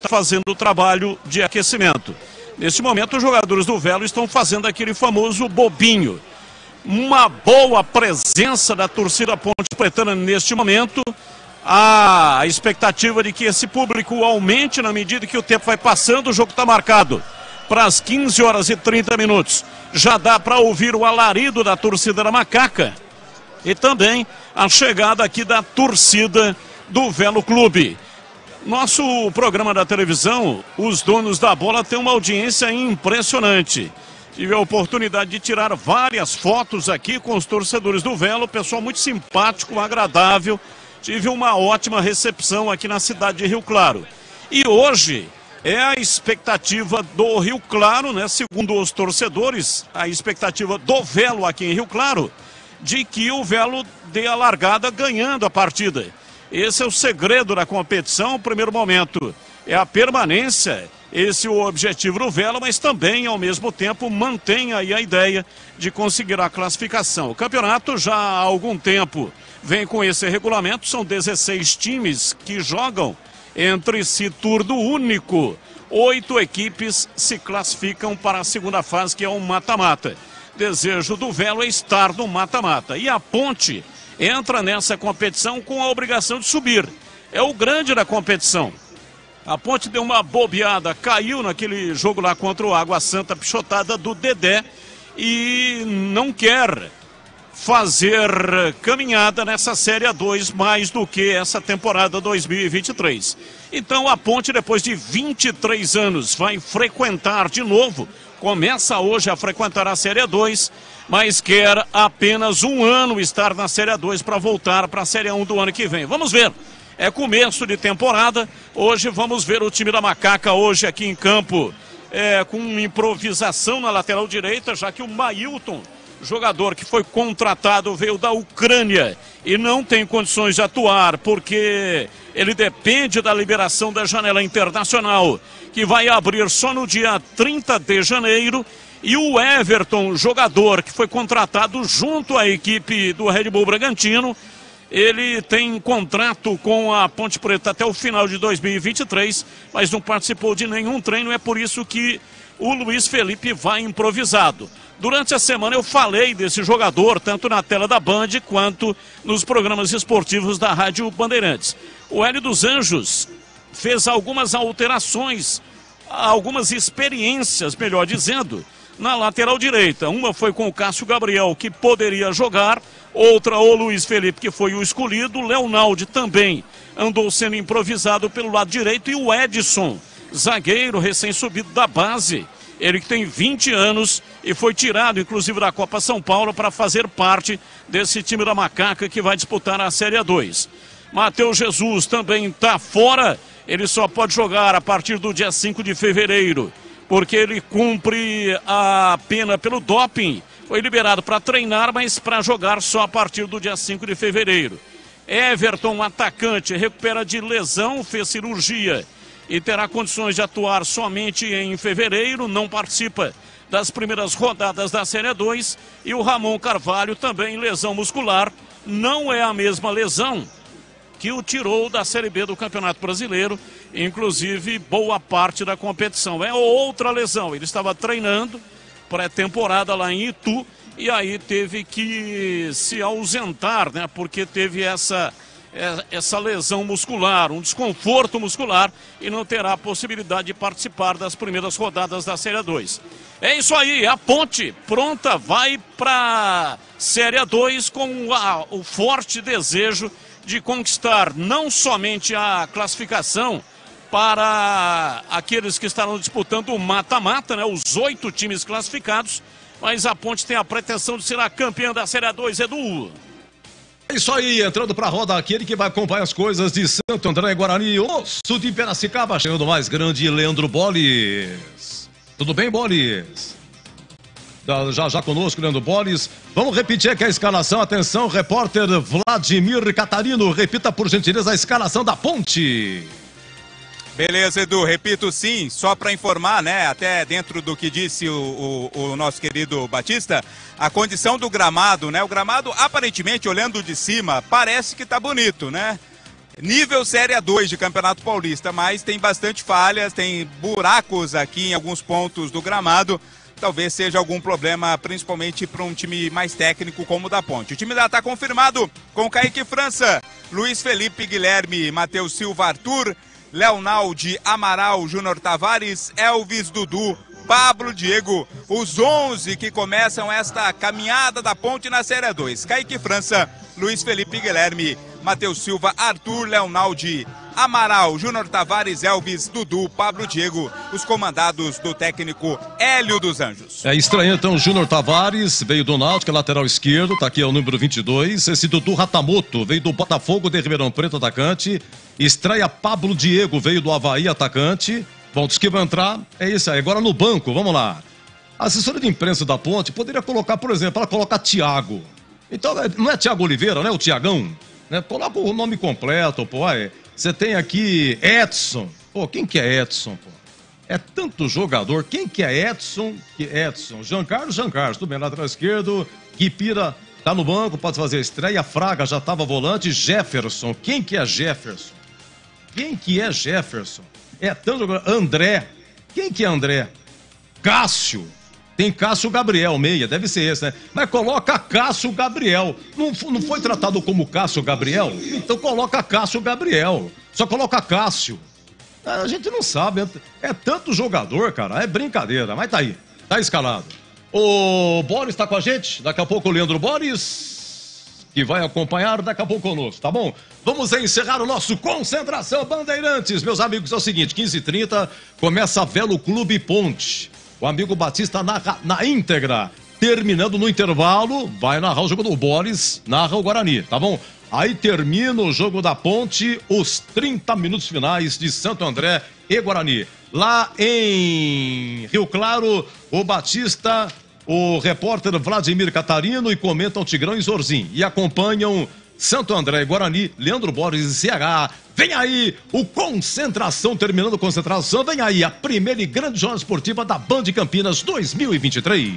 fazendo o trabalho de aquecimento. Neste momento, os jogadores do Velo estão fazendo aquele famoso bobinho. Uma boa presença da torcida Ponte Pretana neste momento. A expectativa de que esse público aumente na medida que o tempo vai passando. O jogo está marcado para as 15 horas e 30 minutos. Já dá para ouvir o alarido da torcida da Macaca e também a chegada aqui da torcida do Velo Clube. Nosso programa da televisão, Os Donos da Bola, tem uma audiência impressionante. Tive a oportunidade de tirar várias fotos aqui com os torcedores do Velo, pessoal muito simpático, agradável. Tive uma ótima recepção aqui na cidade de Rio Claro. E hoje é a expectativa do Rio Claro, né? Segundo os torcedores, a expectativa do Velo aqui em Rio Claro, de que o Velo dê a largada ganhando a partida. Esse é o segredo da competição. O primeiro momento é a permanência, esse é o objetivo do Velo, mas também, ao mesmo tempo, mantém aí a ideia de conseguir a classificação. O campeonato já há algum tempo vem com esse regulamento, são 16 times que jogam entre si turno único. 8 equipes se classificam para a segunda fase, que é um mata-mata. Desejo do Velo é estar no mata-mata. E a Ponte entra nessa competição com a obrigação de subir. É o grande da competição. A Ponte deu uma bobeada, caiu naquele jogo lá contra o Água Santa, pichotada do Dedé, e não quer fazer caminhada nessa Série A2 mais do que essa temporada 2023. Então a Ponte, depois de 23 anos, vai frequentar de novo, começa hoje a frequentar a Série A2, mas quer apenas um ano estar na Série A2 para voltar para a Série A1 do ano que vem. Vamos ver. É começo de temporada. Hoje vamos ver o time da Macaca hoje aqui em campo com improvisação na lateral direita, já que o Mailton, jogador que foi contratado, veio da Ucrânia e não tem condições de atuar porque ele depende da liberação da janela internacional, que vai abrir só no dia 30 de janeiro. E o Everton, jogador que foi contratado junto à equipe do Red Bull Bragantino, ele tem contrato com a Ponte Preta até o final de 2023, mas não participou de nenhum treino. É por isso que o Luiz Felipe vai improvisado. Durante a semana eu falei desse jogador, tanto na tela da Band quanto nos programas esportivos da Rádio Bandeirantes. O Hélio dos Anjos fez algumas alterações, algumas experiências, melhor dizendo, na lateral direita. Uma foi com o Cássio Gabriel, que poderia jogar, outra o Luiz Felipe, que foi o escolhido. O Leonaldi também andou sendo improvisado pelo lado direito, e o Edson, zagueiro recém-subido da base, ele que tem 20 anos e foi tirado inclusive da Copa São Paulo para fazer parte desse time da Macaca que vai disputar a Série A2. Matheus Jesus também está fora, ele só pode jogar a partir do dia 5 de fevereiro, porque ele cumpre a pena pelo doping. Foi liberado para treinar, mas para jogar só a partir do dia 5 de fevereiro. Everton, atacante, recupera de lesão, fez cirurgia e terá condições de atuar somente em fevereiro, não participa das primeiras rodadas da Série 2. E o Ramon Carvalho, também lesão muscular, não é a mesma lesão que o tirou da Série B do Campeonato Brasileiro, inclusive boa parte da competição. É outra lesão, ele estava treinando pré-temporada lá em Itu e aí teve que se ausentar, né, porque teve essa lesão muscular, um desconforto muscular, e não terá a possibilidade de participar das primeiras rodadas da Série 2. É isso aí, a Ponte pronta, vai para a Série 2 com o forte desejo de conquistar não somente a classificação para aqueles que estarão disputando o mata-mata, né, os 8 times classificados, mas a Ponte tem a pretensão de ser a campeã da Série 2, Edu. É isso aí, entrando pra roda aquele que vai acompanhar as coisas de Santo André, Guarani, Osso de Piracicaba, chegando mais grande, Leandro Boles. Tudo bem, Boles? Já conosco, Leandro Boles. Vamos repetir aqui a escalação, atenção, repórter Vladimir Catarino, repita por gentileza a escalação da Ponte. Beleza, Edu, repito sim, só para informar, né, até dentro do que disse o nosso querido Batista, a condição do gramado, né, o gramado aparentemente, olhando de cima, parece que tá bonito, né, nível Série A2 de Campeonato Paulista, mas tem bastante falhas, tem buracos aqui em alguns pontos do gramado. Talvez seja algum problema, principalmente para um time mais técnico como o da Ponte. O time já está confirmado com Kaique França, Luiz Felipe, Guilherme, Matheus Silva, Arthur, Leonaldi, Amaral, Júnior Tavares, Elvis, Dudu, Pablo, Diego, os 11 que começam esta caminhada da Ponte na Série A2. Kaique França, Luiz Felipe, Guilherme, Matheus Silva, Arthur, Leonaldi, Amaral, Júnior Tavares, Elvis, Dudu, Pablo, Diego, os comandados do técnico Hélio dos Anjos. É estranho, então, o Júnior Tavares veio do Náutico, lateral esquerdo, tá aqui é o número 22. Esse Dudu Ratamoto veio do Botafogo de Ribeirão Preto, atacante. Estreia Pablo Diego, veio do Avaí, atacante. Bom, diz que vai entrar, é isso aí. Agora no banco, vamos lá. A assessoria de imprensa da Ponte poderia colocar, por exemplo, ela coloca Thiago. Então, não é Thiago Oliveira, né? O Thiagão, né? Coloca o nome completo, pô. Você tem aqui Edson. Pô, quem que é Edson, pô? É tanto jogador. Quem que é Edson? Jean Carlos, tudo bem, lateral esquerdo. Guipira tá no banco, pode fazer a estreia. Fraga já tava volante. Jefferson. Quem que é Jefferson? É tanto jogador. André. Quem que é André? Cássio. Tem Cássio Gabriel, meia, deve ser esse, né? Mas coloca Cássio Gabriel. Não foi tratado como Cássio Gabriel? Então coloca Cássio Gabriel. Só coloca Cássio. A gente não sabe. É tanto jogador, cara. É brincadeira. Mas tá aí. Tá escalado. O Boris tá com a gente. Daqui a pouco o Leandro Boris, que vai acompanhar daqui a pouco conosco, tá bom? Vamos encerrar o nosso Concentração Bandeirantes. Meus amigos, é o seguinte, 15h30 começa a Velo Clube Ponte. O amigo Batista narra na íntegra. Terminando no intervalo, vai narrar o jogo do Boris, narra o Guarani, tá bom? Aí termina o jogo da Ponte, os 30 minutos finais de Santo André e Guarani. Lá em Rio Claro, o Batista, o repórter Vladimir Catarino e comentam Tigrão e Zorzin. E acompanham Santo André e Guarani, Leandro Borges e CH. Vem aí o Concentração, terminando a Concentração, vem aí a primeira e grande jornada esportiva da Band Campinas 2023.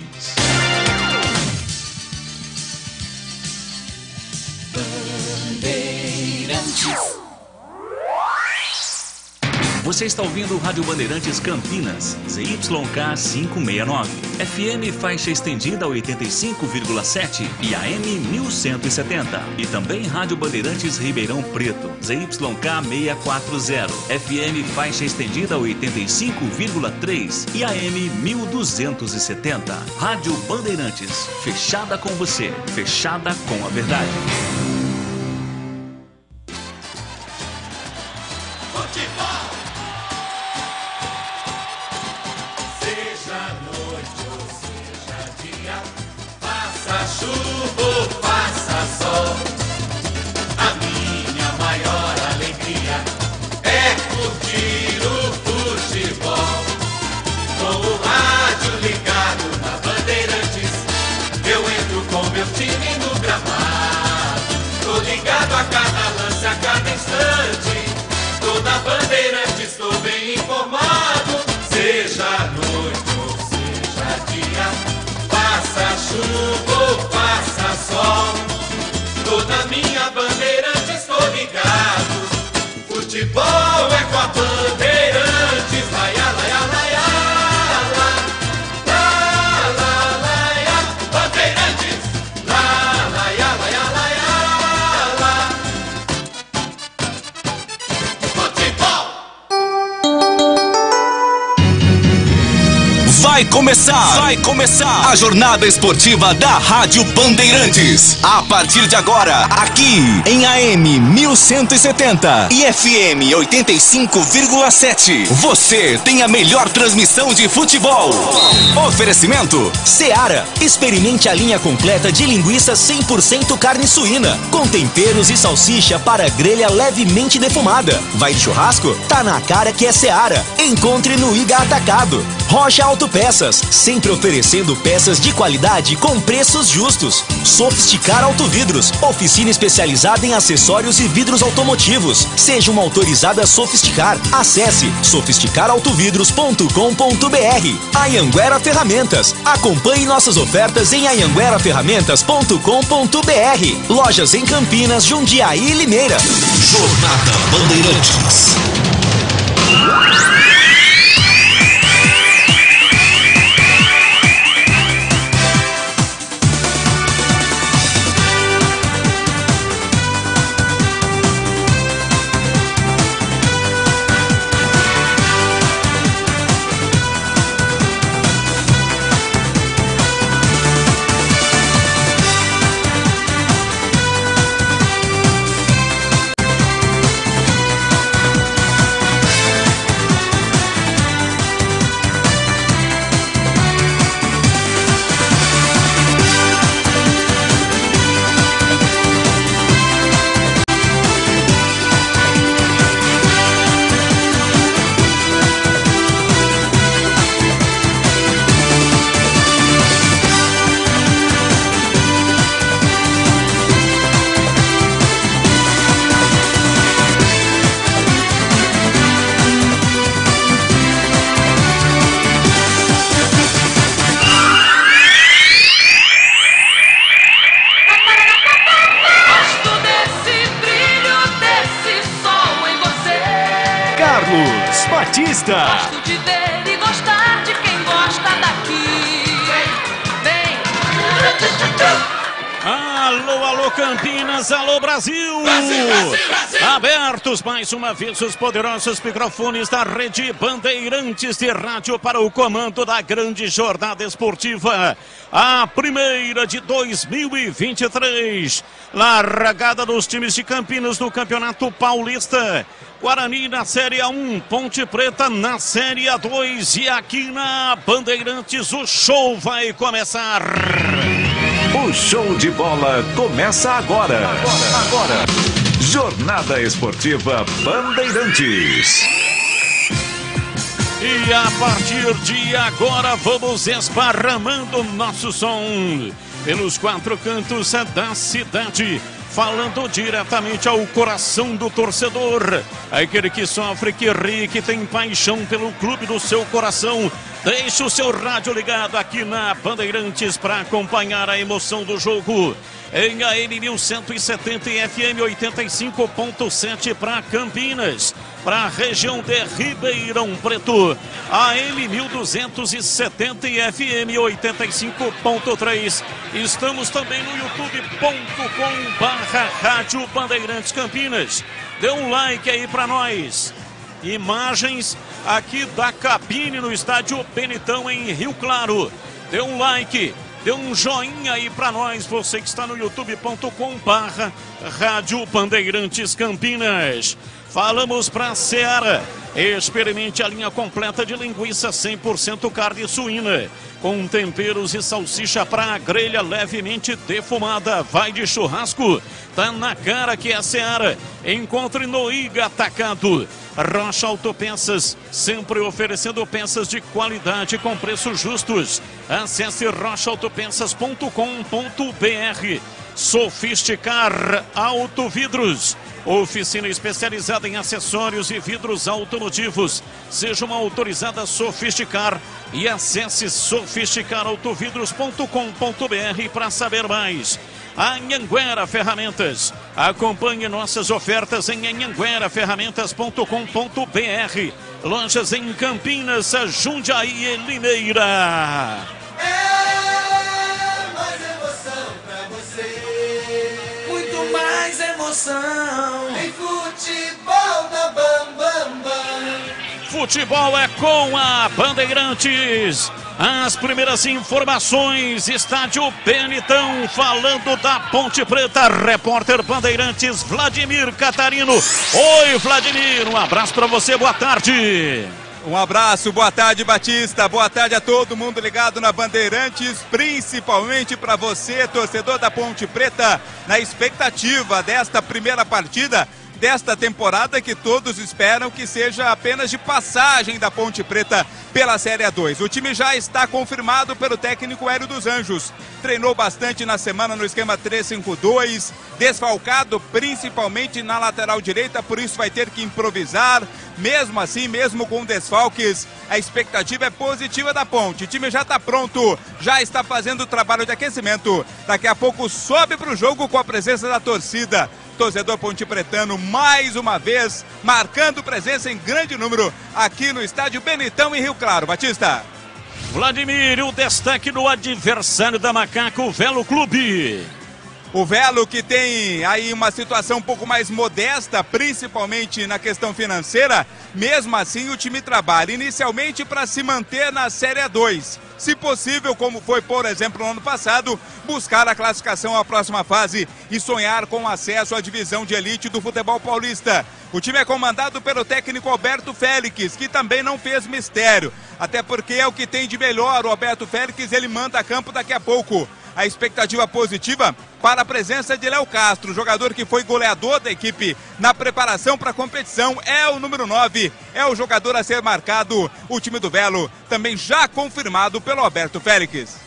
Você está ouvindo o Rádio Bandeirantes Campinas, ZYK 569, FM faixa estendida 85,7 e AM 1170. E também Rádio Bandeirantes Ribeirão Preto, ZYK 640, FM faixa estendida 85,3 e AM 1270. Rádio Bandeirantes, fechada com você, fechada com a verdade. Futebol é com a Bandeirantes, laia, laia, laia, la, la, laia, Bandeirantes, la, laia, laia, laia, la. Futebol! Vai começar a jornada esportiva da Rádio Bandeirantes. A partir de agora, aqui em AM 1170 e FM 85,7. Você tem a melhor transmissão de futebol. Oferecimento Seara. Experimente a linha completa de linguiça 100% carne suína, com temperos e salsicha para grelha levemente defumada. Vai de churrasco? Tá na cara que é Seara. Encontre no Iga Atacado. Rocha Autopeças, sempre oferecendo peças de qualidade com preços justos. Sofisticar Autovidros, oficina especializada em acessórios e vidros automotivos. Seja uma autorizada Sofisticar. Acesse sofisticarautovidros.com.br. Anhanguera Ferramentas. Acompanhe nossas ofertas em anhangueraferramentas.com.br. Lojas em Campinas, Jundiaí e Limeira. Jornada Bandeirantes. Batista. Gosto de ver e gostar de quem gosta daqui. Vem. Alô, alô Campinas, alô Brasil. Brasil, Brasil, Brasil. Abertos mais uma vez os poderosos microfones da Rede Bandeirantes de Rádio para o comando da grande jornada esportiva. A primeira de 2023. Largada dos times de Campinas no Campeonato Paulista. Guarani na Série A1, Ponte Preta na Série A2 e aqui na Bandeirantes o show vai começar. O show de bola começa agora. Jornada Esportiva Bandeirantes. E a partir de agora vamos esparramando nosso som pelos quatro cantos da cidade. Falando diretamente ao coração do torcedor, aquele que sofre, que ri, que tem paixão pelo clube do seu coração. Deixe o seu rádio ligado aqui na Bandeirantes para acompanhar a emoção do jogo. Em AM 1170 e FM 85.7 para Campinas, para a região de Ribeirão Preto. AM 1270 e FM 85.3. Estamos também no youtube.com/Rádio Bandeirantes Campinas. Dê um like aí para nós. Imagens aqui da cabine no estádio Benitão em Rio Claro. Dê um like. Dê um joinha aí pra nós, você que está no youtube.com/Rádio Bandeirantes Campinas. Falamos pra Seara. Experimente a linha completa de linguiça 100% carne suína, com temperos e salsicha pra grelha levemente defumada. Vai de churrasco, tá na cara que é Seara. Encontre no Iga Atacado. Rocha Autopeças, sempre oferecendo peças de qualidade com preços justos. Acesse rochaautopeças.com.br. Sofisticar Autovidros, oficina especializada em acessórios e vidros automotivos. Seja uma autorizada Sofisticar e acesse sofisticarautovidros.com.br para saber mais. Anhanguera Ferramentas. Acompanhe nossas ofertas em anhangueraferramentas.com.br. Lojas em Campinas, Jundiaí e Limeira. É mais emoção pra você. Muito mais emoção. Em futebol da Bam Bam Bam. Futebol é com a Bandeirantes. As primeiras informações, estádio Benitão, falando da Ponte Preta, repórter Bandeirantes Vladimir Catarino. Oi, Vladimir, um abraço para você, boa tarde. Um abraço, boa tarde, Batista, boa tarde a todo mundo ligado na Bandeirantes, principalmente para você, torcedor da Ponte Preta, na expectativa desta primeira partida desta temporada que todos esperam que seja apenas de passagem da Ponte Preta pela Série A2. O time já está confirmado pelo técnico Hélio dos Anjos. Treinou bastante na semana no esquema 3-5-2, desfalcado principalmente na lateral direita, por isso vai ter que improvisar. Mesmo assim, mesmo com desfalques, a expectativa é positiva da Ponte. O time já está pronto, já está fazendo o trabalho de aquecimento. Daqui a pouco sobe para o jogo com a presença da torcida. Torcedor pontepretano mais uma vez marcando presença em grande número aqui no estádio Benitão em Rio Claro. Batista. Vladimir, o destaque do adversário da Macaca, o Velo Clube. O Velo que tem aí uma situação um pouco mais modesta, principalmente na questão financeira. Mesmo assim, o time trabalha inicialmente para se manter na Série A2. Se possível, como foi, por exemplo, no ano passado, buscar a classificação à próxima fase e sonhar com acesso à divisão de elite do futebol paulista. O time é comandado pelo técnico Alberto Félix, que também não fez mistério. Até porque é o que tem de melhor. O Alberto Félix, ele manda a campo daqui a pouco. A expectativa positiva para a presença de Léo Castro, jogador que foi goleador da equipe na preparação para a competição, é o número 9, é o jogador a ser marcado. O time do Velo também já confirmado pelo Alberto Félix.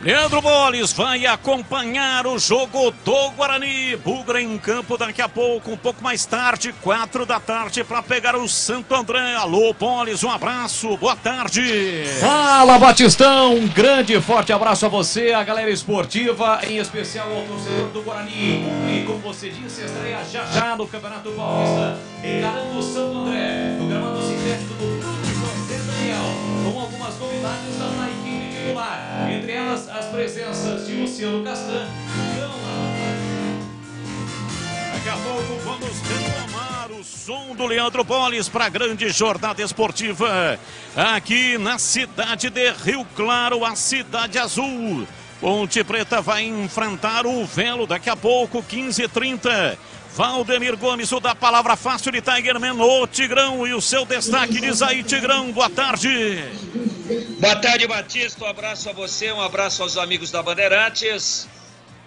Leandro Boles vai acompanhar o jogo do Guarani. Bugra em campo daqui a pouco, um pouco mais tarde, 4 da tarde, para pegar o Santo André. Alô, Boles, um abraço, boa tarde. Fala, Batistão, um grande e forte abraço a você, a galera esportiva, em especial ao torcedor do Guarani. E como você disse, estreia já no Campeonato Paulista, encarando o Santo André, no gramado sintético do Clube José Daniel, com algumas novidades na equipe titular. Entre elas, as presenças de Luciano Castan. Daqui a pouco vamos retomar o som do Leandro Boles para a grande jornada esportiva aqui na cidade de Rio Claro, a Cidade Azul. Ponte Preta vai enfrentar o Velo daqui a pouco, 15h30. Valdemir Gomes, o da palavra fácil de Tigerman, o Tigrão, e o seu destaque. Diz aí, Tigrão, boa tarde. Boa tarde, Batista, um abraço a você, um abraço aos amigos da Bandeirantes.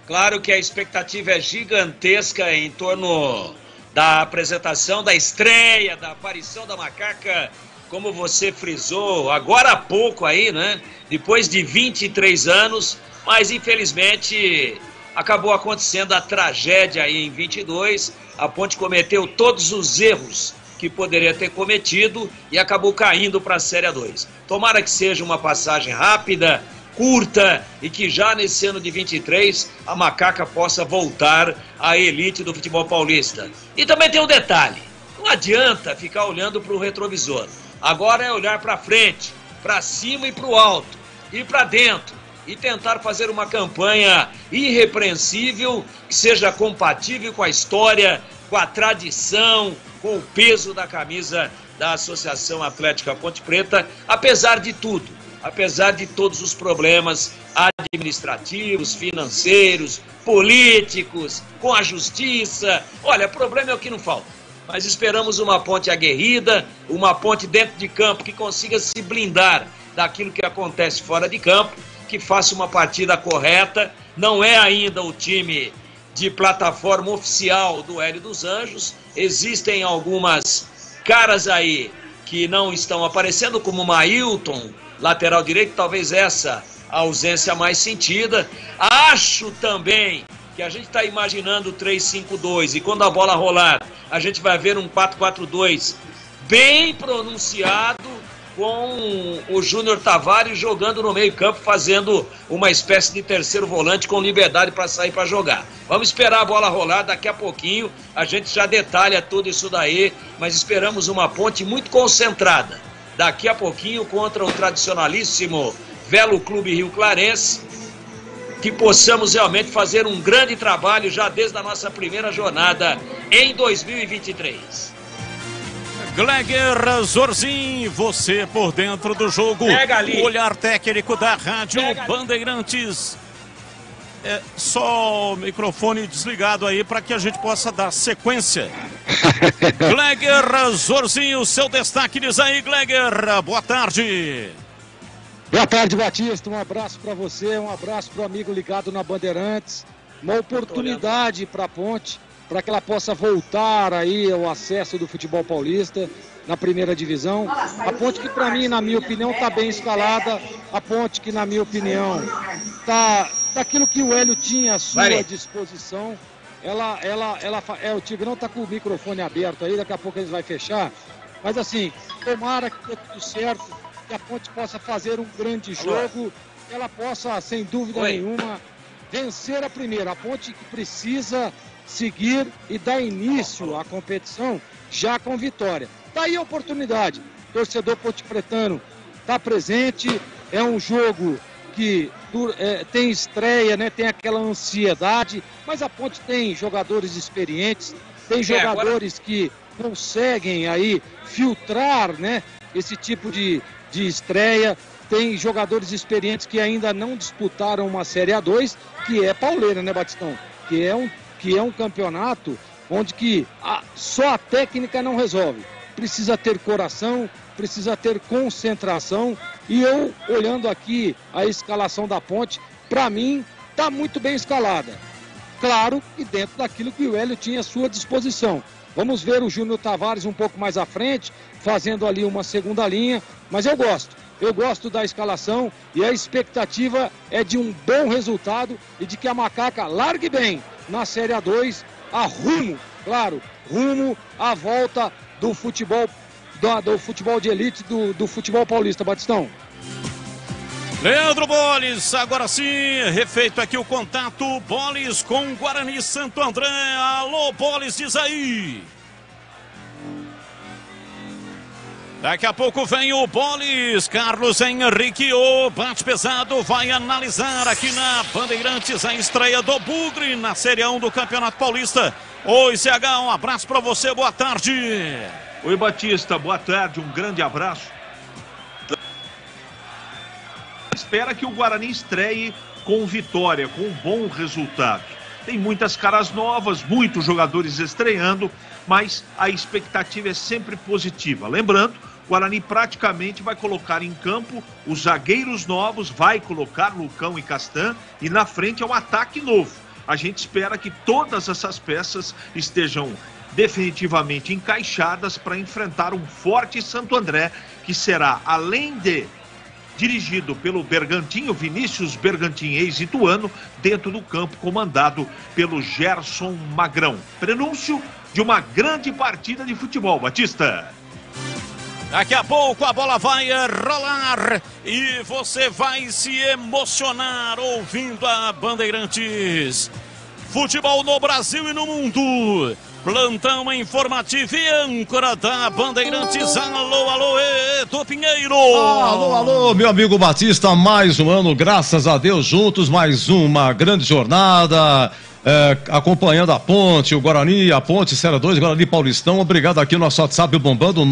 Claro que a expectativa é gigantesca em torno da apresentação, da estreia, da aparição da Macaca, como você frisou agora há pouco aí, né? Depois de 23 anos, mas infelizmente acabou acontecendo a tragédia aí em 22, a Ponte cometeu todos os erros que poderia ter cometido e acabou caindo para a Série A2. Tomara que seja uma passagem rápida, curta e que já nesse ano de 23 a Macaca possa voltar à elite do futebol paulista. E também tem um detalhe, não adianta ficar olhando para o retrovisor. Agora é olhar para frente, para cima e para o alto, e para dentro. E tentar fazer uma campanha irrepreensível, que seja compatível com a história, com a tradição, com o peso da camisa da Associação Atlética Ponte Preta, apesar de tudo, apesar de todos os problemas administrativos, financeiros, políticos, com a justiça. Olha, problema é o que não falta. Mas esperamos uma Ponte aguerrida, uma Ponte dentro de campo que consiga se blindar daquilo que acontece fora de campo, que faça uma partida correta. Não é ainda o time de plataforma oficial do Hélio dos Anjos. Existem algumas caras aí que não estão aparecendo, como o Mailton, lateral direito, talvez essa a ausência mais sentida. Acho também que a gente está imaginando 3-5-2 e quando a bola rolar, a gente vai ver um 4-4-2 bem pronunciado, com o Júnior Tavares jogando no meio campo, fazendo uma espécie de terceiro volante com liberdade para sair para jogar. Vamos esperar a bola rolar, daqui a pouquinho a gente já detalha tudo isso daí, mas esperamos uma Ponte muito concentrada. Daqui a pouquinho contra o tradicionalíssimo Velo Clube Rio Clarense, que possamos realmente fazer um grande trabalho já desde a nossa primeira jornada em 2023. Gleger Zorzin, você por dentro do jogo, o olhar técnico da Rádio Bandeirantes. Só o microfone desligado aí para que a gente possa dar sequência. Gleger Zorzin, o seu destaque, diz aí, Gleger, boa tarde. Boa tarde, Batista, um abraço para você, um abraço para o amigo ligado na Bandeirantes, uma oportunidade para a Ponte para que ela possa voltar aí ao acesso do futebol paulista na primeira divisão. A Ponte que para mim, na minha opinião, está bem escalada. A Ponte que, na minha opinião, está daquilo que o Hélio tinha à sua disposição. O Tigrão está com o microfone aberto aí, daqui a pouco eles vai fechar. Mas assim, tomara que dê tudo certo, que a Ponte possa fazer um grande jogo, que ela possa, sem dúvida nenhuma, vencer a primeira. A Ponte que precisa seguir e dar início à competição já com vitória. Daí a oportunidade. O torcedor pontepretano está presente, é um jogo que tem estreia, né? Tem aquela ansiedade, mas a Ponte tem jogadores experientes, tem jogadores que conseguem aí filtrar, né, esse tipo de estreia. Tem jogadores experientes que ainda não disputaram uma Série A2, que é pauleira, né, Batistão? Que é um campeonato onde que só a técnica não resolve. Precisa ter coração, precisa ter concentração. E eu, olhando aqui a escalação da Ponte, para mim, está muito bem escalada. Claro que dentro daquilo que o Hélio tinha à sua disposição. Vamos ver o Júnior Tavares um pouco mais à frente, fazendo ali uma segunda linha, mas eu gosto da escalação e a expectativa é de um bom resultado e de que a Macaca largue bem na Série A2, rumo à volta do futebol de elite, do futebol paulista, Batistão. Leandro Boles, agora sim, refeito aqui o contato, Boles com Guarani Santo André. Alô, Boles, diz aí. Daqui a pouco vem o Boles, Carlos Henrique, o bate pesado, vai analisar aqui na Bandeirantes a estreia do Bugre na Série 1 do Campeonato Paulista. Oi, CH, um abraço pra você, boa tarde. Oi, Batista, boa tarde, um grande abraço. Espera que o Guarani estreie com vitória, com um bom resultado. Tem muitas caras novas, muitos jogadores estreando, mas a expectativa é sempre positiva. Lembrando, o Guarani praticamente vai colocar em campo os zagueiros novos, vai colocar Lucão e Castan, e na frente é um ataque novo. A gente espera que todas essas peças estejam definitivamente encaixadas para enfrentar um forte Santo André, que será, além de dirigido pelo Bergantinho, Vinícius Bergantin, ex-ituano, dentro do campo, comandado pelo Gerson Magrão. Prenúncio de uma grande partida de futebol, Batista. Daqui a pouco a bola vai rolar e você vai se emocionar ouvindo a Bandeirantes. Futebol no Brasil e no mundo. Plantão informativo e âncora da Bandeirantes. Alô, alô, Edu Pinheiro. Alô, alô, meu amigo Batista, mais um ano, graças a Deus, juntos, mais uma grande jornada, acompanhando a Ponte, o Guarani, a Ponte, Série 2, Guarani Paulistão. Obrigado aqui no nosso WhatsApp bombando,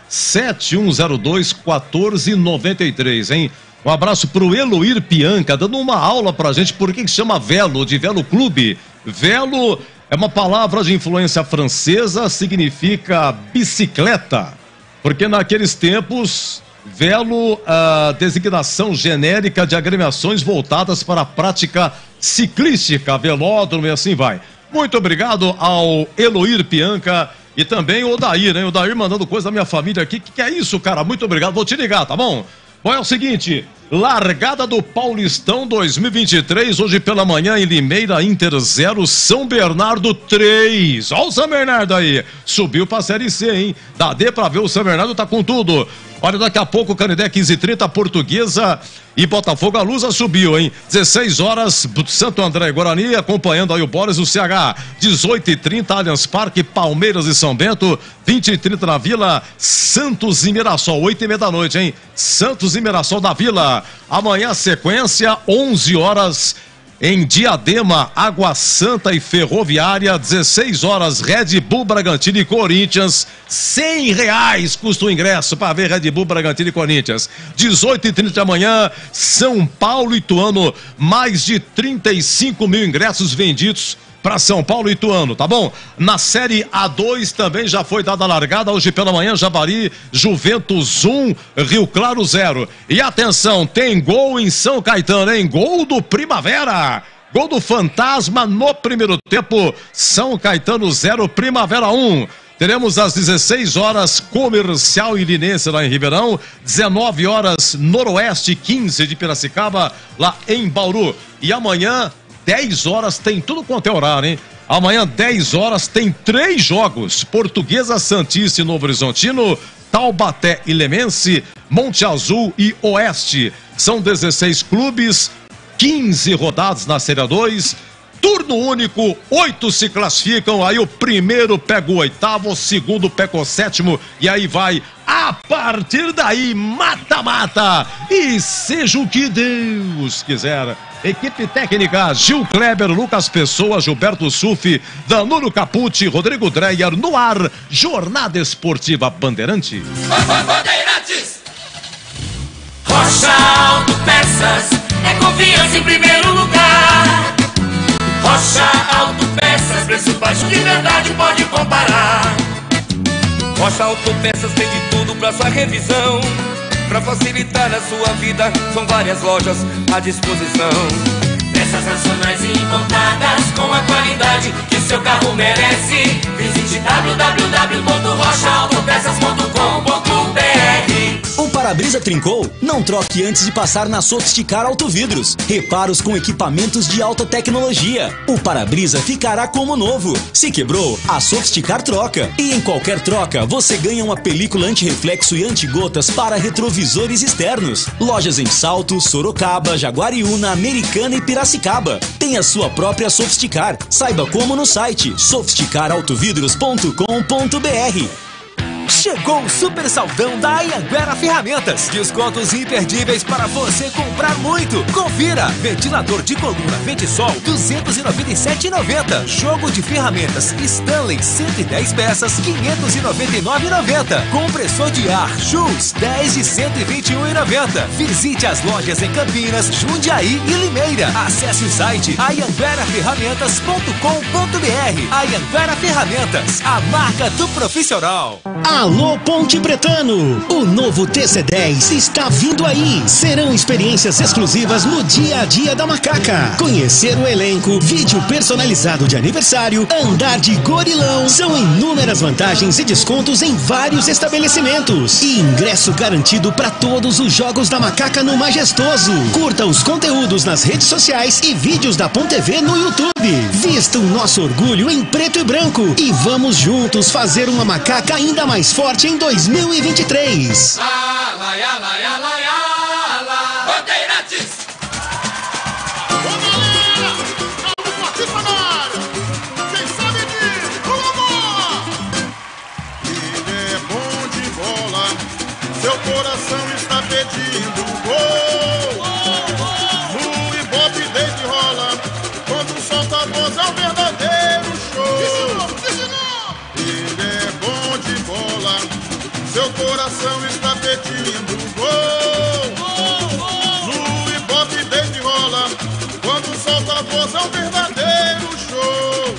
97102-1493, hein? Um abraço pro Eloir Pianca, dando uma aula pra gente, por que chama Velo, de Velo Clube. Velo é uma palavra de influência francesa, significa bicicleta, porque naqueles tempos, Velo, a designação genérica de agremiações voltadas para a prática ciclística, velódromo e assim vai. Muito obrigado ao Eloir Pianca e também o Odair, hein? O Odair mandando coisa da minha família aqui. Que é isso, cara? Muito obrigado, vou te ligar, tá bom? Bom, é o seguinte, largada do Paulistão 2023, hoje pela manhã em Limeira, Inter 0, São Bernardo 3. Olha o São Bernardo aí, subiu pra Série C, hein? Dá D pra ver, o São Bernardo tá com tudo. Olha, daqui a pouco, Canindé 15h30, Portuguesa e Botafogo, a Lusa subiu, hein? 16 horas, Santo André e Guarani, acompanhando aí o Boris, o CH. 18h30, Allianz Parque, Palmeiras e São Bento. 20h30 na Vila, Santos e Mirassol, 8h30 da noite, hein? Santos e Mirassol da Vila. Amanhã, sequência, 11 horas... em Diadema, Água Santa e Ferroviária, 16 horas, Red Bull Bragantino e Corinthians, R$100 custa o ingresso para ver Red Bull Bragantino e Corinthians. 18h30 de amanhã, São Paulo e Ituano, mais de 35 mil ingressos vendidos para São Paulo e Ituano, tá bom? Na Série A2 também já foi dada a largada, hoje pela manhã, Javari, Juventus 1, Rio Claro 0. E atenção, tem gol em São Caetano, hein? Gol do Primavera. Gol do Fantasma no primeiro tempo. São Caetano 0, Primavera 1. Teremos às 16 horas Comercial e Linense lá em Ribeirão, 19 horas Noroeste 15 de Piracicaba, lá em Bauru. E amanhã, 10 horas, tem tudo quanto é horário, hein? Amanhã, 10 horas, tem 3 jogos. Portuguesa Santista e Novo Horizontino, Taubaté e Lemense, Monte Azul e Oeste. São 16 clubes, 15 rodadas na Série 2. Turno único, 8 se classificam, aí o primeiro pega o oitavo, o segundo pega o sétimo, e aí vai, a partir daí, mata-mata, e seja o que Deus quiser. Equipe técnica, Gil Kleber, Lucas Pessoa, Gilberto Sufi, Danilo Capucci, Rodrigo Dreyer, no ar, Jornada Esportiva Bandeirante. Bandeirantes! Rocha Autopeças, é confiança em primeiro lugar. Rocha Autopeças, preço baixo de verdade, pode comparar. Rocha Autopeças tem de tudo pra sua revisão. Pra facilitar a sua vida, são várias lojas à disposição. Peças nacionais e importadas com a qualidade que seu carro merece. Visite www.rochaautopeças.com.br. O para-brisa trincou? Não troque antes de passar na Sofisticar Autovidros. Reparos com equipamentos de alta tecnologia. O para-brisa ficará como novo. Se quebrou, a Sofisticar troca. E em qualquer troca, você ganha uma película anti-reflexo e anti-gotas para retrovisores externos. Lojas em Salto, Sorocaba, Jaguariúna, Americana e Piracicaba. Tem a sua própria Sofisticar. Saiba como no site sofisticarautovidros.com.br. Chegou o super saldão da Anhanguera Ferramentas. Descontos imperdíveis para você comprar muito. Confira. Ventilador de coluna Ventisol, R$ 297,90. Jogo de ferramentas Stanley, 110 peças, R$ 599,90. Compressor de ar Schultz, 10 de R$ 121,90. Visite as lojas em Campinas, Jundiaí e Limeira. Acesse o site anhangueraferramentas.com.br. Anhanguera Ferramentas, a marca do profissional. Alô Ponte Pretano, o novo TC10 está vindo aí. Serão experiências exclusivas no dia a dia da Macaca. Conhecer o elenco, vídeo personalizado de aniversário, andar de gorilão. São inúmeras vantagens e descontos em vários estabelecimentos. E ingresso garantido para todos os jogos da Macaca no Majestoso. Curta os conteúdos nas redes sociais e vídeos da Ponte TV no YouTube. Vista o nosso orgulho em preto e branco e vamos juntos fazer uma Macaca ainda mais forte em 2023. Bandeirantes! Quem sabe disso? Ele é bom de bola, seu coração está pedindo gol. No Ibope desde rola, quando solta a voz é um verdadeiro show. Ele é bom de bola, seu coração está pedindo gol. No Ibope desde rola, quando solta a voz é um verdadeiro show.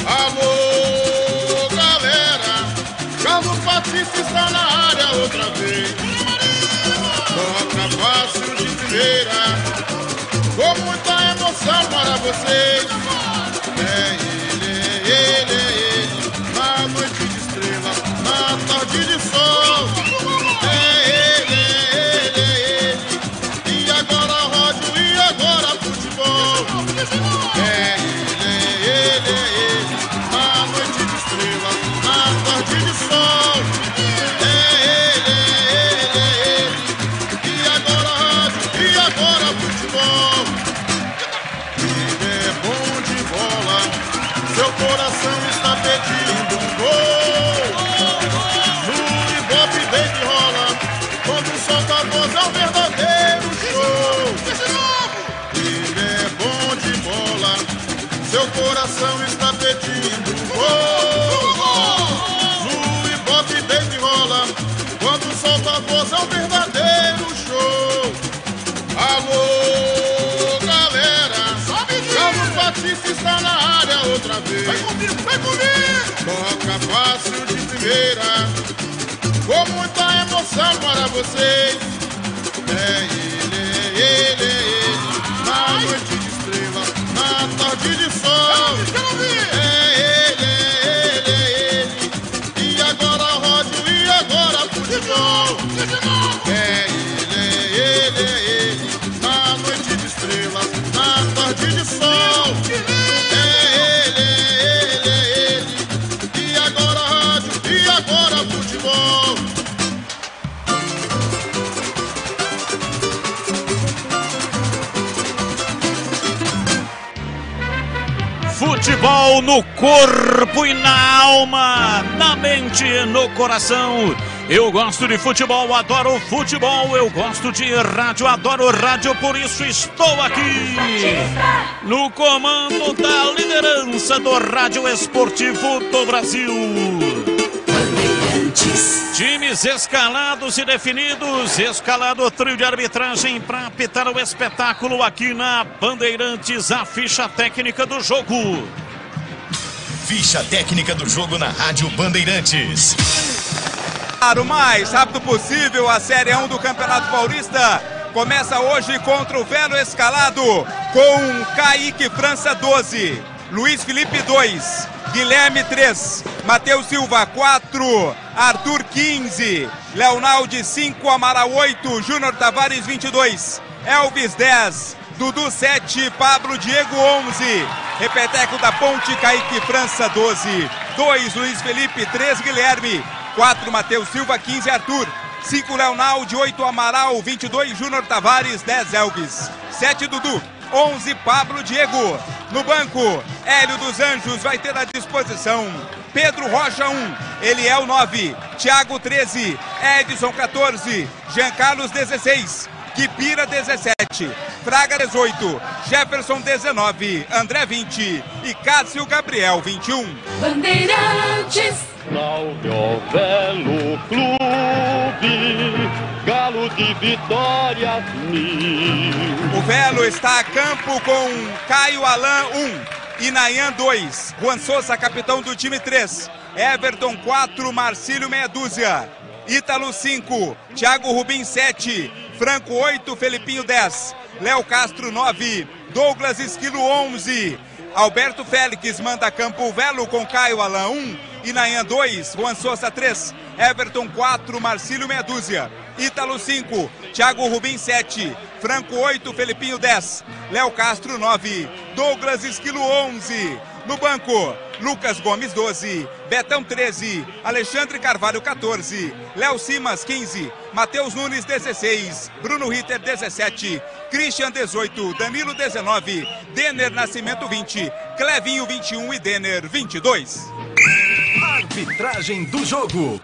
Alô, galera, Carlos Patrício está na área outra vez. Toca fácil de primeira, com muita emoção para vocês. É ele, na noite de estrela, na tarde de sol. É ele, e agora rádio, e agora futebol. É ele, na noite de estrela, na tarde de sol. É ele, e agora rádio, e agora futebol. Ele é bom de bola, seu coração está pedindo gol. No Ibope desde rola, quando solta a voz é um verdadeiro show. Ele é bom de bola, seu coração está pedindo gol. No Ibope desde rola, quando solta a voz é um verdadeiro show. Alô, galera, Carlos Batista está na área outra vez. Vai comigo, vai comigo! Toca fácil de primeira, com muita emoção para vocês. É ele, na noite de estrela, Futebol no corpo e na alma, na mente e no coração. Eu gosto de futebol, adoro futebol. Eu gosto de rádio, adoro rádio. Por isso estou aqui no comando da liderança do rádio esportivo do Brasil. Times escalados e definidos. Escalado o trio de arbitragem para apitar o espetáculo aqui na Bandeirantes. A ficha técnica do jogo. Ficha técnica do jogo na Rádio Bandeirantes. O mais rápido possível, a Série 1 do Campeonato Paulista começa hoje contra o Velo Escalado com Kaique França 12, Luiz Felipe 2, Guilherme 3, Matheus Silva 4, Arthur 15, Leonaldi 5, Amaral 8, Júnior Tavares 22, Elvis 10, Dudu 7, Pablo Diego 11, Repeteco da Ponte, Kaique França 12, 2 Luiz Felipe, 3 Guilherme, 4 Matheus Silva, 15 Arthur, 5 Leonaldi, 8 Amaral, 22 Júnior Tavares, 10 Elvis, 7 Dudu, 11 Pablo Diego. No banco, Hélio dos Anjos vai ter à disposição Pedro Rocha 1, Eliel 9, Thiago 13, Edson 14, Jean Carlos 16, Kipira 17, Fraga 18, Jefferson 19, André 20 e Cássio Gabriel 21. Bandeirantes. Salve ao Velo Clube, Galo de Vitória mil. O Velo está a campo com Caio Alain 1, Inayan 2, Juan Souza, capitão do time 3, Everton 4, Marcílio meia dúzia, Ítalo 5, Thiago Rubim 7, Franco 8, Felipinho 10, Léo Castro 9, Douglas Esquilo 11, Alberto Félix manda a campo o Velo com Caio Alain 1, Inayan 2, Juan Souza 3, Everton 4, Marcílio meia dúzia, Ítalo 5, Thiago Rubim 7, Franco 8, Felipinho 10, Léo Castro 9, Douglas Esquilo 11. No banco, Lucas Gomes 12, Betão 13, Alexandre Carvalho 14, Léo Simas 15, Matheus Nunes 16, Bruno Ritter 17, Christian 18, Danilo 19, Denner Nascimento 20, Clevinho 21 e Denner 22. Arbitragem do jogo.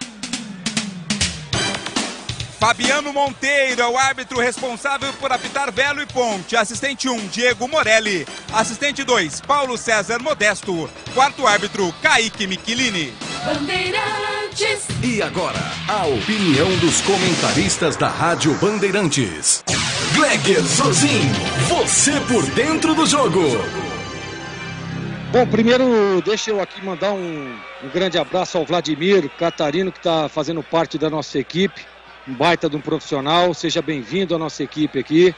Fabiano Monteiro é o árbitro responsável por apitar Velo e Ponte. Assistente 1, Diego Morelli. Assistente 2, Paulo César Modesto. Quarto árbitro, Kaique Michelini. Bandeirantes. E agora, a opinião dos comentaristas da Rádio Bandeirantes. Gleger Zozin, você por dentro do jogo. Bom, primeiro deixa eu aqui mandar um grande abraço ao Vladimir Catarino, que está fazendo parte da nossa equipe. Um baita de um profissional, seja bem-vindo à nossa equipe aqui,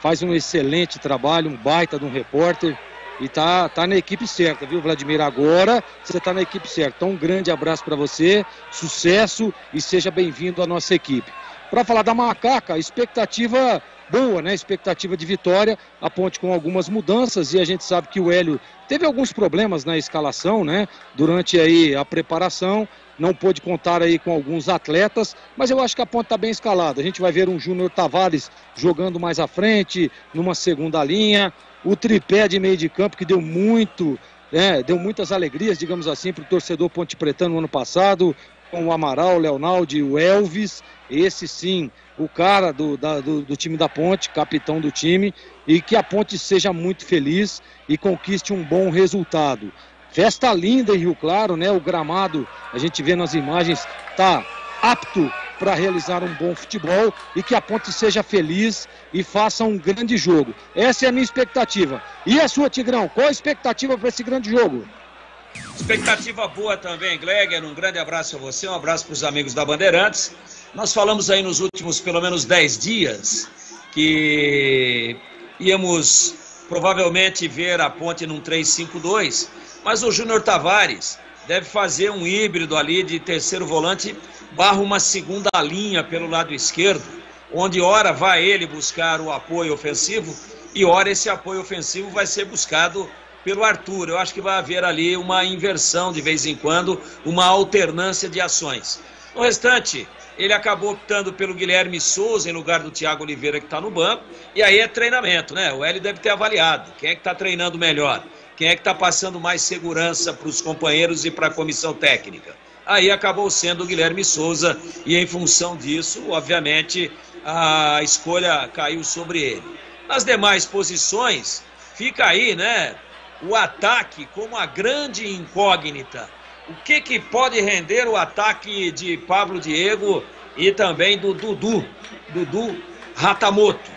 faz um excelente trabalho, um baita de um repórter e tá na equipe certa, viu, Vladimir? Agora você tá na equipe certa, então um grande abraço para você, sucesso e seja bem-vindo à nossa equipe. Para falar da Macaca, expectativa boa, né? Expectativa de vitória, a Ponte com algumas mudanças e a gente sabe que o Hélio teve alguns problemas na escalação, né? Durante aí a preparação, não pôde contar aí com alguns atletas, mas eu acho que a Ponte está bem escalada. A gente vai ver um Júnior Tavares jogando mais à frente, numa segunda linha, o tripé de meio de campo que deu muitas alegrias, digamos assim, para o torcedor pontepretano no ano passado, com o Amaral, o Leonaldi, o Elvis, esse sim, o cara do time da Ponte, capitão do time, e que a Ponte seja muito feliz e conquiste um bom resultado. Festa linda em Rio Claro, né? O gramado, a gente vê nas imagens, tá apto para realizar um bom futebol e que a Ponte seja feliz e faça um grande jogo. Essa é a minha expectativa. E a sua, Tigrão? Qual a expectativa para esse grande jogo? Expectativa boa também, Gleger. Um grande abraço a você, um abraço para os amigos da Bandeirantes. Nós falamos aí nos últimos pelo menos 10 dias que íamos provavelmente ver a Ponte num 3-5-2, mas o Júnior Tavares deve fazer um híbrido ali de terceiro volante barra uma segunda linha pelo lado esquerdo, onde ora vai ele buscar o apoio ofensivo e ora esse apoio ofensivo vai ser buscado pelo Arthur. Eu acho que vai haver ali uma inversão de vez em quando, uma alternância de ações. No restante, ele acabou optando pelo Guilherme Souza em lugar do Thiago Oliveira, que está no banco, e aí é treinamento, né? O Hélio deve ter avaliado quem é que está treinando melhor. Quem é que está passando mais segurança para os companheiros e para a comissão técnica? Aí acabou sendo o Guilherme Souza e em função disso, obviamente, a escolha caiu sobre ele. Nas demais posições, fica aí, né, o ataque como a grande incógnita. O que pode render o ataque de Pablo Diego e também do Dudu Ratamoto?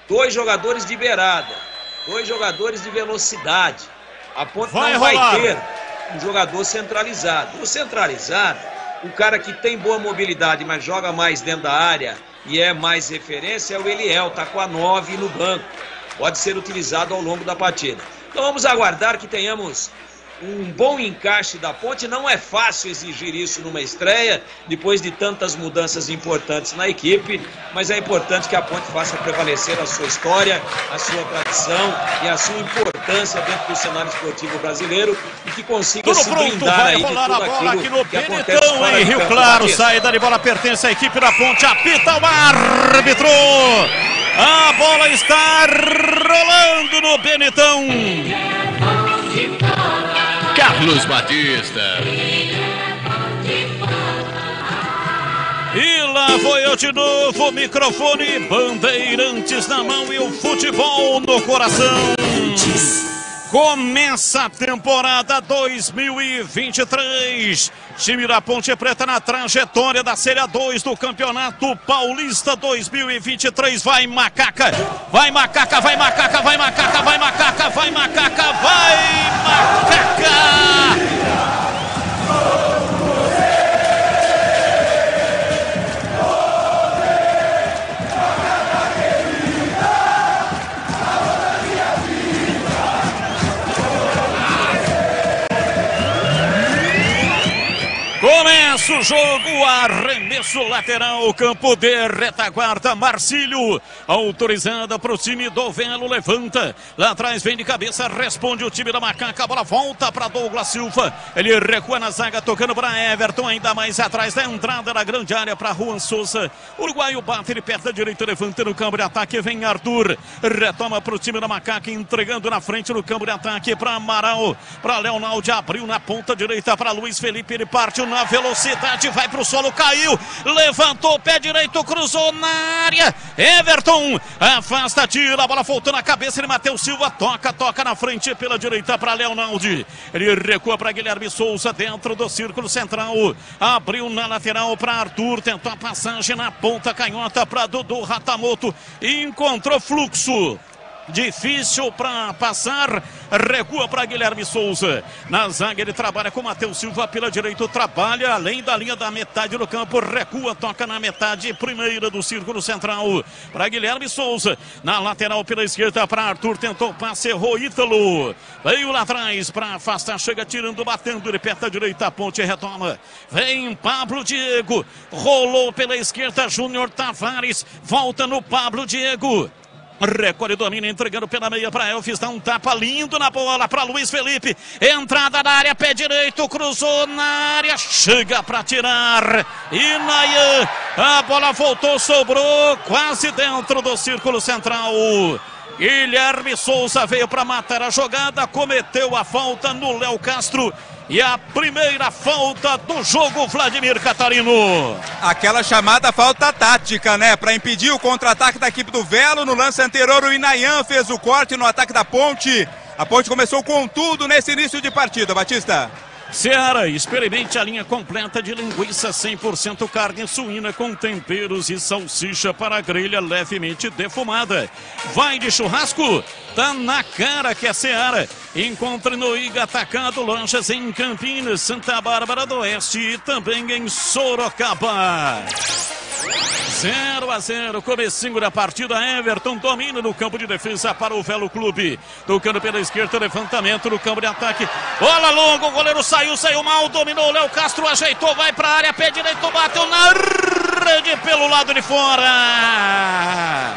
2 jogadores de beirada, 2 jogadores de velocidade. A Ponte não vai ter um jogador centralizado. O centralizado, o cara que tem boa mobilidade, mas joga mais dentro da área e é mais referência, é o Eliel, tá com a 9 no banco. Pode ser utilizado ao longo da partida. Então vamos aguardar que tenhamos um bom encaixe da Ponte. Não é fácil exigir isso numa estreia, depois de tantas mudanças importantes na equipe, mas é importante que a Ponte faça prevalecer a sua história, a sua tradição e a sua importância dentro do cenário esportivo brasileiro e que consiga se blindar aí de tudo aquilo que acontece fora em Rio Claro. Saída de bola pertence à equipe da Ponte, apita o árbitro. A bola está rolando no Benetão. Carlos Batista. E lá vou eu de novo, microfone, Bandeirantes na mão e o futebol no coração. Começa a temporada 2023. Time da Ponte Preta na trajetória da Série A2 do Campeonato Paulista 2023. Vai Macaca, vai Macaca, vai Macaca, vai Macaca, vai Macaca, vai Macaca, vai Macaca. Começa o jogo, arremesso lateral, campo de retaguarda, Marcílio, autorizada para o time do Velo, levanta, lá atrás vem de cabeça, responde o time da Macaca, a bola volta para Douglas Silva, ele recua na zaga, tocando para Everton, ainda mais atrás da entrada da grande área para Juan Souza, uruguaio bate, ele perto da direita, levanta no campo de ataque, vem Arthur, retoma para o time da Macaca, entregando na frente no campo de ataque para Amaral, para Leonaldo, abriu na ponta direita para Luiz Felipe, ele partiu na velocidade, vai pro solo, caiu, levantou o pé direito, cruzou na área, Everton, afasta, tira, a bola voltou na cabeça de Matheus Silva, toca na frente pela direita para Leonaldo, ele recua para Guilherme Souza dentro do círculo central, abriu na lateral para Arthur, tentou a passagem na ponta canhota para Dudu Ratamoto, encontrou fluxo. Difícil para passar, recua para Guilherme Souza. Na zaga ele trabalha com Matheus Silva pela direita, trabalha além da linha da metade do campo, recua, toca na metade primeira do círculo central para Guilherme Souza. Na lateral pela esquerda para Arthur, tentou passe, errou Ítalo. Veio lá atrás para afastar, chega tirando, batendo de perto da direita, a Ponte retoma. Vem Pablo Diego, rolou pela esquerda, Júnior Tavares, volta no Pablo Diego. Recolhe, domina, entregando pela meia para Elvis, dá um tapa lindo na bola para Luiz Felipe, entrada na área, pé direito, cruzou na área, chega para tirar, e Nayan, a bola voltou, sobrou quase dentro do círculo central. Guilherme Souza veio para matar a jogada, cometeu a falta no Léo Castro. E a primeira falta do jogo, Vladimir Catarino. Aquela chamada falta tática, né? Para impedir o contra-ataque da equipe do Velo. No lance anterior, o Inayan fez o corte no ataque da Ponte. A Ponte começou com tudo nesse início de partida, Batista. Seara, experimente a linha completa de linguiça 100% carne suína com temperos e salsicha para grelha levemente defumada. Vai de churrasco? Tá na cara que é Seara. Encontre no Iga Atacado, lojas em Campinas, Santa Bárbara do Oeste e também em Sorocaba. 0-0, comecinho da partida. Everton domina no campo de defesa para o Velo Clube. Tocando pela esquerda, levantamento no campo de ataque. Bola longa, o goleiro saiu mal, dominou. Léo Castro ajeitou, vai para a área, pé direito, bateu na rede pelo lado de fora.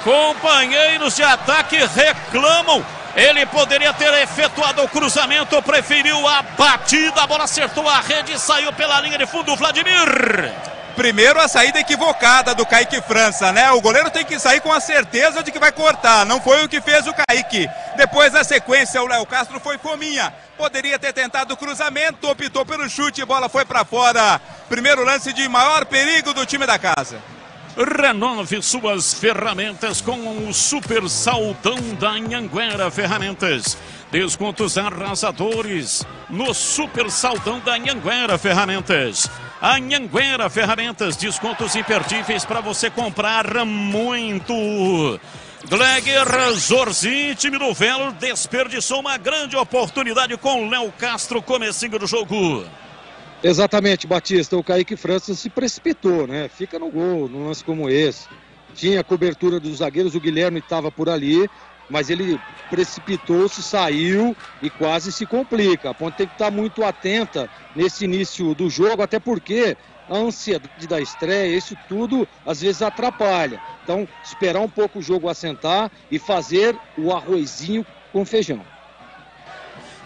Companheiros de ataque reclamam. Ele poderia ter efetuado o cruzamento, preferiu a batida. A bola acertou a rede e saiu pela linha de fundo, Vladimir. Primeiro a saída equivocada do Kaique França, né? O goleiro tem que sair com a certeza de que vai cortar. Não foi o que fez o Kaique. Depois, na sequência, o Léo Castro foi fominha. Poderia ter tentado o cruzamento, optou pelo chute, bola foi para fora. Primeiro lance de maior perigo do time da casa. Renove suas ferramentas com o Super Saldão da Anhanguera Ferramentas. Descontos arrasadores no Super Saldão da Anhanguera Ferramentas. Anhanguera Ferramentas, descontos imperdíveis para você comprar muito. Gleger Zorzi, time do Velo, desperdiçou uma grande oportunidade com Léo Castro, comecinho do jogo. Exatamente, Batista, o Kaique França se precipitou, né? Fica no gol, num lance como esse. Tinha a cobertura dos zagueiros, o Guilherme estava por ali, mas ele precipitou-se, saiu e quase se complica. A Ponte tem que estar muito atenta nesse início do jogo, até porque a ansiedade da estreia, isso tudo às vezes atrapalha. Então, esperar um pouco o jogo assentar e fazer o arrozinho com feijão.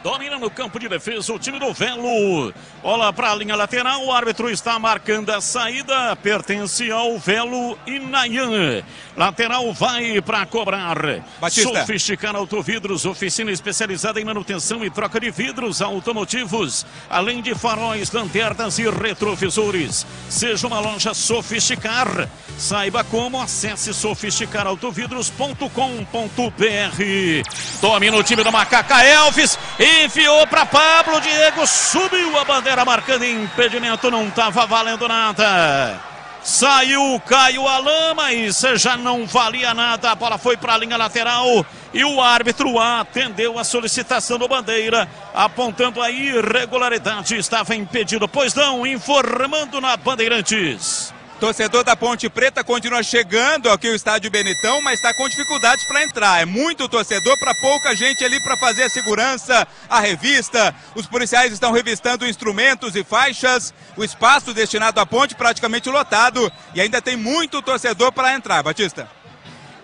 Domina no campo de defesa o time do Velo. Bola para a linha lateral. O árbitro está marcando a saída. Pertence ao Velo e Nayan. Lateral vai para cobrar. Batista. Sofisticar Autovidros. Oficina especializada em manutenção e troca de vidros automotivos. Além de faróis, lanternas e retrovisores. Seja uma loja Sofisticar. Saiba como. Acesse sofisticarautovidros.com.br. Domina o time da Macaca. Elvis. Enfiou para Pablo, Diego subiu a bandeira marcando impedimento, não estava valendo nada. Saiu, caiu a lama e já não valia nada, a bola foi para a linha lateral e o árbitro atendeu a solicitação do bandeira, apontando a irregularidade, estava impedido, pois não, informando na Bandeirantes. Torcedor da Ponte Preta continua chegando aqui ao estádio Benetão, mas está com dificuldades para entrar. É muito torcedor para pouca gente ali para fazer a segurança, a revista. Os policiais estão revistando instrumentos e faixas. O espaço destinado à ponte praticamente lotado e ainda tem muito torcedor para entrar. Batista.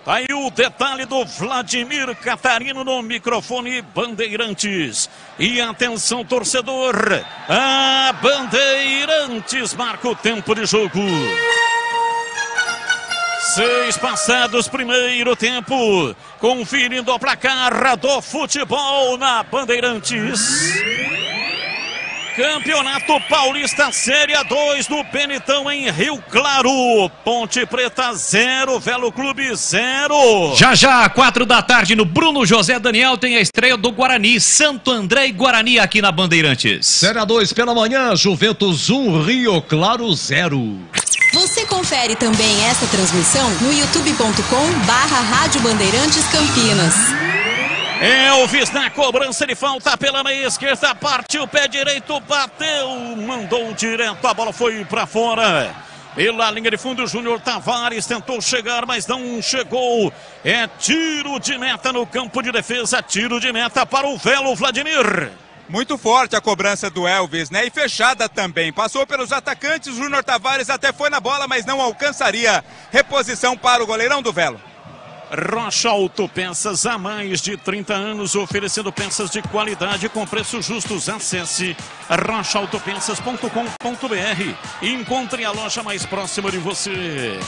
Tá aí o detalhe do Vladimir Catarino no microfone Bandeirantes. E atenção, torcedor, a Bandeirantes marca o tempo de jogo. 6 passados, primeiro tempo. Conferindo o placar do futebol na Bandeirantes. Campeonato Paulista Série 2 no Benetão em Rio Claro. Ponte Preta 0, Velo Clube 0. Já, 4 da tarde no Bruno José Daniel tem a estreia do Guarani, Santo André e Guarani aqui na Bandeirantes. Série 2 pela manhã, Juventus 1, Rio Claro 0. Você confere também esta transmissão no youtube.com/Rádio Bandeirantes Campinas. Elvis na cobrança de falta pela meia esquerda, partiu o pé direito, bateu, mandou direto, a bola foi para fora. Pela linha de fundo, Júnior Tavares tentou chegar, mas não chegou. É tiro de meta no campo de defesa, tiro de meta para o Velo, Vladimir. Muito forte a cobrança do Elvis, né? E fechada também. Passou pelos atacantes, Júnior Tavares até foi na bola, mas não alcançaria. Reposição para o goleirão do Velo. Rocha Autopeças, há mais de 30 anos, oferecendo peças de qualidade com preços justos. Acesse rochaautopeças.com.br e encontre a loja mais próxima de você.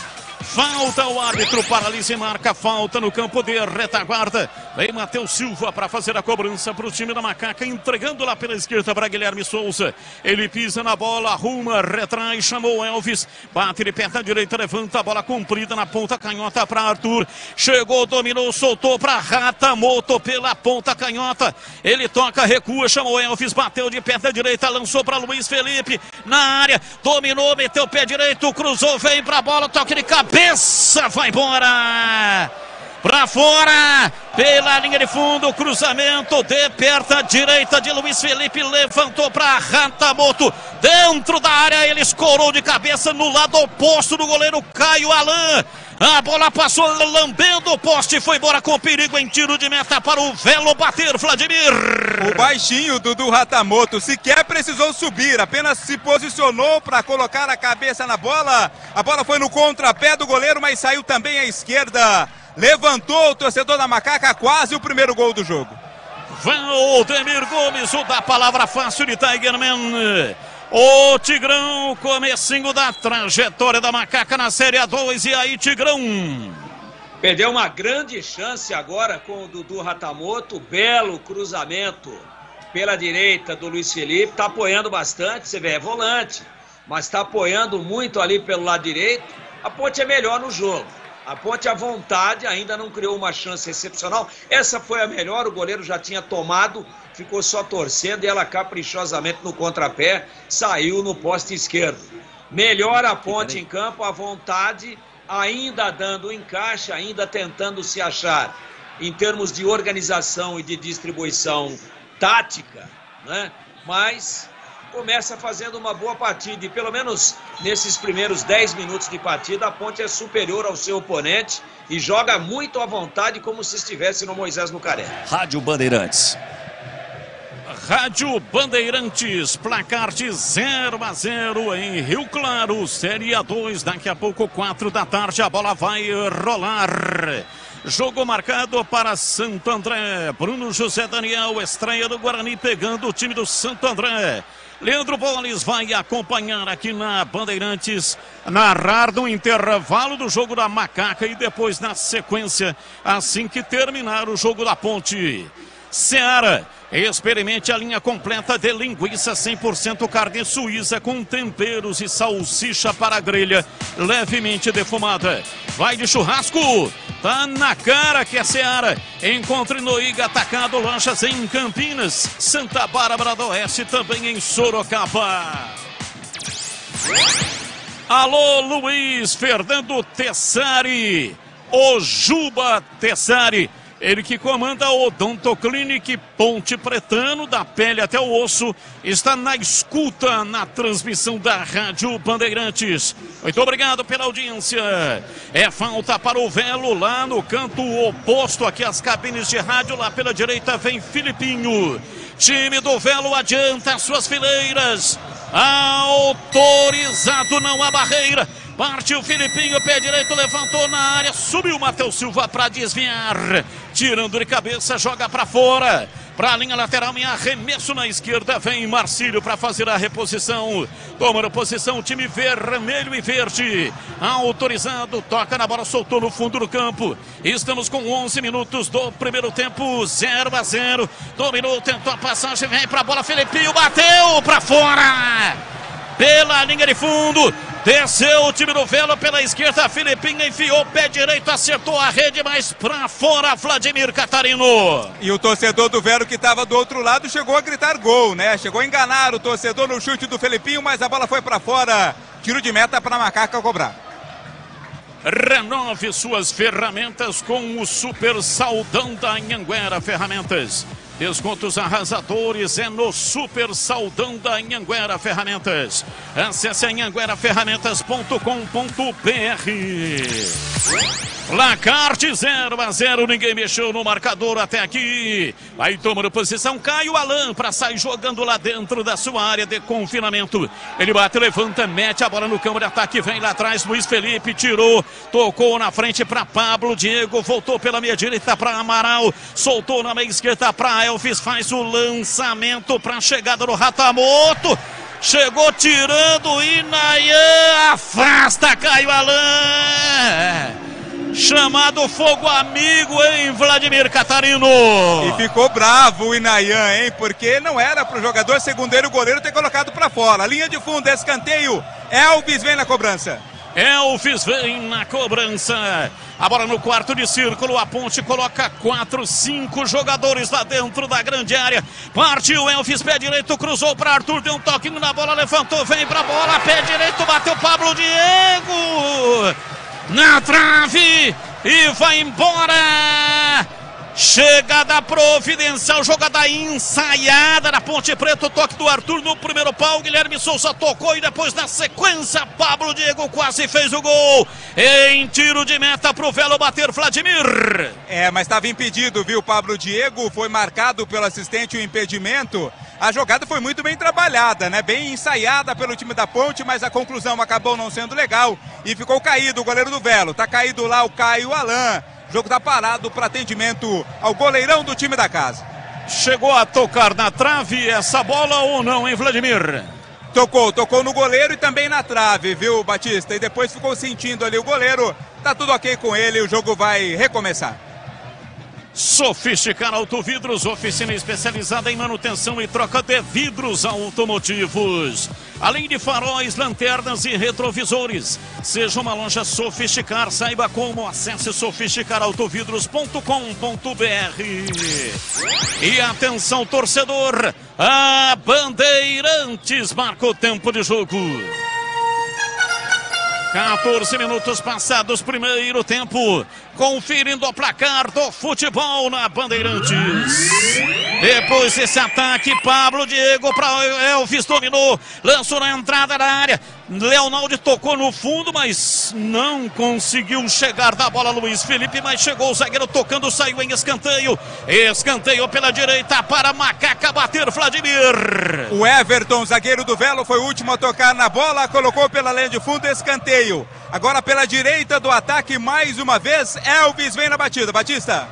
Falta, o árbitro paralisa e marca falta no campo de retaguarda. Vem Matheus Silva para fazer a cobrança para o time da Macaca, entregando lá pela esquerda para Guilherme Souza. Ele pisa na bola, arruma, retrai, chamou Elvis, bate de perna direita, levanta a bola comprida na ponta canhota para Arthur. Chegou, dominou, soltou para Ratamoto pela ponta canhota. Ele toca, recua, chamou Elvis, bateu de perna direita, lançou para Luiz Felipe na área, dominou, meteu o pé direito, cruzou, vem para a bola, toque de cabeça, vai embora. Pra fora, pela linha de fundo, cruzamento de perna direita de Luiz Felipe, levantou para Ratamoto, dentro da área, ele escorou de cabeça no lado oposto do goleiro Caio Alain. A bola passou lambendo o poste, foi embora com perigo em tiro de meta para o Velo bater, Vladimir. O baixinho Dudu Ratamoto sequer precisou subir, apenas se posicionou para colocar a cabeça na bola. A bola foi no contrapé do goleiro, mas saiu também à esquerda. Levantou o torcedor da Macaca, quase o primeiro gol do jogo. Valdemir Gomes, o da palavra fácil de Tigerman. Ô Tigrão, comecinho da trajetória da Macaca na Série A2. E aí, Tigrão? Perdeu uma grande chance agora com o Dudu Ratamoto. Belo cruzamento pela direita do Luiz Felipe. Tá apoiando bastante, você vê, é volante. Mas tá apoiando muito ali pelo lado direito. A Ponte é melhor no jogo. A Ponte à vontade ainda não criou uma chance excepcional. Essa foi a melhor, o goleiro já tinha tomado, ficou só torcendo e ela caprichosamente no contrapé saiu no poste esquerdo. Melhor a Ponte em campo, à vontade, ainda dando encaixe, ainda tentando se achar em termos de organização e de distribuição tática, né? Mas começa fazendo uma boa partida e pelo menos nesses primeiros 10 minutos de partida a Ponte é superior ao seu oponente e joga muito à vontade como se estivesse no Moisés Lucarelli. Rádio Bandeirantes. Rádio Bandeirantes, placar de 0-0 em Rio Claro, Série A2, daqui a pouco 4 da tarde a bola vai rolar. Jogo marcado para Santo André, Bruno José Daniel, estreia do Guarani pegando o time do Santo André. Leandro Boles vai acompanhar aqui na Bandeirantes, narrar no intervalo do jogo da Macaca e depois na sequência, assim que terminar o jogo da Ponte. Seara, experimente a linha completa de linguiça 100% carne suíça com temperos e salsicha para a grelha, levemente defumada. Vai de churrasco, tá na cara que é Seara. Encontre no Iga Atacado Lanchas em Campinas, Santa Bárbara do Oeste, também em Sorocaba. Alô, Luiz Fernando Tessari, o Juba Tessari. Ele que comanda o Odontoclinic Ponte Pretano, da pele até o osso, está na escuta na transmissão da Rádio Bandeirantes. Muito obrigado pela audiência. É falta para o Velo lá no canto oposto aqui às cabines de rádio. Lá pela direita vem Filipinho. Time do Velo adianta as suas fileiras. Autorizado, não há barreira. Partiu Filipinho, pé direito, levantou na área, subiu Matheus Silva para desviar. Tirando de cabeça, joga para fora. Para a linha lateral, em arremesso na esquerda, vem Marcílio para fazer a reposição. Tomando posição o time vermelho e verde. Autorizado, toca na bola, soltou no fundo do campo. Estamos com 11 minutos do primeiro tempo, 0-0. Dominou, tentou a passagem, vem para a bola, Filipinho bateu para fora. Pela linha de fundo. Desceu o time do Velo pela esquerda, Filipinho enfiou pé direito, acertou a rede, mas pra fora, Vladimir Catarino. E o torcedor do Velo que estava do outro lado chegou a gritar gol, né? Chegou a enganar o torcedor no chute do Filipinho, mas a bola foi pra fora. Tiro de meta para a Macaca cobrar. Renove suas ferramentas com o Super Saldão da Anhanguera Ferramentas. Descontos arrasadores é no Super Saldão da Anhanguera Ferramentas. Acesse anhangueraferramentas.com.br. Placar de 0-0, ninguém mexeu no marcador até aqui. Vai tomando posição Caio Alan para sair jogando lá dentro da sua área de confinamento. Ele bate, levanta, mete a bola no campo de ataque, vem lá atrás, Luiz Felipe tirou, tocou na frente para Pablo Diego, voltou pela meia direita para Amaral, soltou na meia esquerda para Elvis, faz o lançamento para a chegada do Ratamoto. Chegou tirando, Inayan afasta Caio Alan. Chamado fogo amigo, hein, Vladimir Catarino? E ficou bravo o Inayan, hein? Porque não era pro jogador segundeiro, o goleiro ter colocado pra fora. Linha de fundo, escanteio. Elvis vem na cobrança. Elvis vem na cobrança. A bola no quarto de círculo. A Ponte coloca 4, 5 jogadores lá dentro da grande área. Partiu Elvis, pé direito, cruzou para Arthur, deu um toquinho na bola, levantou, vem pra bola, pé direito, bateu Pablo Diego na trave e vai embora. Chegada providencial, jogada ensaiada na Ponte Preta, o toque do Arthur no primeiro pau, Guilherme Souza tocou e depois na sequência Pablo Diego quase fez o gol. Em tiro de meta pro Velo bater, Vladimir. Mas estava impedido, viu? Pablo Diego foi marcado pelo assistente o impedimento. A jogada foi muito bem trabalhada, né? Bem ensaiada pelo time da Ponte, mas a conclusão acabou não sendo legal e ficou caído o goleiro do Velo. Tá caído lá o Caio Alan. O jogo tá parado para atendimento ao goleirão do time da casa. Chegou a tocar na trave essa bola ou não, hein, Vladimir? Tocou no goleiro e também na trave, viu, Batista? E depois ficou sentindo ali o goleiro. Tá tudo ok com ele, o jogo vai recomeçar. Sofisticar Autovidros, oficina especializada em manutenção e troca de vidros automotivos. Além de faróis, lanternas e retrovisores. Seja uma loja Sofisticar, saiba como. Acesse sofisticarautovidros.com.br. E atenção, torcedor, a Bandeirantes marca o tempo de jogo. 14 minutos passados, primeiro tempo. Conferindo o placar do futebol na Bandeirantes. Depois desse ataque, Pablo Diego para Elvis, dominou, lançou na entrada da área. Leonaldo tocou no fundo, mas não conseguiu chegar da bola. Luiz Felipe, mas chegou o zagueiro tocando, saiu em escanteio. Escanteio pela direita para Macaca bater, Vladimir. O Everton, zagueiro do Velo, foi o último a tocar na bola, colocou pela linha de fundo, escanteio. Agora pela direita do ataque, mais uma vez, Elvis vem na batida. Batista.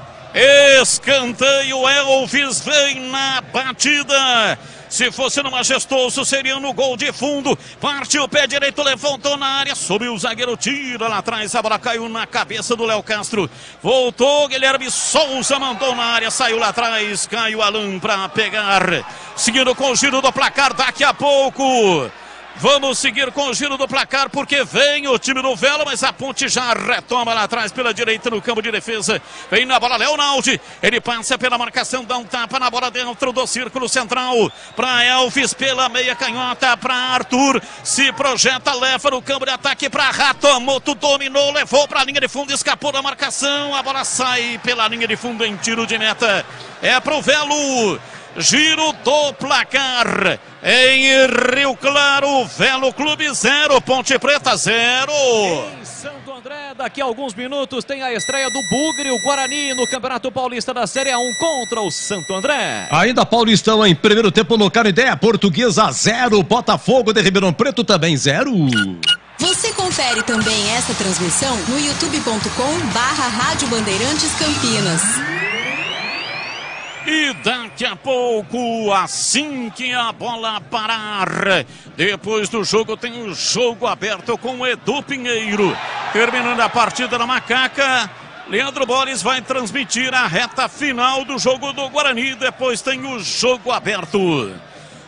Escanteio, Elvis vem na batida. Se fosse no Majestoso, seria no gol de fundo. Partiu o pé direito, levantou na área. Subiu o zagueiro, tira lá atrás. A bola caiu na cabeça do Léo Castro. Voltou, Guilherme Souza mandou na área. Saiu lá atrás, caiu Alan para pegar. Seguindo com o giro do placar daqui a pouco. Vamos seguir com o giro do placar, porque vem o time do Velo, mas a Ponte já retoma lá atrás pela direita no campo de defesa. Vem na bola Leonaldi, ele passa pela marcação, dá um tapa na bola dentro do círculo central. Para Elvis pela meia canhota, para Arthur, se projeta, leva no campo de ataque para Ratomoto, dominou, levou para a linha de fundo, escapou da marcação, a bola sai pela linha de fundo em tiro de meta. É pro Velo. Giro do placar em Rio Claro, Velo Clube 0, Ponte Preta 0. Em Santo André, daqui a alguns minutos tem a estreia do Bugre, o Guarani no Campeonato Paulista da Série A1 contra o Santo André. Ainda Paulistão em primeiro tempo no Canindé, Portuguesa 0, Botafogo de Ribeirão Preto também 0. Você confere também essa transmissão no youtube.com/Rádio Bandeirantes Campinas. E daqui a pouco, assim que a bola parar, depois do jogo tem o jogo aberto com o Edu Pinheiro. Terminando a partida na Macaca, Leandro Borges vai transmitir a reta final do jogo do Guarani. Depois tem o jogo aberto.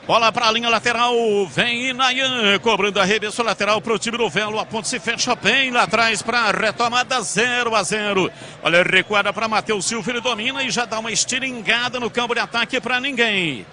Bola para a linha lateral, vem Inayan, cobrando arremesso lateral para o time do Velo. A ponte se fecha bem lá atrás para a retomada 0-0. Olha, recuada para Matheus Silva, ele domina e já dá uma estiringada no campo de ataque para ninguém.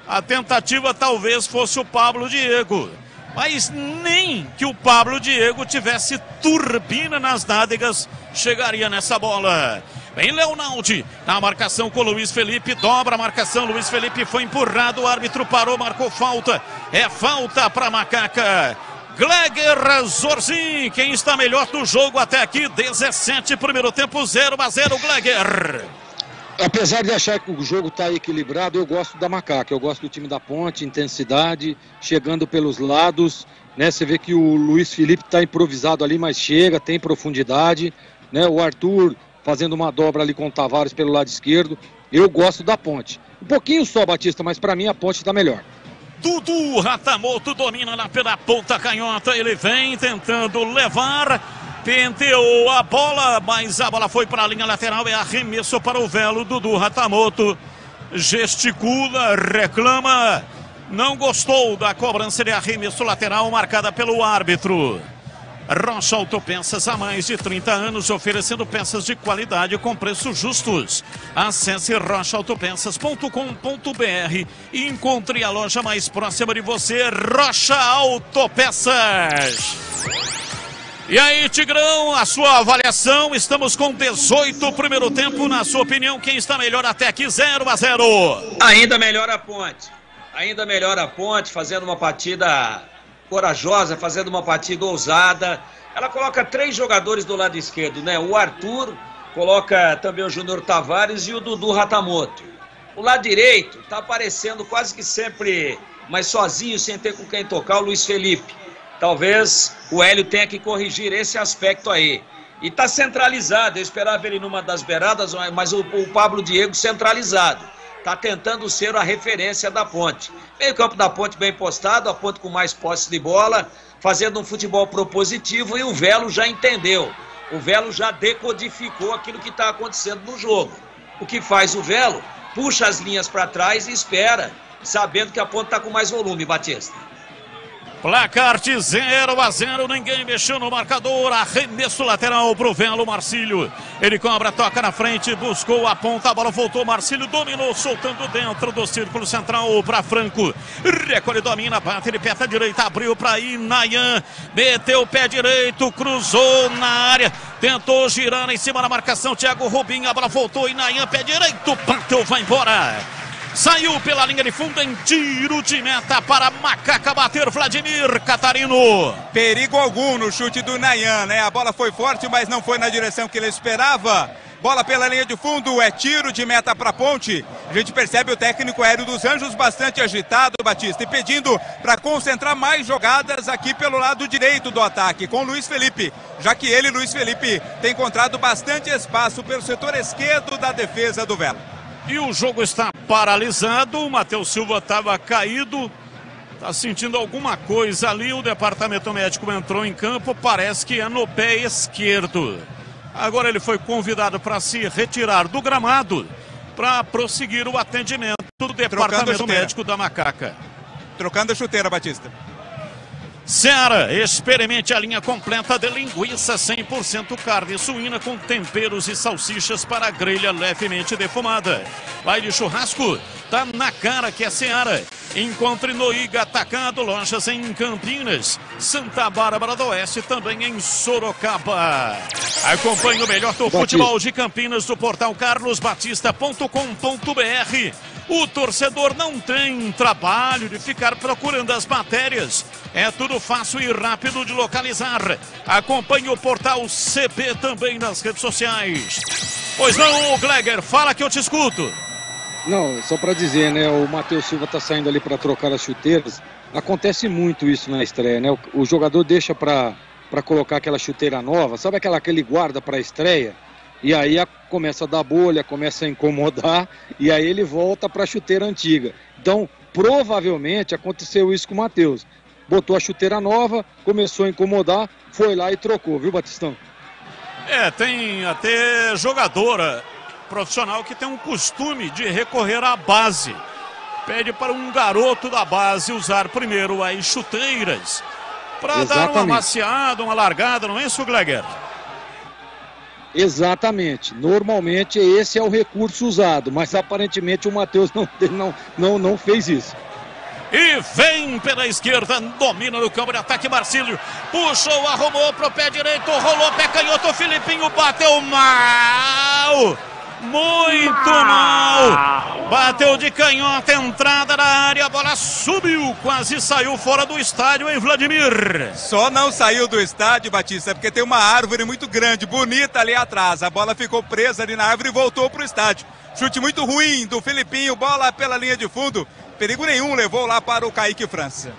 A tentativa talvez fosse o Pablo Diego, mas nem que o Pablo Diego tivesse turbina nas nádegas chegaria nessa bola. Vem Leonaldi, na marcação com o Luiz Felipe, dobra a marcação, Luiz Felipe foi empurrado, o árbitro parou, marcou falta, é falta para Macaca. Gleger Zorzin, quem está melhor do jogo até aqui, 17, primeiro tempo 0-0, Gleger. Apesar de achar que o jogo está equilibrado, eu gosto da Macaca, eu gosto do time da Ponte, intensidade, chegando pelos lados, né? Você vê que o Luiz Felipe está improvisado ali, mas chega, tem profundidade, né? O Arthur fazendo uma dobra ali com o Tavares pelo lado esquerdo. Eu gosto da Ponte. Um pouquinho só, Batista, mas para mim a Ponte está melhor. Dudu Ratamoto domina lá pela ponta canhota. Ele vem tentando levar. Penteou a bola, mas a bola foi para a linha lateral. É arremesso para o Velo. Dudu Ratamoto gesticula, reclama. Não gostou da cobrança de arremesso lateral marcada pelo árbitro. Rocha Autopeças, há mais de 30 anos, oferecendo peças de qualidade com preços justos. Acesse rochaautopeças.com.br e encontre a loja mais próxima de você. Rocha Autopeças. E aí, Tigrão, a sua avaliação? Estamos com 18 primeiro tempo. Na sua opinião, quem está melhor até aqui? 0-0. Ainda melhor a Ponte. Ainda melhor a Ponte, fazendo uma partida corajosa, fazendo uma partida ousada. Ela coloca 3 jogadores do lado esquerdo, né? O Arthur, coloca também o Júnior Tavares e o Dudu Ratamoto. O lado direito tá aparecendo quase que sempre, mas sozinho, sem ter com quem tocar, o Luiz Felipe. Talvez o Hélio tenha que corrigir esse aspecto aí. E tá centralizado, eu esperava ele numa das beiradas, mas o Pablo Diego centralizado. está tentando ser a referência da Ponte. Meio campo da Ponte bem postado, a Ponte com mais posse de bola, fazendo um futebol propositivo, e o Velo já entendeu. O Velo já decodificou aquilo que está acontecendo no jogo. O que faz o Velo? Puxa as linhas para trás e espera, sabendo que a Ponte está com mais volume, Batista. Placar de 0-0, ninguém mexeu no marcador, arremesso lateral pro Velo, Marcílio. Ele cobra, toca na frente, buscou a ponta, a bola voltou, Marcílio dominou, soltando dentro do círculo central para Franco. Recolhe, domina, bate de perna direita, abriu para Inayan, meteu o pé direito, cruzou na área, tentou girar em cima da marcação, Thiago Rubinho, a bola voltou, Inayan, pé direito, bateu, vai embora. Saiu pela linha de fundo em tiro de meta para Macaca bater, Vladimir Catarino. Perigo algum no chute do Nayan, né? A bola foi forte, mas não foi na direção que ele esperava. Bola pela linha de fundo, é tiro de meta para Ponte. A gente percebe o técnico Hélio dos Anjos bastante agitado, Batista, e pedindo para concentrar mais jogadas aqui pelo lado direito do ataque, com Luiz Felipe, já que ele, Luiz Felipe, tem encontrado bastante espaço pelo setor esquerdo da defesa do Velo. E o jogo está paralisado, o Matheus Silva estava caído, está sentindo alguma coisa ali, o departamento médico entrou em campo, parece que é no pé esquerdo. Agora ele foi convidado para se retirar do gramado, para prosseguir o atendimento do departamento médico da Macaca. Trocando a chuteira, Batista. Seara, experimente a linha completa de linguiça 100% carne suína com temperos e salsichas para grelha levemente defumada. Vai de churrasco, tá na cara que é Seara. Encontre no Iga Atacado, lojas em Campinas, Santa Bárbara do Oeste, também em Sorocaba. Acompanhe o melhor do futebol de Campinas do portal carlosbatista.com.br. O torcedor não tem trabalho de ficar procurando as matérias. É tudo fácil e rápido de localizar. Acompanhe o portal CB também nas redes sociais. Pois não, Gleger, fala que eu te escuto. Não, só para dizer, né? O Matheus Silva está saindo ali para trocar as chuteiras. Acontece muito isso na estreia, né? O jogador deixa para colocar aquela chuteira nova, sabe aquela que ele guarda para a estreia? E aí começa a dar bolha, começa a incomodar, e aí ele volta para a chuteira antiga. Então, provavelmente aconteceu isso com o Matheus. Botou a chuteira nova, começou a incomodar, foi lá e trocou, viu, Batistão? Tem até jogadora profissional que tem um costume de recorrer à base. Pede para um garoto da base usar primeiro as chuteiras para dar uma maciada, uma largada, não é isso, Gleger? Exatamente. Normalmente esse é o recurso usado, mas aparentemente o Matheus não fez isso. E vem pela esquerda, domina no campo de ataque, Marcílio. Puxou, arrumou pro pé direito, rolou, pé canhoto, Filipinho bateu mal. Muito mal. Bateu de canhota, entrada na área, a bola subiu, quase saiu fora do estádio, hein, Vladimir? Só não saiu do estádio, Batista, porque tem uma árvore muito grande, bonita ali atrás. A bola ficou presa ali na árvore e voltou pro estádio. Chute muito ruim do Filipinho, bola pela linha de fundo. Perigo nenhum, levou lá para o Kaique França.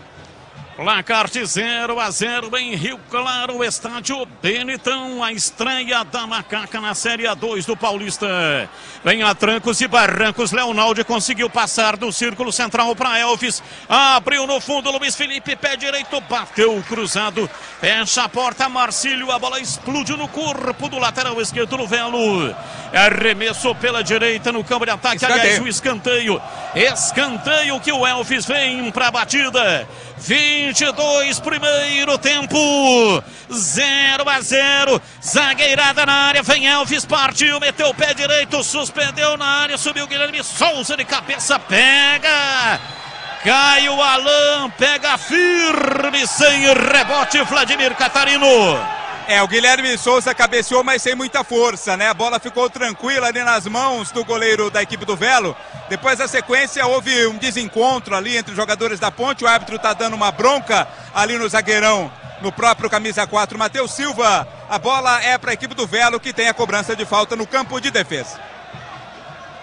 Placar de 0-0 em Rio Claro, estádio Benetão, a estreia da Macaca na Série A2 do Paulista. Vem a trancos e barrancos, Leonaldo conseguiu passar do círculo central para Elvis, abriu no fundo, Luiz Felipe, pé direito, bateu cruzado, fecha a porta, Marcílio, a bola explodiu no corpo do lateral esquerdo do Velo. Arremesso pela direita no campo de ataque, aliás, o escanteio que o Elvis vem para a batida. 22, primeiro tempo, 0-0, zagueirada na área, vem Elvis, partiu, meteu o pé direito, suspendeu na área, subiu Guilherme Souza de cabeça, pega, cai o Alain, pega firme, sem rebote, Vladimir Catarino. O Guilherme Souza cabeceou, mas sem muita força, né? A bola ficou tranquila ali nas mãos do goleiro da equipe do Velo. Depois da sequência houve um desencontro ali entre os jogadores da Ponte. O árbitro tá dando uma bronca ali no zagueirão, no próprio camisa 4, Matheus Silva. A bola é para a equipe do Velo, que tem a cobrança de falta no campo de defesa.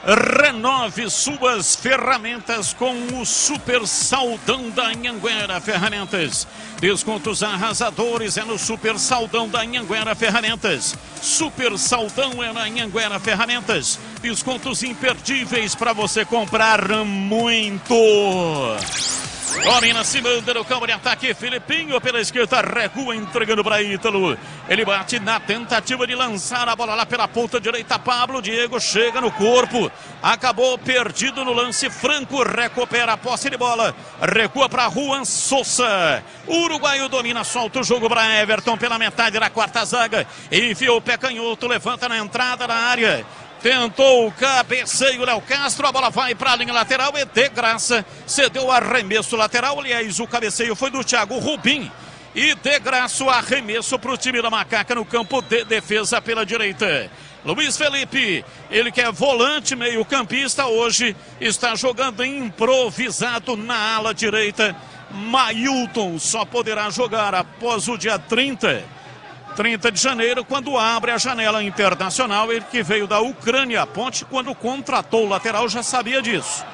Renove suas ferramentas com o Super Saldão da Anhanguera Ferramentas. Descontos arrasadores é no Super Saldão da Anhanguera Ferramentas. Super Saldão é na Anhanguera Ferramentas. Descontos imperdíveis para você comprar muito. Domina, se manda no campo de ataque. Filipinho pela esquerda, recua, entregando para Ítalo. Ele bate na tentativa de lançar a bola lá pela ponta direita. Pablo Diego chega no corpo. Acabou perdido no lance. Franco recupera a posse de bola. Recua para Juan Sousa. O uruguaio domina, solta o jogo para Everton pela metade da quarta zaga. Enfiou o pé canhoto, levanta na entrada da área. Tentou o cabeceio, Léo Castro, a bola vai para a linha lateral e de graça cedeu o arremesso lateral. Aliás, o cabeceio foi do Thiago Rubim e de graça o arremesso para o time da Macaca no campo de defesa pela direita. Luiz Felipe, ele que é volante meio campista, hoje está jogando improvisado na ala direita. Mailton só poderá jogar após o dia 30 de janeiro, quando abre a janela internacional. Ele que veio da Ucrânia, a Ponte, quando contratou o lateral, já sabia disso.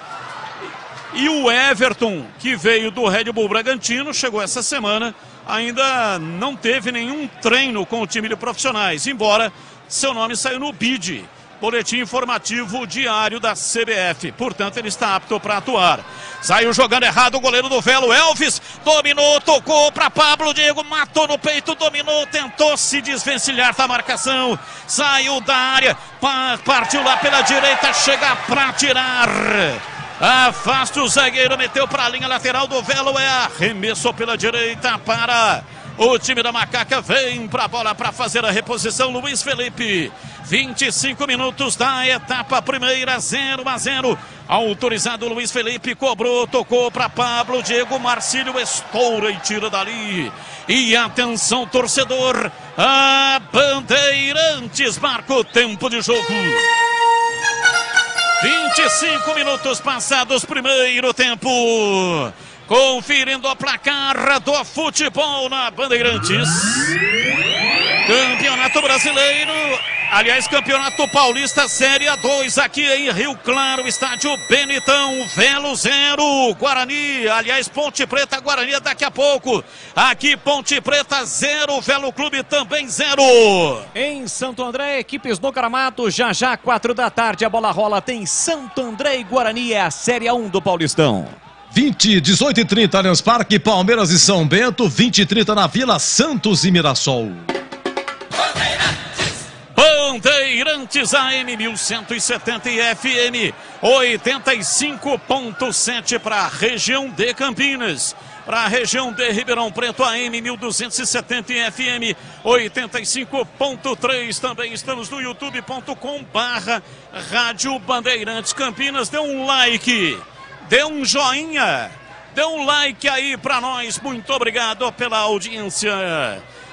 E o Everton, que veio do Red Bull Bragantino, chegou essa semana, ainda não teve nenhum treino com o time de profissionais, embora seu nome saiu no BID, Boletim Informativo Diário da CBF. Portanto, ele está apto para atuar. Saiu jogando errado o goleiro do Velo, Elvis. Dominou, tocou para Pablo Diego, matou no peito, dominou, tentou se desvencilhar da marcação. Saiu da área, partiu lá pela direita, chega para tirar. Afasta o zagueiro, meteu para a linha lateral do Velo. É arremesso pela direita para o time da Macaca. Vem para a bola para fazer a reposição. Luiz Felipe. 25 minutos da etapa primeira, 0-0. Autorizado Luiz Felipe, cobrou, tocou para Pablo Diego. Marcílio estoura e tira dali. E atenção, torcedor, a Bandeirantes marca o tempo de jogo. 25 minutos passados, primeiro tempo. Conferindo a placar do futebol na Bandeirantes. Campeonato Brasileiro, aliás, Campeonato Paulista Série A2, aqui em Rio Claro, estádio Benitão. Velo 0, Guarani, aliás, Ponte Preta, Guarani daqui a pouco. Aqui Ponte Preta 0, Velo Clube também 0. Em Santo André, equipes no gramado, já 4 da tarde, a bola rola, tem Santo André e Guarani, é a Série A1 do Paulistão. 18 e 30, Allianz Parque, Palmeiras e São Bento, 20 e 30 na Vila, Santos e Mirassol. Bandeirantes AM 1170 e FM 85.7 para a região de Campinas. Para a região de Ribeirão Preto, AM 1270 e FM 85.3. Também estamos no youtube.com/Rádio Bandeirantes Campinas. Dê um like, dê um joinha, dê um like aí para nós. Muito obrigado pela audiência.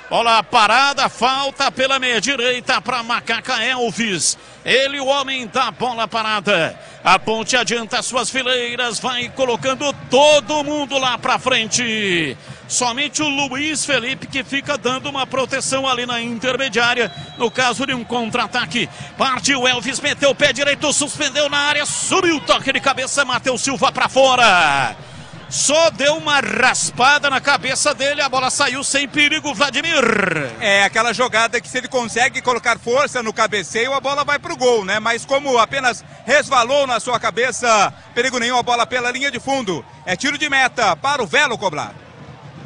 Bola parada, falta pela meia direita para Macaca Elvis. Ele, o homem da bola parada. A Ponte adianta suas fileiras, vai colocando todo mundo lá para frente. Somente o Luiz Felipe que fica dando uma proteção ali na intermediária, no caso de um contra-ataque. Partiu Elvis, meteu o pé direito, suspendeu na área, subiu o toque de cabeça, Matheus Silva para fora. Só deu uma raspada na cabeça dele, a bola saiu sem perigo, Vladimir. É aquela jogada que se ele consegue colocar força no cabeceio, a bola vai pro gol, né? Mas como apenas resvalou na sua cabeça, perigo nenhum, a bola pela linha de fundo. É tiro de meta para o Velo cobrar.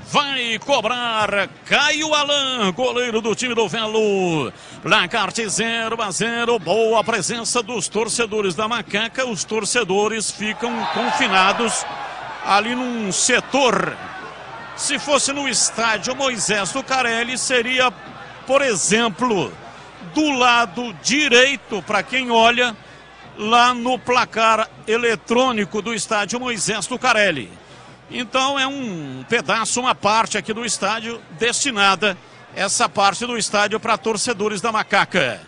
Vai cobrar Caio Alan, goleiro do time do Velo. Placar de 0-0. Boa presença dos torcedores da Macaca. Os torcedores ficam confinados ali num setor. Se fosse no estádio Moisés Lucarelli, seria, por exemplo, do lado direito, para quem olha lá no placar eletrônico do estádio Moisés Lucarelli. Então é um pedaço, uma parte aqui do estádio destinada, essa parte do estádio para torcedores da Macaca.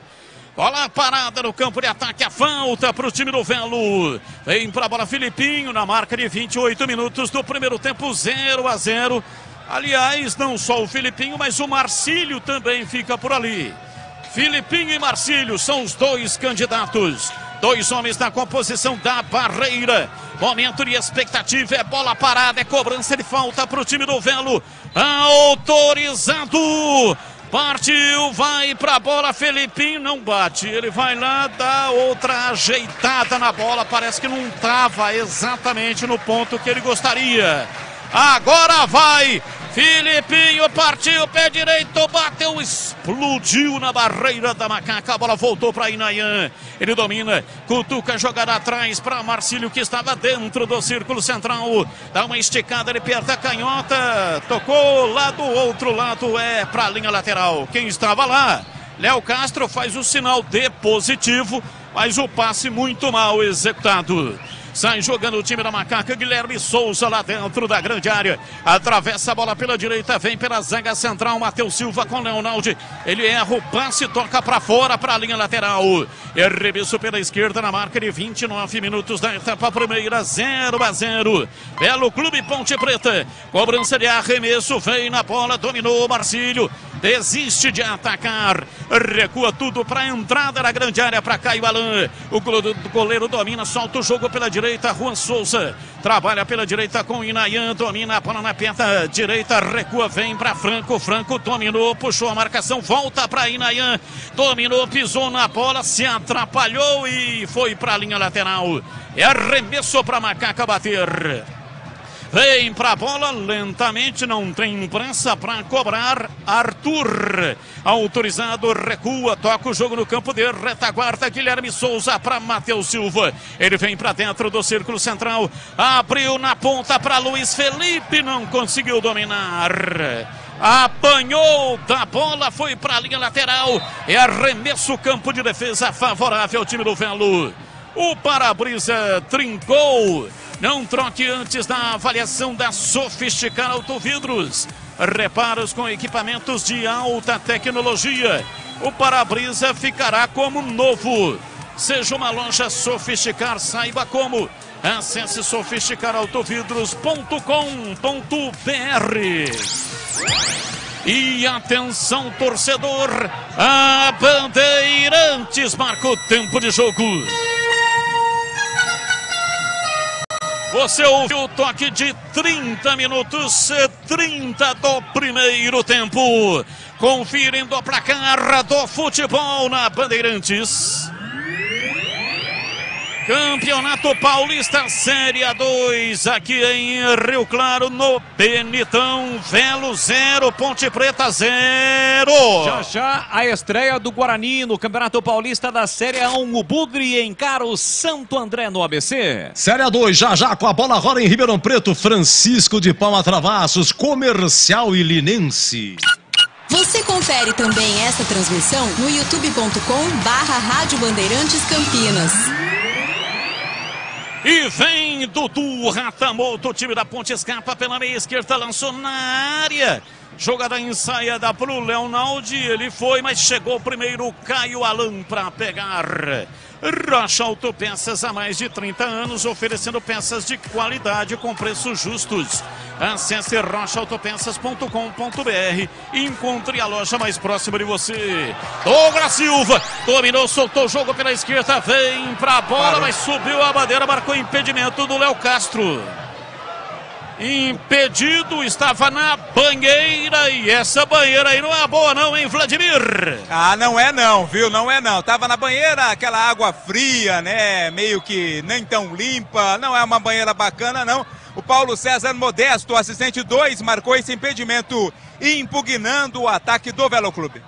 Bola parada no campo de ataque, a falta para o time do Velo. Vem para a bola Filipinho na marca de 28 minutos do primeiro tempo, 0-0. Aliás, não só o Filipinho, mas o Marcílio também fica por ali. Filipinho e Marcílio são os dois candidatos. Dois homens na composição da barreira. Momento de expectativa, é bola parada, é cobrança de falta para o time do Velo. Autorizado Partiu, vai pra bola, Felipinho não bate. Ele vai lá, dá outra ajeitada na bola. Parece que não estava exatamente no ponto que ele gostaria. Agora vai! Filipinho partiu, pé direito, bateu, explodiu na barreira da Macaca. A bola voltou para Inayan. Ele domina, cutuca a jogada atrás para Marcílio, que estava dentro do círculo central. Dá uma esticada, ele aperta a canhota. Tocou lá do outro lado, para a linha lateral. Quem estava lá? Léo Castro faz o sinal de positivo, mas o passe muito mal executado. Sai jogando o time da Macaca, Guilherme Souza lá dentro da grande área. Atravessa a bola pela direita, vem pela zaga central, Matheus Silva com Leonaldi. Ele erra o passe, toca para fora, para a linha lateral. Arremesso pela esquerda na marca de 29 minutos da etapa primeira, 0-0. Belo Clube Ponte Preta. Cobrança de arremesso, vem na bola, dominou Marcílio. Desiste de atacar, recua tudo para a entrada da grande área para Caio Alan. O goleiro domina, solta o jogo pela direita, Juan Souza trabalha pela direita com Inayan, domina a bola na perna direita, recua, vem para Franco, Franco dominou, puxou a marcação, volta para Inayan, dominou, pisou na bola, se atrapalhou e foi para a linha lateral. É arremesso para Macaca bater. Vem pra bola lentamente, não tem pressa para cobrar. Arthur, autorizado, recua, toca o jogo no campo de retaguarda. Guilherme Souza para Matheus Silva. Ele vem para dentro do círculo central. Abriu na ponta para Luiz Felipe, não conseguiu dominar. Apanhou da bola, foi para a linha lateral. É arremesso, campo de defesa favorável ao time do Velo. O para-brisa trincou. Não troque antes da avaliação da Sofisticar Autovidros. Reparos com equipamentos de alta tecnologia. O para-brisa ficará como novo. Seja uma loja Sofisticar, saiba como. Acesse sofisticarautovidros.com.br. E atenção, torcedor, a Bandeirantes marca o tempo de jogo. Você ouviu o toque de 30 minutos, 30 do primeiro tempo. Conferindo a placar do futebol na Bandeirantes. Campeonato Paulista Série A2, aqui em Rio Claro, no Benitão. Velo 0, Ponte Preta 0. Já a estreia do Guarani no Campeonato Paulista da Série A1. O Budri encara o Santo André no ABC. Série A2, já com a bola rola em Ribeirão Preto. Francisco de Palma Travassos, Comercial e Linense. Você confere também essa transmissão no youtube.com/Rádio Bandeirantes Campinas. E vem Dudu Ratamoto, o time da Ponte escapa pela meia esquerda, lançou na área. Jogada ensaiada para o Leonaldi, ele foi, mas chegou primeiro o Caio Alan para pegar. Rocha Autopeças, há mais de 30 anos, oferecendo peças de qualidade com preços justos. Acesse rochaautopeças.com.br e encontre a loja mais próxima de você. Douglas Silva dominou, soltou o jogo pela esquerda, vem pra bola, mas subiu a bandeira, marcou impedimento do Léo Castro. Impedido, estava na banheira, e essa banheira aí não é boa não, hein, Vladimir? Ah, não é não, viu? Não é não. Tava na banheira, aquela água fria, né? Meio que nem tão limpa, não é uma banheira bacana não. O Paulo César Modesto, assistente 2, marcou esse impedimento, impugnando o ataque do Velo Clube.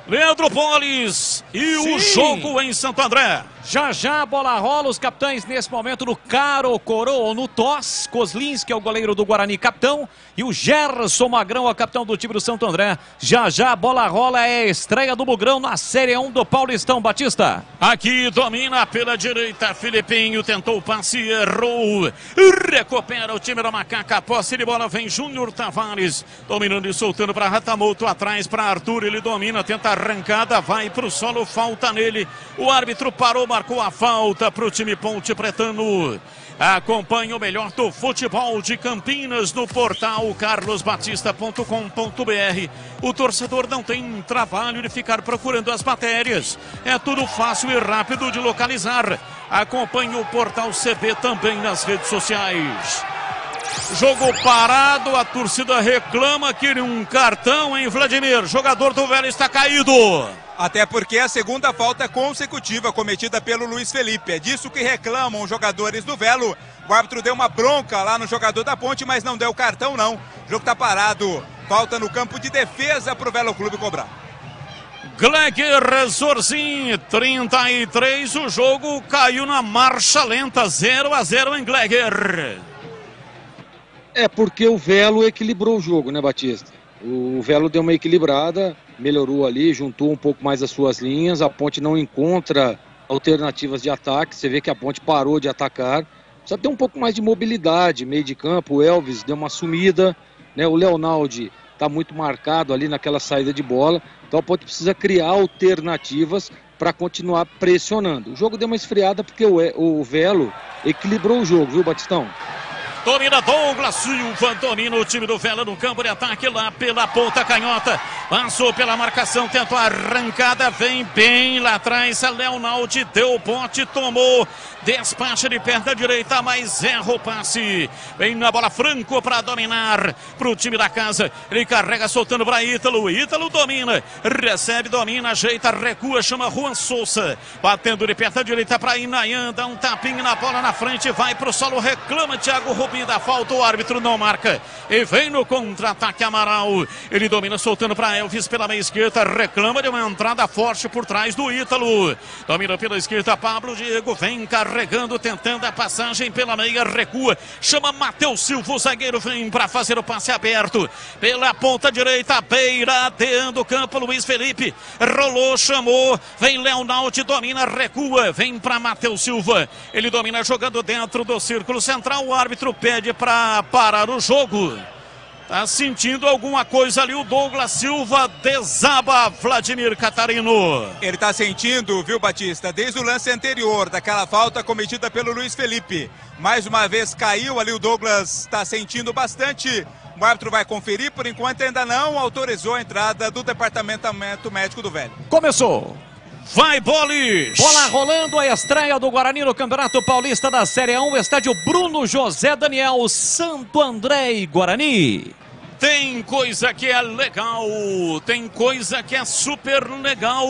Leandro Polis e o jogo em Santo André. Já a bola rola, os capitães nesse momento no Caro Coroa, no Toss. Kozlinski é o goleiro do Guarani, capitão. E o Gerson Magrão é o capitão do time do Santo André. Já a bola rola, é a estreia do Mugrão na Série 1 do Paulistão. Batista. Aqui domina pela direita, Filipinho tentou o passe, errou. Recupera o time da Macaca, posse de bola, vem Júnior Tavares. Dominando e soltando para Ratamoto, atrás para Arthur, ele domina, tenta a arrancada, vai para o solo, falta nele. O árbitro parou, marcou a falta para o time Ponte Pretano. Acompanhe o melhor do futebol de Campinas no portal carlosbatista.com.br. O torcedor não tem trabalho de ficar procurando as matérias. É tudo fácil e rápido de localizar. Acompanhe o portal CB também nas redes sociais. Jogo parado, a torcida reclama que um cartão, hein, Vladimir? Jogador do Vélez está caído. Até porque a segunda falta consecutiva cometida pelo Luiz Felipe. É disso que reclamam os jogadores do Velo. O árbitro deu uma bronca lá no jogador da Ponte, mas não deu cartão não. O jogo está parado. Falta no campo de defesa para o Velo Clube cobrar. Gleger Zorzin, 33, o jogo caiu na marcha lenta, 0-0 em Gleger. É porque o Velo equilibrou o jogo, né, Batista? O Velo deu uma equilibrada, melhorou ali, juntou um pouco mais as suas linhas, a Ponte não encontra alternativas de ataque, você vê que a Ponte parou de atacar, precisa ter um pouco mais de mobilidade, meio de campo, o Elvis deu uma sumida, né, o Leonaldi está muito marcado ali naquela saída de bola, então a Ponte precisa criar alternativas para continuar pressionando. O jogo deu uma esfriada porque o Velo equilibrou o jogo, viu, Batistão? Domina Douglas Silva, domina o time do Vela no campo de ataque lá pela ponta canhota. Passou pela marcação, tentou a arrancada, vem bem lá atrás. Leonaldi deu o bote, tomou. Despacha de perna direita, mas erra o passe. Vem na bola Franco para dominar para o time da casa. Ele carrega soltando para Ítalo. Ítalo domina, recebe, domina, ajeita, recua, chama Juan Sousa. Batendo de perna direita para Inayan, dá um tapinho na bola na frente, vai para o solo, reclama Thiago Rubinho da falta, o árbitro não marca. E vem no contra-ataque Amaral. Ele domina soltando para Elvis pela meia esquerda, reclama de uma entrada forte por trás do Ítalo. Domina pela esquerda, Pablo Diego vem carregando, tentando a passagem pela meia, recua, chama Matheus Silva, o zagueiro vem para fazer o passe aberto. Pela ponta direita, beiradeando o campo, Luiz Felipe rolou, chamou, vem Leonaldi, domina, recua, vem para Matheus Silva. Ele domina jogando dentro do círculo central, o árbitro pede para parar o jogo. Tá sentindo alguma coisa ali o Douglas Silva, desaba Vladimir Catarino. Ele tá sentindo, viu, Batista, desde o lance anterior, daquela falta cometida pelo Luiz Felipe. Mais uma vez caiu ali, o Douglas está sentindo bastante. O árbitro vai conferir, por enquanto ainda não autorizou a entrada do departamento médico do Velho. Começou. Vai, Bolis! Bola rolando, a estreia do Guarani no Campeonato Paulista da Série 1, estádio Bruno José Daniel, Santo André e Guarani. Tem coisa que é legal, tem coisa que é super legal.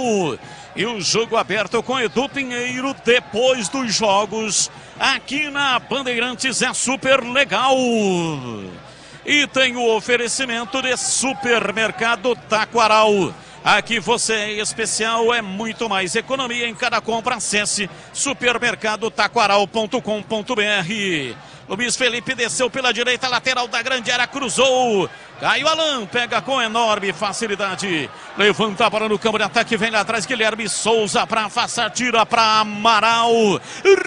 E o jogo aberto com Edu Pinheiro depois dos jogos aqui na Bandeirantes é super legal. E tem o oferecimento de Supermercado Taquaral. Aqui você é especial, é muito mais economia em cada compra. Acesse supermercadotaquaral.com.br. Luiz Felipe desceu pela direita, lateral da grande área, cruzou. Caio Alan pega com enorme facilidade. Levanta a bola no campo de ataque, vem lá atrás Guilherme Souza para afastar, tira para Amaral.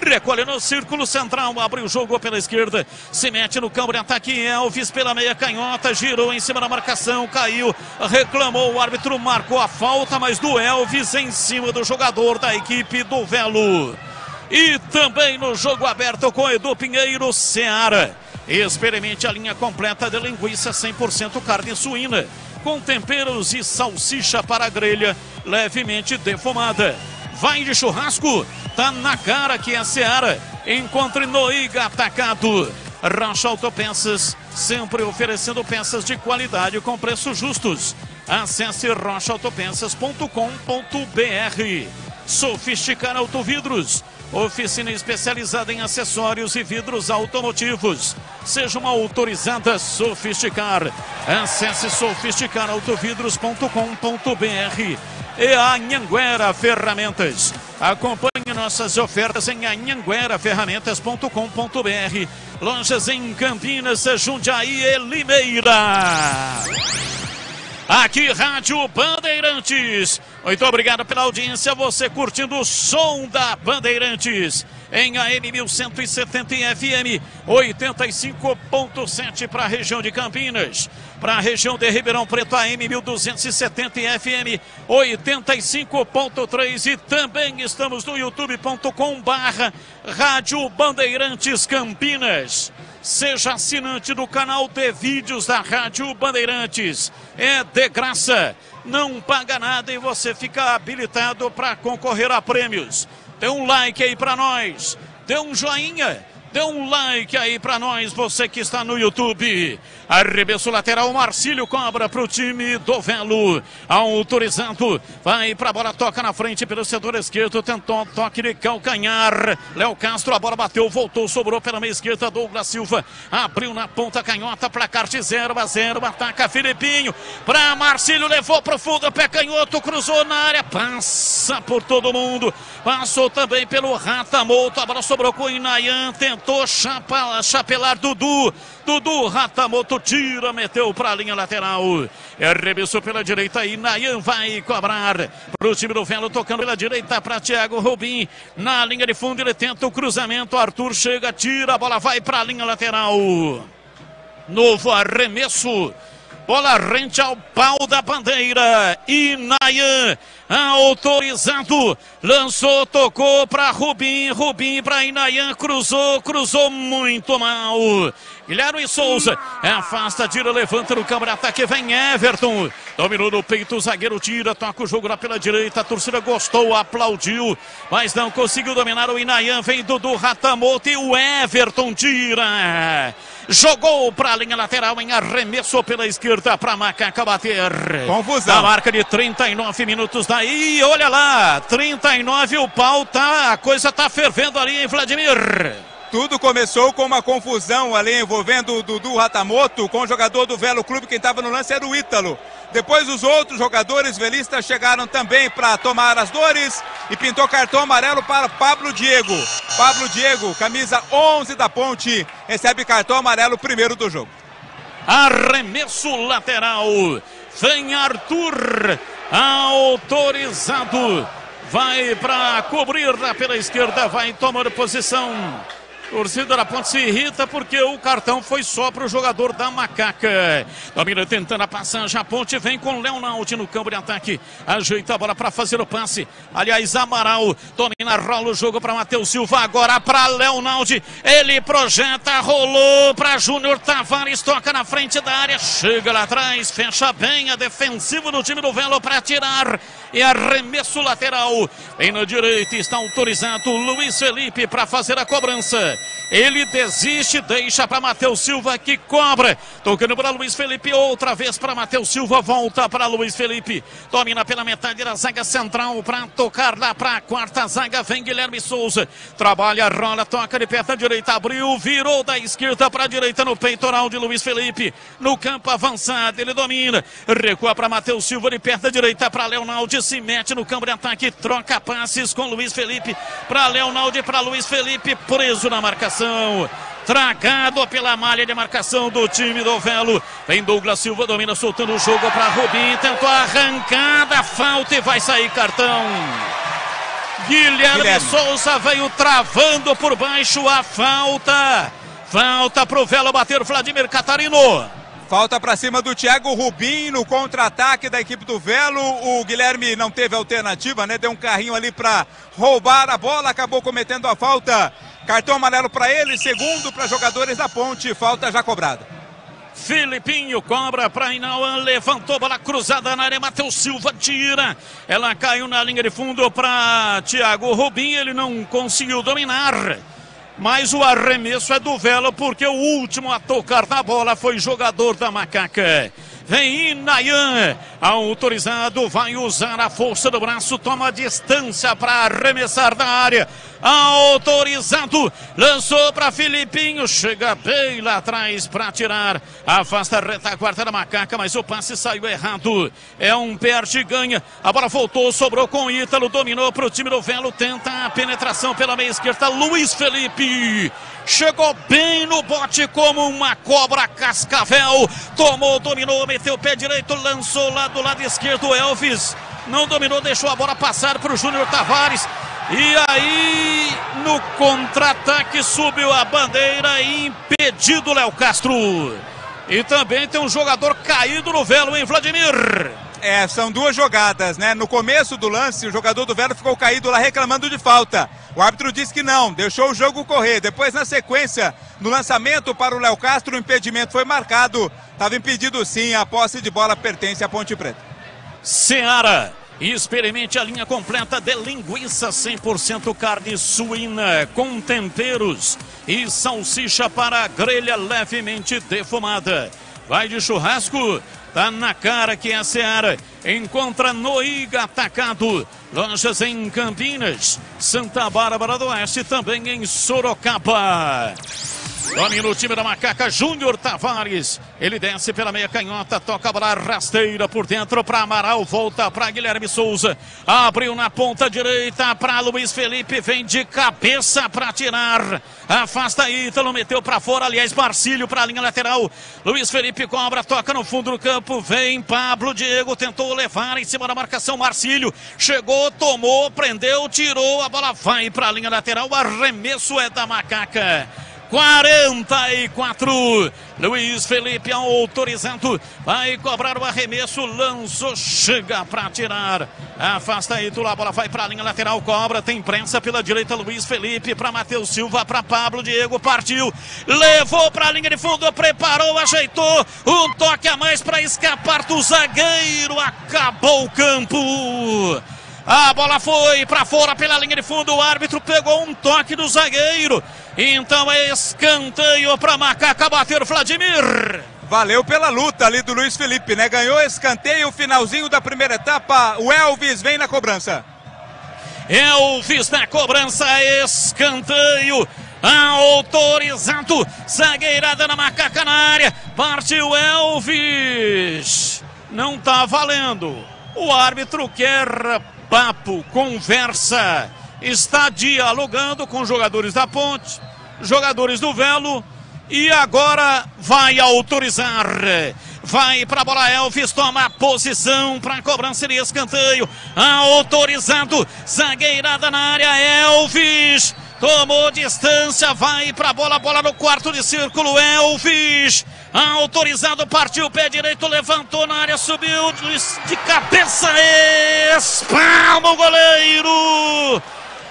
Recolhe no círculo central, abre o jogo pela esquerda. Se mete no campo de ataque, Elvis pela meia canhota, girou em cima da marcação, caiu, reclamou, o árbitro marcou a falta, mas do Elvis em cima do jogador da equipe do Velo. E também no jogo aberto com Edu Pinheiro, Seara. Experimente a linha completa de linguiça 100% carne suína, com temperos e salsicha para grelha levemente defumada. Vai de churrasco, tá na cara que é Seara. Encontre no Iga Atacado. Rocha Autopeças, sempre oferecendo peças de qualidade com preços justos. Acesse rochaautopeças.com.br. Sofisticar Autovidros, oficina especializada em acessórios e vidros automotivos. Seja uma autorizada Sofisticar. Acesse sofisticarautovidros.com.br. E a Anhanguera Ferramentas. Acompanhe nossas ofertas em anhangueraferramentas.com.br. Lojas em Campinas, Jundiaí e Limeira. Aqui, Rádio Bandeirantes. Muito obrigado pela audiência. Você curtindo o som da Bandeirantes em AM 1170 e FM 85.7 para a região de Campinas. Para a região de Ribeirão Preto, AM 1270 e FM 85.3. E também estamos no youtube.com/Rádio Bandeirantes Campinas. Seja assinante do canal de vídeos da Rádio Bandeirantes. É de graça, não paga nada e você fica habilitado para concorrer a prêmios. Dê um like aí para nós, dê um joinha, Dê um like aí pra nós, você que está no YouTube. Arremesso lateral, Marcílio cobra pro time do Velo. Autorizado, vai pra bola, toca na frente pelo setor esquerdo, tentou toque de calcanhar. Léo Castro, a bola bateu, voltou, sobrou pela meia esquerda, Douglas Silva. Abriu na ponta canhota, placar de 0-0, ataca Filipinho. Pra Marcílio, levou pro fundo, pé canhoto, cruzou na área, passa por todo mundo. Passou também pelo Ratamoto, a bola sobrou com o Inayan, tentou chapelar Dudu. Dudu, Ratamoto tira, meteu para a linha lateral. Arremessou pela direita, Inayan vai cobrar para o time do Velo, tocando pela direita para Thiago Rubim. Na linha de fundo ele tenta o cruzamento, Arthur chega, tira, a bola vai para a linha lateral. Novo arremesso. Bola rente ao pau da bandeira. Inayan autorizado. Lançou, tocou para Rubim. Rubim para Inayan. Cruzou muito mal. Guilherme Souza afasta, tira, levanta no câmara ataque. Vem Everton. Dominou no peito, o zagueiro tira, toca o jogo lá pela direita. A torcida gostou, aplaudiu, mas não conseguiu dominar o Inayan. Vem Dudu, Ratamoto e o Everton tira. Jogou para a linha lateral em arremesso pela esquerda para Macaca bater. Confusão. A marca de 39 minutos daí, olha lá, 39 o pau tá, a coisa tá fervendo ali em Vladimir. Tudo começou com uma confusão ali envolvendo o Dudu Ratamoto com o jogador do Velo Clube. Quem estava no lance era o Ítalo. Depois os outros jogadores velistas chegaram também para tomar as dores e pintou cartão amarelo para Pablo Diego. Pablo Diego, camisa 11 da Ponte, recebe cartão amarelo, primeiro do jogo. Arremesso lateral. Vem Arthur, autorizado. Vai para cobrir pela esquerda, vai tomar posição. Torcida da Ponte se irrita porque o cartão foi só para o jogador da Macaca. Domina tentando a passagem, a Ponte vem com o Leonaldi no campo de ataque. Ajeita a bola para fazer o passe. Aliás, Amaral domina, rola o jogo para Matheus Silva. Agora para Leonaldi. Ele projeta, rolou para Júnior Tavares. Toca na frente da área, chega lá atrás, fecha bem a defensiva do time do Velo para tirar. E arremesso lateral. Vem na direita, está autorizado Luiz Felipe para fazer a cobrança. Ele desiste, deixa para Matheus Silva que cobra. Tocando para Luiz Felipe, outra vez para Matheus Silva, volta para Luiz Felipe. Domina pela metade da zaga central para tocar lá para a quarta zaga. Vem Guilherme Souza, trabalha, rola, toca de perna direita, abriu, virou da esquerda para a direita no peitoral de Luiz Felipe. No campo avançado, ele domina, recua para Matheus Silva de perna direita para Leonaldi, se mete no campo de ataque, troca passes com Luiz Felipe para Leonaldi, para Luiz Felipe, preso na marcação, tragado pela malha de marcação do time do Velo. Vem Douglas Silva, domina, soltando o jogo para Rubim, tentou a arrancada, falta e vai sair cartão. Guilherme Souza veio travando por baixo a falta. Falta pro Velo bater, Vladimir Catarino. Falta para cima do Thiago Rubim no contra-ataque da equipe do Velo. O Guilherme não teve alternativa, né? Deu um carrinho ali para roubar a bola, acabou cometendo a falta. Cartão amarelo para ele, segundo para jogadores da Ponte, falta já cobrada. Filipinho cobra para Inauan, levantou bola cruzada na área, Matheus Silva tira. Ela caiu na linha de fundo para Thiago Rubim, ele não conseguiu dominar. Mas o arremesso é do Velo, porque o último a tocar na bola foi jogador da Macaca. Vem Inayan, autorizado, vai usar a força do braço, toma a distância para arremessar da área. Autorizado, lançou para Filipinho, chega bem lá atrás para tirar. Afasta a retaguarda da Macaca, mas o passe saiu errado. É um perde e ganha. A bola voltou, sobrou com o Ítalo, dominou para o time do Velo, tenta a penetração pela meia esquerda. Luiz Felipe chegou bem no bote como uma cobra cascavel. Tomou, dominou, meteu o pé direito, lançou lá do lado esquerdo. Elvis não dominou, deixou a bola passar para o Júnior Tavares. E aí, no contra-ataque, subiu a bandeira e impedido Léo Castro. E também tem um jogador caído no Velo, hein, Vladimir? É, são duas jogadas, né? No começo do lance, o jogador do Velo ficou caído lá reclamando de falta. O árbitro disse que não, deixou o jogo correr. Depois, na sequência, no lançamento para o Léo Castro, o impedimento foi marcado. Estava impedido sim, a posse de bola pertence à Ponte Preta. Ceará Experimente a linha completa de linguiça 100% carne suína com temperos e salsicha para grelha levemente defumada. Vai de churrasco? Tá na cara que é a Seara. Encontra no Iga Atacado. Lojas em Campinas, Santa Bárbara do Oeste, também em Sorocaba. Domina o time da Macaca, Júnior Tavares. Ele desce pela meia canhota, toca a bola rasteira por dentro para Amaral, volta para Guilherme Souza. Abriu na ponta direita para Luiz Felipe, vem de cabeça para tirar. Afasta Ítalo, meteu para fora, aliás, Marcílio para a linha lateral. Luiz Felipe cobra, toca no fundo do campo, vem Pablo Diego, tentou levar em cima da marcação, Marcílio chegou, tomou, prendeu, tirou, a bola vai para a linha lateral, o arremesso é da Macaca. 44, Luiz Felipe autorizando, vai cobrar o arremesso, lançou, chega para tirar, afasta Ítalo, a bola vai para a linha lateral, cobra, tem prensa pela direita, Luiz Felipe para Matheus Silva, para Pablo Diego, partiu, levou para a linha de fundo, preparou, ajeitou, um toque a mais para escapar do zagueiro, acabou o campo. A bola foi para fora pela linha de fundo, o árbitro pegou um toque do zagueiro. Então é escanteio para Macaca bater o Vladimir. Valeu pela luta ali do Luiz Felipe, né? Ganhou escanteio, finalzinho da primeira etapa. O Elvis vem na cobrança. Elvis na cobrança, escanteio. Autorizado, zagueirada na Macaca na área. Partiu Elvis. Não tá valendo. O árbitro quer papo, conversa, está dialogando com jogadores da Ponte, jogadores do Velo e agora vai autorizar. Vai para a bola, Elvis toma a posição para a cobrança de escanteio. Autorizado, zagueirada na área, Elvis tomou distância, vai para a bola no quarto de círculo, Elvis. Autorizado, partiu o pé direito, levantou na área, subiu de cabeça, espalma o goleiro.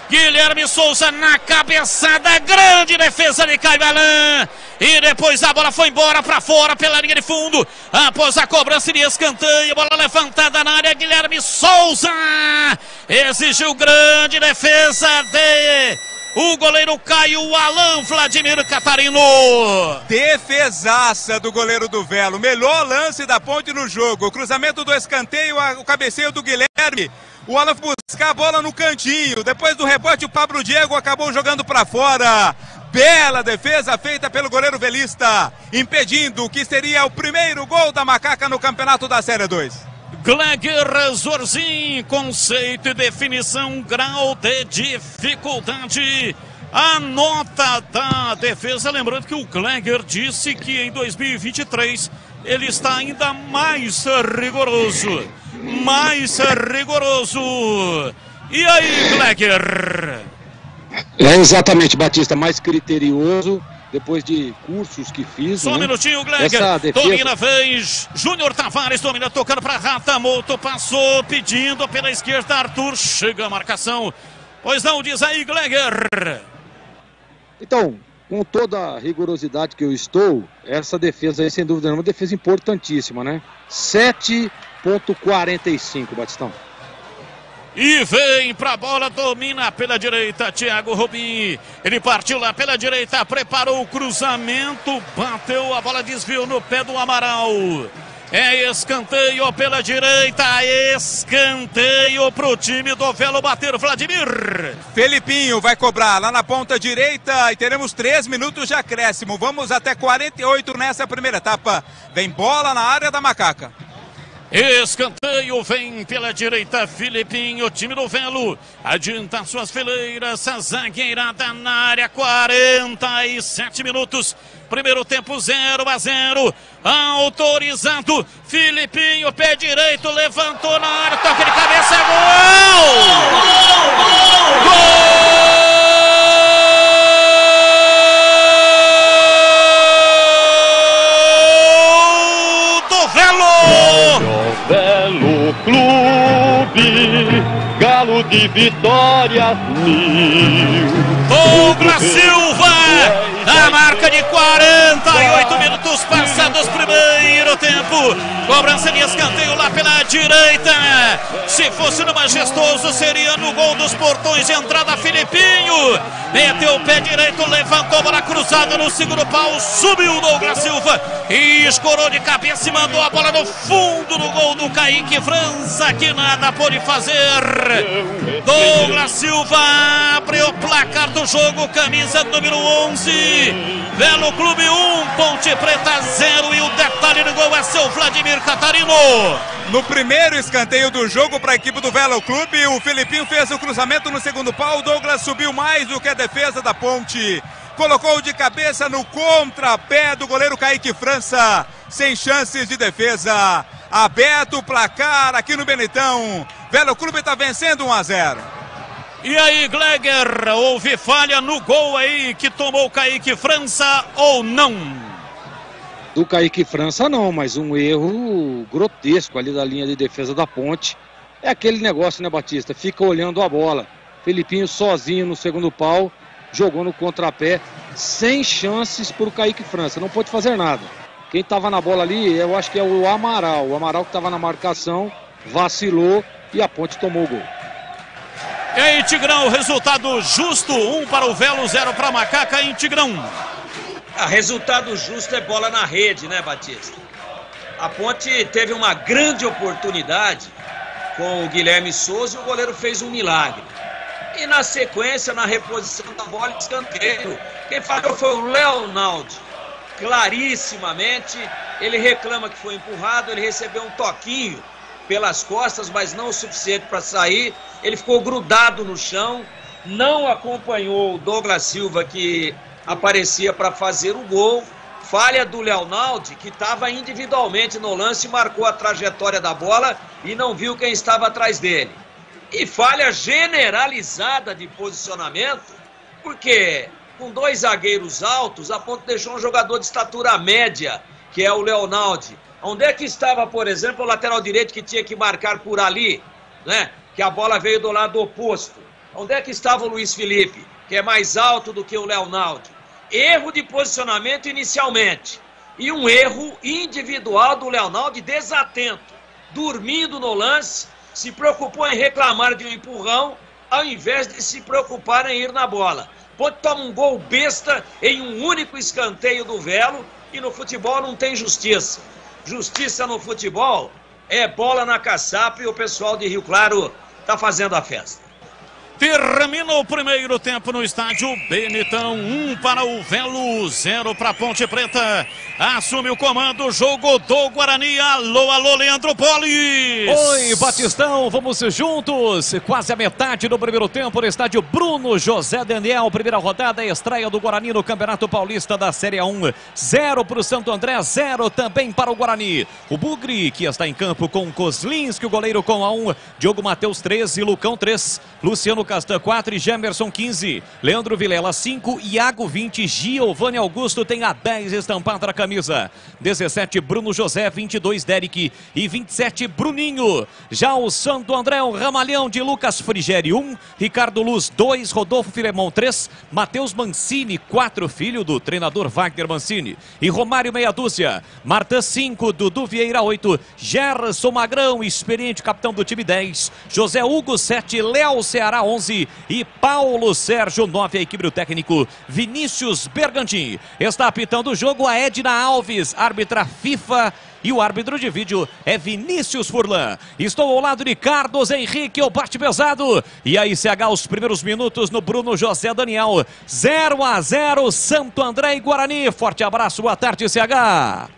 Guilherme Souza na cabeçada, grande defesa de Caio Alain. E depois a bola foi embora para fora pela linha de fundo. Após a cobrança de escanteio, bola levantada na área, Guilherme Souza exigiu grande defesa de... o goleiro Caio Alain, Vladimir Catarino. Defesaça do goleiro do Velo. Melhor lance da Ponte no jogo. O cruzamento do escanteio, o cabeceio do Guilherme. O Alan foi buscar a bola no cantinho. Depois do rebote, o Pablo Diego acabou jogando para fora. Bela defesa feita pelo goleiro velista, impedindo o que seria o primeiro gol da Macaca no campeonato da Série 2. Gleger Zorzin, conceito e definição, grau de dificuldade. A nota da defesa, lembrando que o Gleger disse que em 2023 ele está ainda mais rigoroso. E aí, Gleger? É exatamente, Batista, mais criterioso. Depois de cursos que fiz. Só um minutinho, Gleger. Domina, vez. Júnior Tavares domina, tocando para Ratamoto. Passou, pedindo pela esquerda. Arthur chega a marcação. Pois não, diz aí, Gleger. Então, com toda a rigorosidade que eu estou, essa defesa aí, sem dúvida nenhuma, é uma defesa importantíssima, né? 7,45, Batistão. E vem pra bola, domina pela direita, Thiago Robin. Ele partiu lá pela direita, preparou o cruzamento, bateu, a bola desviou no pé do Amaral. É escanteio pela direita, escanteio pro time do Velo bater, Vladimir. Felipinho vai cobrar lá na ponta direita e teremos 3 minutos de acréscimo. Vamos até 48 nessa primeira etapa. Vem bola na área da Macaca. Escanteio vem pela direita, Filipinho, time do Velo, adianta suas fileiras, a zagueirada na área, 47 minutos, primeiro tempo 0-0, autorizado, Filipinho, pé direito, levantou na área, toque de cabeça, é gol! Do Velo! Velo Clube, Galo de Vitórias mil. Douglas Silva A marca de 48 minutos passados, primeiro tempo. Cobrança de escanteio lá pela direita. Se fosse no Majestoso, seria no gol dos portões de entrada. Filipinho meteu o pé direito, levantou a bola cruzada no segundo pau. Subiu o Douglas Silva e escorou de cabeça e mandou a bola no fundo do gol do Kaique França, que nada pôde fazer. Douglas Silva abre o placar do jogo, camisa número 11. Velo Clube 1, Ponte Preta 0. E o detalhe do gol é seu Vladimir Catarino. No primeiro escanteio do jogo para a equipe do Velo Clube, o Filipinho fez o cruzamento no segundo pau. O Douglas subiu mais do que a defesa da Ponte. Colocou de cabeça no contrapé do goleiro Kaique França. Sem chances de defesa. Aberto o placar aqui no Benetão. Velo Clube está vencendo 1-0. E aí, Gleger, houve falha no gol aí que tomou o Kaique França ou não? Do Kaique França não, mas um erro grotesco ali da linha de defesa da Ponte. É aquele negócio, né, Batista? Fica olhando a bola. Filipinho sozinho no segundo pau, jogou no contrapé, sem chances para o Kaique França. Não pôde fazer nada. Quem estava na bola ali, eu acho que é o Amaral. O Amaral que estava na marcação, vacilou e a Ponte tomou o gol. E aí, Tigrão, resultado justo, 1 para o Velo, 0 para a Macaca em Tigrão. Resultado justo é bola na rede, né, Batista? A Ponte teve uma grande oportunidade com o Guilherme Souza e o goleiro fez um milagre. E na sequência, na reposição da bola, escanteio. Quem falhou foi o Leonaldo. Clarissimamente, ele reclama que foi empurrado, ele recebeu um toquinho pelas costas, mas não o suficiente para sair. Ele ficou grudado no chão, não acompanhou o Douglas Silva, que aparecia para fazer o gol. Falha do Leonaldo, que estava individualmente no lance, marcou a trajetória da bola e não viu quem estava atrás dele. E falha generalizada de posicionamento, porque com dois zagueiros altos, a Ponte deixou um jogador de estatura média, que é o Leonaldo. Onde é que estava, por exemplo, o lateral direito que tinha que marcar por ali, né? Que a bola veio do lado oposto. Onde é que estava o Luiz Felipe, que é mais alto do que o Leonaldo? Erro de posicionamento inicialmente. E um erro individual do Leonaldo desatento. Dormindo no lance, se preocupou em reclamar de um empurrão, ao invés de se preocupar em ir na bola. Ponte toma um gol besta em um único escanteio do Velo, e no futebol não tem justiça. Justiça no futebol é bola na caçapa e o pessoal de Rio Claro está fazendo a festa. Termina o primeiro tempo no estádio Benetão, 1 para o Velo, 0 para a Ponte Preta. Assume o comando, o jogo do Guarani. Alô, alô, Leandro Polis. Oi, Batistão, vamos juntos. Quase a metade do primeiro tempo no estádio Bruno José Daniel. Primeira rodada, estreia do Guarani no Campeonato Paulista da Série A1. 0 para o Santo André, 0 também para o Guarani. O Bugre, que está em campo com Kozlinski, o goleiro com a 1. Diogo Matheus 13, Lucão 3, Luciano Castan 4 e Gemerson 15. Leandro Vilela 5, Iago 20, Giovanni Augusto tem a 10 estampada na camisa. 17, Bruno José, 22, Derek e 27, Bruninho. Já o Santo André, o Ramalhão de Lucas Frigeri 1, Ricardo Luz 2, Rodolfo Filemon 3, Matheus Mancini 4, filho do treinador Wagner Mancini. E Romário meia dúzia, Marta 5, Dudu Vieira 8, Gerson Magrão, experiente capitão do time 10, José Hugo 7, Léo Ceará 11 e Paulo Sérgio 9, a equipe do técnico Vinícius Bergantin. Está apitando o jogo a Edna Alves, árbitra FIFA, e o árbitro de vídeo é Vinícius Furlan. Estou ao lado de Carlos Henrique, o bate pesado. E aí, CH, os primeiros minutos no Bruno José Daniel. 0-0, Santo André e Guarani. Forte abraço, boa tarde, CH.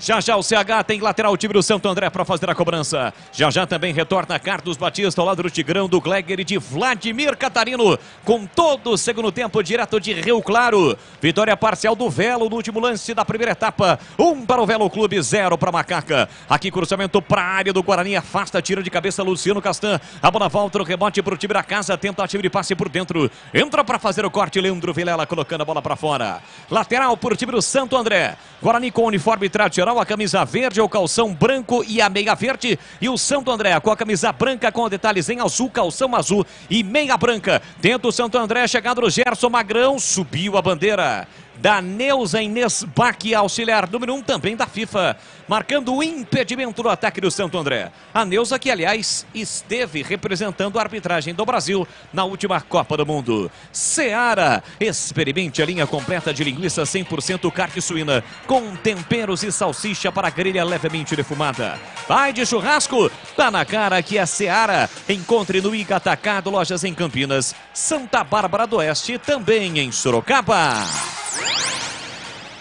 Já já o CH tem lateral, o time do Santo André para fazer a cobrança. Já já também retorna Carlos Batista ao lado do Tigrão, do Gleger e de Vladimir Catarino. Com todo o segundo tempo direto de Rio Claro. Vitória parcial do Velo no último lance da primeira etapa. 1 para o Velo Clube, 0 para a Macaca. Aqui cruzamento para a área do Guarani. Afasta, tira de cabeça Luciano Castan. A bola volta, o rebote para o time da casa. Tentativa de passe por dentro. Entra para fazer o corte Leandro Vilela colocando a bola para fora. Lateral para o time do Santo André. Guarani com uniforme tradicional. Penharol, a camisa verde, o calção branco e a meia verde. E o Santo André com a camisa branca com detalhes em azul, calção azul e meia branca. Dentro do Santo André, chegado o Gerson Magrão, subiu a bandeira da Neuza Inês Bach, auxiliar número 1 também da FIFA, marcando o impedimento no ataque do Santo André. A Neuza que, aliás, esteve representando a arbitragem do Brasil na última Copa do Mundo. Seara, experimente a linha completa de linguiça 100% carne suína, com temperos e salsicha para grelha levemente defumada. Vai de churrasco, tá na cara que é Seara. Encontre no Ica Atacado, lojas em Campinas, Santa Bárbara do Oeste, também em Sorocaba.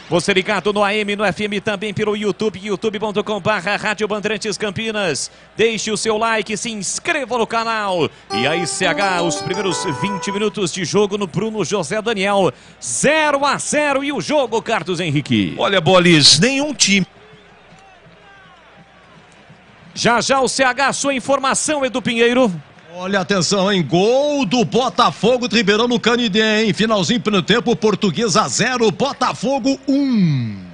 Você ligado no AM, no FM, também pelo YouTube, youtube.com/Rádio Bandeirantes Campinas. Deixe o seu like, se inscreva no canal. E a ICH, os primeiros 20 minutos de jogo no Bruno José Daniel. 0-0 e o jogo, Carlos Henrique. Olha, Bolis, nenhum time. Já o CH, sua informação, Edu Pinheiro. Olha, atenção, hein? Gol do Botafogo, Ribeirão no Canidé, hein? Finalzinho pelo tempo, Portuguesa 0, Botafogo 1.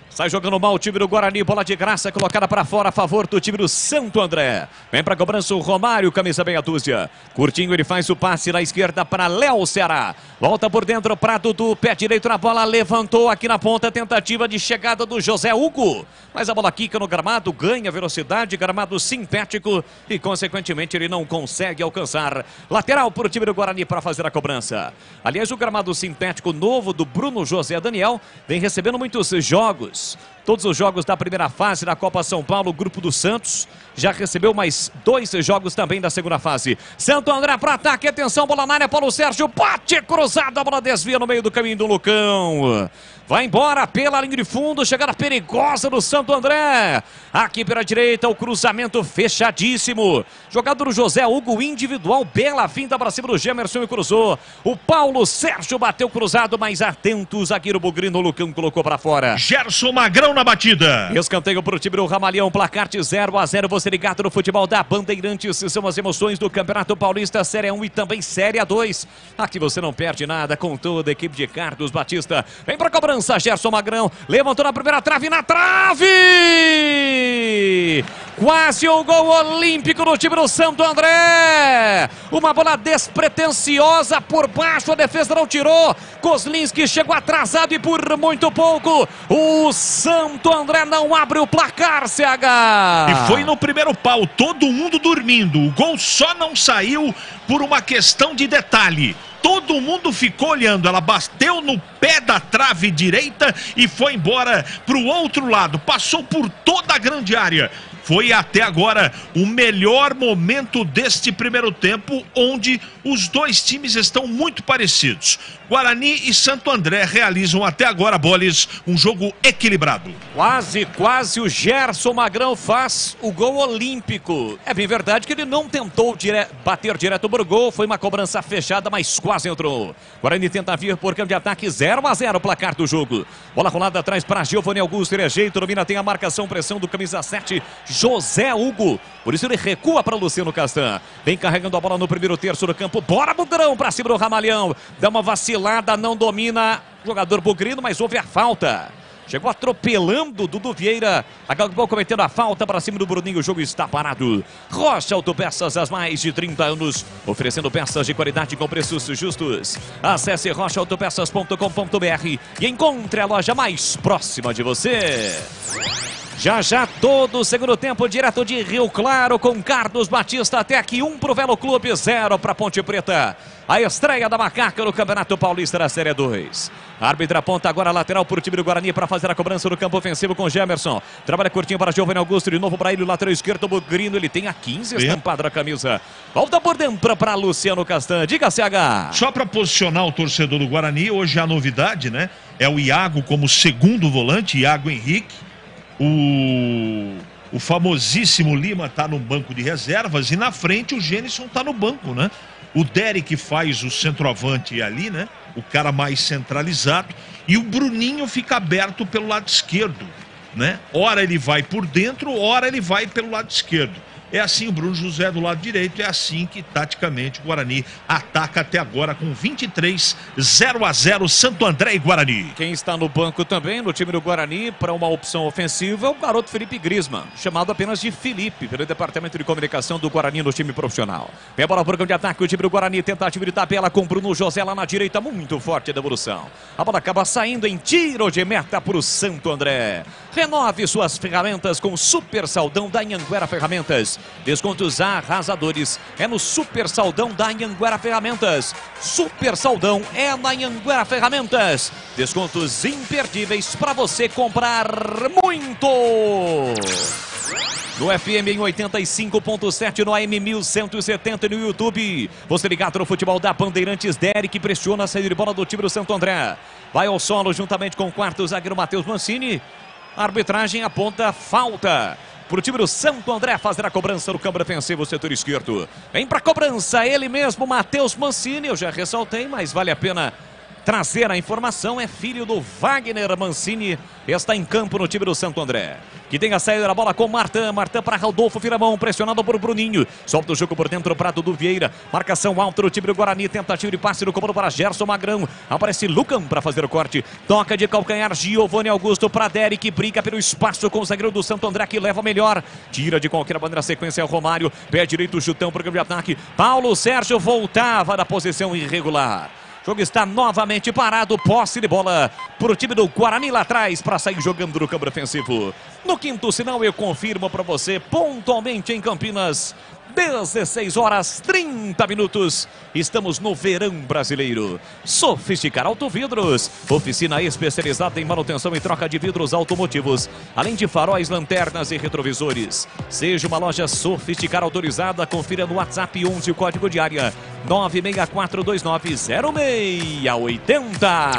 Sai jogando mal o time do Guarani, bola de graça colocada para fora a favor do time do Santo André. Vem para cobrança o Romário, camisa meia dúzia. Curtinho, ele faz o passe na esquerda para Léo Ceará. Volta por dentro para Dudu, pé direito na bola, levantou aqui na ponta, tentativa de chegada do José Hugo. Mas a bola quica no gramado, ganha velocidade, gramado sintético e consequentemente ele não consegue alcançar. Lateral para o time do Guarani para fazer a cobrança. Aliás, o gramado sintético novo do Bruno José Daniel vem recebendo muitos jogos. Todos os jogos da primeira fase da Copa São Paulo, grupo do Santos. Já recebeu mais 2 jogos também da segunda fase. Santo André para ataque, atenção, bola na área, Paulo Sérgio, bate cruzado, a bola desvia no meio do caminho do Lucão. Vai embora pela linha de fundo, chegada perigosa do Santo André. Aqui pela direita, o cruzamento fechadíssimo. Jogador José Hugo, individual, bela finta para cima do Gemerson e cruzou. O Paulo Sérgio bateu cruzado, mas atento, o zagueiro Bugrino, o Lucão colocou para fora. Gerson Magrão na batida. Escanteio para o time do Ramalhão, placar de 0-0. Você ligado no futebol da Bandeirantes, são as emoções do Campeonato Paulista, Série 1 e também Série 2. Aqui você não perde nada com toda a equipe de Carlos Batista. Vem para cobrança. Gerson Magrão levantou na primeira trave, na trave! Quase o gol olímpico do time do Santo André. Uma bola despretensiosa por baixo, a defesa não tirou. Kozlinski chegou atrasado e por muito pouco o Santo André não abre o placar, CH. E foi no primeiro pau, todo mundo dormindo. O gol só não saiu por uma questão de detalhe. Todo mundo ficou olhando, ela bateu no pé da trave direita e foi embora para o outro lado. Passou por toda a grande área. Foi até agora o melhor momento deste primeiro tempo, onde os dois times estão muito parecidos. Guarani e Santo André realizam até agora, Bolis, um jogo equilibrado. Quase o Gerson Magrão faz o gol olímpico. É bem verdade que ele não tentou bater direto para o gol, foi uma cobrança fechada, mas quase entrou. Guarani tenta vir por campo de ataque, 0-0 o placar do jogo. Bola rolada atrás para Giovanni Augusto, ele ajeita, domina, tem a marcação, pressão do camisa 7, José Hugo. Por isso ele recua para Luciano Castan. Vem carregando a bola no primeiro terço do campo. Bora, Bugrão, para cima do Ramalhão. Dá uma vacilada, não domina o jogador Bugrino, mas houve a falta. Chegou atropelando Dudu Vieira. Acabou cometendo a falta para cima do Bruninho. O jogo está parado. Rocha Autopeças, há mais de 30 anos. Oferecendo peças de qualidade com preços justos. Acesse rochaautopeças.com.br e encontre a loja mais próxima de você. Já todo o segundo tempo, direto de Rio Claro, com Carlos Batista. Até aqui, 1 para o Velo Clube, 0 para Ponte Preta. A estreia da Macaca no Campeonato Paulista da Série 2. A árbitra aponta agora a lateral para o time do Guarani para fazer a cobrança no campo ofensivo com Gemerson. Trabalha curtinho para Giovanni Augusto, de novo para ele, o lateral esquerdo, Bugrino. Ele tem a 15 estampada na camisa. Volta por dentro para Luciano Castan. Diga, CH. Só para posicionar o torcedor do Guarani, hoje a novidade, né? É o Iago como segundo volante, Iago Henrique. O famosíssimo Lima está no banco de reservas e na frente o Gênison está no banco, né? O Derek faz o centroavante ali, né? O cara mais centralizado. E o Bruninho fica aberto pelo lado esquerdo, né? Ora ele vai por dentro, ora ele vai pelo lado esquerdo. É assim o Bruno José do lado direito, é assim que taticamente o Guarani ataca até agora com 23, 0-0 Santo André e Guarani. Quem está no banco também, no time do Guarani, para uma opção ofensiva, é o garoto Felipe Griezmann, chamado apenas de Felipe, pelo departamento de comunicação do Guarani no time profissional. Vem a bola para o campo de ataque, o time do Guarani, tentativa de tabela com Bruno José lá na direita, muito forte a devolução. A bola acaba saindo em tiro de meta para o Santo André. Renove suas ferramentas com Super Saldão da Anhanguera Ferramentas. Descontos arrasadores é no Super Saldão da Anhanguera Ferramentas. Super Saldão é na Anhanguera Ferramentas. Descontos imperdíveis para você comprar muito. No FM em 85.7, no AM 1170 no YouTube. Você ligado no futebol da Bandeirantes, Derek pressiona a saída de bola do time do Santo André. Vai ao solo juntamente com o quarto zagueiro Matheus Mancini. A arbitragem aponta falta para o time do Santo André fazer a cobrança no campo defensivo, setor esquerdo. Vem para a cobrança, ele mesmo, Matheus Mancini. Eu já ressaltei, mas vale a pena trazer a informação. É filho do Wagner Mancini, está em campo no time do Santo André. Que tem a saída da bola com Martã. Martã para Rodolfo Firamão, pressionado por Bruninho. Solta o jogo por dentro para Dudu Vieira. Marcação alta do time do Guarani. Tentativa de passe no comando para Gerson Magrão. Aparece Lucam para fazer o corte. Toca de calcanhar Giovanni Augusto para Derek. Briga pelo espaço com o zagueiro do Santo André, que leva melhor. Tira de qualquer maneira a sequência é o Romário. Pé direito, chutão para o campo de ataque. Paulo Sérgio voltava da posição irregular. O jogo está novamente parado, posse de bola para o time do Guarani lá atrás para sair jogando no campo defensivo. No quinto sinal eu confirmo para você, pontualmente em Campinas, 16 horas 30 minutos. Estamos no verão brasileiro. Sofisticar Autovidros, oficina especializada em manutenção e troca de vidros automotivos, além de faróis, lanternas e retrovisores. Seja uma loja Sofisticar autorizada, confira no WhatsApp 11 o código de área 964290680.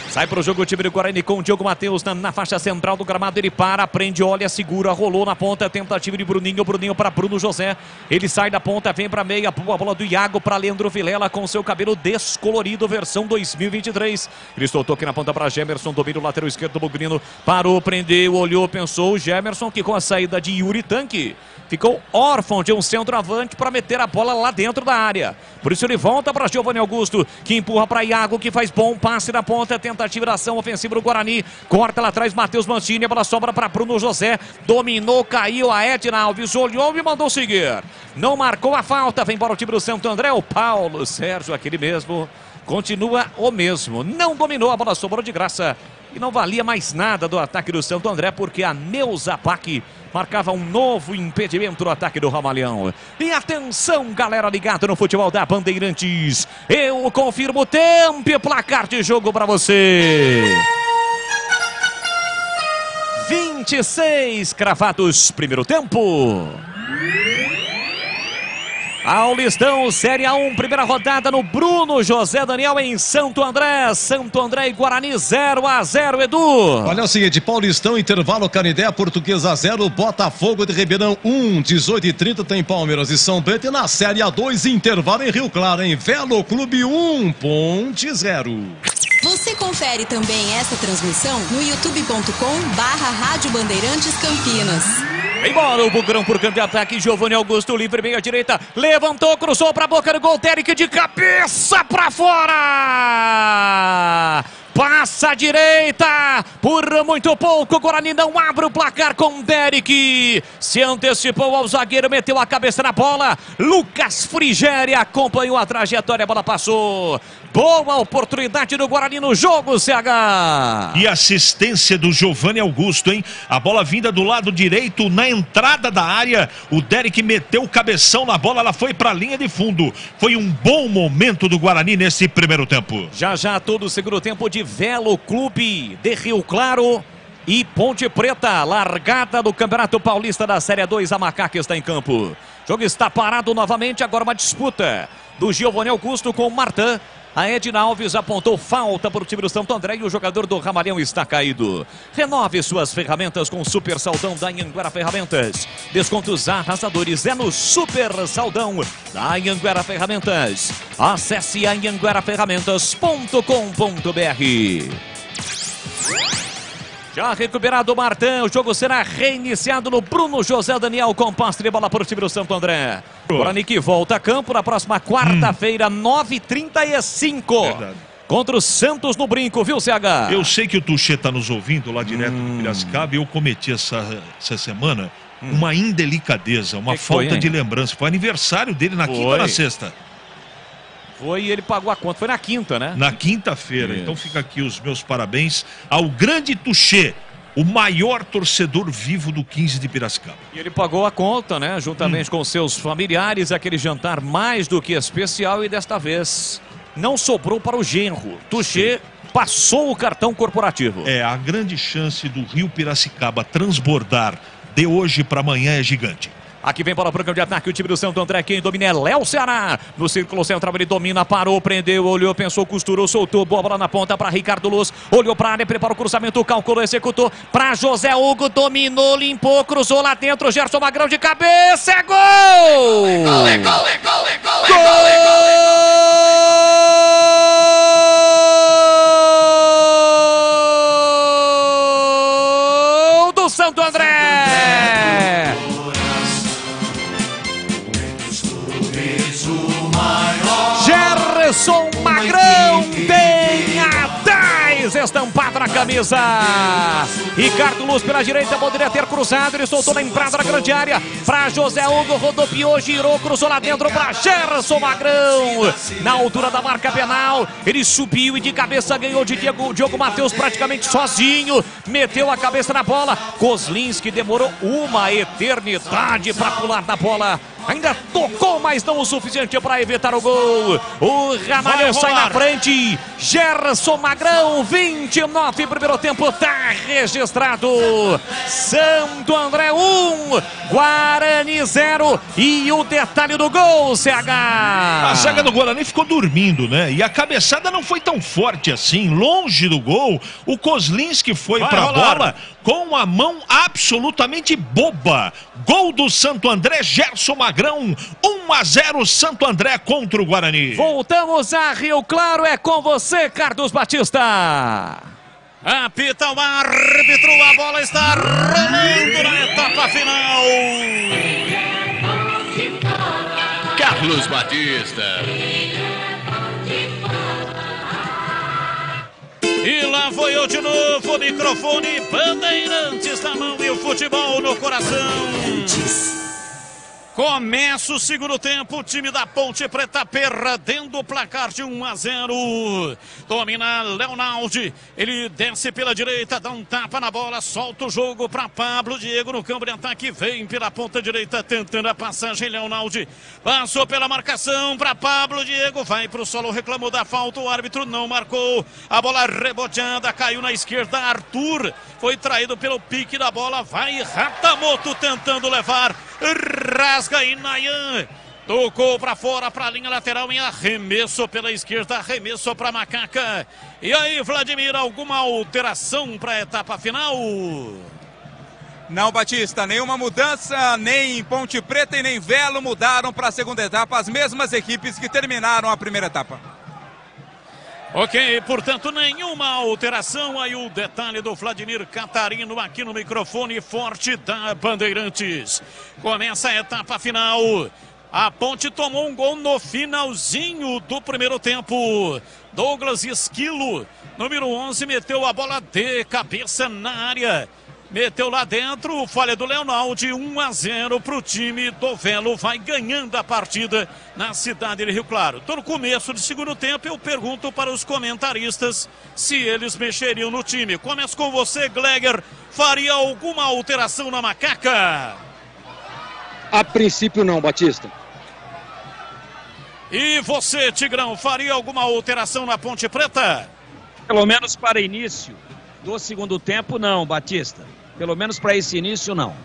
Sai para o jogo o time do Guarani com o Diogo Matheus na faixa central do gramado. Ele para, prende, olha, segura, rolou na ponta. Tentativa de Bruninho, Bruninho para Bruno José. Ele sai da ponta, vem para meia. A bola do Iago para Leandro Vilela com seu cabelo descolorido, versão 2023. Ele soltou aqui na ponta para Gemerson, domínio lateral esquerdo do Bugrino. Parou, prendeu, olhou, pensou. O Gemerson que com a saída de Yuri Tanque ficou órfão de um centroavante para meter a bola lá dentro da área. Por isso ele volta para Giovanni Augusto, que empurra para Iago, que faz bom passe na ponta. Tentativa de ação ofensiva do Guarani. Corta lá atrás Matheus Mancini. A bola sobra para Bruno José. Dominou, caiu a Edna Alves. Olhou e mandou seguir. Não marcou a falta. Vem para o time do Santo André. O Paulo Sérgio, aquele mesmo, continua o mesmo. Não dominou, a bola sobrou de graça. E não valia mais nada do ataque do Santo André, porque a Neuza Pac marcava um novo impedimento no ataque do Ramalhão. E atenção, galera ligada no futebol da Bandeirantes. Eu confirmo o tempo e placar de jogo para você. 26 cravados, primeiro tempo. Paulistão, Série A1, primeira rodada no Bruno José Daniel em Santo André. Santo André e Guarani 0-0, Edu. Olha o seguinte, Paulistão, intervalo, Canindé, Portuguesa 0, Botafogo de Ribeirão 1, 18h30 tem Palmeiras e São Bento. E na Série A2, intervalo em Rio Claro, em Velo Clube 1, Ponte 0. Você confere também essa transmissão no youtube.com/Rádio Bandeirantes Campinas. Embora o Bugrão por campo de ataque, Giovanni Augusto livre, meia direita, levantou, cruzou para a boca do gol, Derek de cabeça para fora. Passa a direita, por muito pouco, o Guarani não abre o placar com Derek. Se antecipou ao zagueiro, meteu a cabeça na bola. Lucas Frigério acompanhou a trajetória, a bola passou. Boa oportunidade do Guarani no jogo, CH. E assistência do Giovanni Augusto, hein? A bola vinda do lado direito, na entrada da área. O Derek meteu o cabeção na bola, ela foi para a linha de fundo. Foi um bom momento do Guarani nesse primeiro tempo. Já todo o segundo tempo de Velo Clube de Rio Claro e Ponte Preta. Largada do Campeonato Paulista da Série 2, a Macaca está em campo. O jogo está parado novamente, agora uma disputa do Giovanni Augusto com o Martã. A Edna Alves apontou falta para o time do Santo André e o jogador do Ramalhão está caído. Renove suas ferramentas com o Super Saldão da Anhanguera Ferramentas. Descontos arrasadores é no Super Saldão da Anhanguera Ferramentas. Acesse anhangueraferramentas.com.br. Já recuperado o Martão, o jogo será reiniciado no Bruno José Daniel com posse de bola para o time do Santo André. Guarani que volta a campo na próxima quarta-feira, 9h35. Contra o Santos no Brinco, viu, CH? Eu sei que o Tuxê está nos ouvindo lá direto do Piracicaba e eu cometi essa semana uma indelicadeza, uma falta de lembrança. Foi aniversário dele na quinta ou na sexta? Foi e ele pagou a conta, foi na quinta, né? Na quinta-feira, então fica aqui os meus parabéns ao grande Tuxê, o maior torcedor vivo do 15 de Piracicaba. E ele pagou a conta, né? Juntamente com seus familiares, aquele jantar mais do que especial e desta vez não sobrou para o genro. Tuxê passou o cartão corporativo. É, a grande chance do Rio Piracicaba transbordar de hoje para amanhã é gigante. Aqui vem para o programa de ataque o time do Santo André. Quem domina é Léo Ceará. No círculo central ele domina, parou, prendeu, olhou, pensou, costurou, soltou. Boa bola na ponta para Ricardo Luz. Olhou para a área, prepara o cruzamento, calculou, executou. Para José Hugo, dominou, limpou, cruzou lá dentro. Gerson Magrão de cabeça, é gol! Gol do Santo André! Gerson Magrão tem a 10 estampado na camisa. Ricardo Luz pela direita poderia ter cruzado, ele soltou na entrada da grande área para José Hugo, rodopiou, girou, cruzou lá dentro para Gerson Magrão. Na altura da marca penal, ele subiu e de cabeça ganhou de Diogo Matheus praticamente sozinho, meteu a cabeça na bola. Kozlinski demorou uma eternidade para pular na bola. Ainda tocou, mas não o suficiente para evitar o gol. O Ramalhão sai na frente. Gerson Magrão, 29 primeiro tempo, tá registrado. Santo André 1, Guarani 0. E o detalhe do gol, CH. A zaga do Guarani ficou dormindo, né? E a cabeçada não foi tão forte assim. Longe do gol, o Kozlinski foi para a bola com a mão absolutamente boba. Gol do Santo André, Gerson Magrão, 1-0 Santo André contra o Guarani. Voltamos a Rio Claro, é com você, Carlos Batista. Apita o árbitro, a bola está rolando na etapa final. Carlos Batista. E lá foi eu de novo, o microfone, Bandeirantes na mão e o futebol no coração. Começa o segundo tempo, o time da Ponte Preta perdendo o placar de 1-0. Domina Leonaldi, ele desce pela direita, dá um tapa na bola, solta o jogo para Pablo Diego no campo de ataque, vem pela ponta direita tentando a passagem. Leonaldi passou pela marcação para Pablo Diego, vai para o solo, reclamou da falta, o árbitro não marcou. A bola reboteada, caiu na esquerda, Arthur foi traído pelo pique da bola, vai Ratamoto tentando levar, rasga aí Nayan, tocou para fora, para a linha lateral em arremesso pela esquerda, arremesso para Macaca. E aí, Vladimir, alguma alteração para a etapa final? Não, Batista, nenhuma mudança, nem Ponte Preta e nem Velo mudaram para a segunda etapa, as mesmas equipes que terminaram a primeira etapa. Ok, portanto, nenhuma alteração. Aí o detalhe do Vladimir Catarino aqui no microfone forte da Bandeirantes. Começa a etapa final. A Ponte tomou um gol no finalzinho do primeiro tempo. Douglas Esquilo, número 11, meteu a bola de cabeça na área. Meteu lá dentro, falha do Leonaldi, 1-0 para o time do Velo, vai ganhando a partida na cidade de Rio Claro. Tô no começo do segundo tempo, eu pergunto para os comentaristas se eles mexeriam no time. Começo com você, Gleger, faria alguma alteração na Macaca? A princípio não, Batista. E você, Tigrão, faria alguma alteração na Ponte Preta? Pelo menos para início do segundo tempo, não, Batista. Pelo menos para esse início, não.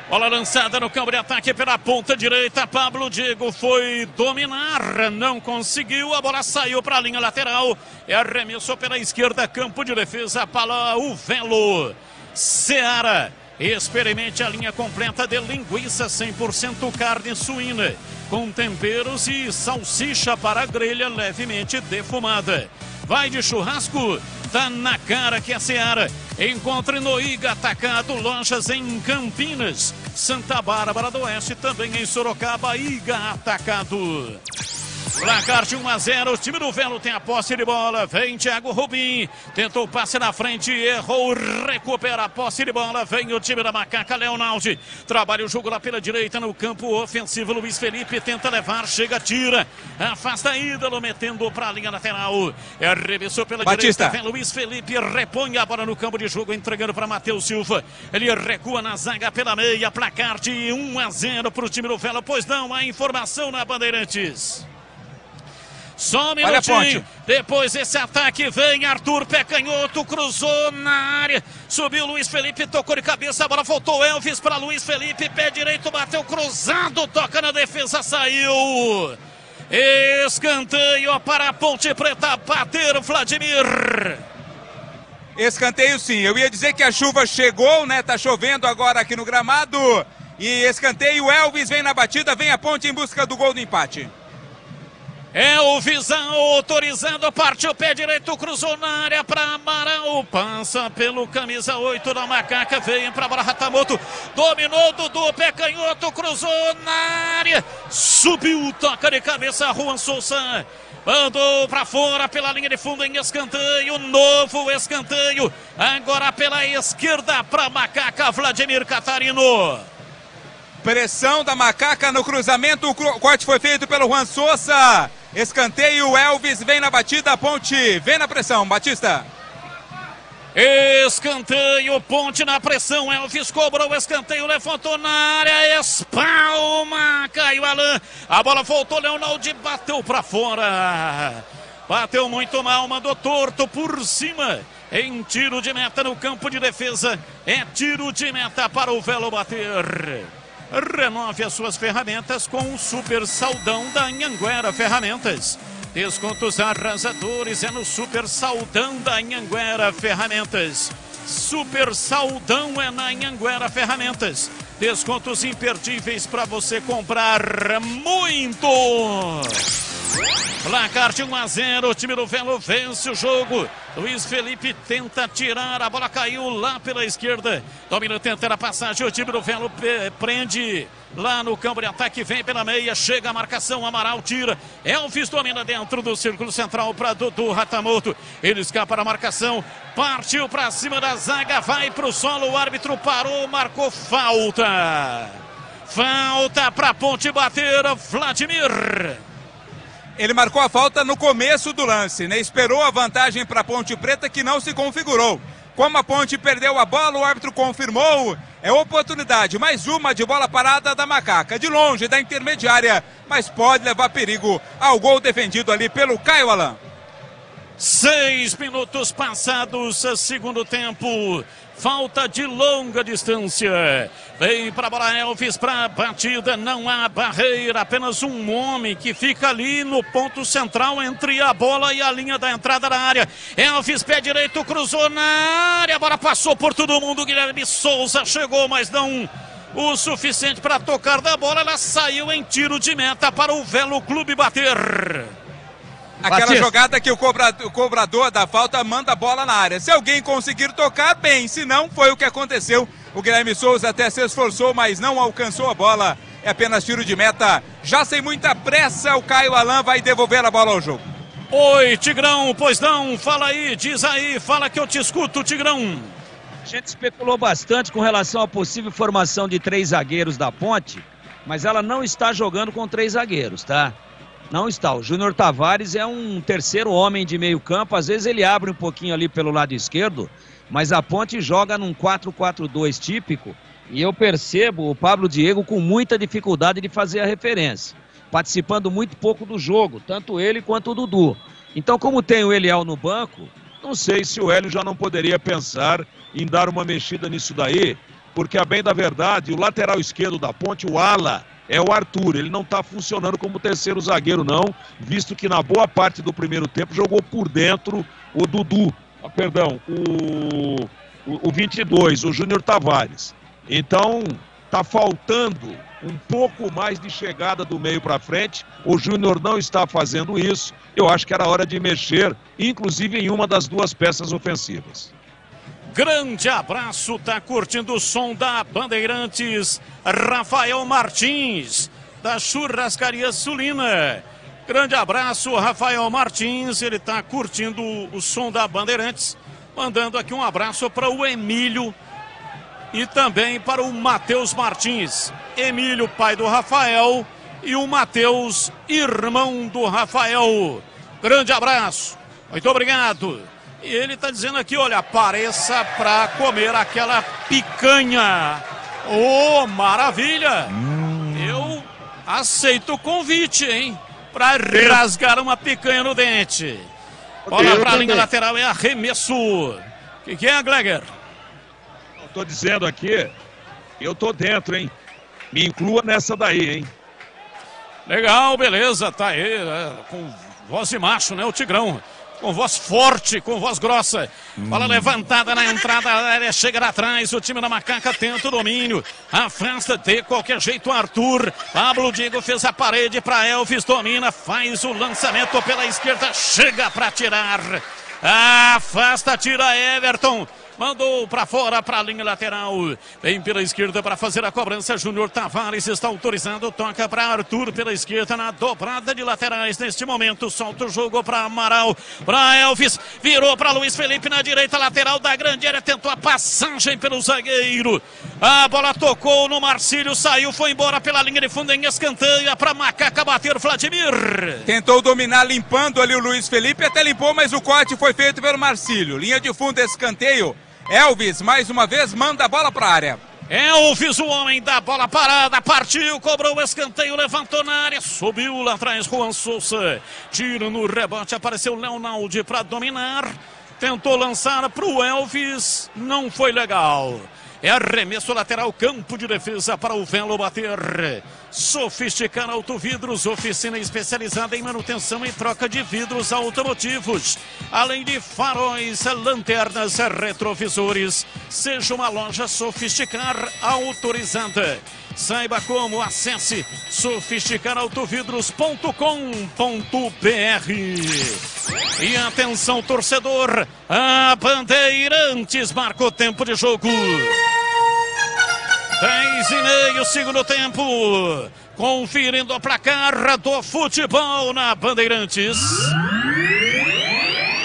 Bola lançada no campo de ataque pela ponta direita. Pablo Diego foi dominar, não conseguiu. A bola saiu para a linha lateral. É arremesso pela esquerda, campo de defesa para o Velo. Seara, experimente a linha completa de linguiça 100% carne suína, com temperos e salsicha para grelha levemente defumada. Vai de churrasco, Tá na cara que é Seara. Encontre no Iga Atacado, lojas em Campinas, Santa Bárbara do Oeste, também em Sorocaba, Iga Atacado. Placar de 1-0, o time do Velo tem a posse de bola, vem Thiago Rubim, tentou o passe na frente, errou, recupera a posse de bola, vem o time da Macaca, Leonaldi, trabalha o jogo lá pela direita no campo ofensivo, Luiz Felipe tenta levar, chega, tira, afasta Ídolo, metendo para a linha lateral, arremessou pela Batista. direita, vem Luiz Felipe, repõe a bola no campo de jogo, entregando para Matheus Silva, ele recua na zaga pela meia, placar de 1-0 para o time do Velo, pois não, a informação na Bandeirantes. Só um minutinho, depois esse ataque vem Arthur, pé canhoto, cruzou na área, subiu Luiz Felipe, tocou de cabeça, a bola voltou Elvis para Luiz Felipe, pé direito, bateu cruzado, toca na defesa, saiu. Escanteio para a Ponte Preta, bater Vladimir. Escanteio sim, eu ia dizer que a chuva chegou, né? Tá chovendo agora aqui no gramado. E escanteio, Elvis vem na batida, vem a Ponte em busca do gol do empate. Elvis autorizado, partiu pé direito, cruzou na área para Amaral, passa pelo camisa 8 da Macaca, veio para Barratamoto, dominou Dudu, pé canhoto, cruzou na área, subiu, toca de cabeça, Juan Sousa, mandou para fora pela linha de fundo em escanteio, novo escanteio, agora pela esquerda para Macaca, Vladimir Catarino. Pressão da Macaca no cruzamento, o corte foi feito pelo Juan Sousa. Escanteio, Elvis vem na batida, a Ponte vem na pressão, Batista. Escanteio, Ponte na pressão, Elvis cobrou o escanteio, levantou na área, espalma, caiu Alain, a bola voltou, Leonaldi bateu para fora. Bateu muito mal, mandou torto por cima. Em tiro de meta no campo de defesa, é tiro de meta para o Velo bater. Renove as suas ferramentas com o super saldão da Anhanguera Ferramentas. Descontos arrasadores é no super saldão da Anhanguera Ferramentas. Super saldão é na Anhanguera Ferramentas. Descontos imperdíveis para você comprar muito. Placar de 1-0, o time do Velo vence o jogo. Luiz Felipe tenta tirar, a bola caiu lá pela esquerda. Domina, tenta a passagem, o time do Velo prende lá no campo de ataque, vem pela meia, chega a marcação, Amaral tira. Elvis domina dentro do círculo central para Dudu Ratamoto. Ele escapa da marcação, partiu para cima da zaga, vai para o solo, o árbitro parou, marcou falta. Falta para Ponte bater, Vladimir. Ele marcou a falta no começo do lance, né? Esperou a vantagem para a Ponte Preta que não se configurou. Como a Ponte perdeu a bola, o árbitro confirmou. É oportunidade, mais uma de bola parada da Macaca. De longe, da intermediária, mas pode levar perigo ao gol defendido ali pelo Caio Alain. 6 minutos passados, segundo tempo. Falta de longa distância. Vem para a bola Elvis para a batida. Não há barreira. Apenas um homem que fica ali no ponto central entre a bola e a linha da entrada da área. Elvis, pé direito, cruzou na área. A bola passou por todo mundo. Guilherme Souza chegou, mas não o suficiente para tocar da bola. Ela saiu em tiro de meta para o Velo Clube bater. Aquela Batista. jogada que o cobrador da falta manda a bola na área. Se alguém conseguir tocar, bem. Se não, foi o que aconteceu. O Guilherme Souza até se esforçou, mas não alcançou a bola. É apenas tiro de meta. Já sem muita pressa, o Caio Alain vai devolver a bola ao jogo. Oi, Tigrão, pois não? Fala aí, diz aí, fala que eu te escuto, Tigrão. A gente especulou bastante com relação à possível formação de 3 zagueiros da Ponte, mas ela não está jogando com 3 zagueiros, tá? Não está. O Júnior Tavares é um terceiro homem de meio campo. Às vezes ele abre um pouquinho ali pelo lado esquerdo, mas a Ponte joga num 4-4-2 típico. E eu percebo o Pablo Diego com muita dificuldade de fazer a referência, participando muito pouco do jogo, tanto ele quanto o Dudu. Então, como tem o Eliel no banco, não sei se o Hélio já não poderia pensar em dar uma mexida nisso daí, porque a bem da verdade, o lateral esquerdo da Ponte, o ala, é o Arthur. Ele não está funcionando como terceiro zagueiro não, visto que na boa parte do primeiro tempo jogou por dentro o Dudu, o 22, o Júnior Tavares. Então, Tá faltando um pouco mais de chegada do meio para frente. O Júnior não está fazendo isso. Eu acho que era hora de mexer, inclusive em uma das duas peças ofensivas. Grande abraço, tá curtindo o som da Bandeirantes, Rafael Martins, da Churrascaria Sulina. Grande abraço, Rafael Martins, ele tá curtindo o som da Bandeirantes, mandando aqui um abraço para o Emílio e também para o Matheus Martins. Emílio, pai do Rafael, e o Matheus, irmão do Rafael. Grande abraço, muito obrigado. E ele está dizendo aqui, olha, apareça para comer aquela picanha. Oh, maravilha! Eu aceito o convite, hein? Para rasgar uma picanha no dente. Bola para a linha lateral, é arremesso. O que é, Gleger? Eu tô dizendo aqui, eu tô dentro, hein? Me inclua nessa daí, hein? Legal, beleza, tá aí, com voz de macho, né, o Tigrão. Com voz forte, com voz grossa. Bola levantada na entrada da área, chega lá atrás, o time da Macaca tenta o domínio. Afasta de qualquer jeito o Arthur. Pablo Diego fez a parede para Elvis, domina, faz o lançamento pela esquerda, chega para tirar. Afasta, tira Everton. Mandou para fora, para a linha lateral. Vem pela esquerda para fazer a cobrança. Júnior Tavares está autorizado. Toca para Arthur pela esquerda na dobrada de laterais. Neste momento, solta o jogo para Amaral. Para Elvis. Virou para Luiz Felipe na direita lateral da grande área. Tentou a passagem pelo zagueiro. A bola tocou no Marcílio. Saiu, foi embora pela linha de fundo em escanteio. Para Macaca bater, Vladimir. Tentou dominar, limpando ali o Luiz Felipe. Até limpou, mas o corte foi feito pelo Marcílio. Linha de fundo, escanteio. Elvis, mais uma vez, manda a bola para a área. Elvis, o homem da bola parada, partiu, cobrou o escanteio, levantou na área, subiu lá atrás, Juan Souza. Tiro no rebote, apareceu Leonaldi para dominar. Tentou lançar para o Elvis, não foi legal. É arremesso lateral, campo de defesa para o Velo bater. Sofisticar Autovidros, oficina especializada em manutenção e troca de vidros automotivos. Além de faróis, lanternas, retrovisores. Seja uma loja Sofisticar autorizada. Saiba como, acesse sofisticarautovidros.com.br. E atenção, torcedor, a Bandeirantes marca o tempo de jogo. 10:30, segundo tempo. Conferindo a placar do futebol na Bandeirantes.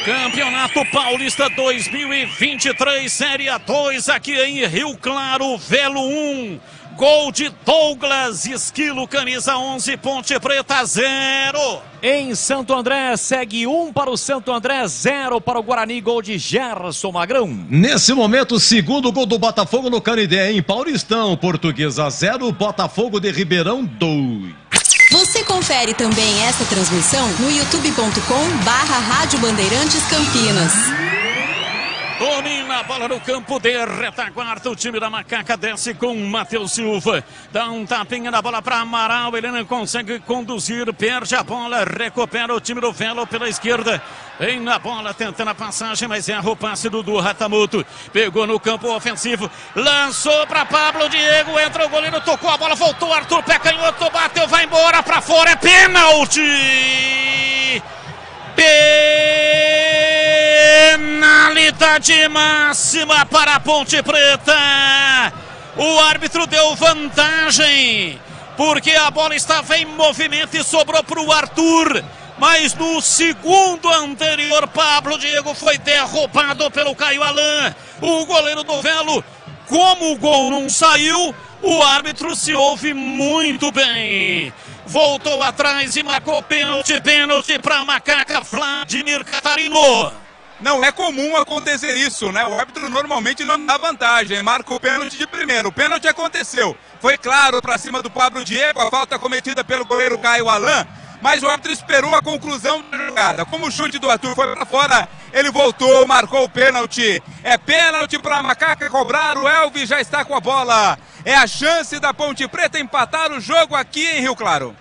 Campeonato Paulista 2023, Série A2, aqui em Rio Claro, Velo 1. Gol de Douglas Esquilo, camisa 11, Ponte Preta 0. Em Santo André, segue 1 para o Santo André, 0 para o Guarani, gol de Gerson Magrão. Nesse momento, segundo gol do Botafogo no Canindé, em Paulistão, Portuguesa 0, Botafogo de Ribeirão 2. Você confere também essa transmissão no youtube.com/Rádio Bandeirantes Campinas. Domina a bola no campo de retaguarda. O time da Macaca desce com Matheus Silva. Dá um tapinha na bola para Amaral. Ele não consegue conduzir. Perde a bola. Recupera o time do Velo pela esquerda. Vem na bola tentando a passagem, mas erra o passe do Ratamuto. Pegou no campo ofensivo. Lançou para Pablo Diego. Entra o goleiro. Tocou a bola. Voltou Arthur. Pé canhoto. Bateu. Vai embora para fora. É pênalti. Penalidade máxima para a Ponte Preta. O árbitro deu vantagem, porque a bola estava em movimento e sobrou para o Arthur. Mas no segundo anterior, Pablo Diego foi derrubado pelo Caio Alain. O goleiro do Velo, como o gol não saiu, o árbitro se ouve muito bem. Voltou atrás e marcou pênalti para Macaca, Vladimir Catarino. Não é comum acontecer isso, né? O árbitro normalmente não dá vantagem, marca o pênalti de primeiro. O pênalti aconteceu. Foi claro para cima do Pablo Diego, a falta cometida pelo goleiro Caio Alain, mas o árbitro esperou a conclusão da jogada. Como o chute do Arthur foi para fora, ele voltou, marcou o pênalti. É pênalti para a Macaca cobrar, o Elvis já está com a bola. É a chance da Ponte Preta empatar o jogo aqui em Rio Claro.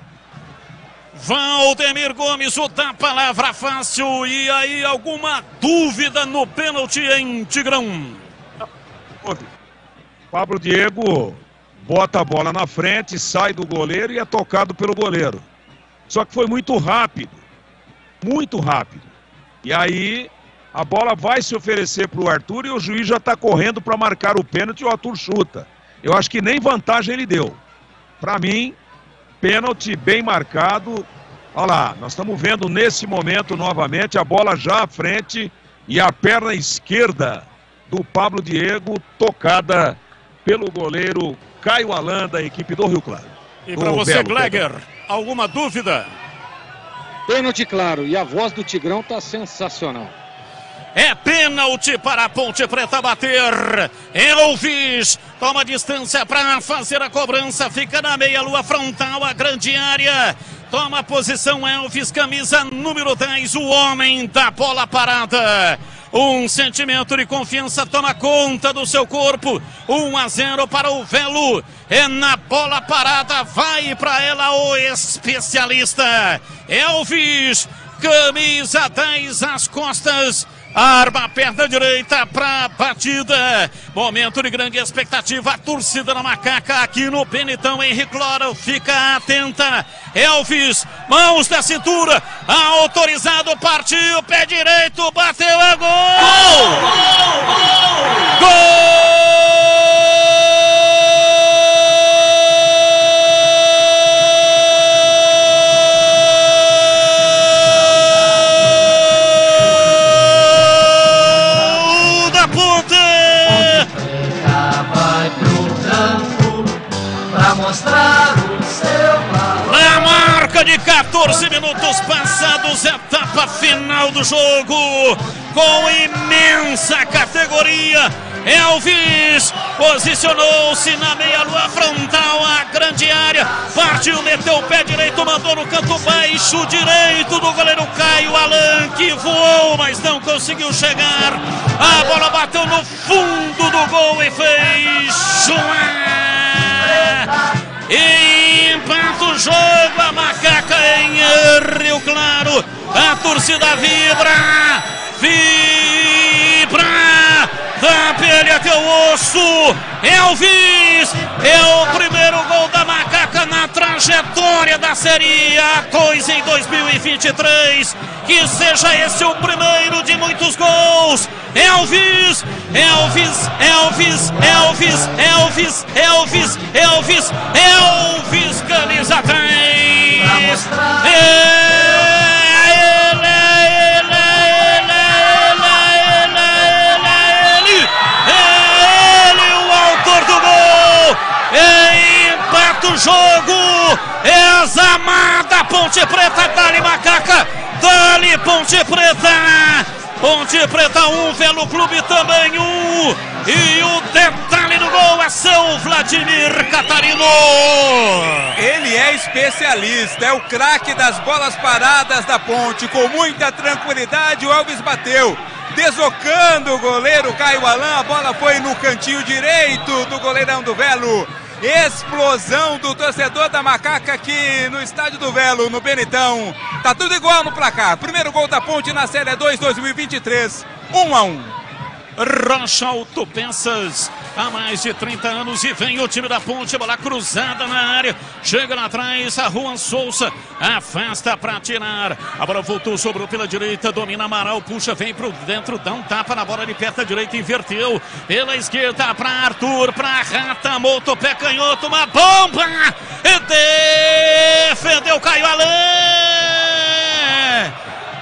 Valdemir Gomes, o da palavra fácil. E aí, alguma dúvida no pênalti em Tigrão? Pablo Diego bota a bola na frente, sai do goleiro e é tocado pelo goleiro. Só que foi muito rápido. Muito rápido. E aí a bola vai se oferecer para o Arthur e o juiz já está correndo para marcar o pênalti e o Arthur chuta. Eu acho que nem vantagem ele deu. Para mim, pênalti bem marcado. Olha lá, nós estamos vendo nesse momento novamente a bola já à frente e a perna esquerda do Pablo Diego tocada pelo goleiro Caio Alan da equipe do Rio Claro. E para você, Gleger, alguma dúvida? Pênalti claro, e a voz do Tigrão tá sensacional. É pênalti para a Ponte Preta bater. Elvis toma distância para fazer a cobrança. Fica na meia-lua frontal, a grande área. Toma a posição Elvis, camisa número 10, o homem da bola parada. Um sentimento de confiança toma conta do seu corpo. 1-0 para o Velo. É na bola parada, vai para ela o especialista. Elvis, camisa 10 às costas. Arma a perna direita para a batida. Momento de grande expectativa. A torcida da Macaca aqui no Benitão. Henrique Cloro fica atenta. Elvis, mãos da cintura. Autorizado, partiu. Pé direito, bateu a gol! Gol! Na marca de 14 minutos passados, etapa final do jogo, com imensa categoria. Elvis posicionou-se na meia-lua frontal, a grande área, partiu, meteu o pé direito, mandou no canto baixo direito do goleiro Caio Alan, que voou, mas não conseguiu chegar. A bola bateu no fundo do gol e fez empata o jogo, a Macaca em Rio Claro. A torcida vibra, da pele até o osso. Elvis é o primeiro gol da Macaca na trajetória da Série A2 em 2023. Que seja esse o primeiro de muitos gols. Elvis, Elvis, Elvis, Elvis, Elvis, Elvis, Elvis, Elvis, camisa 10. Empata o jogo, examada Ponte Preta, dali Macaca, dali Ponte Preta. Ponte Preta 1, Velo Clube também 1. E o detalhe do gol é seu Vladimir Catarino. Ele é especialista, é o craque das bolas paradas da Ponte. Com muita tranquilidade o Elvis bateu, deslocando o goleiro Caio Alan. A bola foi no cantinho direito do goleirão do Velo. Explosão do torcedor da Macaca aqui no estádio do Velo, no Benitão. Tá tudo igual no placar. Primeiro gol da Ponte na Série 2 2023, 1-1. Rocha Autopeças, há mais de 30 anos, e vem o time da Ponte, bola cruzada na área, chega lá atrás, a Juan Souza afasta para tirar, a bola voltou, sobrou pela direita, domina Amaral, puxa, vem pro dentro, dá um tapa na bola de perna direita, inverteu, pela esquerda para Arthur, para Rata, Moto, pé canhoto, uma bomba, e defendeu Caio Alan.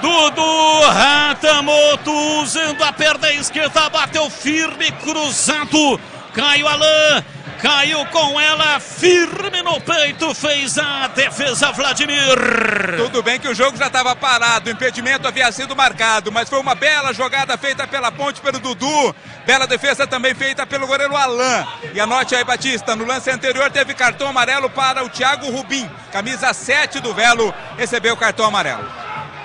Dudu Ratamoto usando a perna esquerda, bateu firme, cruzado. Caio Alan caiu com ela, firme no peito, fez a defesa Vladimir. Tudo bem que o jogo já estava parado, o impedimento havia sido marcado, mas foi uma bela jogada feita pela Ponte, pelo Dudu. Bela defesa também feita pelo goleiro Alan. E anote aí, Batista, no lance anterior teve cartão amarelo para o Thiago Rubim, camisa 7 do Velo, recebeu o cartão amarelo.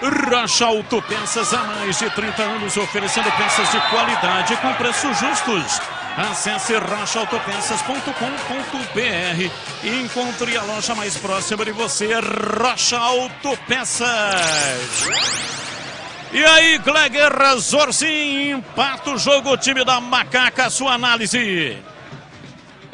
Rocha Autopeças, há mais de 30 anos, oferecendo peças de qualidade com preços justos. Acesse rochaautopeças.com.br e encontre a loja mais próxima de você. Rocha Autopeças. E aí, Gleger Zorzi, empata o jogo, o time da Macaca, sua análise.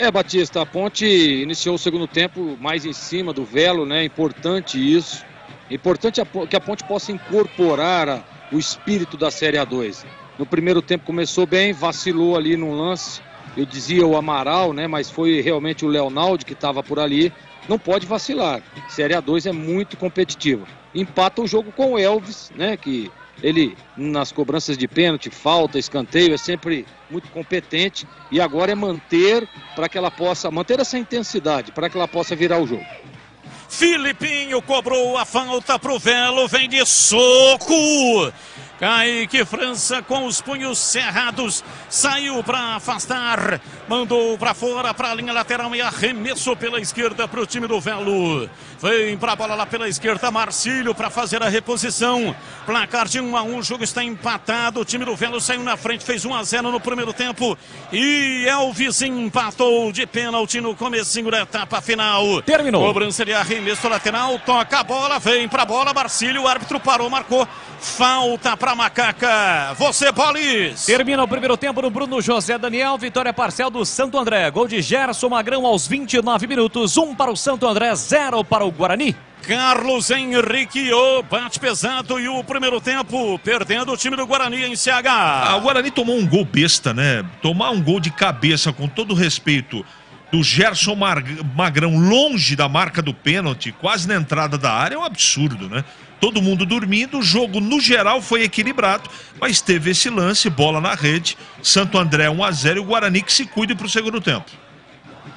Batista, a Ponte iniciou o segundo tempo mais em cima do Velo, né? Importante isso. Importante que a Ponte possa incorporar o espírito da Série A2. No primeiro tempo começou bem, vacilou ali num lance. Eu dizia o Amaral, né? Mas foi realmente o Leonaldo que estava por ali. Não pode vacilar. Série A2 é muito competitiva. Empata o jogo com o Elvis, né? Que ele, nas cobranças de pênalti, falta, escanteio, é sempre muito competente. E agora é manter para que ela possa manter essa intensidade, para que ela possa virar o jogo. Filipinho cobrou a falta pro Velo, vem de soco. Kaique França com os punhos cerrados, saiu para afastar, mandou para fora, para a linha lateral e arremesso pela esquerda para o time do Velo. Vem para a bola lá pela esquerda, Marcílio para fazer a reposição. Placar de 1-1, o jogo está empatado, o time do Velo saiu na frente, fez 1-0 no primeiro tempo e Elvis empatou de pênalti no comecinho da etapa final. Terminou. Cobrança de arremesso lateral, toca a bola, vem para a bola, Marcílio, o árbitro parou, marcou. Falta para Macaca. Você, Bolis. Termina o primeiro tempo no Bruno José Daniel. Vitória parcial do Santo André. Gol de Gerson Magrão aos 29 minutos. 1 para o Santo André, 0 para o Guarani. Carlos Henrique, bate pesado e o primeiro tempo perdendo o time do Guarani em CH. O Guarani tomou um gol besta, né? Tomar um gol de cabeça, com todo respeito, do Gerson Magrão longe da marca do pênalti, quase na entrada da área, é um absurdo, né? Todo mundo dormindo, o jogo no geral foi equilibrado, mas teve esse lance, bola na rede, Santo André 1-0 e o Guarani que se cuide para o segundo tempo.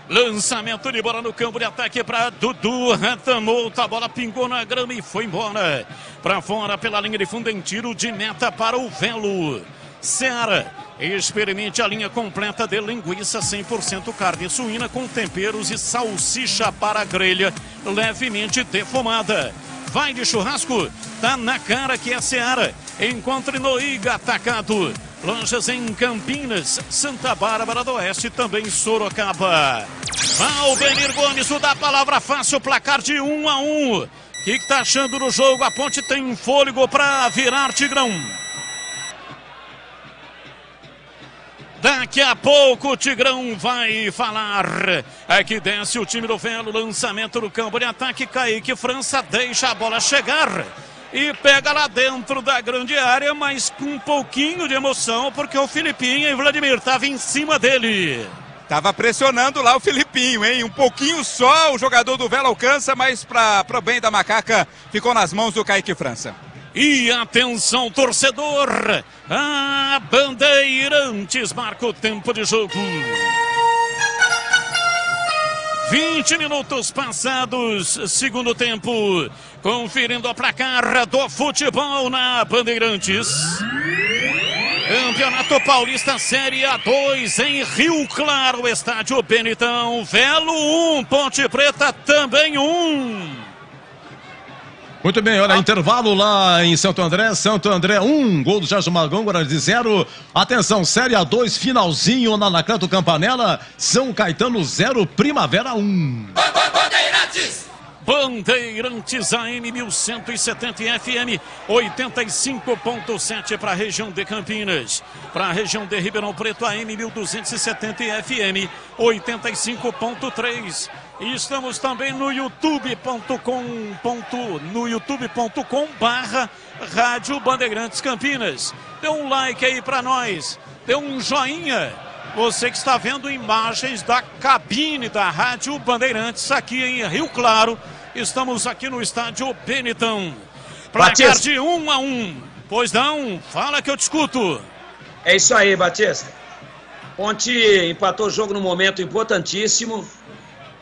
Lançamento de bola no campo de ataque para Dudu, retamou, a bola pingou na grama e foi embora. Para fora pela linha de fundo em tiro de meta para o Velo. Seara, experimente a linha completa de linguiça 100% carne suína com temperos e salsicha para grelha levemente defumada. Vai de churrasco, tá na cara que é Seara. Encontre no Iga Atacado. Lojas em Campinas, Santa Bárbara do Oeste, também Sorocaba. Valdenir Gomes, o da palavra fácil, placar de 1-1. O que tá achando do jogo? A Ponte tem fôlego para virar, Tigrão. Daqui a pouco o Tigrão vai falar. Aqui desce o time do Velo, lançamento no campo de ataque. Kaique França deixa a bola chegar e pega lá dentro da grande área, mas com um pouquinho de emoção, porque o Filipinho e Vladimir estavam em cima dele. Tava pressionando lá o Filipinho, hein? Um pouquinho só o jogador do Velo alcança, mas para o bem da Macaca ficou nas mãos do Kaique França. E atenção, torcedor, a Bandeirantes marca o tempo de jogo. 20 minutos passados, segundo tempo, conferindo a placar do futebol na Bandeirantes. Campeonato Paulista Série A2 em Rio Claro, estádio Benitão. Velo 1, Ponte Preta também 1. Muito bem, olha, intervalo lá em Santo André 1, gol do Gerson Magrão, Guarani 0. Atenção, Série A2, finalzinho na Anacleto Campanella, São Caetano 0, Primavera 1. Bandeirantes AM 1170 FM 85.7 para a região de Campinas. Para a região de Ribeirão Preto, AM 1270 FM 85.3. E estamos também no youtube.com/Rádio Bandeirantes Campinas. Dê um like aí para nós, dê um joinha. Você que está vendo imagens da cabine da Rádio Bandeirantes aqui em Rio Claro. Estamos aqui no estádio Benitão. Placar de 1-1. Pois não, fala que eu te escuto. É isso aí, Batista. Ponte empatou o jogo num momento importantíssimo.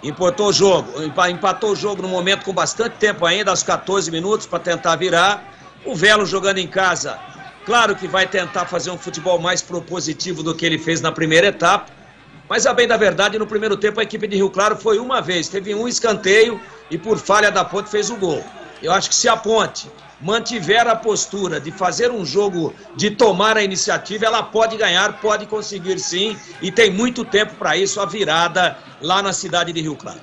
Empatou o jogo num momento com bastante tempo ainda, aos 14 minutos, para tentar virar. O Velo jogando em casa, claro que vai tentar fazer um futebol mais propositivo do que ele fez na primeira etapa. Mas, a bem da verdade, no primeiro tempo a equipe de Rio Claro foi uma vez. Teve um escanteio e por falha da Ponte fez o gol. Eu acho que se a Ponte mantiver a postura de fazer um jogo, de tomar a iniciativa, ela pode ganhar, pode conseguir sim. E tem muito tempo para isso, a virada lá na cidade de Rio Claro.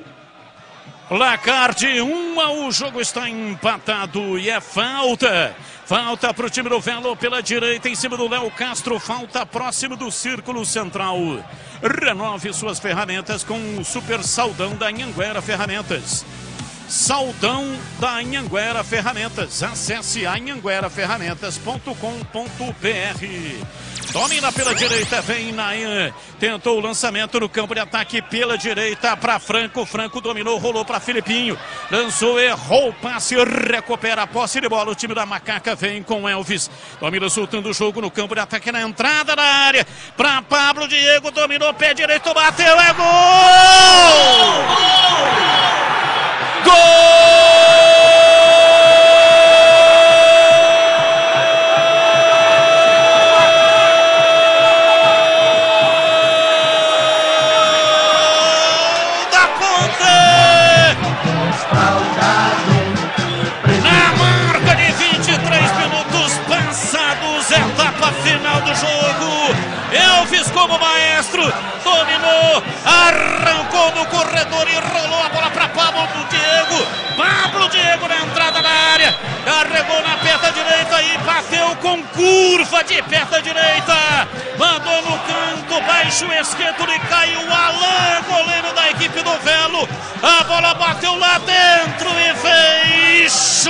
Placar de 1-1, o jogo está empatado e é falta. Falta para o time do Velo pela direita, em cima do Léo Castro. Falta próximo do círculo central. Renove suas ferramentas com o super saldão da Anhanguera Ferramentas. Saldão da Anhanguera Ferramentas. Acesse anhangueraferramentas.com.br. Domina pela direita, vem Nayan. Tentou o lançamento no campo de ataque pela direita para Franco. Franco dominou, rolou para Filipinho. Lançou, errou o passe, recupera a posse de bola. O time da Macaca vem com Elvis. Domina soltando o jogo no campo de ataque na entrada da área. Para Pablo Diego, dominou, pé direito, bateu, é gol! Gol! Final do jogo, Elvis como maestro, dominou, arrancou no corredor e rolou a bola para Pablo Diego. Pablo Diego na entrada da área, carregou na perna direita e bateu com curva de perna direita, mandou no canto baixo esquerdo e caiu o Alain, goleiro da equipe do Velo. A bola bateu lá dentro e fez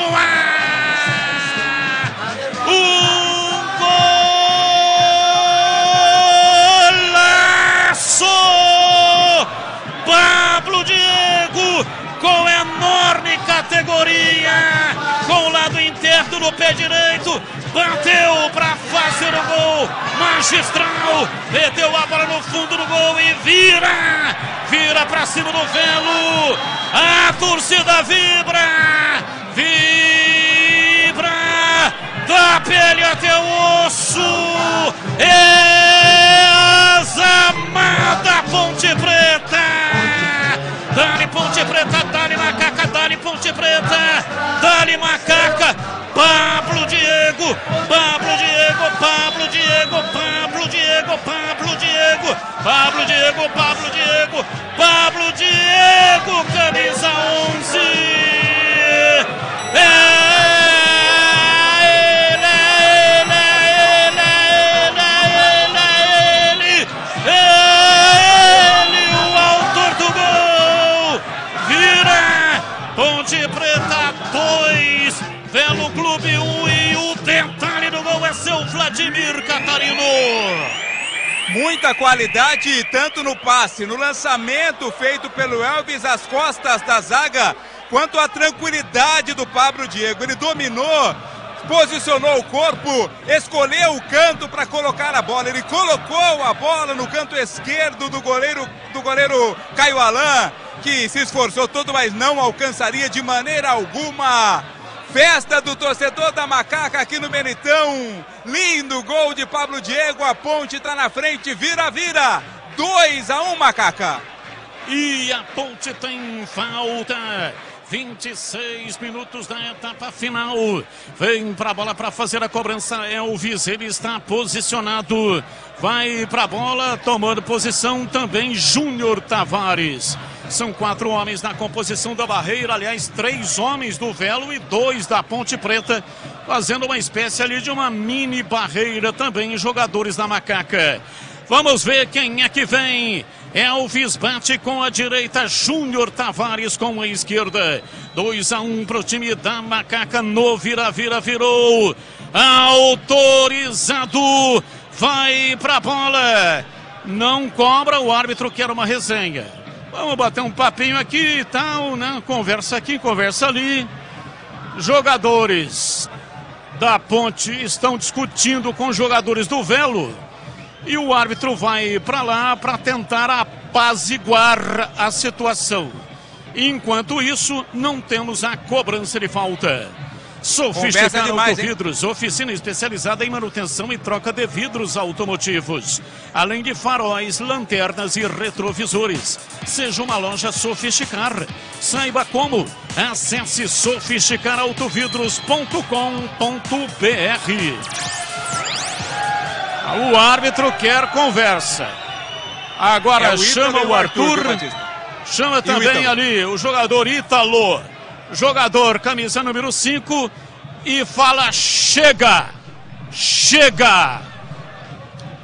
Pablo Diego com enorme categoria, com o lado interno no pé direito, bateu para fazer o gol magistral, meteu a bola no fundo do gol e vira para cima do Velo. A torcida vibra da pele até o osso. Amada Ponte Preta, dá-lhe Ponte Preta, dá-lhe Macaca, dá-lhe Ponte Preta, dá-lhe Macaca. Pablo Diego, Pablo Diego, Pablo Diego, Pablo Diego, Pablo Diego, Pablo Diego, Pablo Diego, Pablo Diego, camisa 11. Ponte Preta 2, Velo Clube 1 e o detalhe do gol é seu Vladimir Catarino. Muita qualidade, tanto no passe, no lançamento feito pelo Elvis às costas da zaga, quanto a tranquilidade do Pablo Diego. Ele dominou, posicionou o corpo, escolheu o canto para colocar a bola. Ele colocou a bola no canto esquerdo do goleiro Caio Alain, que se esforçou todo, mas não alcançaria de maneira alguma. Festa do torcedor da Macaca aqui no Benetão. Lindo gol de Pablo Diego. A Ponte está na frente. Vira. 2-1, Macaca. E a Ponte tem falta. 26 minutos da etapa final. Vem para a bola para fazer a cobrança Elvis. Ele está posicionado. Vai para a bola, tomando posição também Júnior Tavares. São 4 homens na composição da barreira. Aliás, 3 homens do Velo e 2 da Ponte Preta. Fazendo uma espécie ali de uma mini barreira também. Jogadores da Macaca. Vamos ver quem é que vem. Elvis bate com a direita, Júnior Tavares com a esquerda. 2-1 para o time da Macaca. No virou. Autorizado. Vai para a bola. Não cobra, o árbitro quer uma resenha. Vamos bater um papinho aqui e tal, né? Conversa aqui, conversa ali. Jogadores da Ponte estão discutindo com jogadores do Velo. E o árbitro vai para lá para tentar apaziguar a situação. Enquanto isso, não temos a cobrança de falta. Sofisticado Autovidros, oficina especializada em manutenção e troca de vidros automotivos, além de faróis, lanternas e retrovisores. Seja uma loja Sofisticar. Saiba como. Acesse sofisticarautovidros.com.br. O árbitro quer conversa. Agora chama o Arthur. Chama também ali o jogador Ítalo, jogador camisa número 5, e fala: chega, chega.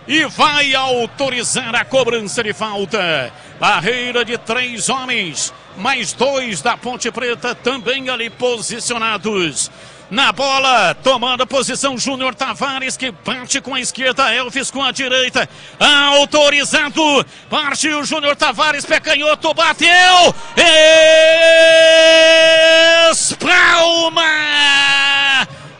E vai autorizar a cobrança de falta. Barreira de 3 homens, mais 2 da Ponte Preta também ali posicionados. Na bola, tomando posição Júnior Tavares, que bate com a esquerda, Elvis com a direita. Autorizado, partiu o Júnior Tavares, pé canhoto, bateu. Espalma!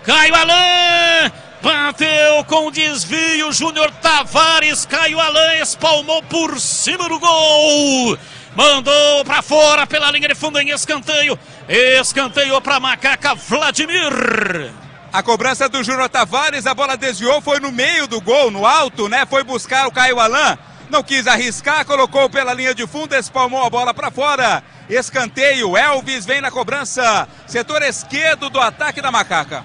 Caio Alain! Bateu com desvio, Júnior Tavares, Caio Alain espalmou por cima do gol. Mandou para fora pela linha de fundo em escanteio. Escanteio para Macaca Vladimir. A cobrança do Júnior Tavares, a bola desviou, foi no meio do gol, no alto, né? Foi buscar o Caio Alain. Não quis arriscar, colocou pela linha de fundo, espalmou a bola para fora. Escanteio, Elvis vem na cobrança. Setor esquerdo do ataque da Macaca.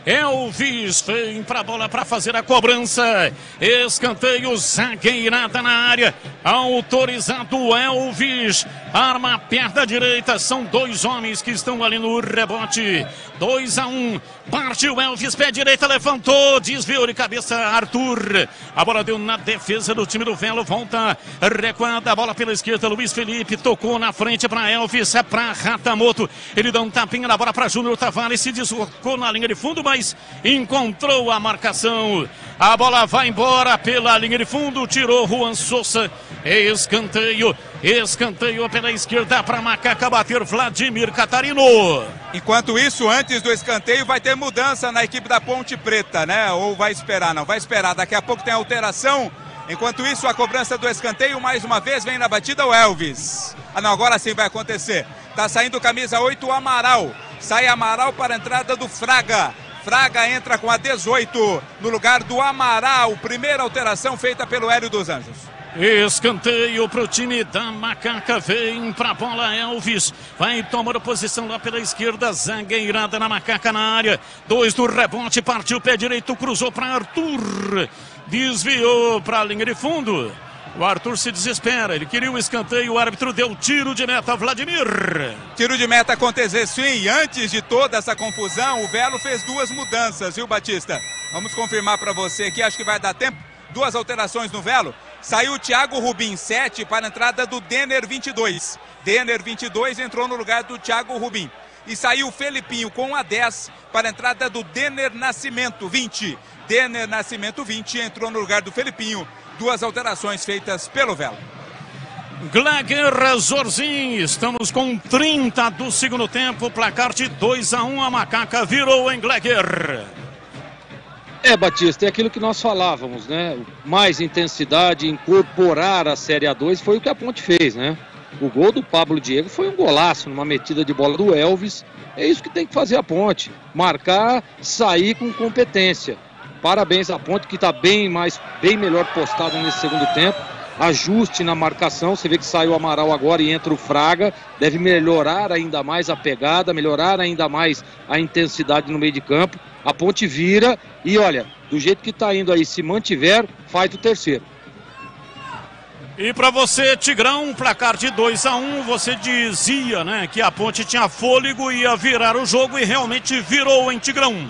Elvis vem para a bola para fazer a cobrança. Escanteio, zagueirada na área. Autorizado Elvis. Arma a perna direita. São 2 homens que estão ali no rebote. 2-1. Partiu Elvis, pé direita, levantou. Desviou de cabeça Arthur. A bola deu na defesa do time do Velo. Volta recuada. A bola pela esquerda. Luiz Felipe tocou na frente para Elvis. É para Ratamoto. Ele dá um tapinha na bola para Júnior Tavares. Se deslocou na linha de fundo, mas encontrou a marcação. A bola vai embora pela linha de fundo. Tirou Juan Sousa. Escanteio. Escanteio pela esquerda para Macaca bater Vladimir Catarino. Enquanto isso, antes do escanteio, vai ter mudança na equipe da Ponte Preta, né? Ou vai esperar? Não, vai esperar. Daqui a pouco tem alteração. Enquanto isso, a cobrança do escanteio, mais uma vez, vem na batida o Elvis. Ah, não, agora sim vai acontecer. Tá saindo camisa 8, o Amaral. Sai Amaral para a entrada do Fraga. Fraga entra com a 18 no lugar do Amaral. Primeira alteração feita pelo Hélio dos Anjos. Escanteio para o time da Macaca. Vem para a bola Elvis. Vai tomando posição lá pela esquerda. Zagueirada na Macaca na área. 2 do rebote. Partiu pé direito. Cruzou para Arthur. Desviou para a linha de fundo. O Arthur se desespera. Ele queria o escanteio. O árbitro deu tiro de meta. Vladimir. Tiro de meta aconteceu sim. Antes de toda essa confusão, o Velo fez 2 mudanças, viu, Batista? Vamos confirmar para você aqui. Acho que vai dar tempo. 2 alterações no Velo. Saiu o Thiago Rubim, 7, para a entrada do Denner, 22. Denner, 22, entrou no lugar do Thiago Rubim. E saiu o Felipinho com a 10 para a entrada do Denner Nascimento, 20. Denner Nascimento, 20, entrou no lugar do Felipinho. 2 alterações feitas pelo Velo. Gleger Zorzin, estamos com 30 do segundo tempo. Placar de 2-1, a Macaca virou em Gleger. Batista, é aquilo que nós falávamos, né? Mais intensidade, incorporar a Série A2 foi o que a Ponte fez, né? O gol do Pablo Diego foi um golaço, numa metida de bola do Elvis. É isso que tem que fazer a Ponte, marcar, sair com competência. Parabéns à Ponte, que está bem melhor postada nesse segundo tempo. Ajuste na marcação, você vê que saiu o Amaral agora e entra o Fraga. Deve melhorar ainda mais a pegada, melhorar ainda mais a intensidade no meio de campo. A Ponte vira e olha, do jeito que está indo aí, se mantiver, faz o terceiro. E para você, Tigrão, placar de 2-1, você dizia, né, que a Ponte tinha fôlego e ia virar o jogo e realmente virou, hein, Tigrão?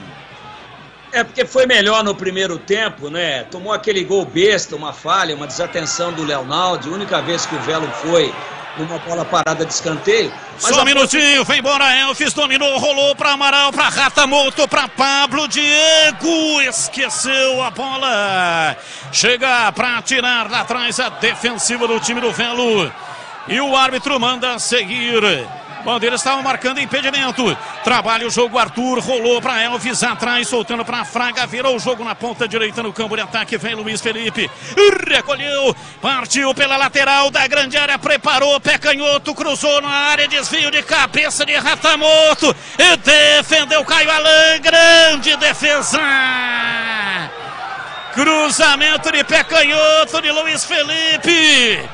É porque foi melhor no primeiro tempo, né? Tomou aquele gol besta, uma falha, uma desatenção do Leonaldo, única vez que o Velo foi numa bola parada de escanteio. Mas só um minutinho, vem embora Elvis, dominou, rolou para Amaral, para Ratamoto, para Pablo Diego, esqueceu a bola. Chega para tirar lá atrás a defensiva do time do Velo. E o árbitro manda seguir. Bandeira estava marcando impedimento. Trabalha o jogo, Arthur rolou para Elvis atrás, soltando para Fraga, virou o jogo na ponta direita no campo de ataque. Vem Luiz Felipe, recolheu, partiu pela lateral da grande área, preparou, pé canhoto, cruzou na área, desvio de cabeça de Ratamoto e defendeu Caio Alain, grande defesa. Cruzamento de pé canhoto de Luiz Felipe.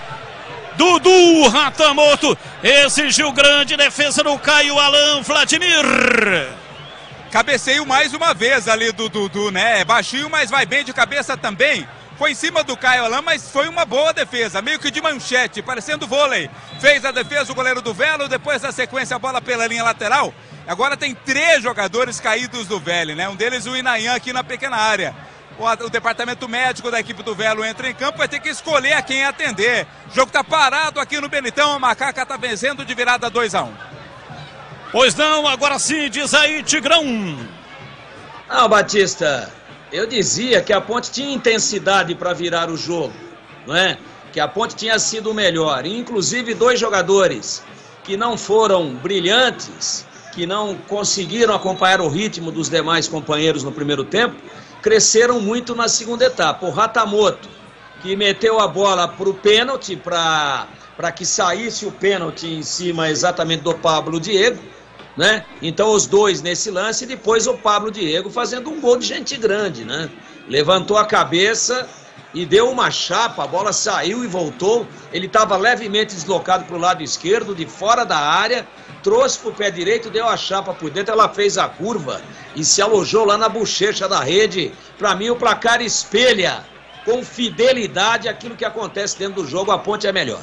Dudu Ratamoto exigiu grande defesa do Caio Alain. Vladimir. Cabeceio mais uma vez ali do Dudu, né? É baixinho, mas vai bem de cabeça também. Foi em cima do Caio Alain, mas foi uma boa defesa, meio que de manchete, parecendo vôlei. Fez a defesa o goleiro do Velo, depois na sequência a bola pela linha lateral. Agora tem 3 jogadores caídos do Vélez, né? Um deles o Inayan aqui na pequena área. O departamento médico da equipe do Velo entra em campo, vai ter que escolher a quem atender. O jogo tá parado aqui no Benitão, a Macaca tá vencendo de virada 2-1. Pois não, agora sim, diz aí, Tigrão. Batista, eu dizia que a Ponte tinha intensidade para virar o jogo, não é? Que a Ponte tinha sido o melhor. Inclusive 2 jogadores que não foram brilhantes, que não conseguiram acompanhar o ritmo dos demais companheiros no primeiro tempo, cresceram muito na segunda etapa. O Ratamoto, que meteu a bola para o pênalti, para que saísse o pênalti em cima exatamente do Pablo Diego, né? Então os 2 nesse lance, e depois o Pablo Diego fazendo um gol de gente grande, né? Levantou a cabeça e deu uma chapa, a bola saiu e voltou. Ele estava levemente deslocado para o lado esquerdo, de fora da área, trouxe para o pé direito, deu a chapa por dentro, ela fez a curva e se alojou lá na bochecha da rede. Para mim o placar espelha com fidelidade aquilo que acontece dentro do jogo. A Ponte é melhor.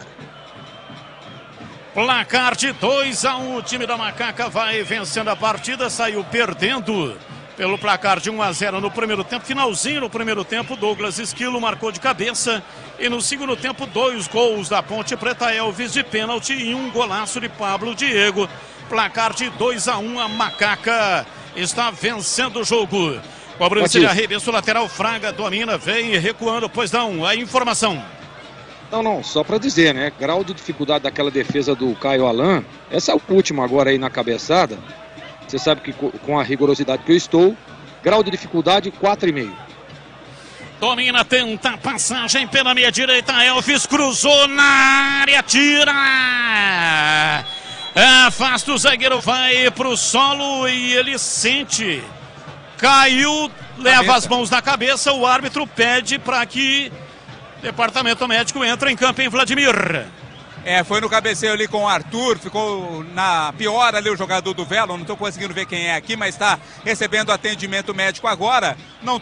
Placar de 2-1, o time da Macaca vai vencendo a partida, saiu perdendo pelo placar de 1-0 no primeiro tempo. Finalzinho no primeiro tempo, Douglas Esquilo marcou de cabeça. E no segundo tempo, 2 gols da Ponte Preta, Elvis de pênalti e um golaço de Pablo Diego. Placar de 2-1, a Macaca está vencendo o jogo. Cobrança de arremesso lateral, Fraga domina, vem recuando, pois não, a informação. Não, só para dizer, né? Grau de dificuldade daquela defesa do Caio Alain, essa última agora aí na cabeçada, você sabe que com a rigorosidade que eu estou, grau de dificuldade 4,5. Domina, tenta passagem pela meia direita, Elvis cruzou na área, tira! Afasta o zagueiro, vai pro solo e ele sente. Caiu, leva as mãos na cabeça, o árbitro pede para que departamento médico entra em campo em Vladimir. Foi no cabeceio ali com o Arthur, ficou na pior ali o jogador do Velo, não estou conseguindo ver quem é aqui, mas está recebendo atendimento médico agora. Não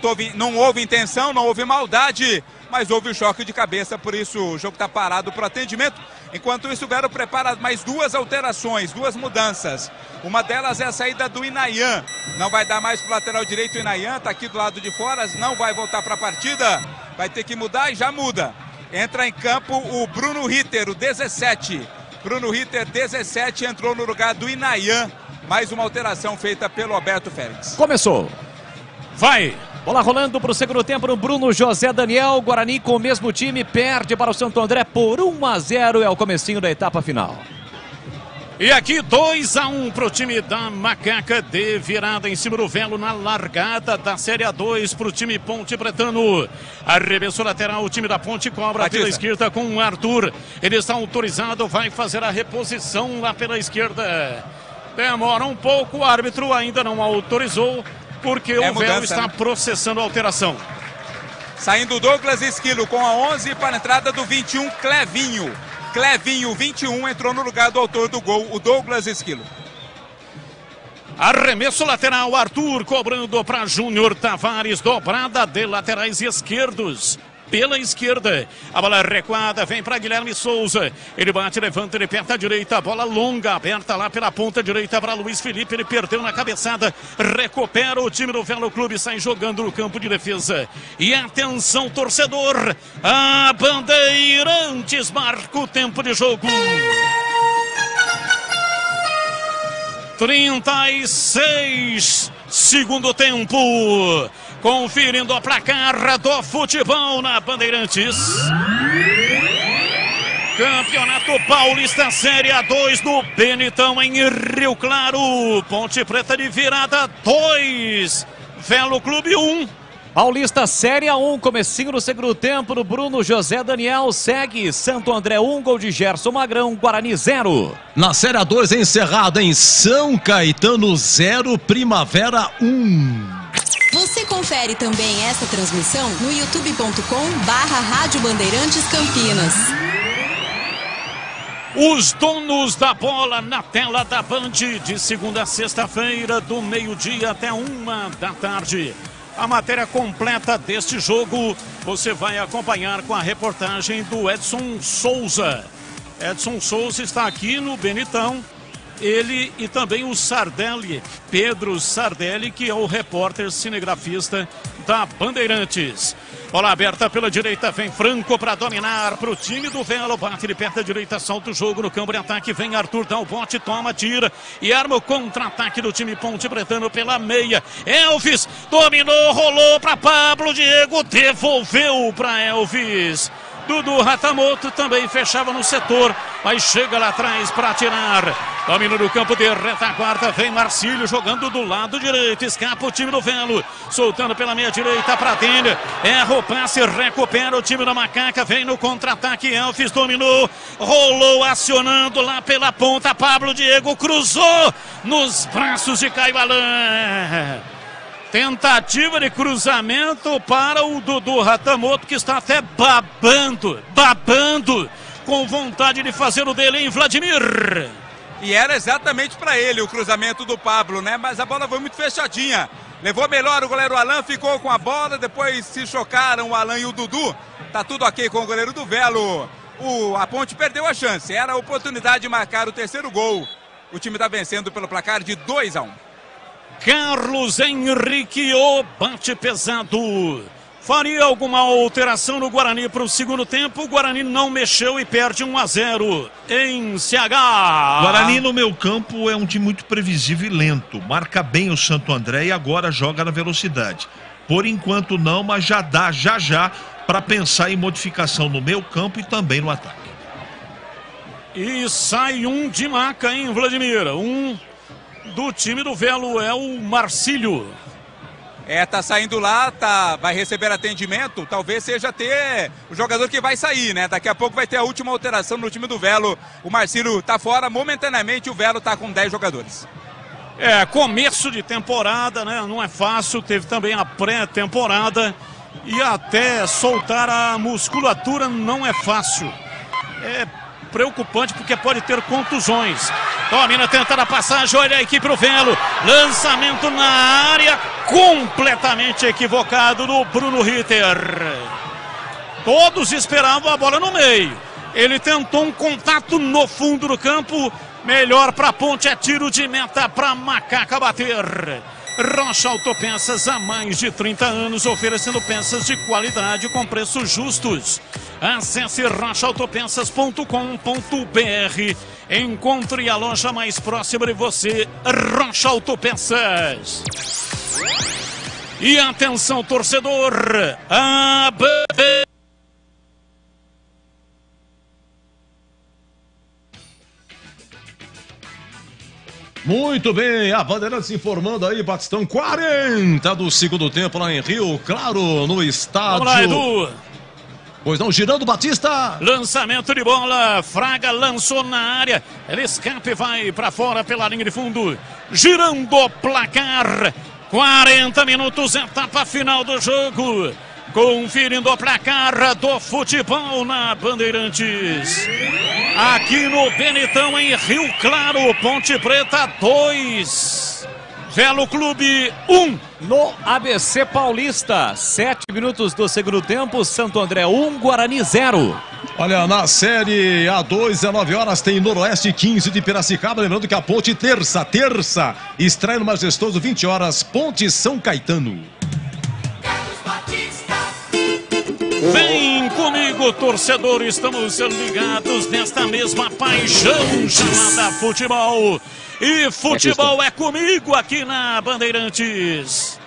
houve intenção, não houve maldade, mas houve o choque de cabeça, por isso o jogo está parado para o atendimento. Enquanto isso, o Velo prepara mais 2 alterações, 2 mudanças. Uma delas é a saída do Inayan, não vai dar mais para o lateral direito. O Inayan está aqui do lado de fora, não vai voltar para a partida, vai ter que mudar e já muda. Entra em campo o Bruno Ritter, o 17. Bruno Ritter, 17, entrou no lugar do Inayan. Mais uma alteração feita pelo Alberto Félix. Começou. Vai. Bola rolando para o segundo tempo no Bruno José Daniel. Guarani com o mesmo time perde para o Santo André por 1-0. É o comecinho da etapa final. E aqui 2-1 para o time da Macaca, de virada em cima do Velo na largada da Série A2 para o time Ponte Pretano. Arremesso lateral, o time da Ponte cobra pela esquerda com o Arthur. Ele está autorizado, vai fazer a reposição lá pela esquerda. Demora um pouco, o árbitro ainda não autorizou, porque o Velo está processando a alteração. Saindo o Douglas Esquilo com a 11 para a entrada do 21, Clevinho. Clevinho, 21, entrou no lugar do autor do gol, o Douglas Esquilo. Arremesso lateral, Arthur cobrando para Júnior Tavares, dobrada de laterais esquerdos. Pela esquerda, a bola recuada, vem para Guilherme Souza. Ele bate, levanta, ele aperta a direita, bola longa, aberta lá pela ponta direita para Luiz Felipe. Ele perdeu na cabeçada, recupera o time do Velo Clube, sai jogando no campo de defesa. E atenção, torcedor, a Bandeirantes marca o tempo de jogo. 36, segundo tempo. Conferindo a placar do futebol na Bandeirantes. Campeonato Paulista Série A2 no Benitão em Rio Claro. Ponte Preta de virada 2. Velo Clube 1. Paulista Série A1, comecinho no segundo tempo no Bruno José Daniel. Segue Santo André 1, gol de Gerson Magrão, Guarani 0. Na Série A2 encerrada em São Caetano 0, Primavera 1. Você confere também essa transmissão no youtube.com/Rádio Bandeirantes Campinas. Os donos da bola na tela da Band, de segunda a sexta-feira, do meio-dia até 1 da tarde. A matéria completa deste jogo você vai acompanhar com a reportagem do Edson Souza. Edson Souza está aqui no Benitão. Ele e também o Sardelli, Pedro Sardelli, que é o repórter cinegrafista da Bandeirantes. Bola aberta pela direita, vem Franco para dominar para o time do Velo. Bate de perto da direita, solta o jogo no campo de ataque. Vem Arthur, dá o bote, toma, tira e arma o contra-ataque do time Ponte Pretano pela meia. Elvis dominou, rolou para Pablo Diego, devolveu para Elvis. Dudu Ratamoto também fechava no setor, mas chega lá atrás para tirar. Domina no campo de retaguarda, vem Marcílio jogando do lado direito, escapa o time do Velo, soltando pela meia direita para Denner, erra o passe, recupera o time da Macaca, vem no contra-ataque, Elvis dominou, rolou, acionando lá pela ponta, Pablo Diego cruzou nos braços de Caio Alain. Tentativa de cruzamento para o Dudu Ratamoto, que está até babando, com vontade de fazer o dele em Vladimir. E era exatamente para ele o cruzamento do Pablo, né? Mas a bola foi muito fechadinha. Levou melhor o goleiro Alain, ficou com a bola, depois se chocaram o Alain e o Dudu. Tá tudo ok com o goleiro do Velo. A Ponte perdeu a chance, era a oportunidade de marcar o terceiro gol. O time está vencendo pelo placar de 2-1. Carlos Henrique, o bate pesado. Faria alguma alteração no Guarani para o segundo tempo? O Guarani não mexeu e perde 1-0 em CH. Guarani no meio campo é um time muito previsível e lento. Marca bem o Santo André e agora joga na velocidade. Por enquanto não, mas já dá já para pensar em modificação no meio campo e também no ataque. E sai um de maca, hein, Vladimir? Do time do Velo é o Marcílio. Tá saindo lá, vai receber atendimento, talvez seja até o jogador que vai sair, né? Daqui a pouco vai ter a última alteração no time do Velo. O Marcílio tá fora, momentaneamente o Velo tá com 10 jogadores. Começo de temporada, né? Não é fácil, teve também a pré-temporada e até soltar a musculatura não é fácil. É preocupante porque pode ter contusões. Domina, tentando a passagem, olha a equipe do Velo. Lançamento na área, completamente equivocado do Bruno Ritter. Todos esperavam a bola no meio. Ele tentou um contato no fundo do campo. Melhor para a Ponte, é tiro de meta para Macaca bater. Rocha Autopeças, há mais de 30 anos, oferecendo peças de qualidade com preços justos. Acesse rochaautopeças.com.br. Encontre a loja mais próxima de você, Rocha Autopeças. E atenção, torcedor, Muito bem, a Bandeirantes informando aí, Batistão, 40 do segundo tempo lá em Rio Claro, no estádio. Vamos lá, Edu. Pois não, girando Batista. Lançamento de bola, Fraga lançou na área, ele escape, vai para fora pela linha de fundo. Girando o placar, 40 minutos, etapa final do jogo. Conferindo o placar do futebol na Bandeirantes. Aqui no Benitão, em Rio Claro, Ponte Preta 2. Velo Clube 1. No ABC Paulista, 7 minutos do segundo tempo, Santo André 1, Guarani 0. Olha, na Série A2, 19 horas, tem Noroeste 15 de Piracicaba. Lembrando que a Ponte terça, estreia no majestoso 20 horas, Ponte São Caetano. Vem comigo, torcedor, estamos ligados nesta mesma paixão chamada futebol. E futebol é comigo aqui na Bandeirantes.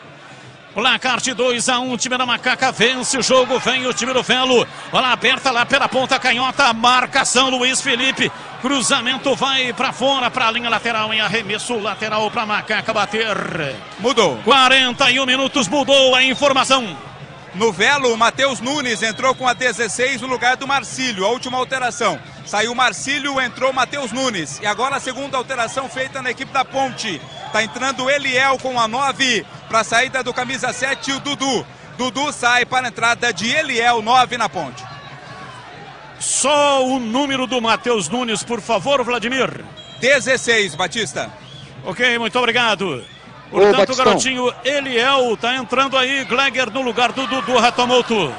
Placar de 2-1, time da Macaca vence o jogo, vem o time do Velo. Bola aberta lá pela ponta canhota, marcação Luiz Felipe. Cruzamento vai para fora, para a linha lateral, em arremesso lateral para Macaca bater. Mudou. 41 minutos, mudou a informação. No Velo, o Matheus Nunes entrou com a 16 no lugar do Marcílio, a última alteração. Saiu o Marcílio, entrou o Matheus Nunes. E agora a segunda alteração feita na equipe da Ponte. Tá entrando o Eliel com a 9 para a saída do camisa 7, o Dudu. Dudu sai para a entrada de Eliel, 9 na Ponte. Só o número do Matheus Nunes, por favor, Vladimir. 16, Batista. Ok, muito obrigado. Portanto, o garotinho Eliel tá entrando aí, Gleger no lugar do Dudu Ratomoto.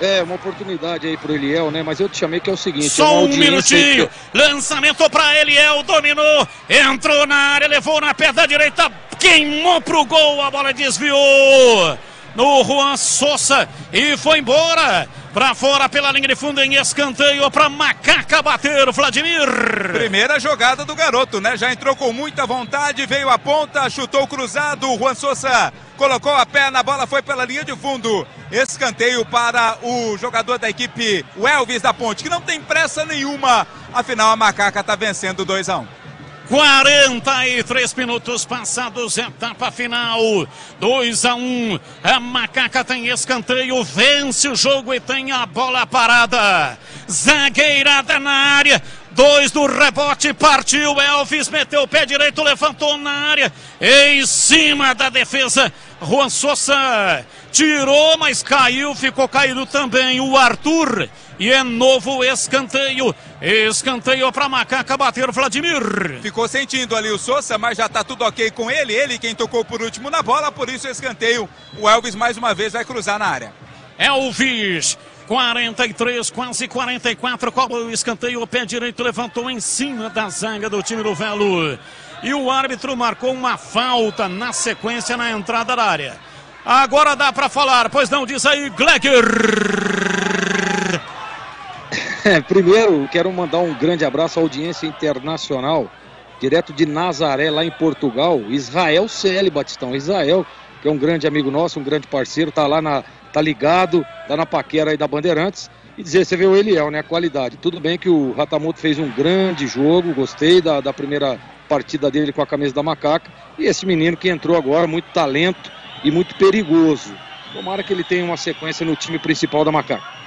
É, uma oportunidade aí pro Eliel, né? Mas eu te chamei que é o seguinte... Só um minutinho, lançamento pra Eliel, dominou, entrou na área, levou na perna direita, queimou pro gol, a bola desviou no Juan Sousa e foi embora. Pra fora pela linha de fundo em escanteio pra Macaca bater o Vladimir. Primeira jogada do garoto, né? Já entrou com muita vontade, veio a ponta, chutou cruzado, Juan Sousa colocou a perna, a bola foi pela linha de fundo. Escanteio para o jogador da equipe, o Elvis da Ponte, que não tem pressa nenhuma. Afinal, a Macaca tá vencendo 2-1. 43 minutos passados, etapa final, 2-1, a Macaca tem escanteio, vence o jogo e tem a bola parada, zagueirada na área, 2 do rebote, partiu, Elvis meteu o pé direito, levantou na área, em cima da defesa, Juan Sousa tirou, mas caiu, ficou caído também o Arthur. E é novo escanteio. Escanteio para Macaca bater o Vladimir. Ficou sentindo ali o Sousa, mas já tá tudo ok com ele. Ele quem tocou por último na bola, por isso escanteio. O Elvis mais uma vez vai cruzar na área. Elvis, 43, quase 44, cobra o escanteio, o pé direito levantou em cima da zaga do time do Velo. E o árbitro marcou uma falta na sequência na entrada da área. Agora dá para falar, pois não, diz aí, Gleger. Primeiro, quero mandar um grande abraço à audiência internacional, direto de Nazaré, lá em Portugal, Israel Celi, Batistão. Israel, que é um grande amigo nosso, um grande parceiro, tá lá tá ligado, tá na paquera aí da Bandeirantes. E dizer, você vê o Eliel, né, a qualidade. Tudo bem que o Ratamoto fez um grande jogo, gostei da primeira partida dele com a camisa da Macaca. E esse menino que entrou agora, muito talento e muito perigoso. Tomara que ele tenha uma sequência no time principal da Macaca.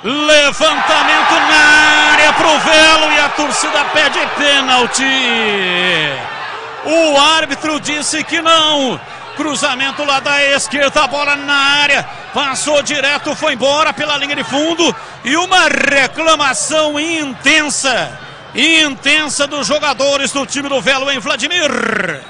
Levantamento na área pro Velo e a torcida pede pênalti. O árbitro disse que não. Cruzamento lá da esquerda, a bola na área. Passou direto, foi embora pela linha de fundo. E uma reclamação intensa dos jogadores do time do Velo em Vladimir.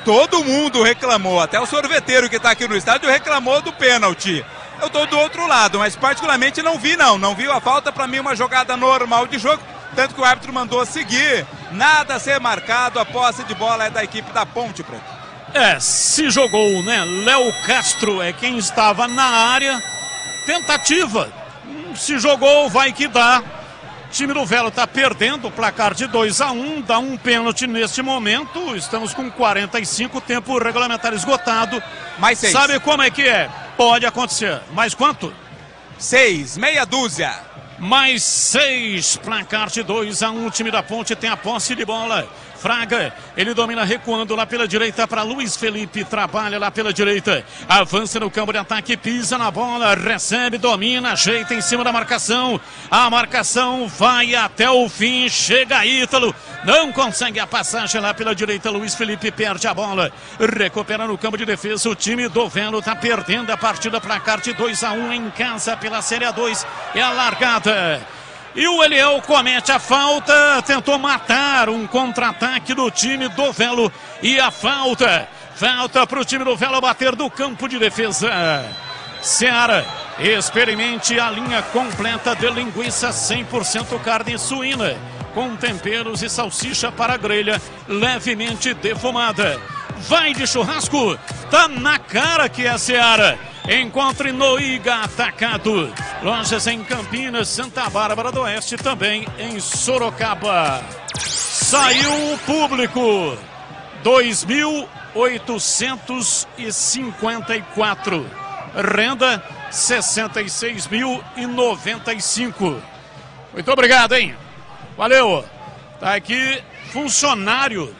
Todo mundo reclamou, até o sorveteiro que está aqui no estádio reclamou do pênalti. Eu tô do outro lado, mas particularmente não vi a falta, para mim uma jogada normal de jogo, tanto que o árbitro mandou seguir, nada a ser marcado, a posse de bola é da equipe da Ponte Preta. Se jogou, né? Léo Castro é quem estava na área, tentativa, se jogou, vai que dá. O time do Velo está perdendo o placar de 2-1, dá um pênalti neste momento, estamos com 45, tempo regulamentar esgotado. Mais 6. Sabe como é que é? Pode acontecer. Mais quanto? 6, meia dúzia. Mais 6, placar de 2-1, o time da Ponte tem a posse de bola. Fraga, ele domina recuando lá pela direita para Luiz Felipe, trabalha lá pela direita, avança no campo de ataque, pisa na bola, recebe, domina, ajeita em cima da marcação, a marcação vai até o fim, chega Ítalo, não consegue a passagem lá pela direita, Luiz Felipe perde a bola, recupera no campo de defesa, o time do Velo está perdendo a partida, placar de 2-1 em casa pela Série A2, é a largada. E o Eliel comete a falta, tentou matar um contra-ataque do time do Velo. E a falta para o time do Velo bater do campo de defesa. Seara, experimente a linha completa de linguiça 100% carne suína, com temperos e salsicha para grelha, levemente defumada. Vai de churrasco, tá na cara que é Seara. Encontre no Iga Atacado. Lojas em Campinas, Santa Bárbara do Oeste, também em Sorocaba. Saiu o público. 2.854. Renda 66.095. Muito obrigado, hein? Valeu. Tá aqui funcionário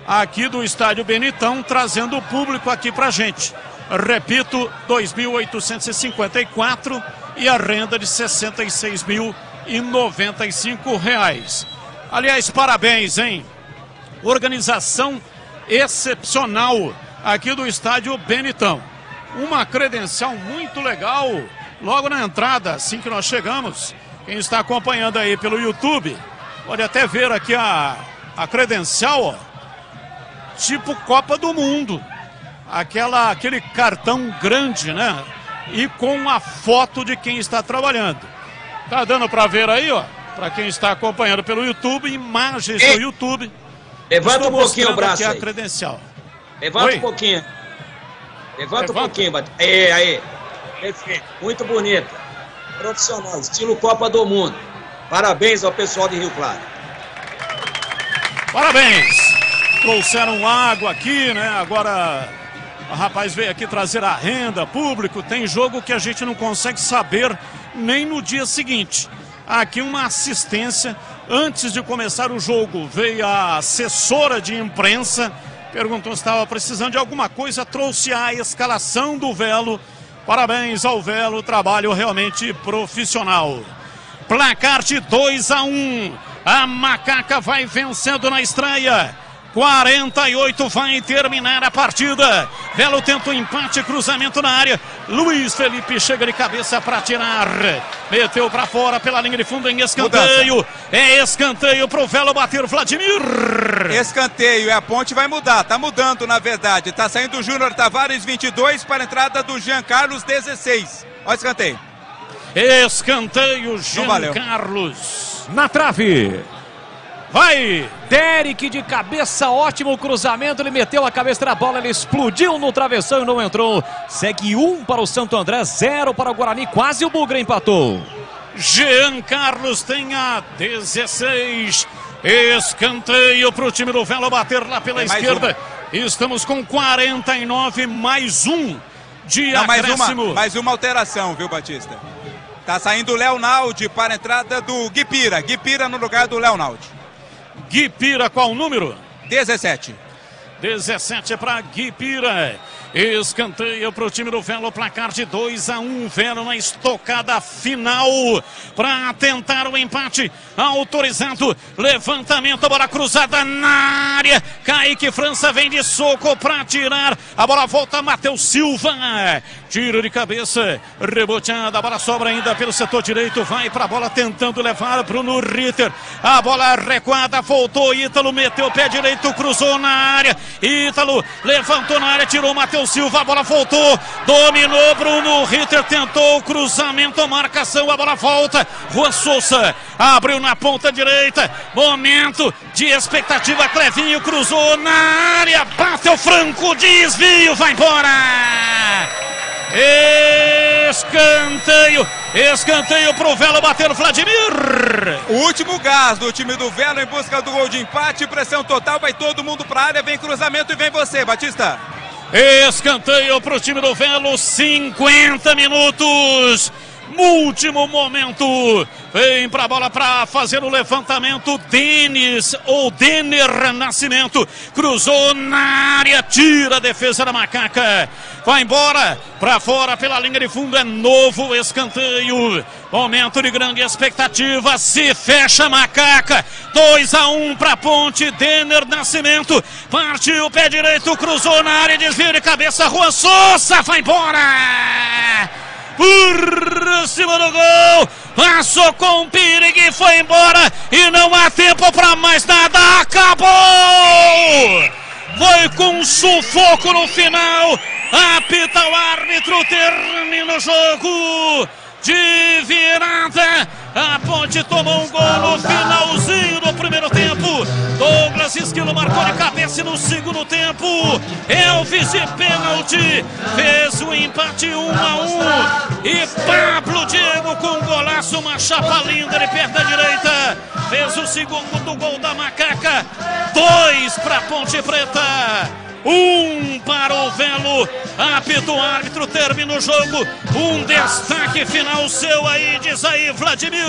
aqui do Estádio Benitão trazendo o público aqui pra gente. Repito, 2.854 e a renda de R$ 66.095. Aliás, parabéns, hein? Organização excepcional aqui do Estádio Benitão. Uma credencial muito legal logo na entrada, assim que nós chegamos. Quem está acompanhando aí pelo YouTube pode até ver aqui a credencial, ó, tipo Copa do Mundo. aquele cartão grande, né? E com a foto de quem está trabalhando. Tá dando para ver aí, ó, para quem está acompanhando pelo YouTube, imagens do YouTube. Levanta um pouquinho o braço aqui aí. a credencial. Levanta um pouquinho. Levanta um pouquinho, Batista. Aí. Perfeito. Muito bonita. Profissional, estilo Copa do Mundo. Parabéns ao pessoal de Rio Claro. Parabéns. Trouxeram água aqui, né? Agora o rapaz veio aqui trazer a renda, público. Tem jogo que a gente não consegue saber nem no dia seguinte. Aqui uma assistência. Antes de começar o jogo, veio a assessora de imprensa, perguntou se estava precisando de alguma coisa, trouxe a escalação do Velo. Parabéns ao Velo, trabalho realmente profissional. Placar de 2-1. A Macaca vai vencendo na estreia. 48 vai terminar a partida. Velo tenta o empate, cruzamento na área. Luiz Felipe chega de cabeça para tirar. Meteu para fora pela linha de fundo em escanteio. Mudança. É escanteio pro Velo bater, Vladimir. Escanteio, a ponte vai mudar. Tá mudando, na verdade. Tá saindo o Júnior Tavares, 22, para a entrada do Jean Carlos, 16. Olha o escanteio. Escanteio, Jean Carlos. Na trave. Vai, Derek de cabeça, ótimo cruzamento, ele meteu a cabeça na bola, ele explodiu no travessão e não entrou. Segue 1 para o Santo André, 0 para o Guarani, quase o Bugre empatou. Jean Carlos tem a 16, escanteio para o time do Velo bater lá pela esquerda. Estamos com 49, mais um de acréscimo. Mais uma alteração, viu, Batista? Tá saindo o Leonaldi para a entrada do Guipira. Guipira no lugar do Leonaldi. Guipira, qual o número? 17. 17 para Guipira. Escanteio para o time do Velo, placar de 2-1. Velo na estocada final para tentar o empate. Autorizado, levantamento, bola cruzada na área. Kaique França vem de soco para tirar. A bola volta, Matheus Silva. Tiro de cabeça, reboteada, a bola sobra ainda pelo setor direito. Vai para a bola tentando levar Bruno Ritter. A bola recuada, voltou. Ítalo meteu o pé direito, cruzou na área. Ítalo levantou na área, tirou Matheus Silva, a bola voltou, dominou Bruno Ritter, tentou o cruzamento, marcação, a bola volta. Juan Souza abriu na ponta direita, momento de expectativa, Clevinho cruzou na área, bateu Franco, desvio, vai embora. Escanteio pro Velo bater o Vladimir. O último gás do time do Velo em busca do gol de empate, pressão total, vai todo mundo pra área, vem cruzamento e vem você, Batista. Escanteio pro time do Velo, 50 minutos. Último momento, vem pra bola pra fazer o levantamento, Denis ou Denner Nascimento, cruzou na área, tira a defesa da Macaca, vai embora, pra fora pela linha de fundo, é novo escanteio, momento de grande expectativa, se fecha a Macaca, 2-1 pra Ponte, Denner Nascimento, partiu o pé direito, cruzou na área, desvio de cabeça, Juan Souza, vai embora! Por cima do gol, passou com o Pirig, foi embora e não há tempo para mais nada, acabou! Foi com sufoco no final, apita o árbitro, termina o jogo de virada. A Ponte tomou um gol no finalzinho do primeiro tempo. Douglas Esquilo marcou de cabeça no segundo tempo. Elvis de pênalti fez o empate 1-1. E Pablo Diego com um golaço, uma chapa linda de perna direita. Fez o segundo gol da Macaca. 2 para Ponte Preta. 1 para o Velo, apita o árbitro, termina o jogo, um destaque final seu aí, diz aí, Vladimir.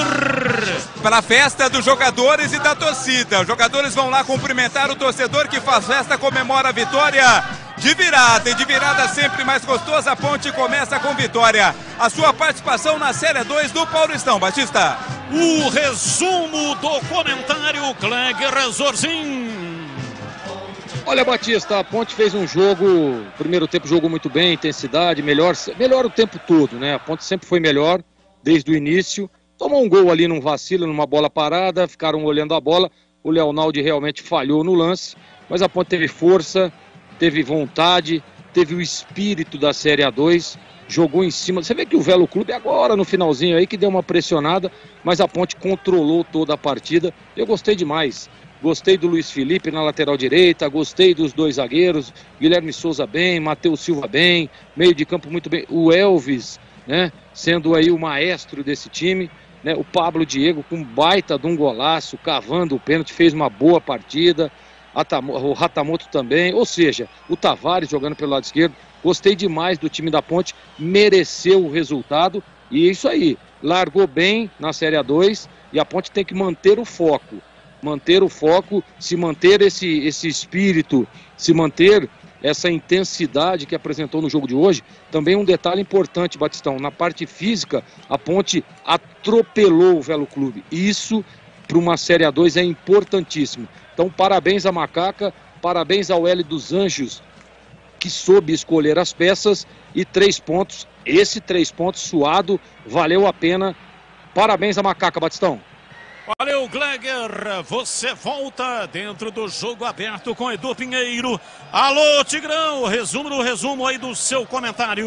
Para a festa dos jogadores e da torcida, os jogadores vão lá cumprimentar o torcedor que faz festa, comemora a vitória de virada, e de virada sempre mais gostosa, a Ponte começa com vitória. A sua participação na Série 2 do Paulistão, Batista. O resumo do comentário, Clegger Zorzin. Olha, Batista, a Ponte fez um jogo, primeiro tempo jogou muito bem, intensidade, melhor o tempo todo, né? A Ponte sempre foi melhor desde o início. Tomou um gol ali num vacilo, numa bola parada, ficaram olhando a bola. O Leonaldi realmente falhou no lance, mas a Ponte teve força, teve vontade, teve o espírito da Série A2, jogou em cima. Você vê que o Velo Clube agora no finalzinho aí que deu uma pressionada, mas a Ponte controlou toda a partida. Eu gostei demais. Gostei do Luiz Felipe na lateral direita, gostei dos dois zagueiros, Guilherme Souza bem, Matheus Silva bem, meio de campo muito bem, o Elvis, né, sendo aí o maestro desse time, né, o Pablo Diego com baita de um golaço, cavando o pênalti, fez uma boa partida, o Ratamoto também, ou seja, o Tavares jogando pelo lado esquerdo. Gostei demais do time da Ponte, mereceu o resultado e é isso aí, largou bem na Série A2 e a Ponte tem que manter o foco, se manter esse espírito, se manter essa intensidade que apresentou no jogo de hoje. Também um detalhe importante, Batistão, na parte física, a Ponte atropelou o Velo Clube. Isso, para uma Série A2, é importantíssimo. Então, parabéns à Macaca, parabéns ao L dos Anjos, que soube escolher as peças, e 3 pontos, esse 3 pontos suado, valeu a pena. Parabéns à Macaca, Batistão. Valeu, Gleger. Você volta dentro do jogo aberto com Edu Pinheiro. Alô, Tigrão, resumo aí do seu comentário.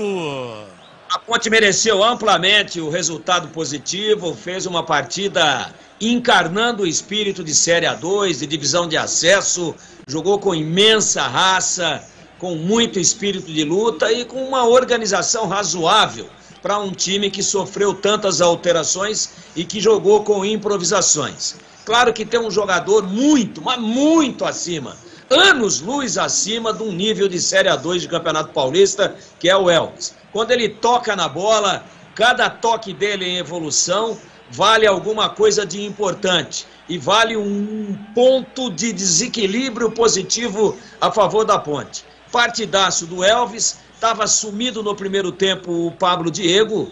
A Ponte mereceu amplamente o resultado positivo, fez uma partida encarnando o espírito de Série A2, de divisão de acesso, jogou com imensa raça, com muito espírito de luta e com uma organização razoável para um time que sofreu tantas alterações e que jogou com improvisações. Claro que tem um jogador muito, mas muito acima, anos-luz acima de um nível de Série A2 de Campeonato Paulista, que é o Elvis. Quando ele toca na bola, cada toque dele em evolução vale alguma coisa de importante e vale um ponto de desequilíbrio positivo a favor da Ponte. Partidaço do Elvis. Estava sumido no primeiro tempo o Pablo Diego,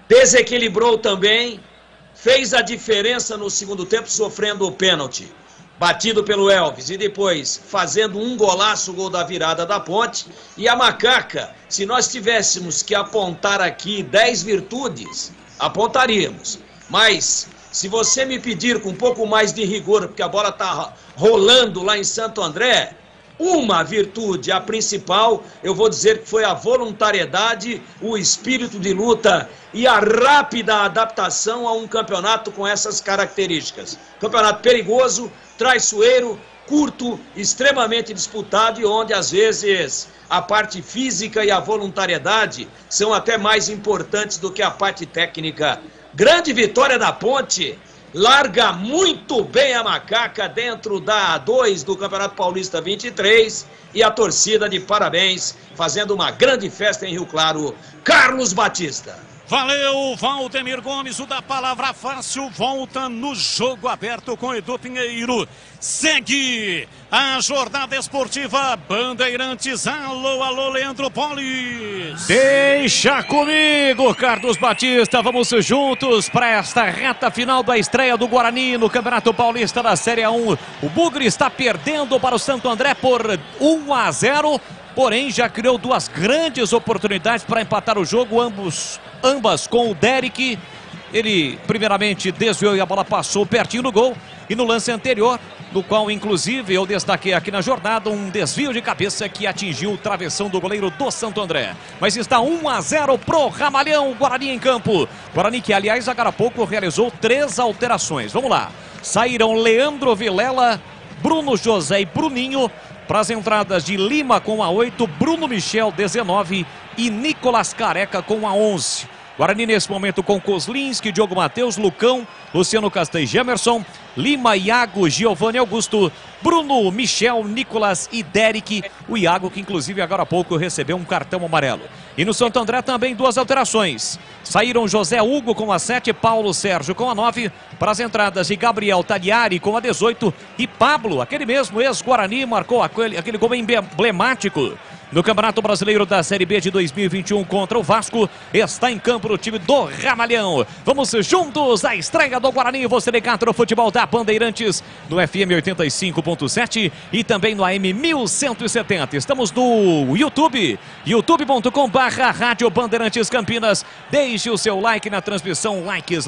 desequilibrou também, fez a diferença no segundo tempo sofrendo o pênalti, batido pelo Elvis e depois fazendo um golaço, o gol da virada da Ponte. E a Macaca, se nós tivéssemos que apontar aqui 10 virtudes, apontaríamos, mas se você me pedir com um pouco mais de rigor, porque a bola está rolando lá em Santo André, uma virtude, a principal, eu vou dizer que foi a voluntariedade, o espírito de luta e a rápida adaptação a um campeonato com essas características. Campeonato perigoso, traiçoeiro, curto, extremamente disputado e onde às vezes a parte física e a voluntariedade são até mais importantes do que a parte técnica. Grande vitória da Ponte. Larga muito bem a Macaca dentro da A2 do Campeonato Paulista 23 e a torcida de parabéns, fazendo uma grande festa em Rio Claro. Carlos Batista. Valeu, Valdemir Gomes, o da palavra fácil, volta no jogo aberto com Edu Pinheiro. Segue a jornada esportiva Bandeirantes. Alô, alô, Leandro Polis. Deixa comigo, Carlos Batista. Vamos juntos para esta reta final da estreia do Guarani no Campeonato Paulista da Série A1. O Bugre está perdendo para o Santo André por 1-0. Porém, já criou 2 grandes oportunidades para empatar o jogo, ambas com o Derek. Ele, primeiramente, desviou e a bola passou pertinho do gol. E no lance anterior, do qual, inclusive, eu destaquei aqui na jornada, um desvio de cabeça que atingiu o travessão do goleiro do Santo André. Mas está 1-0 pro Ramalhão, Guarani em campo. Guarani que, aliás, agora há pouco realizou 3 alterações. Vamos lá. Saíram Leandro Vilela, Bruno José e Bruninho. Para as entradas de Lima com a 8, Bruno Michel 19 e Nicolas Careca com a 11. Guarani nesse momento com Kozlinski, Diogo Matheus, Lucão, Luciano Castanho, Gemerson, Lima, Iago, Giovanni Augusto, Bruno, Michel, Nicolas e Derek. O Iago que inclusive agora há pouco recebeu um cartão amarelo. E no Santo André também 2 alterações. Saíram José Hugo com a 7, Paulo Sérgio com a 9. Para as entradas de Gabriel Tagliari com a 18. E Pablo, aquele mesmo ex-Guarani, marcou aquele gol emblemático no Campeonato Brasileiro da Série B de 2021 contra o Vasco. Está em campo no time do Ramalhão. Vamos juntos à estreia do Guarani. Você ligado no futebol da Bandeirantes, no FM 85.7 e também no AM 1170. Estamos no YouTube, youtube.com/Rádio Bandeirantes Campinas. Deixe o seu like na transmissão. Likes,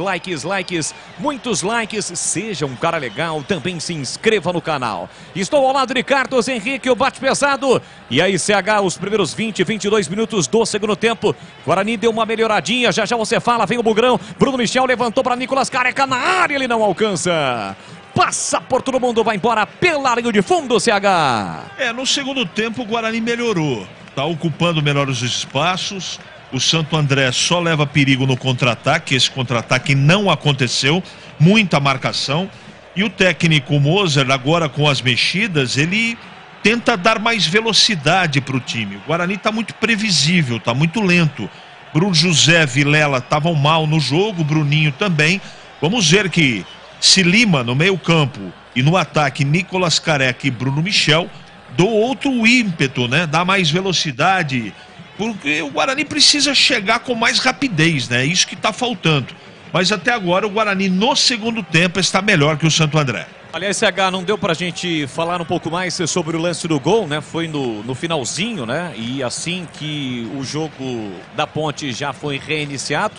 muitos likes. Seja um cara legal, também se inscreva no canal. Estou ao lado de Carlos Henrique, o bate pesado. E aí, CH, os primeiros 20, 22 minutos do segundo tempo. Guarani deu uma melhoradinha, já já você fala, vem o Bugrão. Bruno Michel levantou para Nicolas Careca na área, ele não alcança. Passa por todo mundo, vai embora pela linha de fundo, CH. No segundo tempo o Guarani melhorou. Tá ocupando melhor os espaços. O Santo André só leva perigo no contra-ataque. Esse contra-ataque não aconteceu. Muita marcação. E o técnico Moser, agora com as mexidas, ele tenta dar mais velocidade para o time. O Guarani está muito previsível, está muito lento. Bruno José, Vilela estavam mal no jogo, Bruninho também. Vamos ver que se Lima no meio campo e no ataque Nicolas Careca e Bruno Michel, dou outro ímpeto, né? Dá mais velocidade, porque o Guarani precisa chegar com mais rapidez, né? Isso que está faltando. Mas até agora o Guarani no segundo tempo está melhor que o Santo André. Aliás, CH, não deu pra gente falar um pouco mais sobre o lance do gol, né? Foi no finalzinho, né? E assim que o jogo da Ponte já foi reiniciado.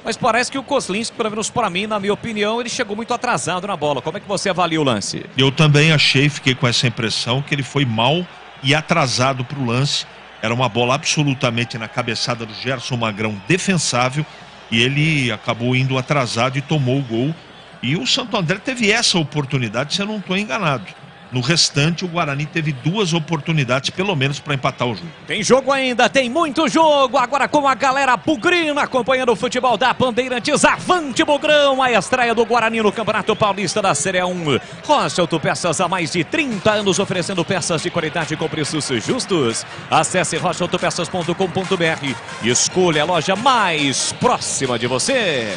Mas parece que o Kozlinski, pelo menos para mim, na minha opinião, ele chegou muito atrasado na bola. Como é que você avalia o lance? Eu também fiquei com essa impressão que ele foi mal e atrasado pro lance. Era uma bola absolutamente na cabeçada do Gerson Magrão, defensável. E ele acabou indo atrasado e tomou o gol. E o Santo André teve essa oportunidade, se eu não estou enganado. No restante, o Guarani teve 2 oportunidades, pelo menos, para empatar o jogo. Tem jogo ainda, tem muito jogo. Agora com a galera bugrina acompanhando o futebol da Bandeirantes. Avante, Bugrão! A estreia do Guarani no Campeonato Paulista da Série 1. Rocha Autopeças há mais de 30 anos oferecendo peças de qualidade com preços justos. Acesse rochaautopeças.com.br e escolha a loja mais próxima de você.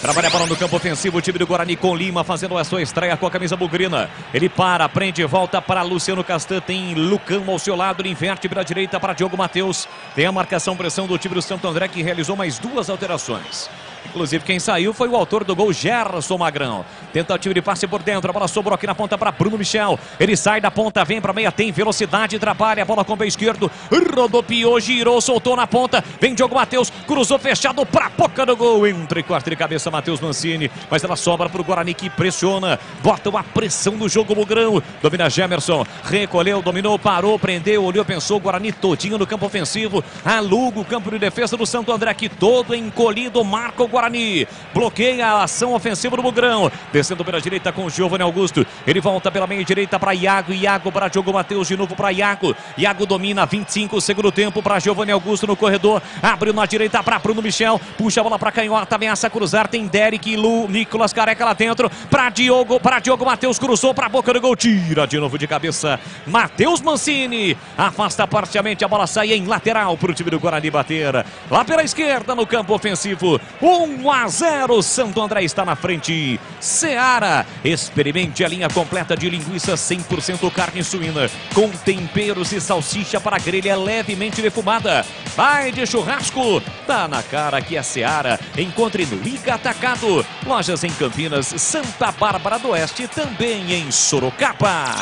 Trabalha a bola no campo ofensivo, o time do Guarani com Lima fazendo a sua estreia com a camisa bugrina. Ele para, prende, volta para Luciano Castan, tem Lucão ao seu lado, ele inverte pela direita para Diogo Matheus. Tem a marcação, pressão do time do Santo André que realizou mais 2 alterações. Inclusive quem saiu foi o autor do gol, Gerson Magrão. Tentativa de passe por dentro, a bola sobrou aqui na ponta para Bruno Michel. Ele sai da ponta, vem para meia, tem velocidade, trabalha a bola com o pé esquerdo. Rodopiou, girou, soltou na ponta. Vem Diogo Matheus, cruzou fechado para a boca do gol. Entre quarto de cabeça, Matheus Mancini. Mas ela sobra para o Guarani que pressiona. Bota uma pressão no jogo, Bugrão. Domina Gemerson, recolheu, dominou, parou, prendeu, olhou, pensou. O Guarani todinho no campo ofensivo. Aluga o campo de defesa do Santo André aqui todo encolhido, marca o Guarani, bloqueia a ação ofensiva do Bugrão, descendo pela direita com o Giovanni Augusto, ele volta pela meia direita para Iago, Iago para Diogo Matheus, de novo para Iago, Iago domina, 25 segundo tempo para Giovanni Augusto no corredor, abriu na direita para Bruno Michel, puxa a bola para canhota, ameaça cruzar, tem Derek e Nicolas Careca lá dentro, para Diogo Matheus, cruzou para a boca do gol, tira de novo de cabeça, Matheus Mancini, afasta parcialmente, a bola sai em lateral para o time do Guarani bater, lá pela esquerda no campo ofensivo, 1-0, Santo André está na frente. Seara, experimente a linha completa de linguiça 100% carne suína, com temperos e salsicha para grelha levemente defumada. Vai de churrasco, tá na cara que é Seara. Encontre no Liga Atacado, lojas em Campinas, Santa Bárbara do Oeste, também em Sorocaba.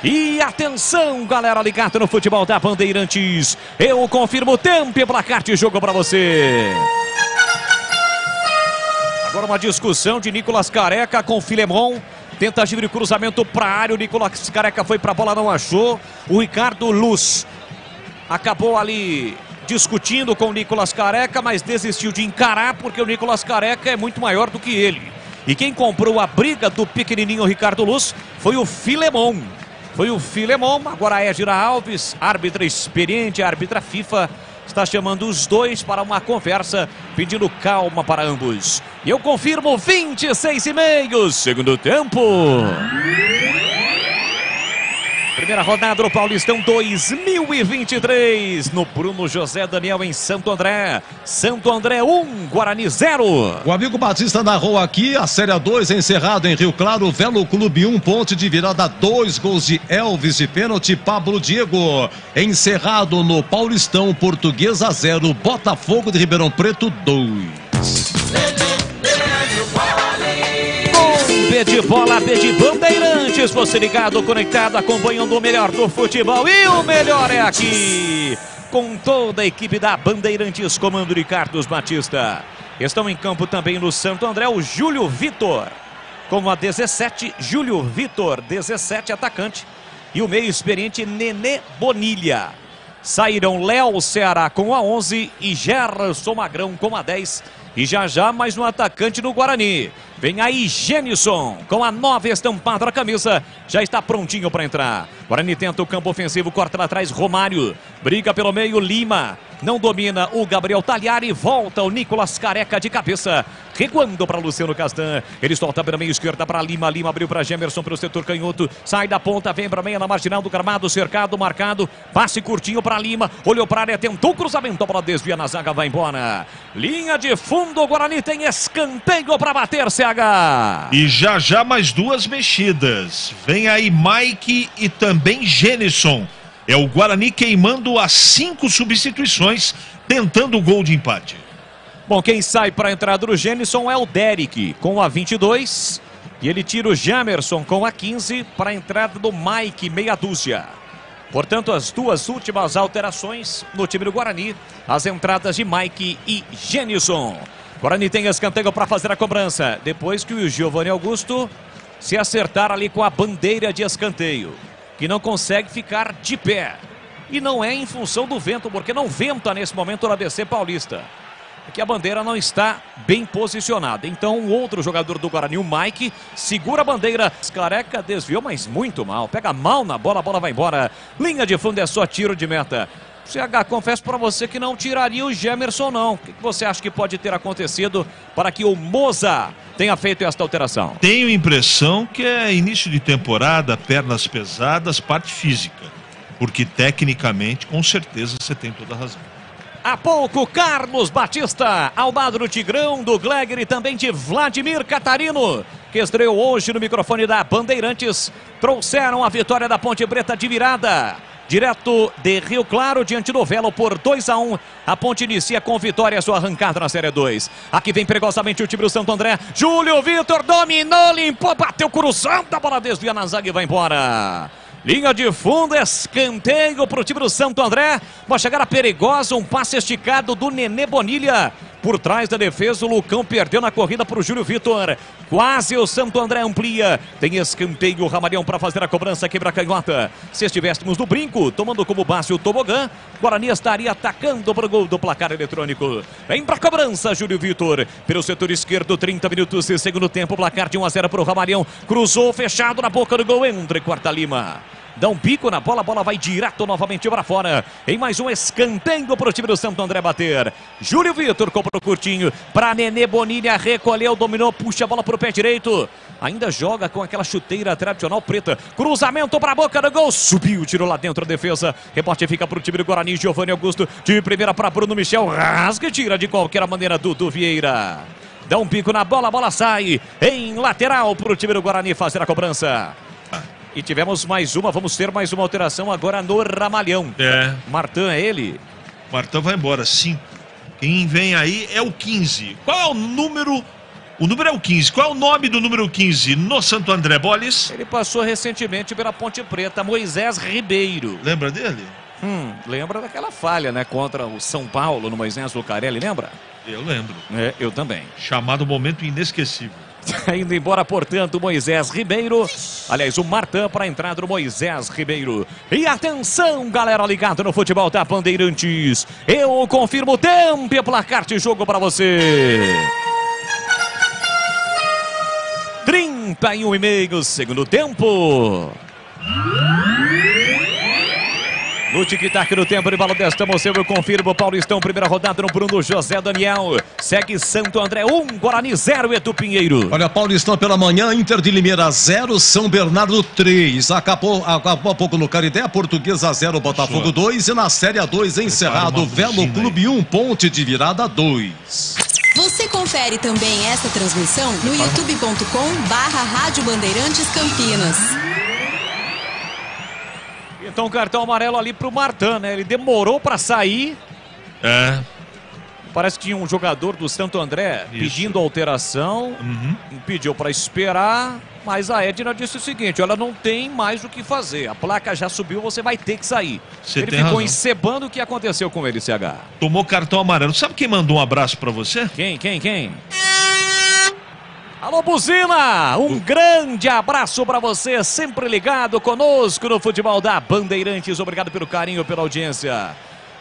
E atenção, galera ligada no futebol da Bandeirantes. Eu confirmo o tempo e placar de jogo para você. Agora uma discussão de Nicolas Careca com Filemon. Tentativa de cruzamento para a área. O Nicolas Careca foi para a bola, não achou. O Ricardo Luz acabou ali discutindo com o Nicolas Careca, mas desistiu de encarar porque o Nicolas Careca é muito maior do que ele. E quem comprou a briga do pequenininho Ricardo Luz foi o Filemon. Foi o Filemon, agora a Edira Alves, árbitra experiente, árbitra FIFA, está chamando os dois para uma conversa, pedindo calma para ambos. E eu confirmo 26,5, segundo tempo. Primeira rodada do Paulistão 2023, no Bruno José Daniel em Santo André. Santo André 1, Guarani 0. O amigo Batista narrou aqui a Série 2 encerrado em Rio Claro. Velo Clube 1, ponte de virada, 2 gols de Elvis de pênalti, Pablo Diego. Encerrado no Paulistão, Portuguesa 0, Botafogo de Ribeirão Preto 2. B de bola, B de Bandeirantes, você ligado, conectado, acompanhando o melhor do futebol, e o melhor é aqui, com toda a equipe da Bandeirantes, comando de Carlos Batista. Estão em campo também no Santo André o Júlio Vitor, com a 17, Júlio Vitor, 17, atacante, e o meio experiente Nenê Bonilha. Saíram Léo Ceará com a 11 e Gerson Magrão com a 10. E já mais um atacante no Guarani. Vem aí Genison com a 9 estampada na camisa. Já está prontinho para entrar. Guarani tenta o campo ofensivo, corta lá atrás Romário. Briga pelo meio Lima. Não domina o Gabriel Talhari. Volta o Nicolas Careca de cabeça. Recuando para Luciano Castan. Ele solta pela meia esquerda para Lima. Lima abriu para Gemerson pelo setor canhoto. Sai da ponta, vem para meia na marginal do gramado. Cercado, marcado. Passe curtinho para Lima. Olhou para a área, tentou o cruzamento. A bola desvia na zaga, vai embora. Linha de fundo, o Guarani tem escanteio para bater, CH. E já mais duas mexidas. Vem aí Mike e também Genison. É o Guarani queimando as 5 substituições, tentando o gol de empate. Bom, quem sai para a entrada do Genison é o Derek, com a 22. E ele tira o Jamerson com a 15 para a entrada do Mike, meia dúzia. Portanto, as duas últimas alterações no time do Guarani, as entradas de Mike e Genison. Guarani tem escanteio para fazer a cobrança, depois que o Giovanni Augusto se acertar ali com a bandeira de escanteio, que não consegue ficar de pé. E não é em função do vento, porque não venta nesse momento no ABC Paulista. É que a bandeira não está bem posicionada. Então o outro jogador do Guarani, o Mike, segura a bandeira. Careca desviou, mas muito mal. Pega mal na bola, a bola vai embora. Linha de fundo é só tiro de meta. CH, confesso para você que não tiraria o Gemerson, não. O que você acha que pode ter acontecido para que o Moza tenha feito esta alteração? Tenho a impressão que é início de temporada, pernas pesadas, parte física. Porque tecnicamente, com certeza, você tem toda a razão. Há pouco, Carlos Batista, ao lado do Tigrão, do Glegger e também de Vladimir Catarino, que estreou hoje no microfone da Bandeirantes, trouxeram a vitória da Ponte Preta de virada. Direto de Rio Claro, diante do Velo por 2-1. A Ponte inicia com vitória, sua arrancada na Série 2. Aqui vem perigosamente o time do Santo André. Júlio Vitor dominou, limpou, bateu cruzando, a bola desvia na zaga e vai embora. Linha de fundo, escanteio para o time do Santo André. Uma chegada perigosa, um passe esticado do Nenê Bonilha. Por trás da defesa, o Lucão perdeu na corrida para o Júlio Vitor. Quase o Santo André amplia. Tem escanteio, o Ramalhão para fazer a cobrança, quebra a canhota. Se estivéssemos no brinco, tomando como base o tobogã, Guarani estaria atacando para o gol do placar eletrônico. Vem para a cobrança, Júlio Vitor. Pelo setor esquerdo, 30 minutos de segundo tempo, placar de 1-0 para o Ramalhão. Cruzou, fechado na boca do gol, entre Quarta Lima. Dá um bico na bola, a bola vai direto novamente para fora. Em mais um escanteio para o time do Santo André bater. Júlio Vitor comprou curtinho para Nenê Bonilha, recolheu, dominou, puxa a bola para o pé direito. Ainda joga com aquela chuteira tradicional preta. Cruzamento para a boca do gol, subiu, tirou lá dentro a defesa. Rebote fica para o time do Guarani, Giovanni Augusto. De primeira para Bruno Michel, rasga e tira de qualquer maneira Dudu Vieira. Dá um bico na bola, a bola sai em lateral para o time do Guarani fazer a cobrança. E tivemos mais uma, vamos ter mais uma alteração agora no Ramalhão. Martã é ele? Martã vai embora, sim. Quem vem aí é o 15. Qual é o número? O número é o 15. Qual é o nome do número 15 no Santo André, Bolis? Ele passou recentemente pela Ponte Preta, Moisés Ribeiro. Lembra dele? Lembra daquela falha, né? Contra o São Paulo no Moisés Lucarelli, lembra? Eu lembro. Eu também. Chamado momento inesquecível. Indo embora, portanto, Moisés Ribeiro. Aliás, o Martã para a entrada do Moisés Ribeiro. E atenção, galera ligada no futebol da Bandeirantes. Eu confirmo o tempo e placar de jogo para você. 31,5 segundo tempo. No tic-tac do tempo de bola desta moção, eu confirmo, Paulistão, primeira rodada no Bruno José Daniel. Segue Santo André 1, Guarani 0, Edu Pinheiro. Olha, Paulistão pela manhã, Inter de Limeira 0, São Bernardo 3. Acabou há pouco no Carité, Portuguesa 0, Botafogo 2. E na Série A2, encerrado, Velo Clube 1, Ponte de Virada 2. Você confere também esta transmissão no youtube.com/Rádio Bandeirantes Campinas. Então, cartão amarelo ali pro Martã, né? Ele demorou para sair. Parece que tinha um jogador do Santo André pedindo alteração. Pediu para esperar, mas a Edna disse o seguinte: olha, não tem mais o que fazer. A placa já subiu, você vai ter que sair. Ele ficou encebando o que aconteceu com ele, CH. Tomou cartão amarelo. Sabe quem mandou um abraço para você? Quem? Alô, Buzina! Um grande abraço para você, sempre ligado conosco no futebol da Bandeirantes. Obrigado pelo carinho, pela audiência.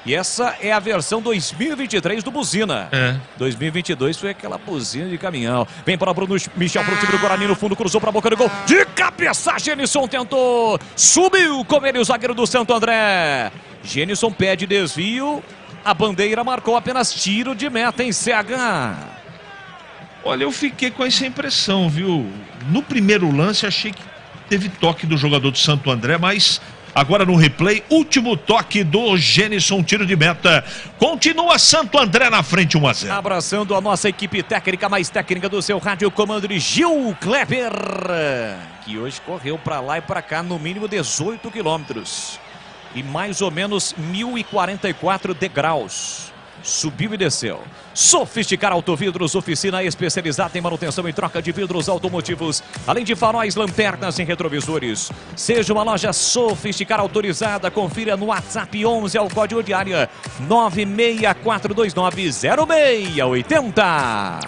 E essa é a versão 2023 do Buzina. 2022 foi aquela buzina de caminhão. Vem para Bruno Michel pro time do Guarani no fundo, cruzou para a boca do gol. De cabeça, Genison tentou. Subiu com ele o zagueiro do Santo André. Genison pede desvio. A bandeira marcou apenas tiro de meta em CH. Olha, eu fiquei com essa impressão, viu? No primeiro lance achei que teve toque do jogador do Santo André, mas agora no replay, último toque do Genison, tiro de meta. Continua Santo André na frente, 1-0. Abraçando a nossa equipe técnica, mais técnica do seu rádio, comando de Gil Kleber, que hoje correu para lá e para cá no mínimo 18 quilômetros e mais ou menos 1.044 degraus. Subiu e desceu. Sofisticar Autovidros, oficina especializada em manutenção e troca de vidros automotivos, além de faróis, lanternas e retrovisores. Seja uma loja Sofisticar autorizada, confira no WhatsApp 11 ao código de área 964290680.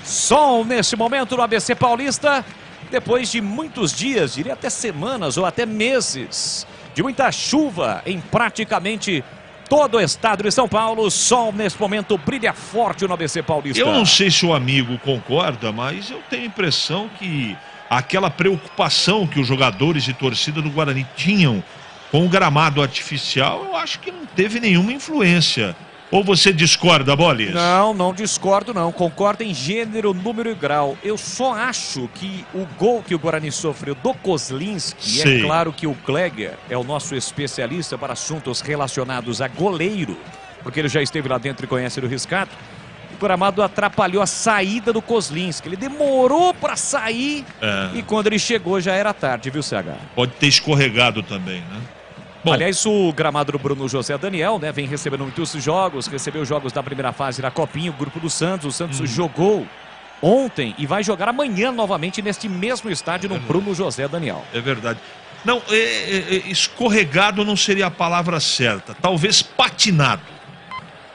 Sol nesse momento no ABC Paulista, depois de muitos dias, diria até semanas ou até meses, de muita chuva em praticamente todo o estado de São Paulo. Sol nesse momento brilha forte no ABC Paulista. Eu não sei se o amigo concorda, mas eu tenho a impressão que aquela preocupação que os jogadores e torcida do Guarani tinham com o gramado artificial, eu acho que não teve nenhuma influência. Ou você discorda, Bolis? Não, não discordo não. Concordo em gênero, número e grau. Eu só acho que o gol que o Guarani sofreu do Kozlinski, é claro que o Klegger é o nosso especialista para assuntos relacionados a goleiro, porque ele já esteve lá dentro e conhece o riscado. O gramado atrapalhou a saída do Kozlinski. Ele demorou para sair e quando ele chegou já era tarde, viu, CH? Pode ter escorregado também, né? Bom. Aliás, o gramado do Bruno José Daniel, né, vem recebendo muitos jogos, recebeu jogos da primeira fase da Copinha, o grupo do Santos. O Santos jogou ontem e vai jogar amanhã novamente neste mesmo estádio no Bruno José Daniel. É verdade. Não, escorregado não seria a palavra certa, talvez patinado.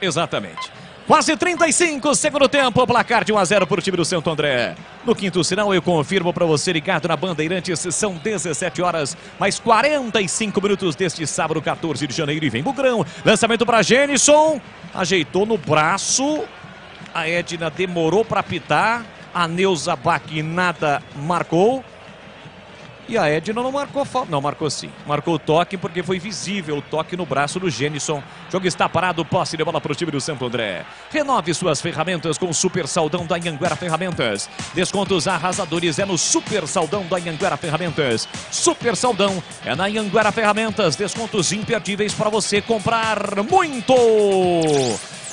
Exatamente. Quase 35, segundo tempo, placar de 1-0 para o time do Santo André. No quinto sinal, eu confirmo para você ligado na Bandeirantes, são 17 horas, mais 45 minutos deste sábado, 14 de janeiro. E vem Bugrão, lançamento para Genison, ajeitou no braço, a Edna demorou para apitar, a Neuza Baquinada marcou. E a Edna não marcou falta. Não, marcou sim. Marcou o toque porque foi visível o toque no braço do Genison. O jogo está parado, posse de bola para o time do Santo André. Renove suas ferramentas com o Super Saldão da Anhanguera Ferramentas. Descontos arrasadores é no Super Saldão da Anhanguera Ferramentas. Super Saldão é na Anhanguera Ferramentas. Descontos imperdíveis para você comprar muito.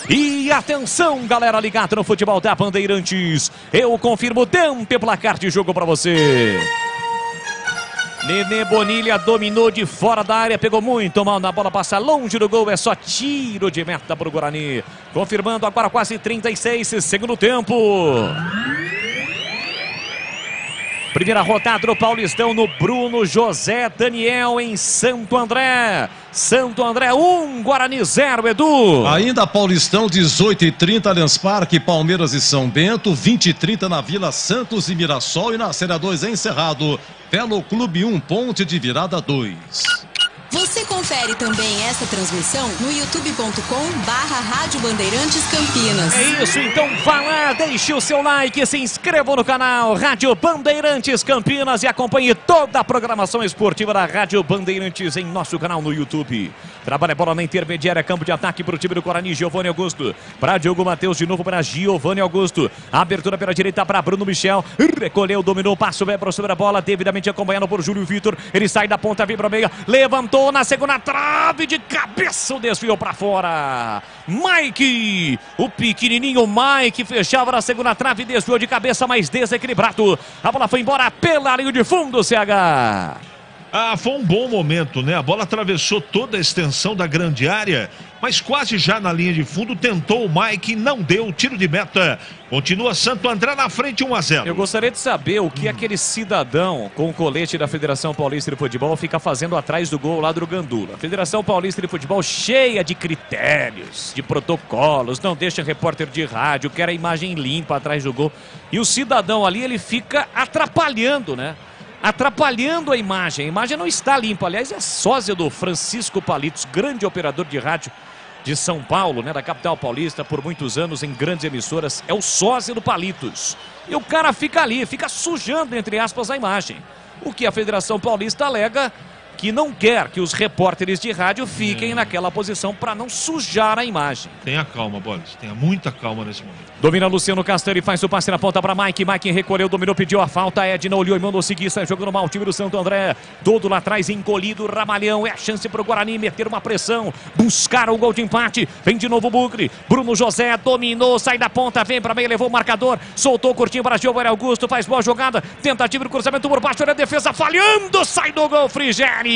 E atenção, galera ligada no futebol da Bandeirantes. Eu confirmo tempo e placar de jogo para você. Nenê Bonilha dominou de fora da área, pegou muito mal na bola, passa longe do gol, é só tiro de meta para o Guarani. Confirmando agora quase 36, segundo tempo. Primeira rodada do Paulistão no Bruno José Daniel em Santo André. Santo André 1, Guarani 0, Edu. Ainda Paulistão, 18h30, Allianz Parque, Palmeiras e São Bento, 20h30 na Vila Santos e Mirassol, e na Série 2 encerrado, Velo Clube 1, Ponte de Virada 2. Você confere também essa transmissão no youtube.com/Rádio Bandeirantes Campinas. É isso, então vá lá, deixe o seu like, se inscreva no canal Rádio Bandeirantes Campinas e acompanhe toda a programação esportiva da Rádio Bandeirantes em nosso canal no YouTube. Trabalha a bola na intermediária, campo de ataque para o time do Guarani, Giovanni Augusto. Para Diogo Matheus, de novo para Giovanni Augusto. Abertura pela direita para Bruno Michel. Recolheu, dominou, passo, vai para sobre a bola, devidamente acompanhado por Júlio Vitor. Ele sai da ponta, vem para a meia, levantou na segunda trave, de cabeça o desvio para fora. Mike, o pequenininho Mike fechava na segunda trave, desviou de cabeça, mais desequilibrado. A bola foi embora pela linha de fundo, CH. Foi um bom momento, né? A bola atravessou toda a extensão da grande área, mas quase já na linha de fundo tentou o Mike, não deu, tiro de meta. Continua Santo André na frente, 1-0. Eu gostaria de saber o que aquele cidadão com o colete da Federação Paulista de Futebol fica fazendo atrás do gol lá do Gandula. A Federação Paulista de Futebol cheia de critérios, de protocolos, não deixa repórter de rádio, quer a imagem limpa atrás do gol. E o cidadão ali, ele fica atrapalhando, né? Atrapalhando a imagem não está limpa. Aliás, é sósia do Francisco Palitos, grande operador de rádio de São Paulo, né, da capital paulista, por muitos anos em grandes emissoras. É o sósia do Palitos. E o cara fica ali, fica sujando, entre aspas, a imagem. O que a Federação Paulista alega que não quer que os repórteres de rádio fiquem naquela posição para não sujar a imagem. Tenha calma, Boris. Tenha muita calma nesse momento. Domina Luciano Castanho e faz o passe na ponta para Mike. Mike recolheu, dominou, pediu a falta. Edna olhou e mandou seguir. Sai jogando mal o time do Santo André. Todo lá atrás encolhido. Ramalhão. É a chance para o Guarani meter uma pressão. Buscar o gol de empate. Vem de novo o Bugre. Bruno José dominou. Sai da ponta. Vem para meio. Levou o marcador. Soltou curtinho para Giovanni Augusto. Faz boa jogada. Tentativa de cruzamento por baixo. Olha a defesa falhando. Sai do gol Frigeri.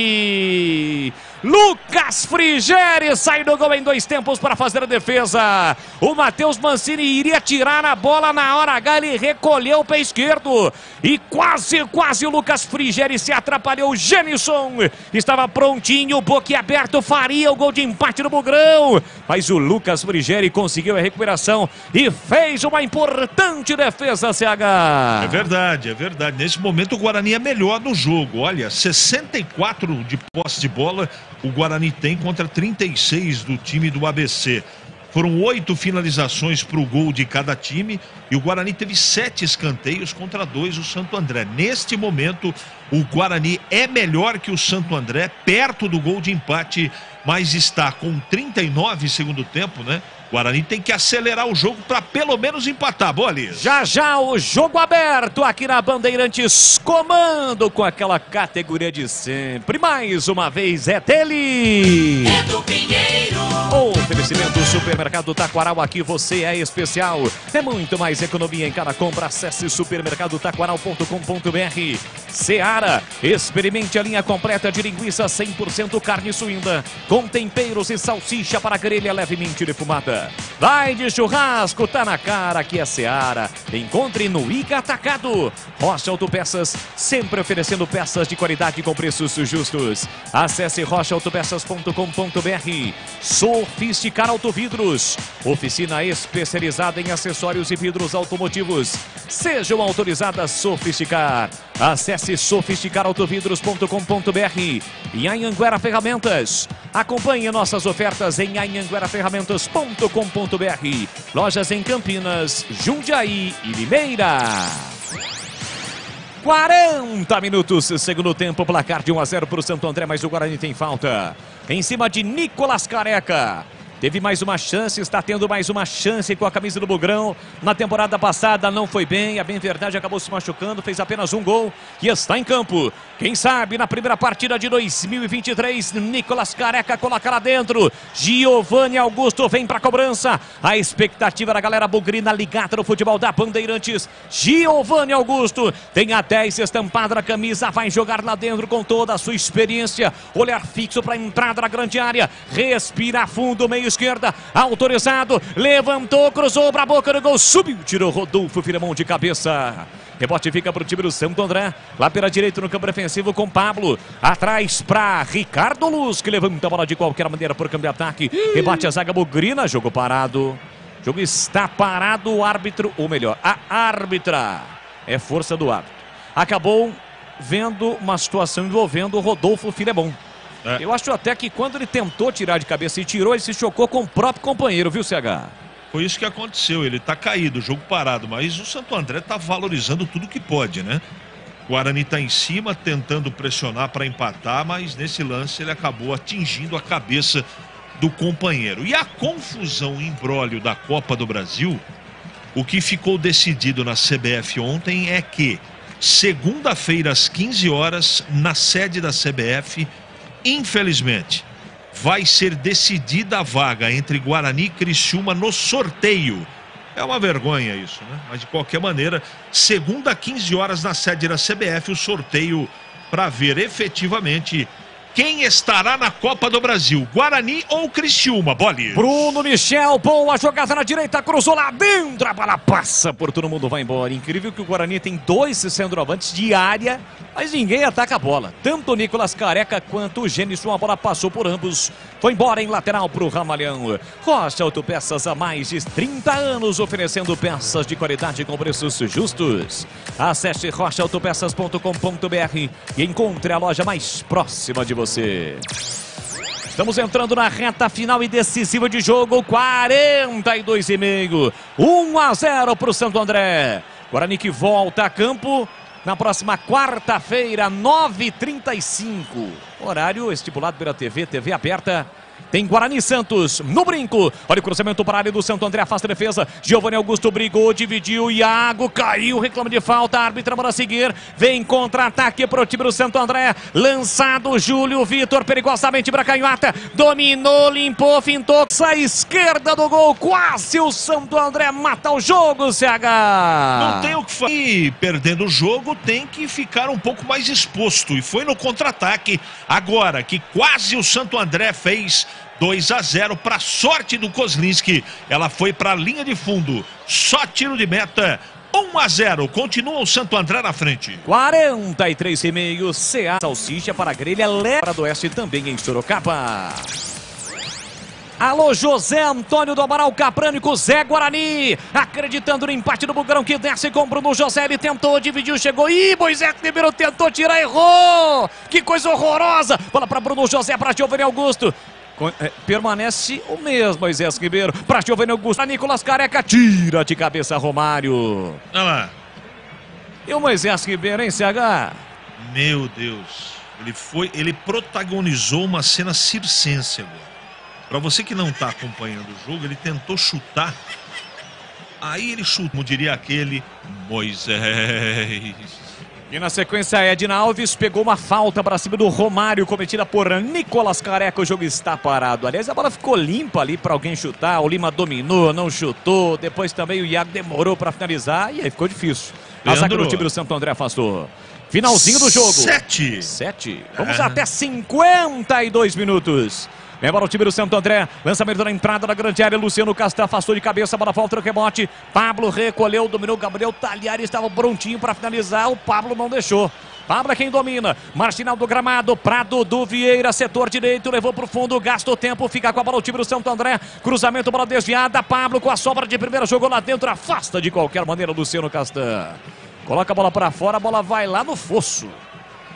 Lucas Frigeri sai do gol em 2 tempos para fazer a defesa. O Matheus Mancini iria tirar a bola na hora H, ele recolheu o pé esquerdo e quase o Lucas Frigeri se atrapalhou. O Genison estava prontinho, boquiaberto, faria o gol de empate no Bugrão, mas o Lucas Frigeri conseguiu a recuperação e fez uma importante defesa, CH. É verdade. Nesse momento o Guarani é melhor no jogo. Olha, 64 de posse de bola o Guarani tem contra 36 do time do ABC. Foram 8 finalizações para o gol de cada time e o Guarani teve 7 escanteios contra 2 o Santo André. Neste momento, o Guarani é melhor que o Santo André, perto do gol de empate, mas está com 39 segundo tempo, né? O Guarani tem que acelerar o jogo para pelo menos empatar, Bolis. Já o jogo aberto aqui na Bandeirantes, comando com aquela categoria de sempre. Mais uma vez é dele. É do Pinheiro. Oferecimento do Supermercado Taquaral, aqui você é especial. É muito mais economia em cada compra. Acesse supermercadotaquaral.com.br. Seara, experimente a linha completa de linguiça 100% carne suína, com temperos e salsicha para grelha levemente defumada. Vai de churrasco, tá na cara que é Seara. Encontre no Ica Atacado. Rocha Autopeças, sempre oferecendo peças de qualidade com preços justos. Acesse rochaautopeças.com.br. Sofisticar Autovidros, oficina especializada em acessórios e vidros automotivos. Sejam autorizadas Sofisticar. Acesse sofisticarautovidros.com.br. E Anhanguera Ferramentas. Acompanhe nossas ofertas em anhangueraferramentas.com.br. Lojas em Campinas, Jundiaí e Limeira. 40 minutos, segundo tempo, placar de 1-0 para o Santo André, mas o Guarani tem falta. Em cima de Nicolas Careca. Teve mais uma chance, está tendo mais uma chance com a camisa do Bugrão. Na temporada passada não foi bem, a bem verdade acabou se machucando, fez apenas um gol e está em campo. Quem sabe na primeira partida de 2023, Nicolas Careca coloca lá dentro. Giovanni Augusto vem para a cobrança. A expectativa da galera bugrina ligada no futebol da Bandeirantes. Giovanni Augusto tem a 10 estampada na camisa, vai jogar lá dentro com toda a sua experiência. Olhar fixo para a entrada na grande área. Respira fundo, meio esquerda, autorizado, levantou, cruzou para a boca do gol, subiu, tirou Rodolfo Filemon de cabeça. Rebote fica para o time do Santo André, lá pela direita no campo defensivo com Pablo, atrás para Ricardo Luz, que levanta a bola de qualquer maneira por campo de ataque. Rebate a zaga bugrina, jogo parado. Jogo está parado, o árbitro, ou melhor, a árbitra, é força do árbitro. Acabou vendo uma situação envolvendo o Rodolfo Filemon. Eu acho até que quando ele tentou tirar de cabeça e tirou, ele se chocou com o próprio companheiro, viu, CH? Foi isso que aconteceu, ele tá caído, jogo parado, mas o Santo André tá valorizando tudo que pode, né? O Guarani tá em cima, tentando pressionar para empatar, mas nesse lance ele acabou atingindo a cabeça do companheiro. E a confusão, imbróglio da Copa do Brasil, o que ficou decidido na CBF ontem é que segunda-feira às 15 horas, na sede da CBF, infelizmente, vai ser decidida a vaga entre Guarani e Criciúma no sorteio. É uma vergonha isso, né? Mas de qualquer maneira, segunda, 15 horas na sede da CBF, o sorteio para ver efetivamente quem estará na Copa do Brasil, Guarani ou Criciúma, Bolis? Bruno Michel, boa jogada na direita, cruzou lá dentro, a bola passa por todo mundo, vai embora. Incrível que o Guarani tem 2 centroavantes de área, mas ninguém ataca a bola. Tanto o Nicolas Careca quanto o Gênison, a bola passou por ambos. Foi embora em lateral para o Ramalhão. Rocha Autopeças há mais de 30 anos, oferecendo peças de qualidade com preços justos. Acesse rochaautopeças.com.br e encontre a loja mais próxima de você. Estamos entrando na reta final e decisiva de jogo, 42,5. 1-0 para o Santo André. Guarani que volta a campo na próxima quarta-feira, 9h35. Horário estipulado pela TV aberta. Tem Guarani Santos no brinco. Olha o cruzamento para a área do Santo André. Afasta a defesa. Giovanni Augusto brigou, dividiu. Iago caiu. Reclama de falta. Árbitra para seguir. Vem contra-ataque para o time do Santo André. Lançado Júlio Vitor. Perigosamente para a canhota. Dominou, limpou, fintou. Sai esquerda do gol. Quase o Santo André mata o jogo, CH. Não tem o que fazer. Perdendo o jogo, tem que ficar um pouco mais exposto. E foi no contra-ataque. Agora que quase o Santo André fez 2-0 para sorte do Kozlinski. Ela foi para a linha de fundo. Só tiro de meta. 1-0. Continua o Santo André na frente. 43,5. CA Salsicha para a grelha. Leva do Oeste também em Sorocaba. Alô, José Antônio do Amaral Caprânico, Zé Guarani, acreditando no empate do Bugrão que desce com Bruno José, ele tentou, dividiu, chegou, Moisés Ribeiro tentou tirar, errou, que coisa horrorosa, bola para Bruno José, para Giovanni Augusto, permanece o mesmo Moisés Ribeiro, para Giovanni Augusto, para Nicolas Careca, tira de cabeça Romário. Olha lá. E o Moisés Ribeiro, hein, CH? Meu Deus, ele protagonizou uma cena circense agora. Para você que não está acompanhando o jogo, ele tentou chutar. Aí ele chuta, como diria aquele, Moisés. E na sequência, Edna Alves pegou uma falta para cima do Romário, cometida por Nicolas Careca. O jogo está parado. Aliás, a bola ficou limpa ali para alguém chutar. O Lima dominou, não chutou. Depois também o Iago demorou para finalizar. E aí ficou difícil. A zaga do time do Santo André afastou. Finalzinho do jogo. 7. Vamos até 52 minutos. Lembra o time do Santo André, lançamento na entrada da grande área, Luciano Castan afastou de cabeça, bola volta no rebote, Pablo recolheu, dominou, Gabriel Talhari estava prontinho para finalizar, o Pablo não deixou. Pablo é quem domina, marginal do gramado, pra Dudu Vieira, setor direito, levou pro fundo, gasta o tempo, fica com a bola o time do Santo André, cruzamento, bola desviada, Pablo com a sobra de primeira, jogou lá dentro, afasta de qualquer maneira Luciano Castan. Coloca a bola para fora, a bola vai lá no fosso,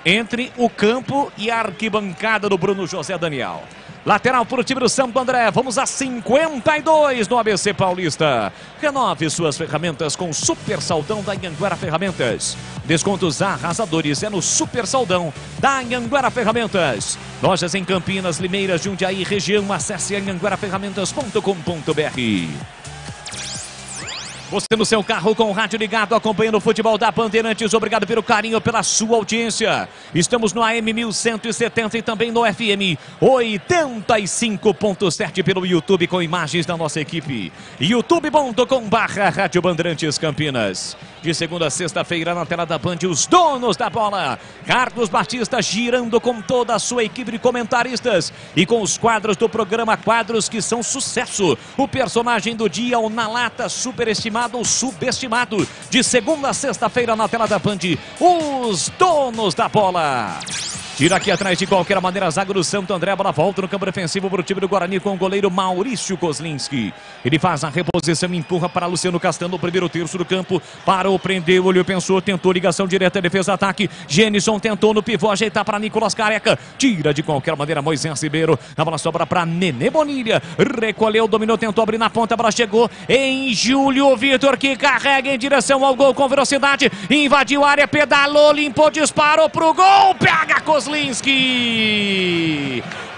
entre o campo e a arquibancada do Bruno José Daniel. Lateral para o time do Santo André. Vamos a 52 no ABC Paulista. Renove suas ferramentas com Super Saldão da Anhanguera Ferramentas. Descontos arrasadores é no Super Saldão da Anhanguera Ferramentas. Lojas em Campinas, Limeiras, Jundiaí, região. Acesse anhangueraferramentas.com.br. Você no seu carro com o rádio ligado, acompanhando o futebol da Bandeirantes. Obrigado pelo carinho, pela sua audiência. Estamos no AM 1170 e também no FM 85.7 pelo YouTube com imagens da nossa equipe. youtube.com/Rádio Bandeirantes Campinas. De segunda a sexta-feira na tela da Band, os donos da bola. Carlos Batista girando com toda a sua equipe de comentaristas e com os quadros do programa, quadros que são sucesso. O personagem do dia, o Na Lata, superestimado ou subestimado. De segunda a sexta-feira na tela da Band, os donos da bola. Tira aqui atrás de qualquer maneira a zaga do Santo André. A bola volta no campo defensivo para o time do Guarani com o goleiro Maurício Kozlinski. Ele faz a reposição, empurra para Luciano Castan no primeiro terço do campo. Parou, prendeu, olhou, pensou, tentou ligação direta, defesa, ataque. Gênison tentou no pivô, ajeitar para Nicolas Careca. Tira de qualquer maneira Moisés Ribeiro. A bola sobra para Nenê Bonilha. Recolheu, dominou, tentou abrir na ponta. A bola chegou em Júlio Vitor, que carrega em direção ao gol com velocidade. Invadiu a área, pedalou, limpou, disparou pro gol. Pega Kozlinski.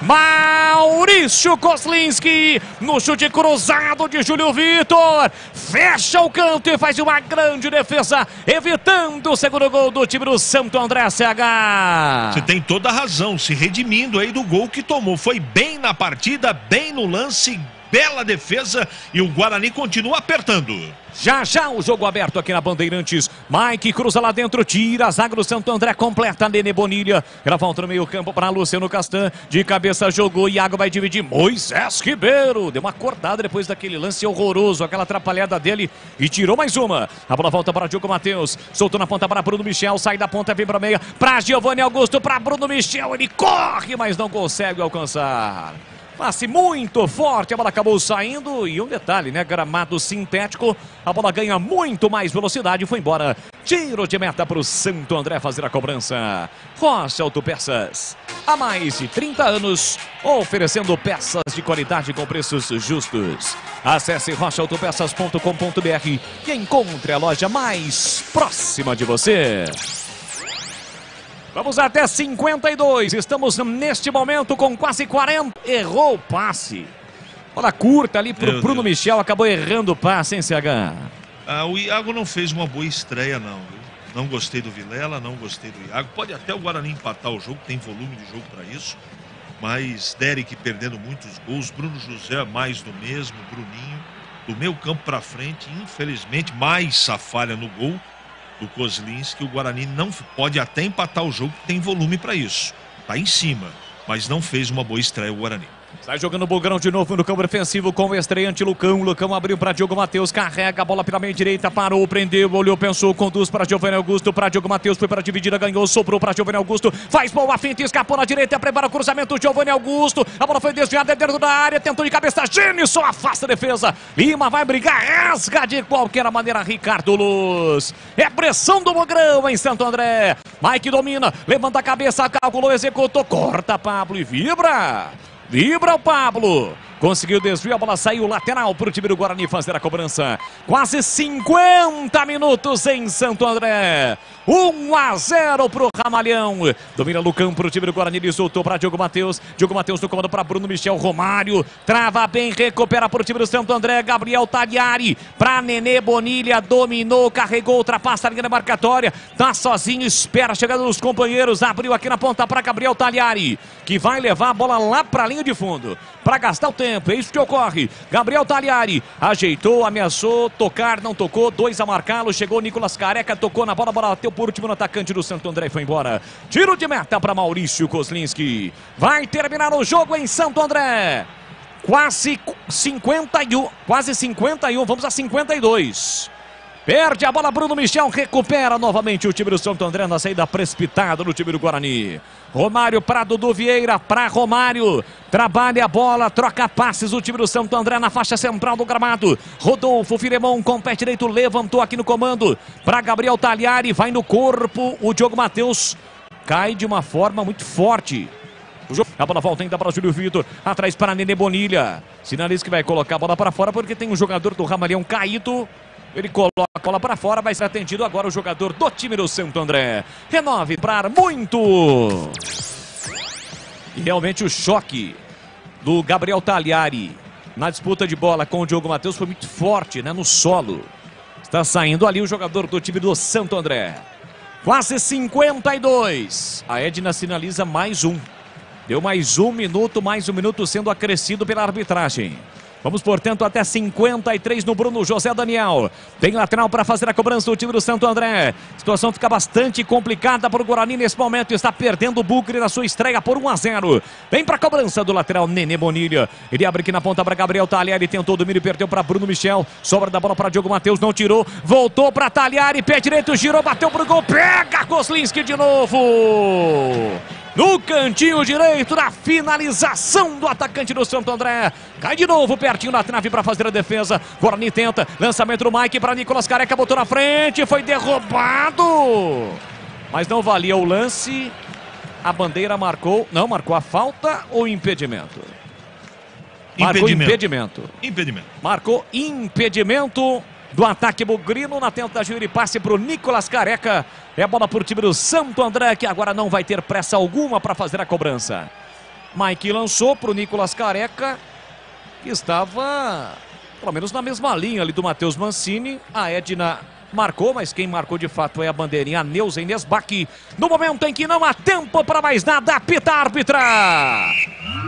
Maurício Kozlinski, no chute cruzado de Júlio Vitor, fecha o canto e faz uma grande defesa, evitando o segundo gol do time do Santo André CH. Você tem toda a razão, se redimindo aí do gol que tomou. Foi bem na partida, bem no lance, bela defesa e o Guarani continua apertando. Já o jogo aberto aqui na Bandeirantes. Mike cruza lá dentro, tira a zaga do Santo André, completa a Nenê Bonilha. Ela volta no meio campo para Luciano Castan. De cabeça jogou, Iago vai dividir. Moisés Ribeiro deu uma cortada depois daquele lance horroroso, aquela atrapalhada dele e tirou mais uma. A bola volta para Diogo Matheus. Soltou na ponta para Bruno Michel, sai da ponta, vem para meia. Para Giovanni Augusto, para Bruno Michel. Ele corre, mas não consegue alcançar. Passe muito forte, a bola acabou saindo e um detalhe, né? Gramado sintético, a bola ganha muito mais velocidade e foi embora. Tiro de meta para o Santo André fazer a cobrança. Rocha Autopeças, há mais de 30 anos, oferecendo peças de qualidade com preços justos. Acesse rochaautopeças.com.br e encontre a loja mais próxima de você. Vamos até 52, estamos neste momento com quase 40. Errou o passe. Bola curta ali pro Bruno Michel, acabou errando o passe, hein, CH? O Iago não fez uma boa estreia, não. Não gostei do Vilela, não gostei do Iago. Pode até o Guarani empatar o jogo, tem volume de jogo para isso. Mas Derek perdendo muitos gols, Bruno José mais do mesmo, Bruninho. Do meio campo para frente, infelizmente, mais a falha no gol do Kozlinski. O Guarani não pode até empatar o jogo, tem volume para isso. Tá em cima, mas não fez uma boa estreia o Guarani. Sai jogando o Bugrão de novo no campo defensivo com o estreante Lucão. Lucão abriu para Diogo Matheus, carrega a bola pela meia direita, parou, prendeu, olhou, pensou, conduz para Giovanni Augusto, para Diogo Matheus, foi para a dividida, ganhou, soprou para Giovanni Augusto, faz boa finta, escapou na direita, prepara o cruzamento, Giovanni Augusto, a bola foi desviada dentro da área, tentou de cabeça, Gênison afasta a defesa, Lima vai brigar, rasga de qualquer maneira, Ricardo Luz. É pressão do Bugrão em Santo André. Mike domina, levanta a cabeça, calculou, executou, corta Pablo e vibra. Vibra o Pablo. Conseguiu desvio, a bola saiu lateral para o time do Guarani fazer a cobrança. Quase 50 minutos em Santo André. 1-0 para o Ramalhão. Domina Lucão para o time do Guarani, ele soltou para Diogo Matheus. Diogo Matheus no comando para Bruno Michel. Romário trava bem, recupera para o time do Santo André. Gabriel Tagliari para Nenê Bonilha. Dominou, carregou, ultrapassa a linha da marcatória. Tá sozinho, espera a chegada dos companheiros. Abriu aqui na ponta para Gabriel Tagliari, que vai levar a bola lá para a linha de fundo para gastar o tempo. É isso que ocorre. Gabriel Tagliari ajeitou, ameaçou, tocar, não tocou, 2 a marcá-lo, chegou Nicolas Careca, tocou na bola, bola bateu por último no atacante do Santo André e foi embora. Tiro de meta para Maurício Kozlinski. Vai terminar o jogo em Santo André. Quase 51, vamos a 52. Perde a bola, Bruno Michel recupera novamente o time do Santo André na saída precipitada do time do Guarani. Romário para Dudu Vieira, para Romário, trabalha a bola, troca passes o time do Santo André na faixa central do gramado. Rodolfo Filemon com o pé direito, levantou aqui no comando para Gabriel Tagliari, vai no corpo, o Diogo Matheus cai de uma forma muito forte. A bola volta ainda para Júlio Vitor, atrás para Nenê Bonilha, sinaliza que vai colocar a bola para fora porque tem um jogador do Ramalhão caído. Ele coloca a bola para fora, vai ser atendido agora o jogador do time do Santo André. Renove para muito. E realmente o choque do Gabriel Tagliari na disputa de bola com o Diogo Matheus foi muito forte, né, no solo. Está saindo ali o jogador do time do Santo André. Quase 52. A Edna sinaliza mais um. Deu mais um minuto sendo acrescido pela arbitragem. Vamos, portanto, até 53 no Bruno José Daniel. Tem lateral para fazer a cobrança do time do Santo André. A situação fica bastante complicada para o Guarani nesse momento. Está perdendo o Bucre na sua estreia por 1-0. Vem para a cobrança do lateral Nenê Bonilha. Ele abre aqui na ponta para Gabriel Tagliari. Tentou o domínio e perdeu para Bruno Michel. Sobra da bola para Diogo Matheus. Não tirou. Voltou para Tagliari. Pé direito, girou, bateu pro gol. Pega Kozlinski de novo. No cantinho direito da finalização do atacante do Santo André. Cai de novo pertinho da trave para fazer a defesa. Guarani tenta. Lançamento do Mike para Nicolas Careca. Botou na frente. Foi derrubado. Mas não valia o lance. A bandeira marcou. Não, marcou a falta ou impedimento? Marcou impedimento. Marcou impedimento do ataque bugrino na tentativa de passe para o Nicolas Careca. É a bola para o time do Santo André, que agora não vai ter pressa alguma para fazer a cobrança. Mike lançou para o Nicolas Careca, que estava pelo menos na mesma linha ali do Matheus Mancini. A Edna marcou, mas quem marcou de fato é a bandeirinha, a Neuza Inês Bach. No momento em que não há tempo para mais nada, apita a árbitra.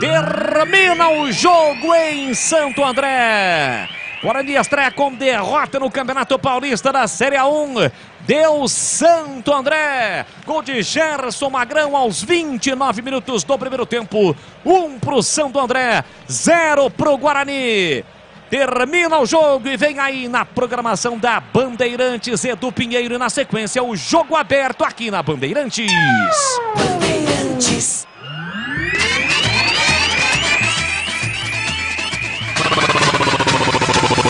Termina o jogo em Santo André. Guarani estreia com derrota no Campeonato Paulista da Série A1. Deu Santo André. Gol de Gerson Magrão aos 29 minutos do primeiro tempo. 1 para o Santo André, 0 para o Guarani. Termina o jogo e vem aí na programação da Bandeirantes, Edu Pinheiro, e na sequência o jogo aberto aqui na Bandeirantes. Bandeirantes.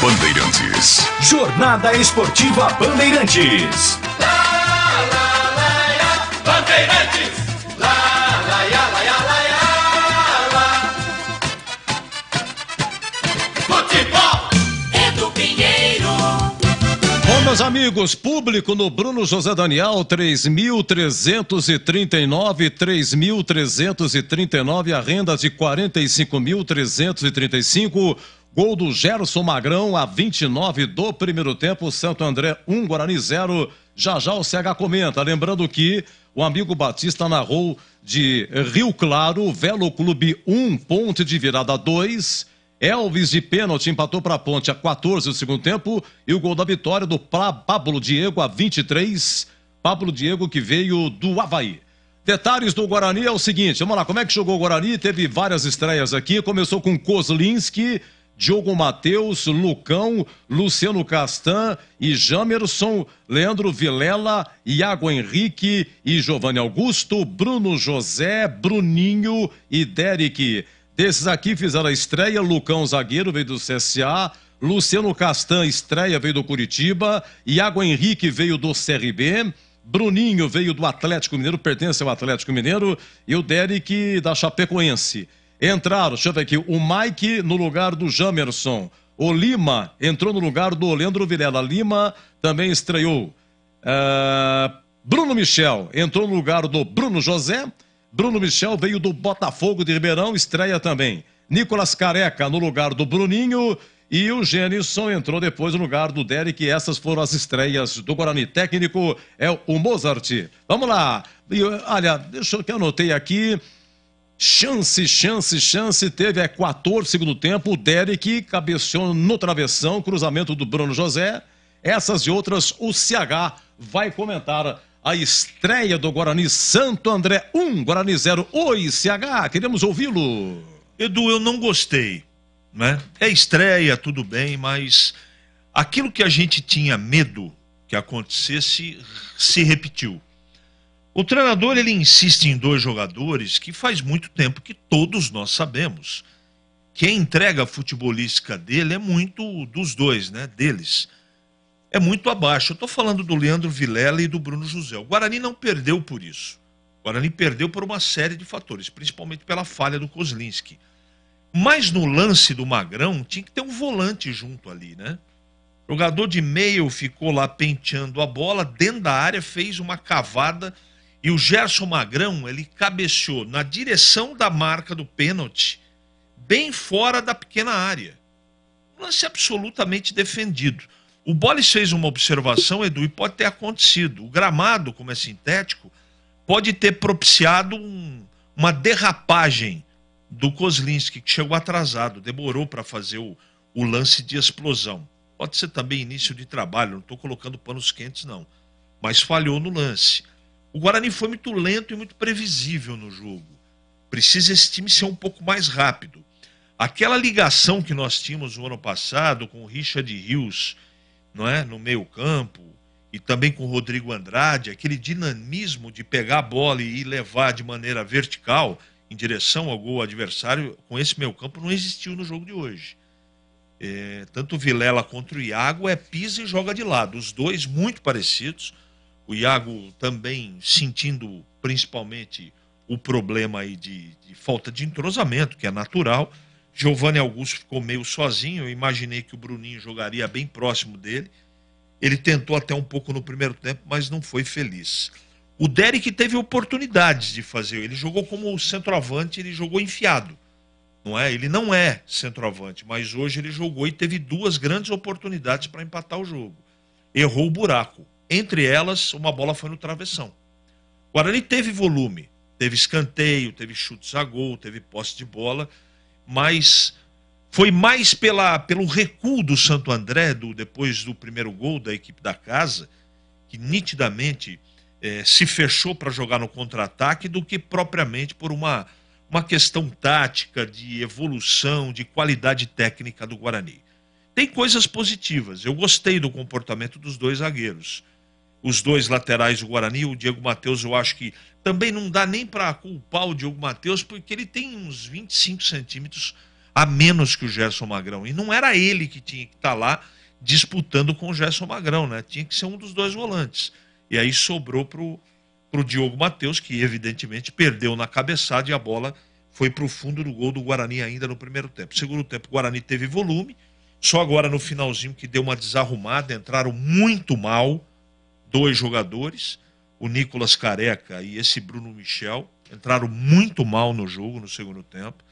Bandeirantes. Jornada Esportiva Bandeirantes. Bandeirantes. Futebol. Edu Pinheiro. Bom, meus amigos, público no Bruno José Daniel, 3.339, a renda de 45.335. Gol do Gerson Magrão, a 29 do primeiro tempo. Santo André 1, Guarani 0. Já já o CH comenta. Lembrando que o amigo Batista narrou de Rio Claro, Velo Clube 1, Ponte de Virada 2. Elvis de pênalti empatou para a Ponte a 14 do segundo tempo. E o gol da vitória do Pablo Diego a 23. Pablo Diego, que veio do Avaí. Detalhes do Guarani é o seguinte, vamos lá, como é que jogou o Guarani? Teve várias estreias aqui, começou com Kozlinski, Diogo Matheus, Lucão, Luciano Castan e Jamerson, Leandro Vilela, Iago Henrique e Giovanni Augusto, Bruno José, Bruninho e Derek. Desses aqui fizeram a estreia, Lucão zagueiro veio do CSA, Luciano Castan estreia veio do Curitiba, Iago Henrique veio do CRB, Bruninho veio do Atlético Mineiro, pertence ao Atlético Mineiro, e o Derek da Chapecoense. Entraram, deixa eu ver aqui, o Mike no lugar do Jamerson. O Lima entrou no lugar do Leandro Vilela. Lima também estreou. Bruno Michel entrou no lugar do Bruno José. Bruno Michel veio do Botafogo de Ribeirão, estreia também. Nicolas Careca no lugar do Bruninho. E o Gênison entrou depois no lugar do Derek. Essas foram as estreias do Guarani. Técnico é o Mozart. Vamos lá. Olha, deixa eu que eu anotei aqui. Chance, teve 14 segundo tempo, o Derek cabeceou no travessão, cruzamento do Bruno José. Essas e outras, o CH vai comentar a estreia do Guarani. Santo André 1, Guarani 0. Oi, CH, queremos ouvi-lo. Edu, eu não gostei, né? É estreia, tudo bem, mas aquilo que a gente tinha medo que acontecesse se repetiu. O treinador, ele insiste em 2 jogadores que faz muito tempo que todos nós sabemos que a entrega futebolística dele é muito dos dois, né? Deles. É muito abaixo. Eu estou falando do Leandro Vilela e do Bruno José. O Guarani não perdeu por isso. O Guarani perdeu por uma série de fatores, principalmente pela falha do Kozlinski. Mas no lance do Magrão, tinha que ter um volante junto ali, né? O jogador de meio ficou lá penteando a bola, dentro da área, fez uma cavada. E o Gerson Magrão, ele cabeceou na direção da marca do pênalti, bem fora da pequena área. Um lance absolutamente defendido. O Bolis fez uma observação, Edu, e pode ter acontecido. O gramado, como é sintético, pode ter propiciado uma derrapagem do Kozlinski, que chegou atrasado, demorou para fazer o lance de explosão. Pode ser também início de trabalho, não estou colocando panos quentes, não. Mas falhou no lance. O Guarani foi muito lento e muito previsível no jogo. Precisa esse time ser um pouco mais rápido. Aquela ligação que nós tínhamos no ano passado com o Richard Rios, não é? No meio campo, e também com o Rodrigo Andrade, aquele dinamismo de pegar a bola e levar de maneira vertical em direção ao gol adversário, com esse meio campo não existiu no jogo de hoje. Tanto o Vilela contra o Iago pisa e joga de lado. Os dois muito parecidos. O Iago também sentindo principalmente o problema aí de falta de entrosamento, que é natural. Giovanni Augusto ficou meio sozinho. Eu imaginei que o Bruninho jogaria bem próximo dele. Ele tentou até um pouco no primeiro tempo, mas não foi feliz. O Derek teve oportunidades de fazer. Ele jogou como centroavante, ele jogou enfiado. Não é? Ele não é centroavante, mas hoje ele jogou e teve 2 grandes oportunidades para empatar o jogo. Errou o buraco. Entre elas, uma bola foi no travessão. O Guarani teve volume, teve escanteio, teve chutes a gol, teve posse de bola, mas foi mais pelo recuo do Santo André, depois do primeiro gol da equipe da casa, que nitidamente se fechou para jogar no contra-ataque, do que propriamente por uma questão tática, de evolução, de qualidade técnica do Guarani. Tem coisas positivas. Eu gostei do comportamento dos 2 zagueiros. Os 2 laterais do Guarani, o Diego Matheus, eu acho que também não dá nem para culpar o Diego Matheus, porque ele tem uns 25 centímetros a menos que o Gerson Magrão. E não era ele que tinha que estar lá disputando com o Gerson Magrão, né? Tinha que ser um dos 2 volantes. E aí sobrou pro Diogo Matheus, que evidentemente perdeu na cabeçada e a bola foi para o fundo do gol do Guarani ainda no primeiro tempo. Segundo tempo, o Guarani teve volume, só agora no finalzinho que deu uma desarrumada, entraram muito mal 2 jogadores, o Nicolas Careca e esse Bruno Michel, entraram muito mal no jogo no segundo tempo,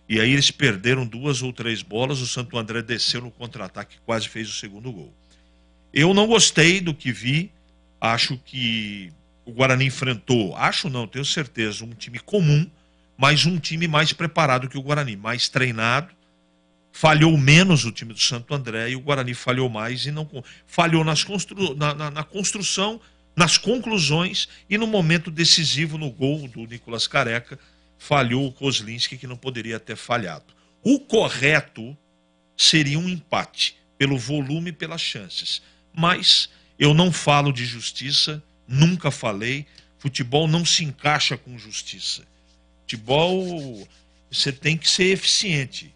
e aí eles perderam 2 ou 3 bolas, o Santo André desceu no contra-ataque e quase fez o segundo gol. Eu não gostei do que vi, acho que o Guarani enfrentou, acho não, tenho certeza, um time comum, mas um time mais preparado que o Guarani, mais treinado. Falhou menos o time do Santo André e o Guarani falhou mais e não falhou na construção, nas conclusões e no momento decisivo no gol do Nicolas Careca, falhou o Kozlinski, que não poderia ter falhado. O correto seria um empate, pelo volume e pelas chances. Mas eu não falo de justiça, nunca falei. Futebol não se encaixa com justiça. Futebol, você tem que ser eficiente.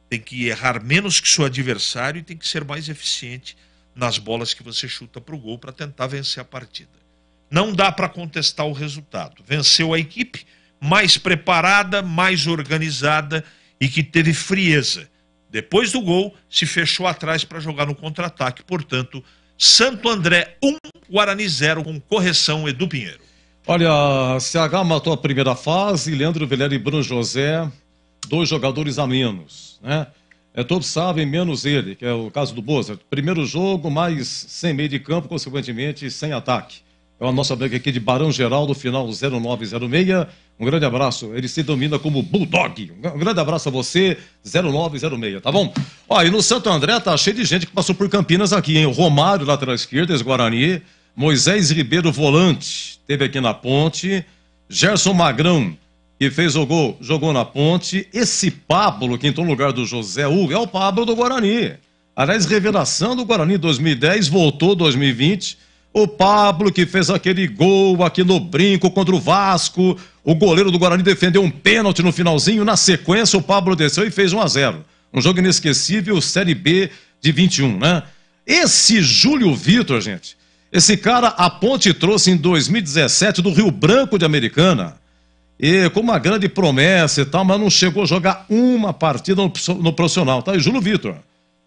Tem que errar menos que seu adversário e tem que ser mais eficiente nas bolas que você chuta para o gol para tentar vencer a partida. Não dá para contestar o resultado. Venceu a equipe mais preparada, mais organizada e que teve frieza. Depois do gol, se fechou atrás para jogar no contra-ataque. Portanto, Santo André 1, Guarani 0, com correção Edu Pinheiro. Olha, CH matou a primeira fase, Leandro Vilela e Bruno José, 2 jogadores a menos, né? Todos sabem, menos ele, que é o caso do Boza. Primeiro jogo, mas sem meio de campo, consequentemente, sem ataque. É a nossa briga aqui de Barão Geraldo, final 0906. Um grande abraço. Ele se domina como Bulldog. Um grande abraço a você, 0906, tá bom? Ó, e no Santo André tá cheio de gente que passou por Campinas aqui, hein? O Romário, lateral esquerdo, ex-Guarani. Moisés Ribeiro, volante, teve aqui na Ponte. Gerson Magrão, que fez o gol, jogou na Ponte. Esse Pablo, que entrou no lugar do José Hugo, é o Pablo do Guarani. Aliás, revelação do Guarani 2010, voltou 2020. O Pablo, que fez aquele gol aqui no Brinco contra o Vasco. O goleiro do Guarani defendeu um pênalti no finalzinho. Na sequência, o Pablo desceu e fez 1-0. Um jogo inesquecível, Série B de 21, né? Esse Júlio Vitor, gente, esse cara, a Ponte trouxe em 2017 do Rio Branco de Americana. E com uma grande promessa e tal, mas não chegou a jogar uma partida no profissional, tá? E Júlio Vitor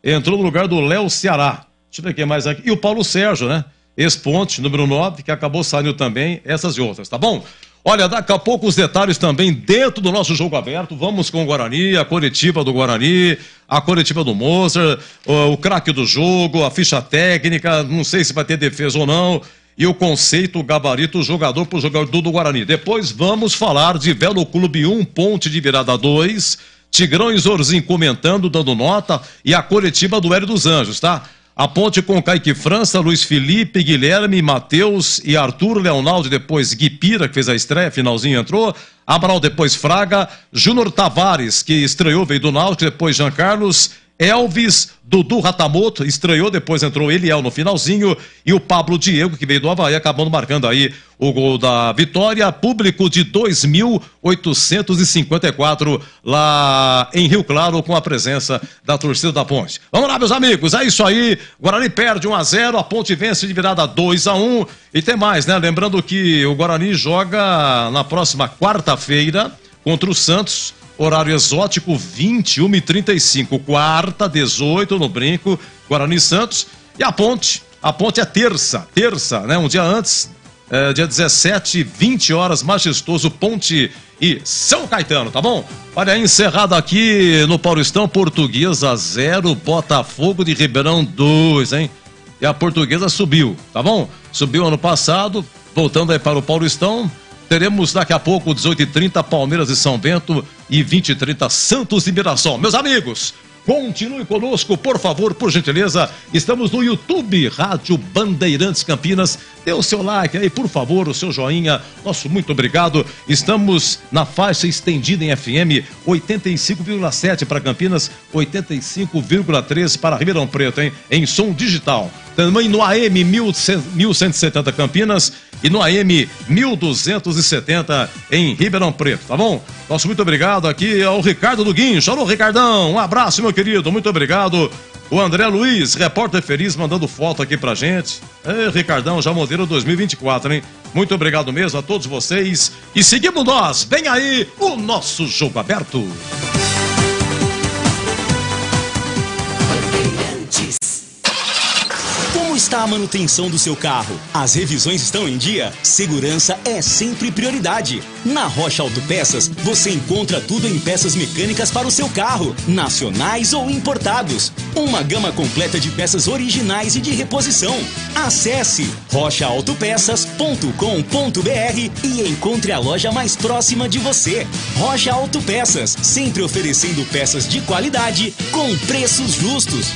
entrou no lugar do Léo Ceará. Deixa eu ver quem mais aqui. E o Paulo Sérgio, né? Ex-Ponte, número 9, que acabou saindo também, essas e outras, tá bom? Olha, daqui a pouco os detalhes também dentro do nosso jogo aberto. Vamos com o Guarani, a coletiva do Guarani, a coletiva do Mozart, o craque do jogo, a ficha técnica, não sei se vai ter defesa ou não, e o conceito, o gabarito, jogador por jogador do Guarani. Depois vamos falar de Velo Clube 1, Ponte de Virada 2, Tigrão e Zorzinho comentando, dando nota, e a coletiva do Hélio dos Anjos, tá? A Ponte com Kaique França, Luiz Felipe, Guilherme, Matheus e Arthur, Leonaldo, depois Guipira, que fez a estreia, finalzinho entrou, Amaral, depois Fraga, Júnior Tavares, que estreou, veio do Náutico, depois Jean Carlos, Elvis, Dudu Ratamoto, estreou, depois entrou Eliel no finalzinho, e o Pablo Diego, que veio do Avaí, acabando marcando aí o gol da vitória, público de 2.854 lá em Rio Claro, com a presença da torcida da Ponte. Vamos lá, meus amigos, é isso aí, Guarani perde 1-0, a Ponte vence de virada 2-1, e tem mais, né? Lembrando que o Guarani joga na próxima quarta-feira contra o Santos, horário exótico, 21h35, quarta, 18 no Brinco, Guarani Santos. E a Ponte é terça, né? Um dia antes dia 17, 20 horas, Majestoso, Ponte e São Caetano, tá bom? Olha aí, encerrado aqui no Paulistão, Portuguesa 0, Botafogo de Ribeirão 2, hein? E a Portuguesa subiu, tá bom? Subiu ano passado, voltando aí para o Paulistão. Teremos daqui a pouco, 18h30, Palmeiras e São Bento e 20h30, Santos e Mirassol. Meus amigos, continue conosco, por favor, por gentileza. Estamos no YouTube, Rádio Bandeirantes Campinas. Dê o seu like aí, por favor, o seu joinha. Nosso muito obrigado. Estamos na faixa estendida em FM 85,7 para Campinas, 85,3 para Ribeirão Preto, hein? Em som digital. Também no AM 1170 Campinas e no AM 1270 em Ribeirão Preto, tá bom? Nosso muito obrigado aqui ao Ricardo do Guincho. Alô, Ricardão, um abraço, meu querido, muito obrigado. O André Luiz, repórter feliz, mandando foto aqui pra gente. Ricardão, já modelo 2024, hein? Muito obrigado mesmo a todos vocês. E seguimos nós, vem aí o nosso Jogo Aberto. Como está a manutenção do seu carro? As revisões estão em dia? Segurança é sempre prioridade. Na Rocha Autopeças, você encontra tudo em peças mecânicas para o seu carro, nacionais ou importados. Uma gama completa de peças originais e de reposição. Acesse rochaautopeças.com.br e encontre a loja mais próxima de você. Rocha Autopeças, sempre oferecendo peças de qualidade com preços justos.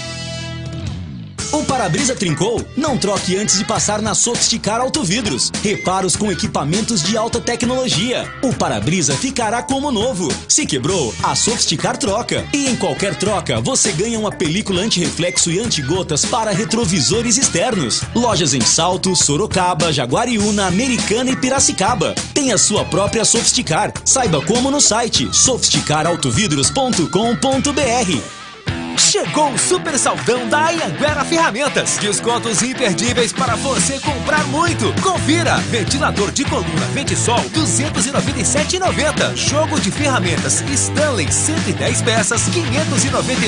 O para-brisa trincou? Não troque antes de passar na Sofisticar Autovidros. Reparos com equipamentos de alta tecnologia. O para-brisa ficará como novo. Se quebrou, a Sofisticar troca. E em qualquer troca, você ganha uma película anti-reflexo e anti-gotas para retrovisores externos. Lojas em Salto, Sorocaba, Jaguariúna, Americana e Piracicaba. Tem a sua própria Sofisticar. Saiba como no site sofisticarautovidros.com.br. Chegou o super saldão da Anhanguera Ferramentas. Descontos imperdíveis para você comprar muito. Confira. Ventilador de coluna Ventisol, R$ 297,90. Jogo de ferramentas Stanley, 110 peças, R$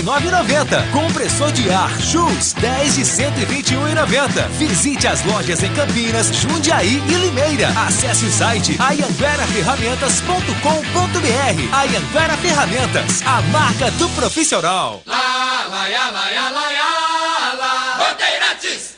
599,90. Compressor de ar Schultz, 10 de R$ 121,90. Visite as lojas em Campinas, Jundiaí e Limeira. Acesse o site anhangueraferramentas.com.br. Anhanguera Ferramentas, a marca do profissional. Bandeirantes!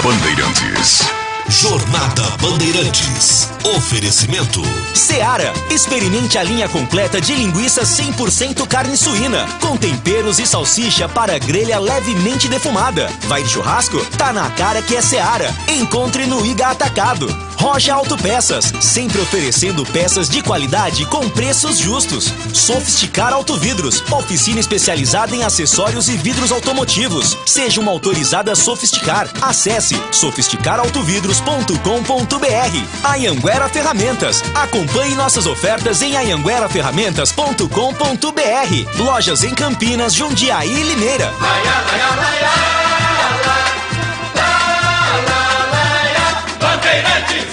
Bandeirantes. Jornada Bandeirantes. Oferecimento Seara. Experimente a linha completa de linguiça 100% carne suína, com temperos e salsicha para grelha levemente defumada. Vai de churrasco? Tá na cara que é Seara. Encontre no Iga Atacado. Rocha Autopeças, sempre oferecendo peças de qualidade com preços justos. Sofisticar Autovidros, oficina especializada em acessórios e vidros automotivos. Seja uma autorizada Sofisticar. Acesse sofisticarautovidros.com.br. Anhanguera Ferramentas. Acompanhe nossas ofertas em anhangueraferramentas.com.br. Lojas em Campinas, Jundiaí e Limeira. Bandeirantes!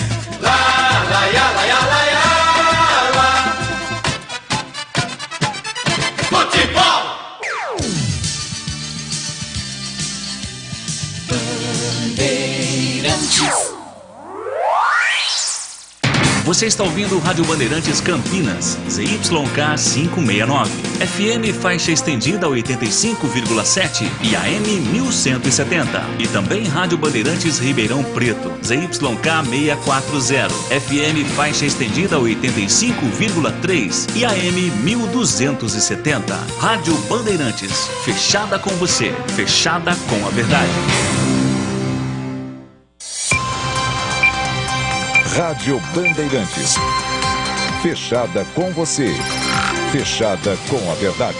Futebol! Bandeirantes. Você está ouvindo Rádio Bandeirantes Campinas, ZYK 569, FM faixa estendida 85,7 e AM 1170. E também Rádio Bandeirantes Ribeirão Preto, ZYK 640, FM faixa estendida 85,3 e AM 1270. Rádio Bandeirantes, fechada com você, fechada com a verdade. Rádio Bandeirantes. Fechada com você. Fechada com a verdade.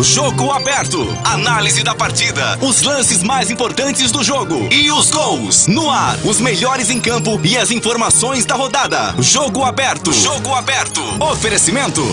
Jogo Aberto. Análise da partida. Os lances mais importantes do jogo. E os gols. No ar. Os melhores em campo e as informações da rodada. Jogo Aberto. Jogo Aberto. Oferecimento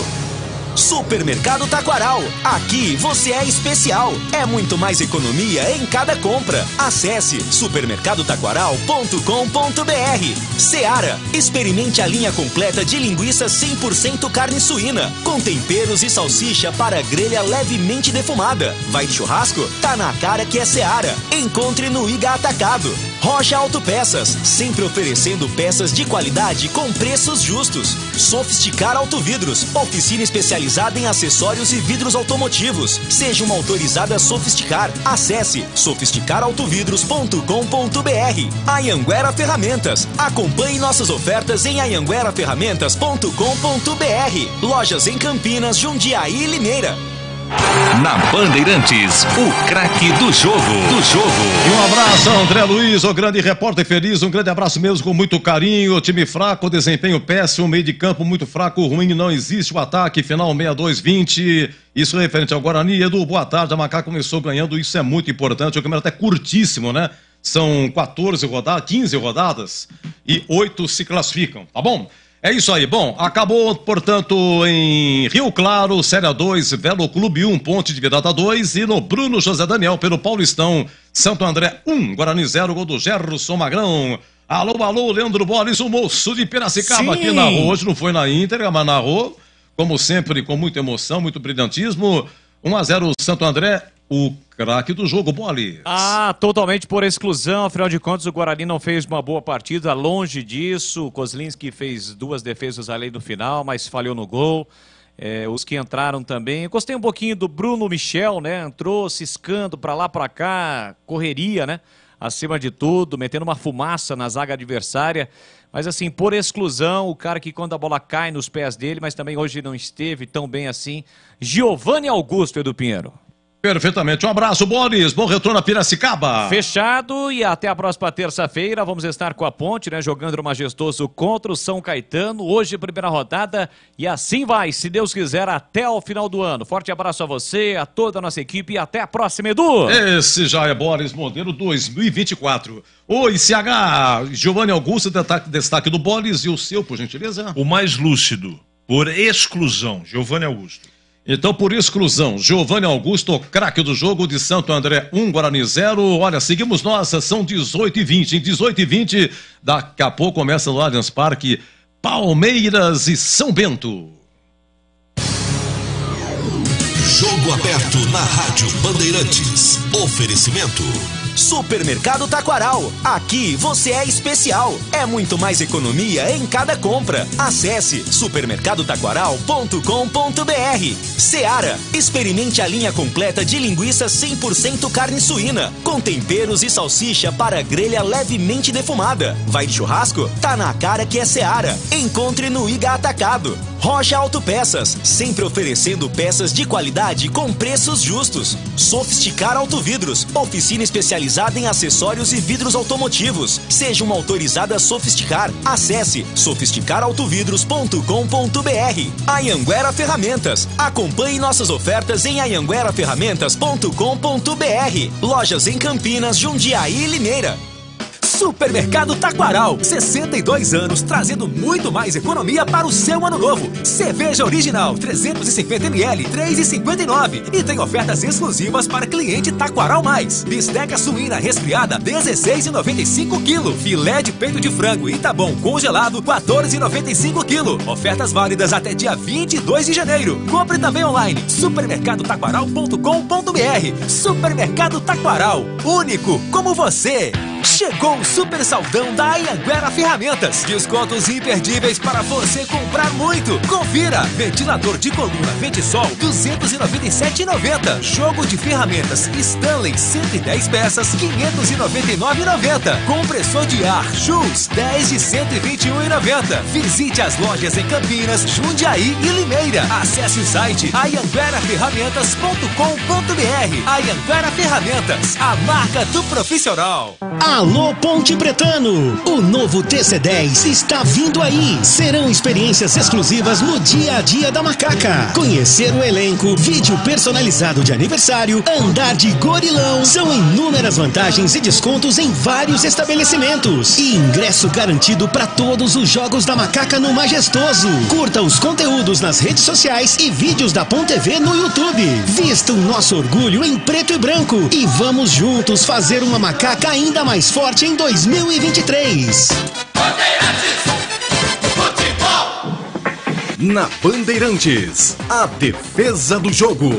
Supermercado Taquaral. Aqui você é especial. É muito mais economia em cada compra. Acesse supermercadotaquaral.com.br. Seara. Experimente a linha completa de linguiça 100% carne suína, com temperos e salsicha para grelha levemente defumada. Vai de churrasco? Tá na cara que é Seara. Encontre no Iga Atacado. Rocha Autopeças, sempre oferecendo peças de qualidade com preços justos. Sofisticar Autovidros, oficina especializada em acessórios e vidros automotivos. Seja uma autorizada Sofisticar. Acesse sofisticarautovidros.com.br. Anhanguera Ferramentas. Acompanhe nossas ofertas em anhangueraferramentas.com.br. Lojas em Campinas, Jundiaí e Limeira. Na Bandeirantes, o craque do jogo. E um abraço, André Luiz, o grande repórter feliz. Um grande abraço mesmo, com muito carinho. Time fraco, desempenho péssimo, meio de campo muito fraco, ruim, não existe o ataque. Final 62-20. Isso é referente ao Guarani. Edu, boa tarde. A Macaco começou ganhando, isso é muito importante. O campeonato é curtíssimo, né? São 14 rodadas, 15 rodadas e 8 se classificam, tá bom? É isso aí. Bom, acabou, portanto, em Rio Claro, Série A2, Velo Clube 1, Ponte de Virada 2, e no Bruno José Daniel, pelo Paulistão, Santo André 1, Guarani 0, gol do Gerson Magrão. Alô, Leandro Boris, o moço de Piracicaba, aqui narrou, hoje não foi na íntegra, mas narrou, como sempre, com muita emoção, muito brilhantismo. 1-0 Santo André, o craque do jogo, Bolis. Totalmente por exclusão, afinal de contas o Guarani não fez uma boa partida, longe disso. O Kozlinski fez 2 defesas além do final, mas falhou no gol. Os que entraram também. Eu gostei um pouquinho do Bruno Michel, né? Entrou ciscando pra lá, pra cá, correria, né? Acima de tudo, metendo uma fumaça na zaga adversária. Mas assim, por exclusão, o cara que quando a bola cai nos pés dele, mas também hoje não esteve tão bem assim, Giovanni Augusto, Edu Pinheiro. Perfeitamente. Um abraço, Boris. Bom retorno a Piracicaba. Fechado, e até a próxima terça-feira vamos estar com a Ponte, né, jogando no Majestoso contra o São Caetano. Hoje, primeira rodada, e assim vai, se Deus quiser, até o final do ano. Forte abraço a você, a toda a nossa equipe, e até a próxima, Edu. Esse já é Boris, modelo 2024. Oi, CH, Giovanni Augusto, destaque do Boris, e o seu, por gentileza? O mais lúcido, por exclusão, Giovanni Augusto. Então, por exclusão, Giovanni Augusto, craque do jogo de Santo André 1, Guarani 0. Olha, seguimos nós, são 18h20. Em 18h20, daqui a pouco começa no Allianz Parque, Palmeiras e São Bento. Jogo aberto na Rádio Bandeirantes. Oferecimento. Supermercado Taquaral. Aqui você é especial. É muito mais economia em cada compra. Acesse supermercadotaquaral.com.br. Seara. Experimente a linha completa de linguiça 100% carne suína, com temperos e salsicha para grelha levemente defumada. Vai de churrasco? Tá na cara que é Seara. Encontre no Iga Atacado. Rocha Autopeças, sempre oferecendo peças de qualidade com preços justos. Sofisticar Autovidros, oficina especializada em acessórios e vidros automotivos. Seja uma autorizada Sofisticar. Acesse sofisticarautovidros.com.br. Anhanguera Ferramentas, acompanhe nossas ofertas em anhangueraferramentas.com.br. Lojas em Campinas, Jundiaí e Limeira. Supermercado Taquaral, 62 anos, trazendo muito mais economia para o seu ano novo. Cerveja original, 350ml, R$3,59. E tem ofertas exclusivas para cliente Taquaral Mais. Bisteca suína resfriada, R$16,95 kg. Filé de peito de frango Itabom congelado, R$14,95 kg. Ofertas válidas até dia 22 de janeiro. Compre também online, supermercadotaquaral.com.br. Supermercado Taquaral, único como você. Chegou o super saldão da Anhanguera Ferramentas. Descontos imperdíveis para você comprar muito. Confira. Ventilador de coluna Ventisol, R$297,90. Jogo de ferramentas Stanley, 110 peças, R$599,90. Compressor de ar Schultz, 10 de R$121,90. Visite as lojas em Campinas, Jundiaí e Limeira. Acesse o site anhangueraferramentas.com.br. Anhanguera Ferramentas, a marca do profissional. Alô Ponte Pretano, o novo TC10 está vindo aí. Serão experiências exclusivas no dia a dia da Macaca. Conhecer o elenco, vídeo personalizado de aniversário, andar de gorilão. São inúmeras vantagens e descontos em vários estabelecimentos. E ingresso garantido para todos os jogos da Macaca no Majestoso. Curta os conteúdos nas redes sociais e vídeos da Ponte TV no YouTube. Vista o nosso orgulho em preto e branco e vamos juntos fazer uma Macaca ainda mais forte em 2023. Na Bandeirantes, a defesa do jogo.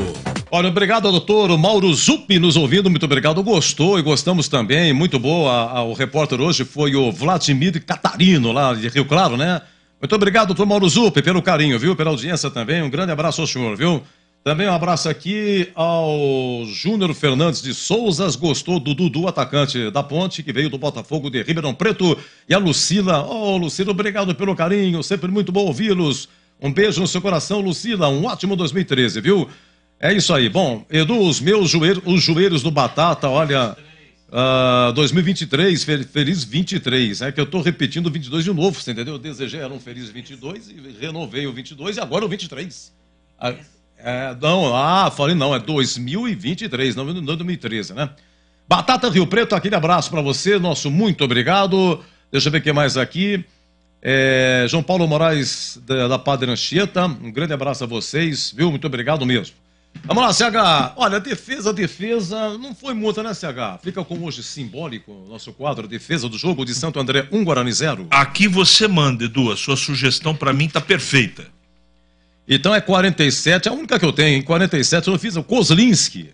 Olha, obrigado ao doutor Mauro Zuppi nos ouvindo, muito obrigado, gostou e gostamos também, muito boa. O repórter hoje foi o Vladimir Catarino, lá de Rio Claro, né? Muito obrigado, doutor Mauro Zuppi, pelo carinho, viu? Pela audiência também, um grande abraço ao senhor, viu? Também um abraço aqui ao Júnior Fernandes de Souzas, gostou do Dudu, atacante da Ponte, que veio do Botafogo de Ribeirão Preto, e a Lucila. Lucila, obrigado pelo carinho, sempre muito bom ouvi-los. Um beijo no seu coração, Lucila, um ótimo 2013, viu? É isso aí. Bom, Edu, os meus joelhos do Batata, olha, 2023, feliz 23, é que eu tô repetindo o 22 de novo, você entendeu? Eu desejei, era um feliz 22 e renovei o 22 e agora o 23. Falei não, é 2023, não 2013, né? Batata Rio Preto, aquele abraço para você, nosso muito obrigado. Deixa eu ver o que mais aqui. João Paulo Moraes da Padre Anchieta, um grande abraço a vocês, viu? Muito obrigado mesmo. Vamos lá, CH. Olha, defesa, não foi muita, né, CH? Fica como hoje simbólico o nosso quadro, defesa do jogo de Santo André 1, Guarani 0. Aqui você manda, Edu, a sua sugestão para mim tá perfeita. Então é 47, a única que eu tenho, em 47 eu não fiz, o Kozlinski.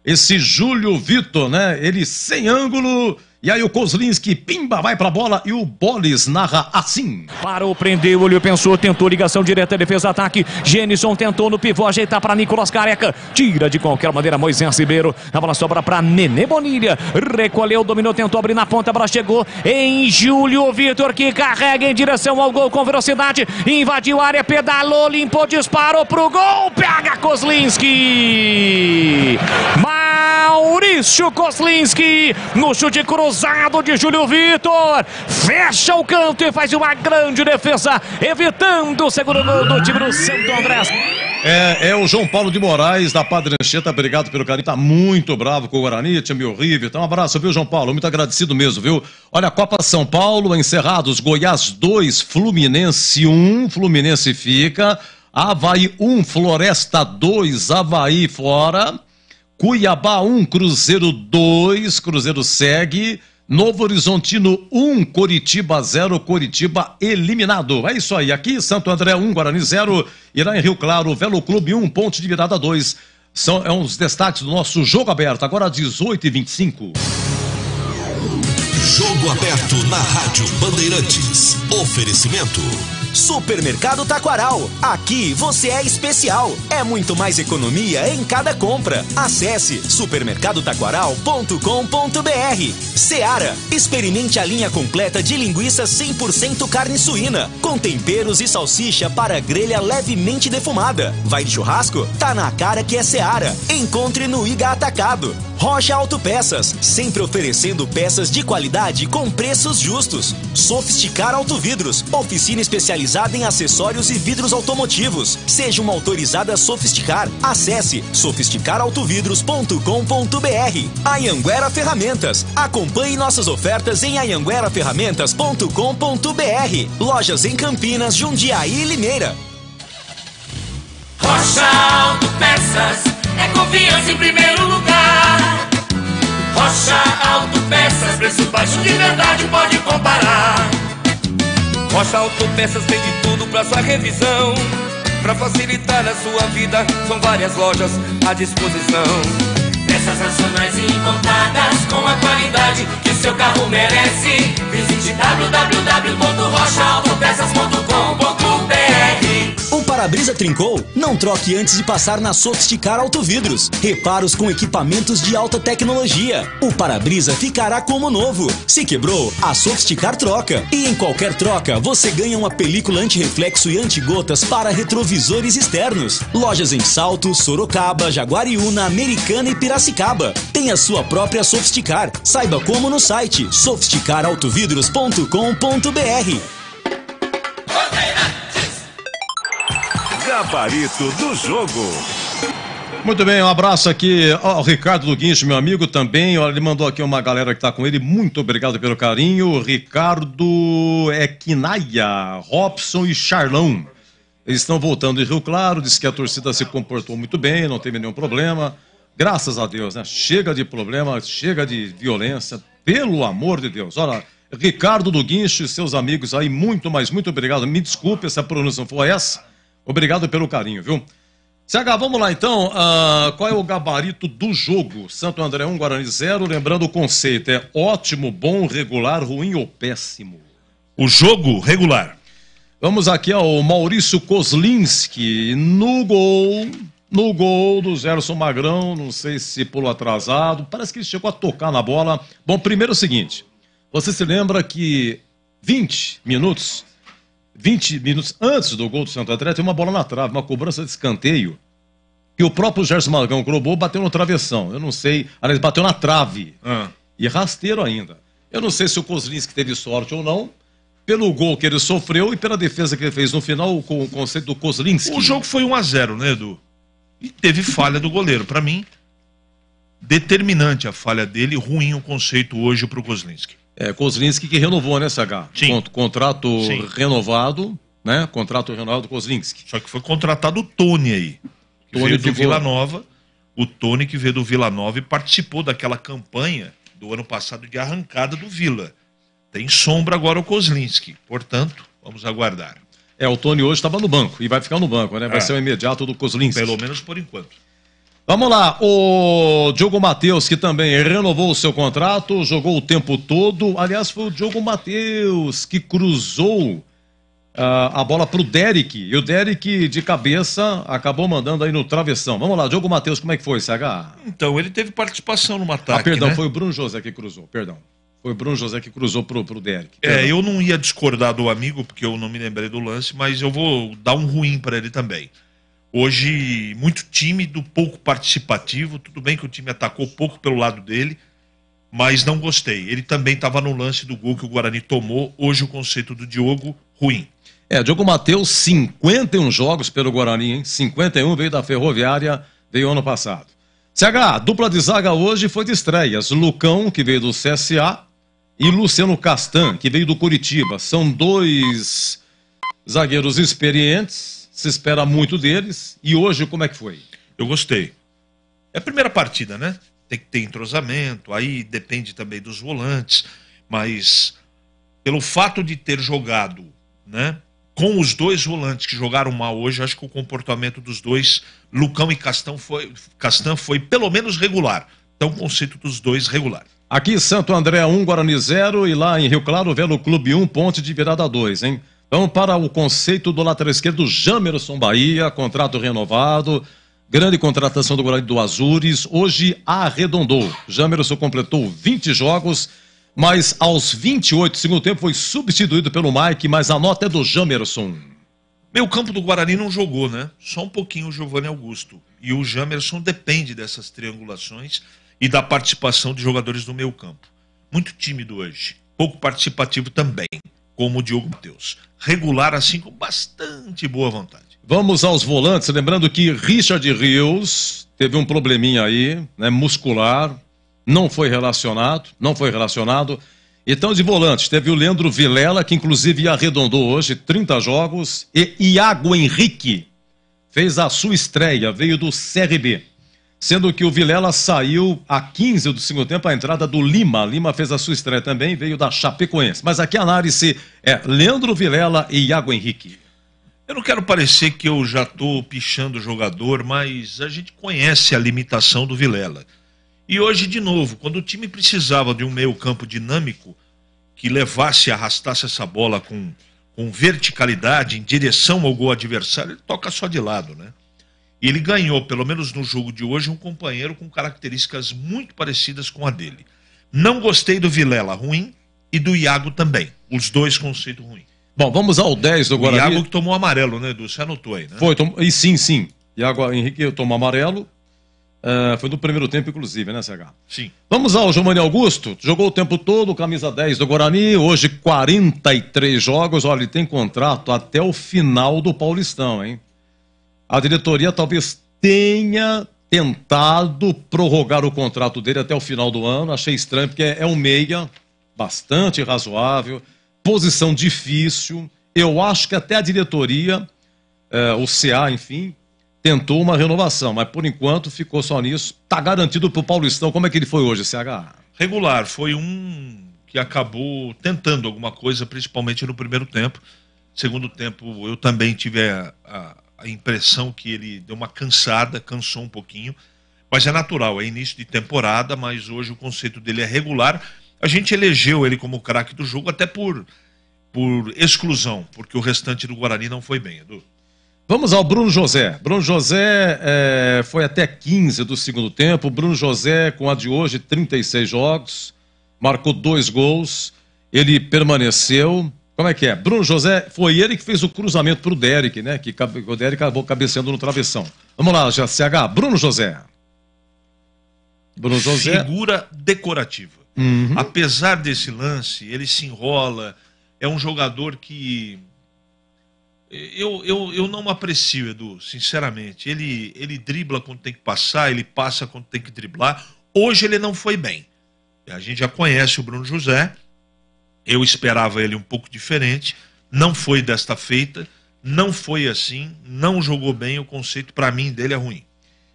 Esse Júlio Vitor, né? Ele sem ângulo, e aí o Kozlinski, pimba, vai pra bola e o Bolis narra assim. Parou, prendeu, olhou, pensou, tentou ligação direta, defesa, ataque. Genison tentou no pivô, ajeitar para Nicolas Careca. Tira de qualquer maneira Moisés Ribeiro. A bola sobra para Nenê Bonilha. Recolheu, dominou, tentou abrir na ponta, a bola chegou em Júlio Vitor, que carrega em direção ao gol com velocidade. Invadiu a área, pedalou, limpou, disparou pro gol. Pega Kozlinski. Maurício Kozlinski no chute cruzado de Júlio Vitor, fecha o canto e faz uma grande defesa, evitando o segundo gol do time do Santo André. É o João Paulo de Moraes da Padre Anchieta, obrigado pelo carinho, tá muito bravo com o Guarani, time horrível, então um abraço, viu, João Paulo, muito agradecido mesmo, viu? Olha, Copa São Paulo, encerrados, Goiás 2, Fluminense 1, Fluminense fica, Avaí 1, Floresta 2, Avaí fora, Cuiabá 1, Cruzeiro 2, Cruzeiro segue. Novo Horizontino 1, Coritiba 0, Coritiba eliminado. É isso aí, aqui Santo André 1, Guarani 0. E lá em Rio Claro, Velo Clube 1, Ponte de Virada 2. São uns destaques do nosso jogo aberto, agora 18h25. Jogo aberto na Rádio Bandeirantes. Oferecimento Supermercado Taquaral. Aqui você é especial. É muito mais economia em cada compra. Acesse supermercadotaquaral.com.br. Seara. Experimente a linha completa de linguiça 100% carne suína, com temperos e salsicha para grelha levemente defumada. Vai de churrasco? Tá na cara que é Seara. Encontre no Iga Atacado. Rocha Autopeças, sempre oferecendo peças de qualidade com preços justos. Sofisticar Autovidros, oficina especializada em acessórios e vidros automotivos. Seja uma autorizada Sofisticar. Acesse sofisticarautovidros.com.br. Anhanguera Ferramentas. Acompanhe nossas ofertas em anhangueraferramentas.com.br. Lojas em Campinas, Jundiaí e Limeira. Rocha Autopeças é confiança em primeiro lugar. Rocha Autopeças, preço baixo de verdade, pode comparar. Rocha Autopeças tem de tudo pra sua revisão. Pra facilitar a sua vida, são várias lojas à disposição. Peças nacionais e importadas com a qualidade que seu carro merece. Visite www.rochaautopeças.com.br. O para-brisa trincou? Não troque antes de passar na Sofisticar Autovidros. Reparos com equipamentos de alta tecnologia. O para-brisa ficará como novo. Se quebrou, a Sofisticar troca. E em qualquer troca, você ganha uma película anti-reflexo e anti-gotas para retrovisores externos. Lojas em Salto, Sorocaba, Jaguariúna, Americana e Piracicaba. Tem a sua própria Sofisticar. Saiba como no site sofisticarautovidros.com.br. Gabarito do jogo. Muito bem, um abraço aqui ao Ricardo do Guincho, meu amigo também. Olha, ele mandou aqui uma galera que está com ele. Muito obrigado pelo carinho. Ricardo Equinaia, Robson e Charlão. Eles estão voltando de Rio Claro. Diz que a torcida se comportou muito bem, não teve nenhum problema. Graças a Deus, né? Chega de problema, chega de violência. Pelo amor de Deus. Olha, Ricardo do Guincho e seus amigos aí, muito obrigado. Me desculpe se a pronúncia não foi essa. Obrigado pelo carinho, viu? CH, vamos lá então. Qual é o gabarito do jogo? Santo André 1, Guarani 0. Lembrando o conceito, é ótimo, bom, regular, ruim ou péssimo? O jogo regular. Vamos aqui ao Maurício Kozlinski no gol do Gerson Magrão. Não sei se pulou atrasado. Parece que ele chegou a tocar na bola. Bom, primeiro é o seguinte. Você se lembra que 20 minutos antes do gol do Santo André, tem uma bola na trave, uma cobrança de escanteio, que o próprio Gerson Magrão cobrou, bateu no travessão. Eu não sei, aliás, bateu na trave. E rasteiro ainda. Eu não sei se o Kozlinski teve sorte ou não, pelo gol que ele sofreu e pela defesa que ele fez no final, com o conceito do Kozlinski. O jogo foi 1-0, né, Edu? E teve falha do goleiro. Para mim, determinante a falha dele, ruim o conceito hoje pro Kozlinski. Kozlinski que renovou, né, CH? Sim. Contrato renovado, né? Contrato renovado do Kozlinski. Só que foi contratado o Tony aí. Que veio do Vila Nova. O Tony que veio do Vila Nova e participou daquela campanha do ano passado de arrancada do Vila. Tem sombra agora o Kozlinski. Portanto, vamos aguardar. O Tony hoje estava no banco e vai ficar no banco, né? Vai ser o imediato do Kozlinski. Pelo menos por enquanto. Vamos lá, o Diogo Matheus, que também renovou o seu contrato, jogou o tempo todo. Aliás, foi o Diogo Matheus que cruzou a bola para o Derek. E o Derek, de cabeça, acabou mandando aí no travessão. Vamos lá, Diogo Matheus, como é que foi, CH? Então, ele teve participação no ataque, perdão, né? Foi o Bruno José que cruzou, perdão. Foi o Bruno José que cruzou pro Derek. Eu não ia discordar do amigo, porque eu não me lembrei do lance, mas eu vou dar um ruim para ele também. Hoje, muito tímido, pouco participativo. Tudo bem que o time atacou pouco pelo lado dele, mas não gostei. Ele também estava no lance do gol que o Guarani tomou. Hoje o conceito do Diogo, ruim. Diogo Matheus, 51 jogos pelo Guarani, hein? 51, veio da Ferroviária, veio ano passado. CH, dupla de zaga hoje foi de estreias. Lucão, que veio do CSA, e Luciano Castan, que veio do Curitiba. São dois zagueiros experientes. Se espera muito deles. E hoje, como é que foi? Eu gostei. É a primeira partida, né? Tem que ter entrosamento, aí depende também dos volantes. Mas, pelo fato de ter jogado, né, com os dois volantes que jogaram mal hoje, acho que o comportamento dos dois, Lucão e Castan foi pelo menos regular. Então, o conceito dos dois regular. Aqui, Santo André 1, Guarani 0. E lá em Rio Claro, Velo Clube 1, Ponte de Virada 2, hein? Vamos para o conceito do lateral esquerdo, Jamerson Bahia, contrato renovado, grande contratação do Guarani do Azures, hoje arredondou. Jamerson completou 20 jogos, mas aos 28 segundo tempo foi substituído pelo Mike, mas a nota é do Jamerson. Meio campo do Guarani não jogou, né? Só um pouquinho o Giovanni Augusto. E o Jamerson depende dessas triangulações e da participação de jogadores do meio campo. Muito tímido hoje, pouco participativo também, como o Diogo Matheus. Regular, assim, com bastante boa vontade. Vamos aos volantes, lembrando que Richard Rios teve um probleminha aí, né, muscular, não foi relacionado. Então, de volantes, teve o Leandro Vilela, que inclusive arredondou hoje 30 jogos, e Iago Henrique fez a sua estreia, veio do CRB. Sendo que o Vilela saiu a 15 do segundo tempo, a entrada do Lima. Lima fez a sua estreia também, veio da Chapecoense. Mas aqui a análise é Leandro Vilela e Iago Henrique. Eu não quero parecer que eu já estou pichando o jogador, mas a gente conhece a limitação do Vilela. E hoje, de novo, quando o time precisava de um meio campo dinâmico, que levasse, arrastasse essa bola com com verticalidade em direção ao gol adversário, ele toca só de lado, né? E ele ganhou, pelo menos no jogo de hoje, um companheiro com características muito parecidas com a dele. Não gostei do Vilela, ruim, e do Iago também. Os dois conceito ruim. Bom, vamos ao 10 do Guarani. O Iago que tomou amarelo, né, Edu? Você anotou aí, né? Foi, e sim. Iago Henrique tomou amarelo. Foi no primeiro tempo, inclusive, né, CH? Sim. Vamos ao Giovanni Augusto. Jogou o tempo todo, camisa 10 do Guarani. Hoje, 43 jogos. Olha, ele tem contrato até o final do Paulistão, hein? A diretoria talvez tenha tentado prorrogar o contrato dele até o final do ano. Achei estranho, porque é um meia bastante razoável, posição difícil. Eu acho que até a diretoria, o CA, enfim, tentou uma renovação, mas por enquanto ficou só nisso. Tá garantido pro Paulistão. Como é que ele foi hoje, CH? Regular, foi um que acabou tentando alguma coisa, principalmente no primeiro tempo. Segundo tempo, eu também tive a impressão que ele deu uma cansada, cansou um pouquinho, mas é natural, é início de temporada, mas hoje o conceito dele é regular. A gente elegeu ele como craque do jogo até por exclusão, porque o restante do Guarani não foi bem, Edu. Vamos ao Bruno José. Bruno José foi até 15 do segundo tempo. Bruno José, com a de hoje, 36 jogos, marcou 2 gols, ele permaneceu. Como é que é? Bruno José, foi ele que fez o cruzamento pro Derek, né? Que o Derek acabou cabeceando no travessão. Vamos lá, CH. Bruno José. Bruno José. Figura decorativa. Uhum. Apesar desse lance, ele se enrola. É um jogador que eu não aprecio, Edu, sinceramente. Ele dribla quando tem que passar, ele passa quando tem que driblar. Hoje ele não foi bem. A gente já conhece o Bruno José. Eu esperava ele um pouco diferente, não foi desta feita, não foi assim, não jogou bem, o conceito para mim dele é ruim.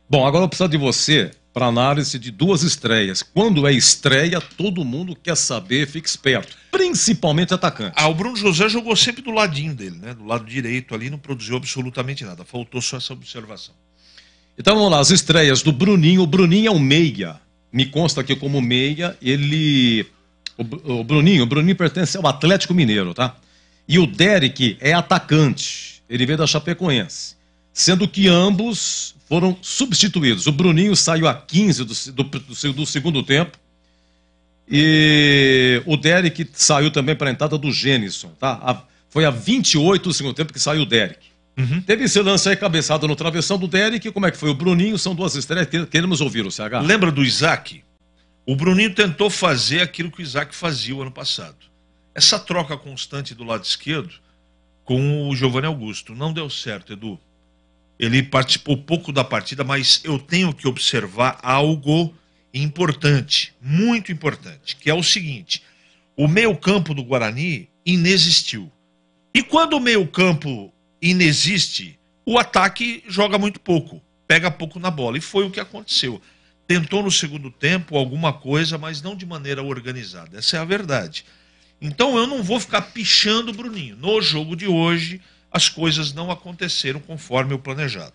Bom, agora eu preciso de você para análise de 2 estreias. Quando é estreia, todo mundo quer saber, fica esperto, principalmente atacante. O Bruno José jogou sempre do ladinho dele, né? Do lado direito ali, não produziu absolutamente nada, faltou só essa observação. Então vamos lá, as estreias do Bruninho. O Bruninho é um meia, me consta aqui como meia, ele... O Bruninho pertence ao Atlético Mineiro, tá? E o Derek é atacante, ele veio da Chapecoense. Sendo que ambos foram substituídos. O Bruninho saiu a 15 do segundo tempo. E o Derek saiu também para a entrada do Gênison, tá? Foi a 28 do segundo tempo que saiu o Derek. Uhum. Teve esse lance aí, cabeçada no travessão do Derek. Como é que foi? O Bruninho, são 2 estreias, queremos ouvir o CH. Lembra do Isaac? O Bruninho tentou fazer aquilo que o Isaac fazia o ano passado. Essa troca constante do lado esquerdo com o Giovanni Augusto não deu certo, Edu. Ele participou pouco da partida, mas eu tenho que observar algo importante, muito importante, que é o seguinte: o meio-campo do Guarani inexistiu. E quando o meio-campo inexiste, o ataque joga muito pouco, pega pouco na bola. E foi o que aconteceu. Tentou no segundo tempo alguma coisa, mas não de maneira organizada. Essa é a verdade. Então eu não vou ficar pichando o Bruninho. No jogo de hoje, as coisas não aconteceram conforme o planejado.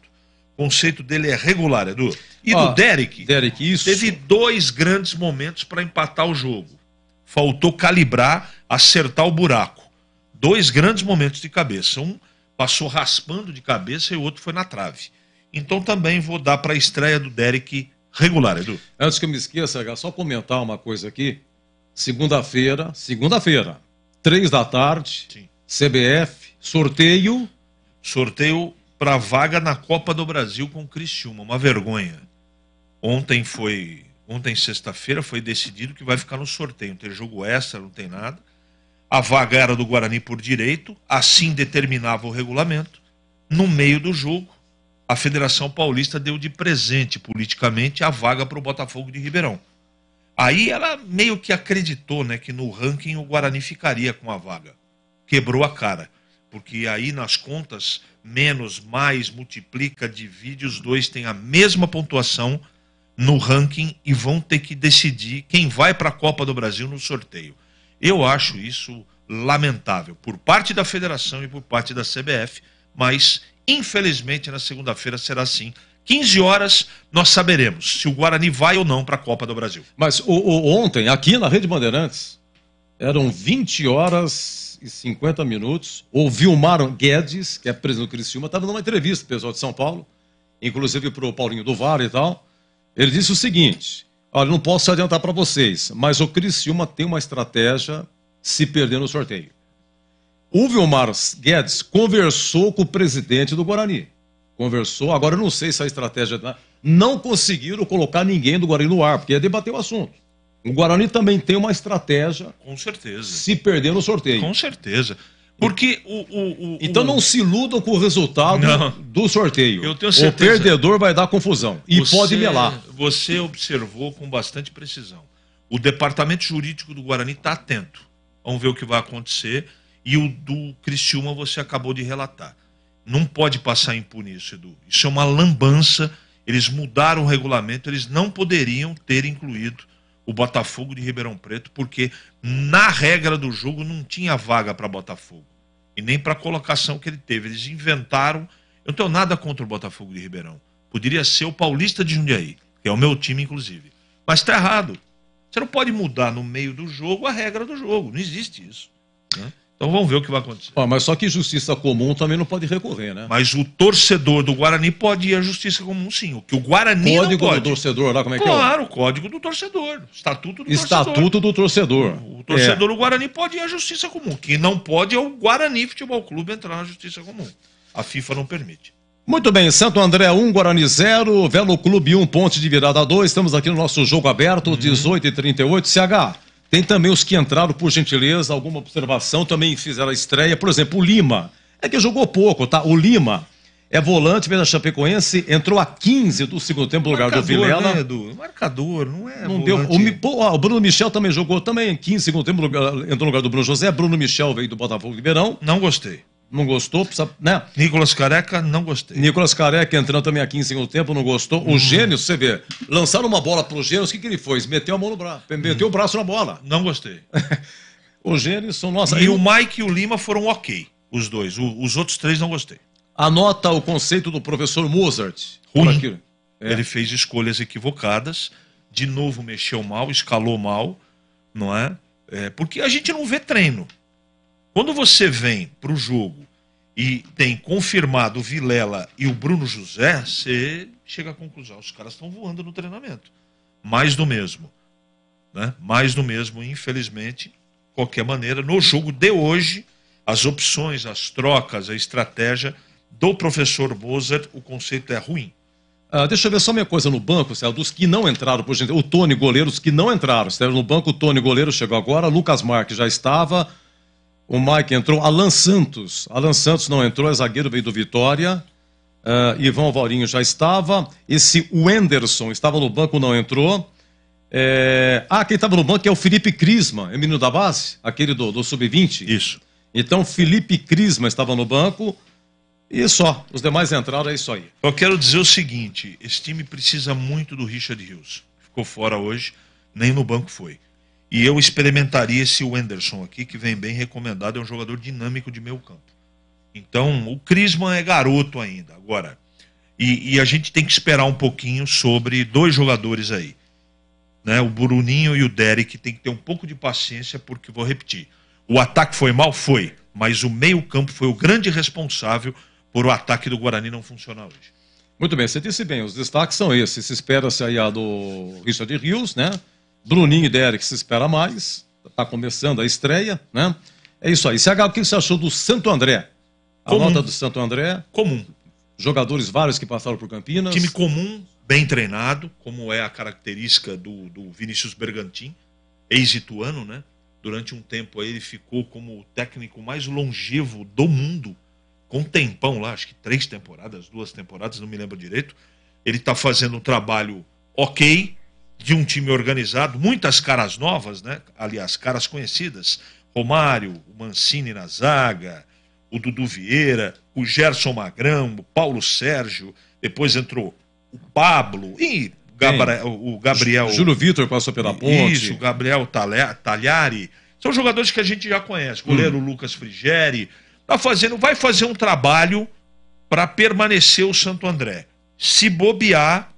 O conceito dele é regular, Edu. E do Derek, isso. Teve 2 grandes momentos para empatar o jogo. Faltou calibrar, acertar o buraco. 2 grandes momentos de cabeça. Um passou raspando de cabeça e o outro foi na trave. Então também vou dar para a estreia do Derek regular, Edu. Antes que eu me esqueça, só comentar uma coisa aqui. Segunda-feira, 3 da tarde, sim. CBF, sorteio para vaga na Copa do Brasil com o Criciúma, uma vergonha. Ontem, sexta-feira, foi decidido que vai ficar no sorteio, não tem jogo extra, não tem nada. A vaga era do Guarani por direito, assim determinava o regulamento. No meio do jogo, a Federação Paulista deu de presente politicamente a vaga para o Botafogo de Ribeirão. Aí ela meio que acreditou, né, que no ranking o Guarani ficaria com a vaga. Quebrou a cara, porque aí nas contas, menos, mais, multiplica, divide, os 2 têm a mesma pontuação no ranking e vão ter que decidir quem vai para a Copa do Brasil no sorteio. Eu acho isso lamentável, por parte da Federação e por parte da CBF, mas infelizmente na segunda-feira será assim. 15 horas nós saberemos se o Guarani vai ou não para a Copa do Brasil. Mas ontem, aqui na Rede Bandeirantes, eram 20 horas horas e 50 minutos, o Vilmar Guedes, que é presidente do Criciúma, estava numa entrevista pro pessoal de São Paulo, inclusive pro Paulinho do VAR e tal. Ele disse o seguinte: olha, não posso adiantar para vocês, mas o Criciúma tem uma estratégia se perder no sorteio. O Vilmar Guedes conversou com o presidente do Guarani. Conversou, agora eu não sei se a estratégia... Não conseguiram colocar ninguém do Guarani no ar, porque ia debater o assunto. O Guarani também tem uma estratégia... Com certeza. Se perder no sorteio. Com certeza. Porque Então não se iludam com o resultado do sorteio. Eu tenho certeza. O perdedor vai dar confusão. E pode melar. Você observou com bastante precisão. O departamento jurídico do Guarani está atento. Vamos ver o que vai acontecer. E o do Criciúma você acabou de relatar. Não pode passar impune isso, Edu. Isso é uma lambança. Eles mudaram o regulamento. Eles não poderiam ter incluído o Botafogo de Ribeirão Preto, porque na regra do jogo não tinha vaga para Botafogo. E nem para a colocação que ele teve. Eles inventaram. Eu não tenho nada contra o Botafogo de Ribeirão. Poderia ser o Paulista de Jundiaí, que é o meu time, inclusive. Mas está errado. Você não pode mudar no meio do jogo a regra do jogo. Não existe isso. Né? Então vamos ver o que vai acontecer. Mas só que justiça comum também não pode recorrer, né? Mas o torcedor do Guarani pode ir à justiça comum, sim. O que o Guarani código não pode. Do torcedor lá, como é que é? Claro, o código do torcedor. Estatuto do Estatuto do torcedor. O torcedor do Guarani pode ir à justiça comum. Quem não pode é o Guarani Futebol Clube entrar na justiça comum. A FIFA não permite. Muito bem, Santo André 1, Guarani 0, Velo Clube 1, Ponte de Virada 2. Estamos aqui no nosso jogo aberto, 18h38. CH, tem também os que entraram, por gentileza, alguma observação, também fizeram a estreia. Por exemplo, o Lima, é que jogou pouco, tá? O Lima é volante, veio da Chapecoense, entrou a 15 do segundo tempo no lugar do Vilela. Né, Edu? Marcador, não é não deu. O Bruno Michel também jogou também, 15 segundo tempo, entrou no lugar do Bruno José. Bruno Michel veio do Botafogo de Ribeirão. Não gostei. Não gostou, precisa, né? Nicolas Careca, não gostei. Nicolas Careca entrando também aqui em segundo tempo, não gostou. O Gênio, você vê, lançaram uma bola pro Gênio, o que ele fez? Meteu a mão no braço, meteu o braço na bola. Não gostei. O Gênio são nossa. E o Mike e o Lima foram ok, os dois. Os outros três não gostei. Anota o conceito do professor Mozart. Ruim. Ele fez escolhas equivocadas, de novo mexeu mal, escalou mal, não é? Porque a gente não vê treino. Quando você vem para o jogo e tem confirmado o Vilela e o Bruno José, você chega à conclusão, os caras estão voando no treinamento. Mais do mesmo. Né? Mais do mesmo, infelizmente, de qualquer maneira, no jogo de hoje, as opções, as trocas, a estratégia do professor Mozart, o conceito é ruim. Deixa eu ver só uma coisa no banco, Céu, dos que não entraram, por exemplo, o Tony goleiro, os que não entraram. No banco, o Tony goleiro chegou agora, Lucas Marques já estava... O Mike entrou, Alan Santos não entrou, é zagueiro, veio do Vitória. Ivan Alvarinho já estava. Esse Wenderson estava no banco, não entrou. Quem estava no banco é o Felipe Crisma, é menino da base, aquele do Sub-20. Isso. Então, Felipe Crisma estava no banco e só. Os demais entraram, é isso aí. Eu quero dizer o seguinte, esse time precisa muito do Richard Rios. Ficou fora hoje, nem no banco foi. E eu experimentaria esse Wenderson aqui, que vem bem recomendado, é um jogador dinâmico de meio campo. Então, o Crisman é garoto ainda. Agora, e a gente tem que esperar um pouquinho sobre dois jogadores aí. Né? O Bruninho e o Derek tem que ter um pouco de paciência, porque, vou repetir, o ataque foi mal? Foi. Mas o meio campo foi o grande responsável por o ataque do Guarani não funcionar hoje. Muito bem, você disse bem, os destaques são esses. Se espera-se aí a do Richard Rios, né? Bruninho e Derek se espera mais, está começando a estreia, né? É isso aí. CH, o que você achou do Santo André? A nota do Santo André? Comum. Jogadores vários que passaram por Campinas. Time comum, bem treinado, como é a característica do Vinícius Bergantin, ex-ituano, né? Durante um tempo aí ele ficou como o técnico mais longevo do mundo, com um tempão lá, acho que 3 temporadas, 2 temporadas, não me lembro direito. Ele está fazendo um trabalho ok, de um time organizado, muitas caras novas, né? Aliás, caras conhecidas, Romário, o Mancini na zaga, o Dudu Vieira, o Gerson Magrão, o Paulo Sérgio, depois entrou o Pablo e o Gabriel... Júlio Vitor passou pela ponte. Isso, o Gabriel Talhari. São jogadores que a gente já conhece. Goleiro Lucas Frigeri. Vai fazer um trabalho para permanecer o Santo André. Se bobear,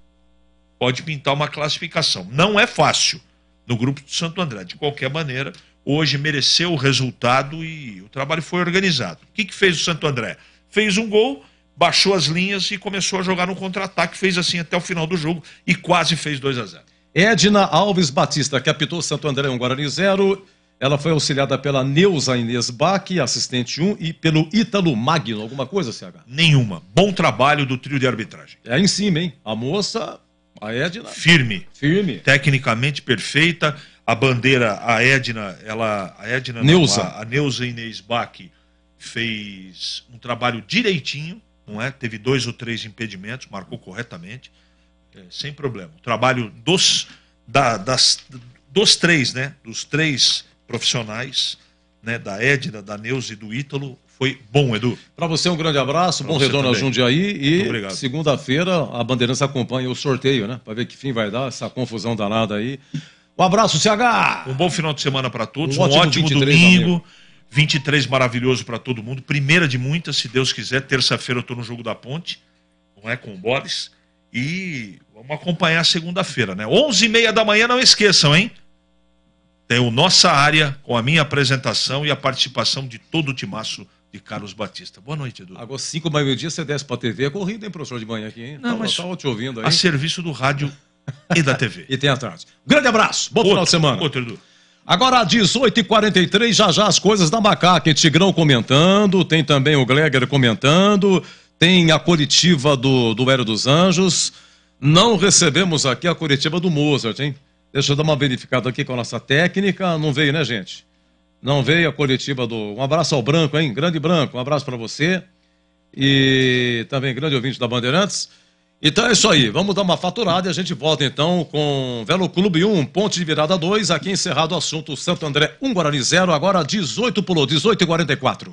pode pintar uma classificação. Não é fácil no grupo do Santo André. De qualquer maneira, hoje mereceu o resultado e o trabalho foi organizado. O que fez o Santo André? Fez um gol, baixou as linhas e começou a jogar no contra-ataque, fez assim até o final do jogo e quase fez 2-0. Edna Alves Batista, que apitou Santo André 1, Guarani 0. Ela foi auxiliada pela Neuza Inês Bach, assistente 1, e pelo Ítalo Magno. Alguma coisa, CH? Nenhuma. Bom trabalho do trio de arbitragem. É em cima, hein? A moça, a Edna... Firme. Tecnicamente perfeita. A bandeira, a Neuza Inês Bach fez um trabalho direitinho, não é? Teve 2 ou 3 impedimentos, marcou corretamente, sem problema. O trabalho dos 3, né? Dos 3 profissionais, né, da Edna, da Neuza e do Ítalo, foi bom, Edu. Para você um grande abraço, bom retorno a Jundiaí e segunda-feira a Bandeirantes acompanha o sorteio, né, para ver que fim vai dar essa confusão danada aí. Um abraço, CH! Um bom final de semana para todos, um ótimo 23, domingo, amigo. 23 maravilhoso para todo mundo, primeira de muitas, se Deus quiser, terça-feira eu tô no Jogo da Ponte, não é, com o Boris, e vamos acompanhar segunda-feira, né, 11h30 da manhã, não esqueçam, hein? Tem o Nossa Área, com a minha apresentação e a participação de todo o timaço de Carlos Batista. Boa noite, Edu. Agora, 5 da meio-dia, você desce pra TV. É corrida, hein, professor, de manhã aqui, hein? Não, mas tava te ouvindo aí. A serviço do rádio e da TV. E tem a tarde. Grande abraço, bom final de semana. Outro, Edu. Agora, 18h43, já as coisas da Macaca. Tigrão comentando, tem também o Gleger comentando, tem a coletiva do Hélio dos Anjos. Não recebemos aqui a coletiva do Mozart, hein? Deixa eu dar uma verificada aqui com a nossa técnica. Não veio, né, gente? Não veio a coletiva do... Um abraço ao Branco, hein? Grande Branco, um abraço para você. E também grande ouvinte da Bandeirantes. Então é isso aí. Vamos dar uma faturada e a gente volta então com Velo Clube 1, Ponte de Virada 2. Aqui encerrado o assunto Santo André 1, Guarani 0. Agora 18h44.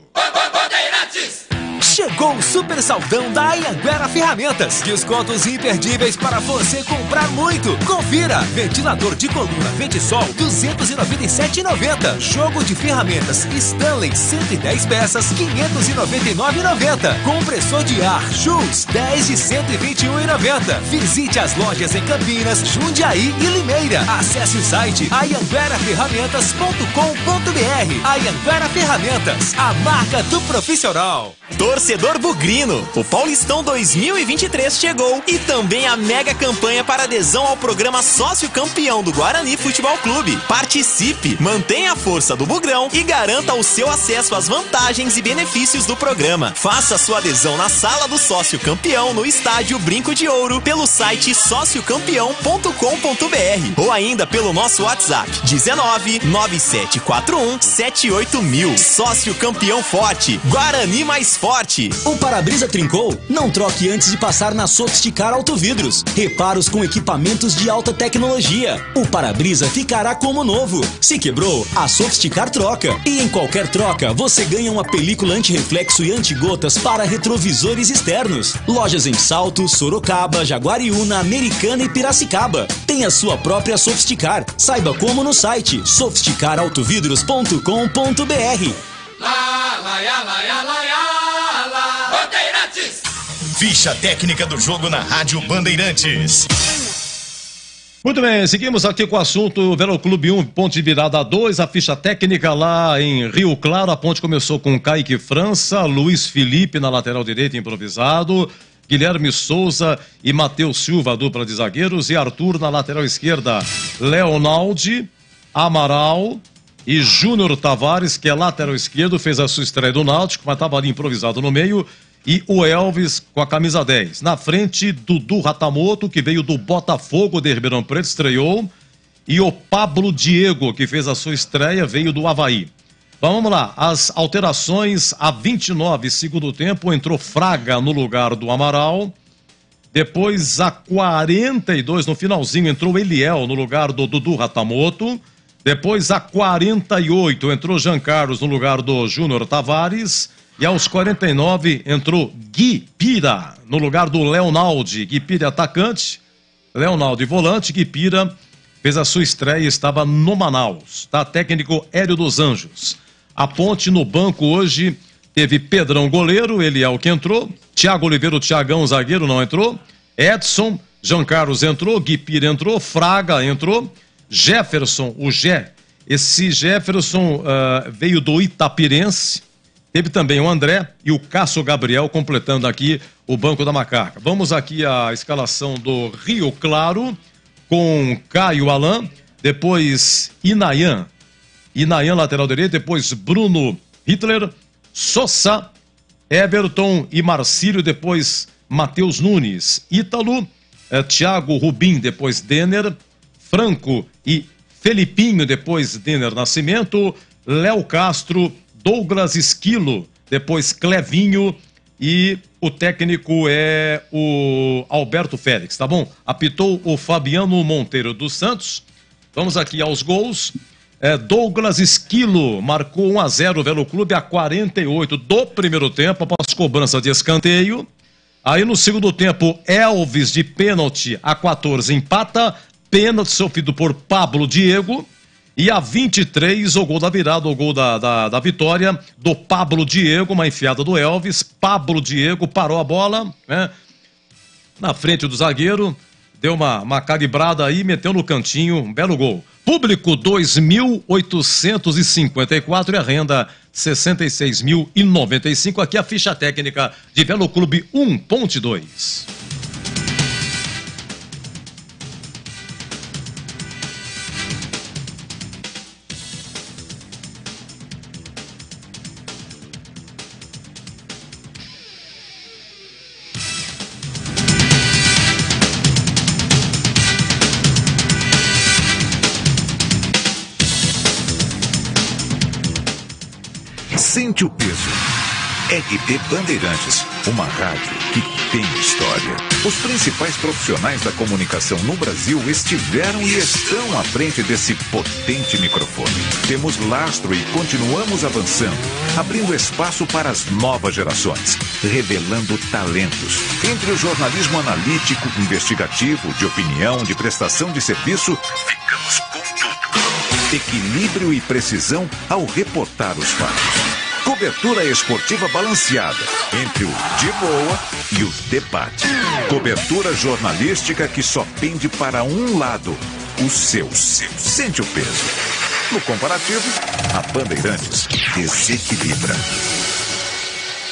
Chegou o super saldão da Anhanguera Ferramentas. Descontos imperdíveis para você comprar muito. Confira. Ventilador de coluna Ventisol, R$ 297,90. Jogo de ferramentas Stanley, 110 peças, R$ 599,90. Compressor de ar Schultz, 10 de R$ 121,90. Visite as lojas em Campinas, Jundiaí e Limeira. Acesse o site anhangueraferramentas.com.br. Anhanguera Ferramentas, a marca do profissional. Torcedor bugrino, o Paulistão 2023 chegou e também a mega campanha para adesão ao programa Sócio Campeão do Guarani Futebol Clube. Participe, mantenha a força do Bugrão e garanta o seu acesso às vantagens e benefícios do programa. Faça sua adesão na Sala do Sócio Campeão no Estádio Brinco de Ouro pelo site sociocampeão.com.br ou ainda pelo nosso WhatsApp 19 9741 78000. Sócio Campeão Forte, Guarani mais forte. O para-brisa trincou? Não troque antes de passar na Sofisticar Autovidros. Reparos com equipamentos de alta tecnologia. O para-brisa ficará como novo. Se quebrou, a Sofisticar troca. E em qualquer troca, você ganha uma película anti-reflexo e anti-gotas para retrovisores externos. Lojas em Salto, Sorocaba, Jaguariúna, Americana e Piracicaba. Tem a sua própria Sofisticar. Saiba como no site sofisticarautovidros.com.br. Ficha técnica do jogo na Rádio Bandeirantes. Muito bem, seguimos aqui com o assunto Velo Clube 1, Ponte de Virada 2, a ficha técnica lá em Rio Claro. A ponte começou com Kaique França, Luiz Felipe na lateral direita improvisado, Guilherme Souza e Matheus Silva, a dupla de zagueiros, e Arthur na lateral esquerda, Leonaldi, Amaral e Júnior Tavares, que é lateral esquerdo, fez a sua estreia do Náutico, mas estava ali improvisado no meio, e o Elvis com a camisa 10. Na frente, Dudu Ratamoto, que veio do Botafogo de Ribeirão Preto, estreou, e o Pablo Diego, que fez a sua estreia, veio do Avaí. Então vamos lá, as alterações a 29, segundo tempo, entrou Fraga no lugar do Amaral. Depois a 42, no finalzinho, entrou Eliel no lugar do Dudu Ratamoto. Depois a 48, entrou Jean Carlos no lugar do Júnior Tavares. E aos 49 entrou Gui Pira no lugar do Leonaldi. Gui Pira atacante, Leonaldi volante. Gui Pira fez a sua estreia e estava no Manaus. Tá? Técnico Hélio dos Anjos. A Ponte no banco hoje teve Pedrão goleiro, ele é o que entrou. Thiago Oliveira, o Thiagão zagueiro, não entrou. Edson, Jean Carlos entrou, Gui Pira entrou, Fraga entrou. Jefferson, o Gé, Esse Jefferson veio do Itapirense. Teve também o André e o Cássio Gabriel completando aqui o banco da Macaca. Vamos aqui à escalação do Rio Claro com Caio Alain, depois Inayan, lateral direito, depois Bruno Hitler, Sosa, Everton e Marcílio, depois Matheus Nunes, Ítalo, Thiago Rubim, depois Denner, Franco e Felipinho, depois Denner Nascimento, Léo Castro, Douglas Esquilo, depois Clevinho e o técnico é o Alberto Félix, tá bom? Apitou o Fabiano Monteiro dos Santos. Vamos aqui aos gols. Douglas Esquilo marcou 1-0 o Velo Clube a 48 do primeiro tempo, após cobrança de escanteio. Aí no segundo tempo, Elvis de pênalti a 14 empata, pênalti sofrido por Pablo Diego. E a 23, o gol da virada, o gol da vitória do Pablo Diego, uma enfiada do Elvis. Pablo Diego parou a bola, né, na frente do zagueiro, deu uma calibrada aí, meteu no cantinho, um belo gol. Público 2.854 e a renda 66.095. Aqui a ficha técnica de Velo Clube 1, Ponte 2. Sente o peso. RB Bandeirantes, uma rádio que tem história. Os principais profissionais da comunicação no Brasil estiveram e estão à frente desse potente microfone. Temos lastro e continuamos avançando, abrindo espaço para as novas gerações, revelando talentos. Entre o jornalismo analítico, investigativo, de opinião, de prestação de serviço, ficamos com tudo. Equilíbrio e precisão ao reportar os fatos. Cobertura esportiva balanceada entre o de boa e o debate. Cobertura jornalística que só pende para um lado, o seu. Sente o peso. No comparativo, a Bandeirantes desequilibra.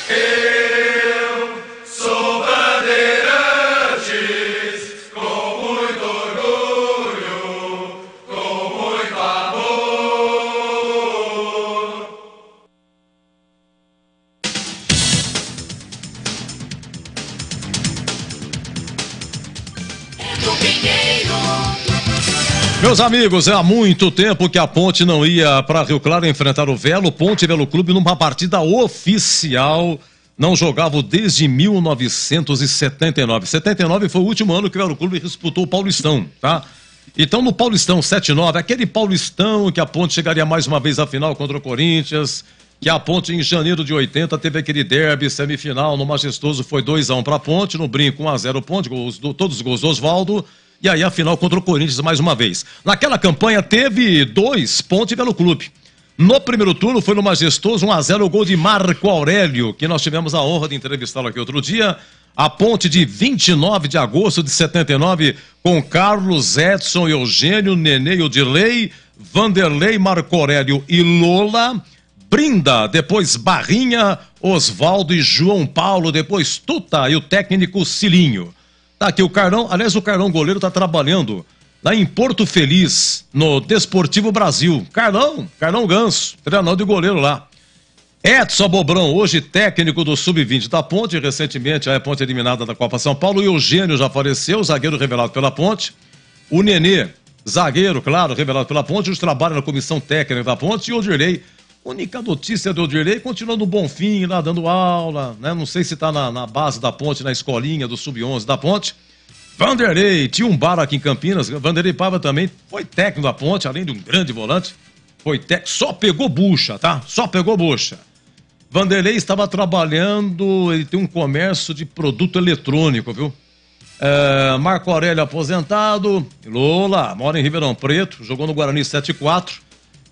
Eu sou Bandeirantes, com muito orgulho, com muito amor. Meus amigos, há muito tempo que a Ponte não ia para Rio Claro enfrentar o Velo. Ponte e Velo Clube numa partida oficial. Não jogavam desde 1979. 79 foi o último ano que o Velo Clube disputou o Paulistão, tá? Então no Paulistão 79, aquele Paulistão que a Ponte chegaria mais uma vez à final contra o Corinthians, que a Ponte em janeiro de 80 teve aquele derby semifinal no Majestoso, foi 2-1 para a Ponte, no Brinco 1-0 Ponte, todos os gols do Osvaldo. E aí a final contra o Corinthians mais uma vez. Naquela campanha teve 2 Ponte e Velo Clube. No primeiro turno foi no Majestoso 1-0 o gol de Marco Aurélio, que nós tivemos a honra de entrevistá-lo aqui outro dia. A Ponte de 29 de agosto de 79 com Carlos, Edson, Eugênio, Nenê e Odirley, Vanderlei, Marco Aurélio e Lola. Brinda, depois Barrinha, Osvaldo e João Paulo, depois Tuta e o técnico Cilinho. Tá aqui o Carlão, aliás o Carlão goleiro tá trabalhando lá em Porto Feliz, no Desportivo Brasil. Carlão Ganso, treinador de goleiro lá. Edson Bobrão, hoje técnico do Sub-20 da Ponte, recentemente a Ponte eliminada da Copa São Paulo. O Eugênio já faleceu, zagueiro revelado pela Ponte. O Nenê, zagueiro, claro, revelado pela Ponte, hoje trabalha na comissão técnica da Ponte. E o Odirley, única notícia do Odirley, continua no Bonfim, lá dando aula, né? Não sei se tá na base da Ponte, na escolinha do Sub-11 da Ponte. Vanderlei, tinha um bar aqui em Campinas, Vanderlei Paiva também foi técnico da Ponte, além de um grande volante, foi técnico, só pegou bucha, tá? Só pegou bucha. Vanderlei estava trabalhando, ele tem um comércio de produto eletrônico, viu? Marco Aurélio aposentado, Lola, mora em Ribeirão Preto, jogou no Guarani 7-4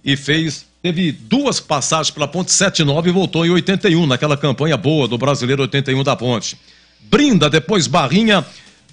e teve 2 passagens pela Ponte, 7-9 e voltou em 81, naquela campanha boa do Brasileiro 81 da Ponte. Brinda, depois Barrinha,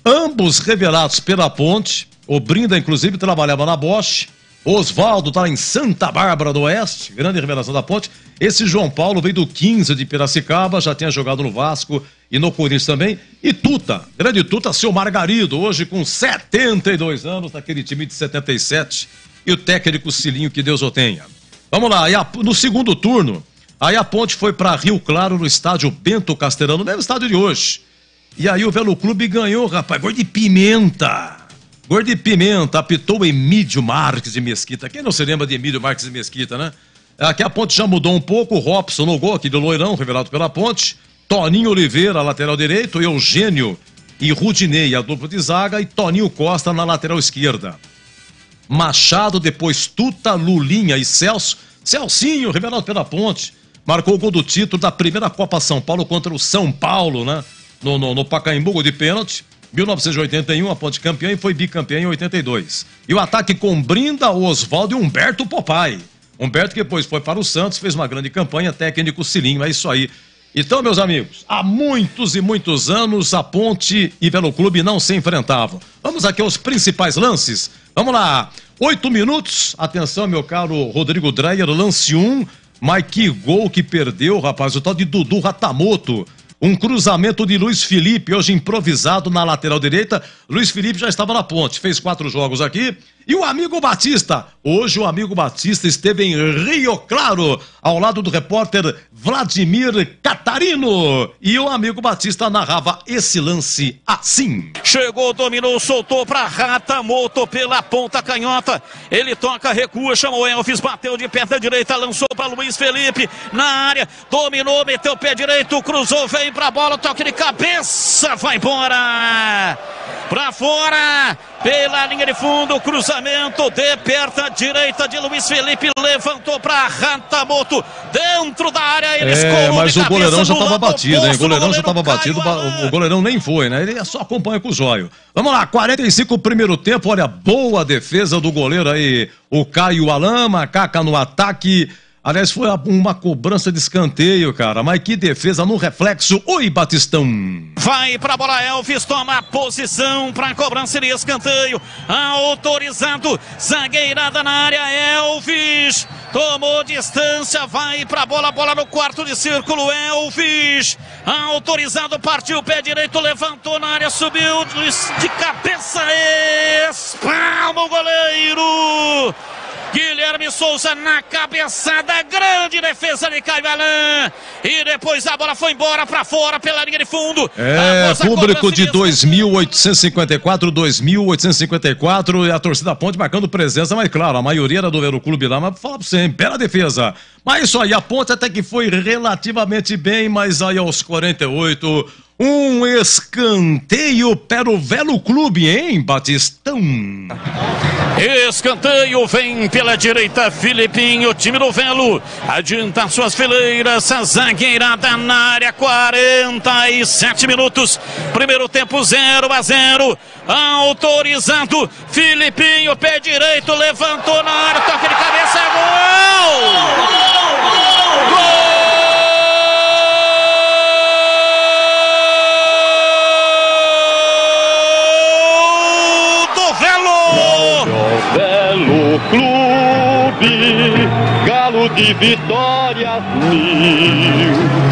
ambos revelados pela Ponte. O Brinda, inclusive, trabalhava na Bosch. Osvaldo tá lá em Santa Bárbara do Oeste, grande revelação da Ponte. Esse João Paulo veio do 15 de Piracicaba, já tinha jogado no Vasco e no Corinthians também. E Tuta, grande Tuta, seu Margarido, hoje com 72 anos, naquele time de 77. E o técnico Cilinho, que Deus o tenha. Vamos lá, no segundo turno, aí a Ponte foi para Rio Claro, no estádio Bento Castelão, no mesmo estádio de hoje. E aí o Velo Clube ganhou, rapaz, gol de pimenta. Gol de pimenta, apitou Emílio Marques de Mesquita. Quem não se lembra de Emílio Marques de Mesquita, né? Aqui a Ponte já mudou um pouco, o Robson no gol aqui do Loirão, revelado pela Ponte. Toninho Oliveira, lateral direito, Eugênio e Rudinei, a dupla de zaga, e Toninho Costa na lateral esquerda. Machado, depois Tuta, Lulinha e Celso. Celcinho, revelado pela Ponte, marcou o gol do título da primeira Copa São Paulo contra o São Paulo, né? No Pacaembu, gol de pênalti. 1981, a Ponte campeã e foi bicampeã em 82. E o ataque com Brinda, Osvaldo e Humberto Popai. Humberto que depois foi para o Santos, fez uma grande campanha, técnico Cilinho, é isso aí. Então, meus amigos, há muitos e muitos anos a Ponte e Velo Clube não se enfrentavam. Vamos aqui aos principais lances. Vamos lá, 8 minutos, atenção meu caro Rodrigo Dreyer, lance 1, mas que gol que perdeu, rapaz, o tal de Dudu Ratamoto. Um cruzamento de Luiz Felipe, hoje improvisado na lateral direita. Luiz Felipe já estava na Ponte, fez 4 jogos aqui. E o amigo Batista, hoje o amigo Batista esteve em Rio Claro, ao lado do repórter Vladimir Catarino. E o amigo Batista narrava esse lance assim. Chegou, dominou, soltou para Ratamoto pela ponta canhota. Ele toca, recua, chamou Elvis, bateu de perna direita, lançou para Luiz Felipe na área. Dominou, meteu o pé direito, cruzou, vem para a bola, toque de cabeça, vai embora. Para fora, pela linha de fundo, cruzamento de perna direita de Luiz Felipe, levantou para Ratamoto, dentro da área, ele escorou. Mas o goleirão já estava batido, hein? O goleirão já estava Caio batido, Alan. o goleirão nem foi, né? Ele só acompanha com o zóio. Vamos lá, 45 primeiro tempo, olha, boa defesa do goleiro aí, o Caio Alan, Macaca no ataque. Aliás, foi uma cobrança de escanteio, cara. Mas que defesa no reflexo. Oi, Batistão. Vai pra bola, Elvis toma posição pra cobrança de escanteio. Autorizado, zagueirada na área, Elvis. Tomou distância, vai pra bola, bola no quarto de círculo, Elvis. Autorizado, partiu, pé direito, levantou na área, subiu de cabeça, espalma o goleiro. Guilherme Souza na cabeçada, grande defesa de Caio Alan. E depois a bola foi embora pra fora pela linha de fundo. Público de 2.854 e a torcida Ponte marcando presença, mas claro, a maioria era do Velo Clube lá, mas fala pra você, bela defesa. Mas isso aí, a Ponte até que foi relativamente bem, mas aí aos 48... um escanteio para o Velo Clube, hein, Batistão? Escanteio vem pela direita, Filipinho, time do Velo, adianta suas fileiras, a zagueirada na área, 47 minutos, primeiro tempo 0-0, autorizado, Filipinho, pé direito, levantou na área, toque de cabeça, gol! Gol! Velo Clube, Galo de Vitória,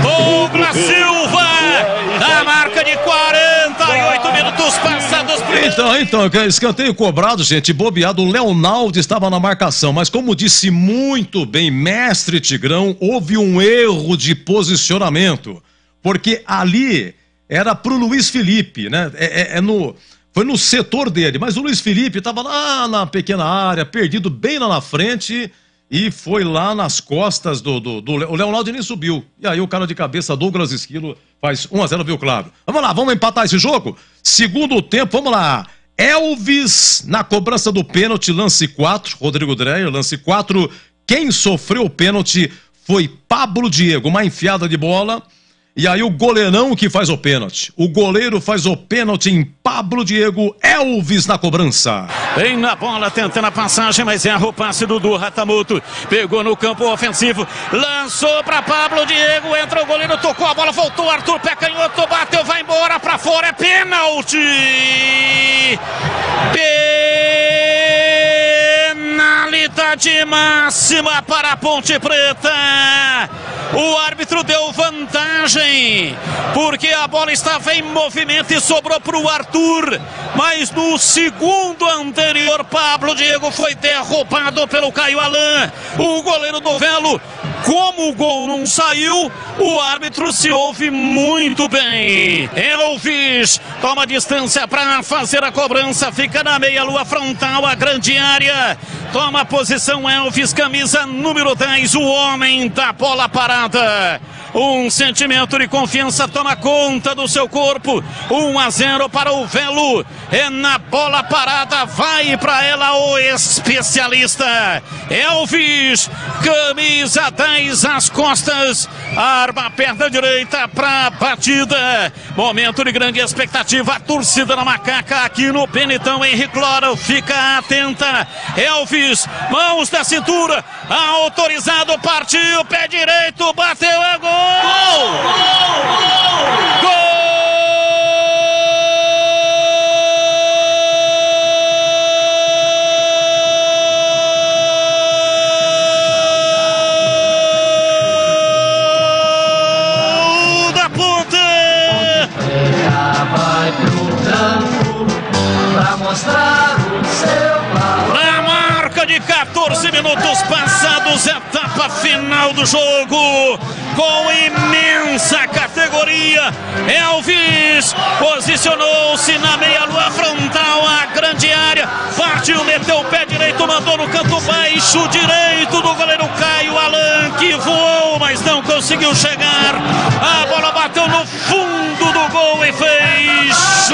Douglas Silva, na marca de 48 minutos passados. Então, escanteio cobrado, gente, bobeado, o Leonaldo estava na marcação, mas como disse muito bem mestre Tigrão, houve um erro de posicionamento, porque ali era pro Luiz Felipe, né, foi no setor dele, mas o Luiz Felipe estava lá na pequena área, perdido bem lá na frente, e foi lá nas costas o Leonardo nem subiu. E aí o cara de cabeça, Douglas Esquilo, faz 1-0, viu, claro. Vamos lá, vamos empatar esse jogo? Segundo tempo, vamos lá. Elvis na cobrança do pênalti, lance 4, Rodrigo Dreyer, lance 4. Quem sofreu o pênalti foi Pablo Diego, uma enfiada de bola. E aí o goleirão que faz o pênalti. O goleiro faz o pênalti em Pablo Diego, Elvis na cobrança. Vem na bola, tentando a passagem, mas erra o passe do Ratamoto. Pegou no campo ofensivo, lançou para Pablo Diego, entra o goleiro, tocou a bola, voltou Arthur, pé canhoto, bateu, vai embora, para fora, é pênalti! Penalizado Velocidade máxima para a Ponte Preta. O árbitro deu vantagem, porque a bola estava em movimento e sobrou para o Arthur. Mas no segundo anterior, Pablo Diego foi derrubado pelo Caio Alain, o goleiro do Velo. Como o gol não saiu, o árbitro se ouve muito bem. Elvis toma distância para fazer a cobrança, fica na meia-lua frontal, a grande área. Toma a posição Elvis, camisa número 10, o homem da bola parada. Um sentimento de confiança toma conta do seu corpo. 1-0 para o Velo. É na bola parada, vai para ela o especialista. Elvis, camisa 10 às costas. Arma a perna direita para a batida. Momento de grande expectativa. A torcida da Macaca aqui no Benetão. Henrique Lora fica atenta. Elvis, mãos da cintura. Autorizado, partiu, pé direito, bateu, é gol! Gol! Gol! Da Ponte! Vai pro campo pra mostrar o seu valor. Na marca de 14 minutos passados, etapa final do jogo, com imensa categoria. Elvis posicionou-se na meia-lua frontal, a grande área, partiu, meteu o pé direito, mandou no canto baixo direito do goleiro Caio Alain, que voou, mas não conseguiu chegar. A bola bateu no fundo do gol e fez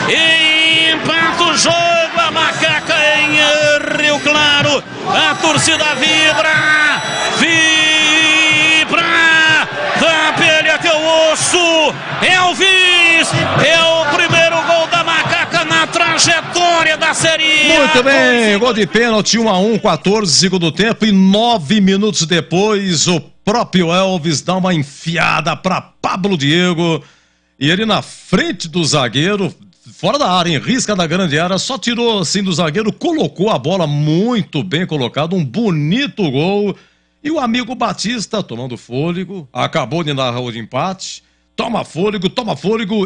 e empata o jogo. A Macaca em Rio Claro, a torcida vibra, da pele até o osso. Elvis é o primeiro gol da Macaca na trajetória da Série A. Muito bem, gol de pênalti, 1-1, 14 segundo tempo, e 9 minutos depois o próprio Elvis dá uma enfiada para Pablo Diego, e ele na frente do zagueiro, fora da área, em risca da grande área, só tirou assim do zagueiro, colocou a bola muito bem colocado, um bonito gol. E o amigo Batista, tomando fôlego, acabou de narrar o empate. Toma fôlego,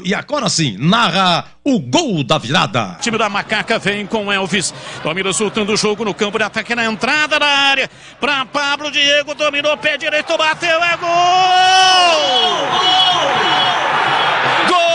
e agora sim, narra o gol da virada. O time da Macaca vem com Elvis, domina soltando o jogo no campo de ataque na entrada da área, para Pablo Diego, dominou, pé direito, bateu, é gol! Gol!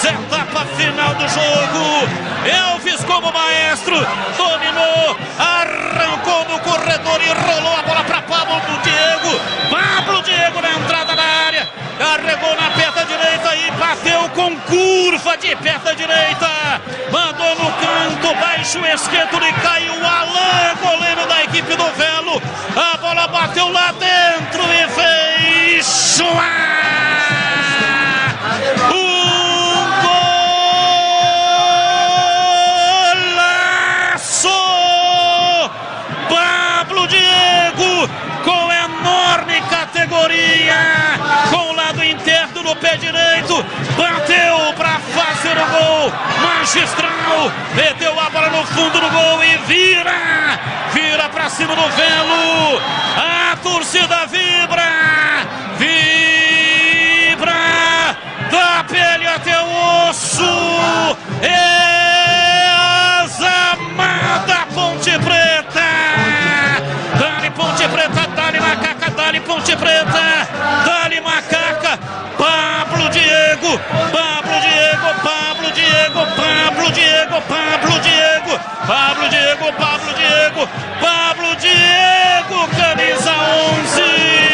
Etapa final do jogo. Elvis como maestro dominou, arrancou no corredor e rolou a bola para Pablo Diego. Pablo Diego na entrada da área, carregou na perna direita e bateu com curva de perna direita, mandou no canto baixo esquerdo de Caio Alain, goleiro da equipe do Velo. A bola bateu lá dentro e fez com enorme categoria, com o lado interno do pé direito, bateu para fazer o gol magistral, meteu a bola no fundo do gol e vira para cima do Velo. A torcida vibra, da pele até o osso. É a amada Ponte Preta. Ponte Preta, dá-lhe Macaca, dá-lhe Ponte Preta, dá-lhe Macaca, Pablo Diego, Pablo Diego, Pablo Diego, Pablo Diego, Pablo Diego, Pablo Diego, Pablo Diego, Pablo Diego, camisa 11.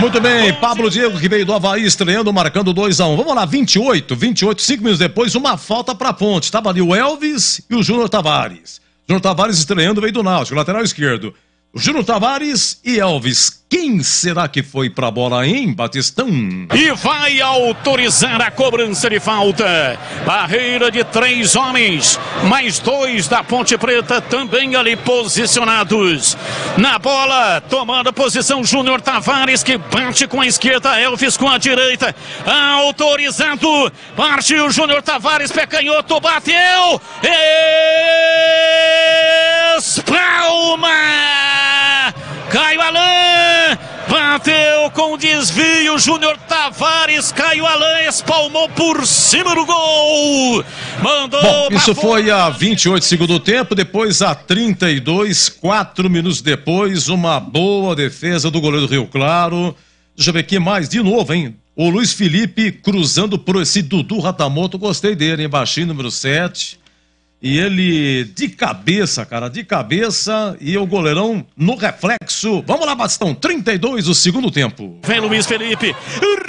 Muito bem, Pablo Diego, que veio do Avaí, estreando, marcando 2-1. Vamos lá, 28, 5 minutos depois, uma falta pra Ponte. Estava ali o Elvis e o Júnior Tavares. Júnior Tavares estreando, veio do Náutico, lateral esquerdo. O Júnior Tavares e Elvis. Quem será que foi pra bola, hein, Batistão? E vai autorizar a cobrança de falta. Barreira de 3 homens, mais 2 da Ponte Preta também ali posicionados. Na bola, tomando posição Júnior Tavares, que bate com a esquerda, Elvis com a direita. Autorizado, partiu o Júnior Tavares, pé canhoto, bateu. Espalma! Caio Alain bateu com desvio, Júnior Tavares, Caio Alain espalmou por cima do gol. Mandou. Bom, isso foi a 28 segundo tempo, depois a 32, 4 minutos depois, uma boa defesa do goleiro do Rio Claro. Deixa eu ver aqui mais, de novo, hein? O Luiz Felipe cruzando por esse Dudu Ratamoto, gostei dele, hein? Baixinho, número 7. E ele de cabeça, cara, de cabeça, e o goleirão no reflexo. Vamos lá, Bastão, 32 o segundo tempo. Vem Luiz Felipe,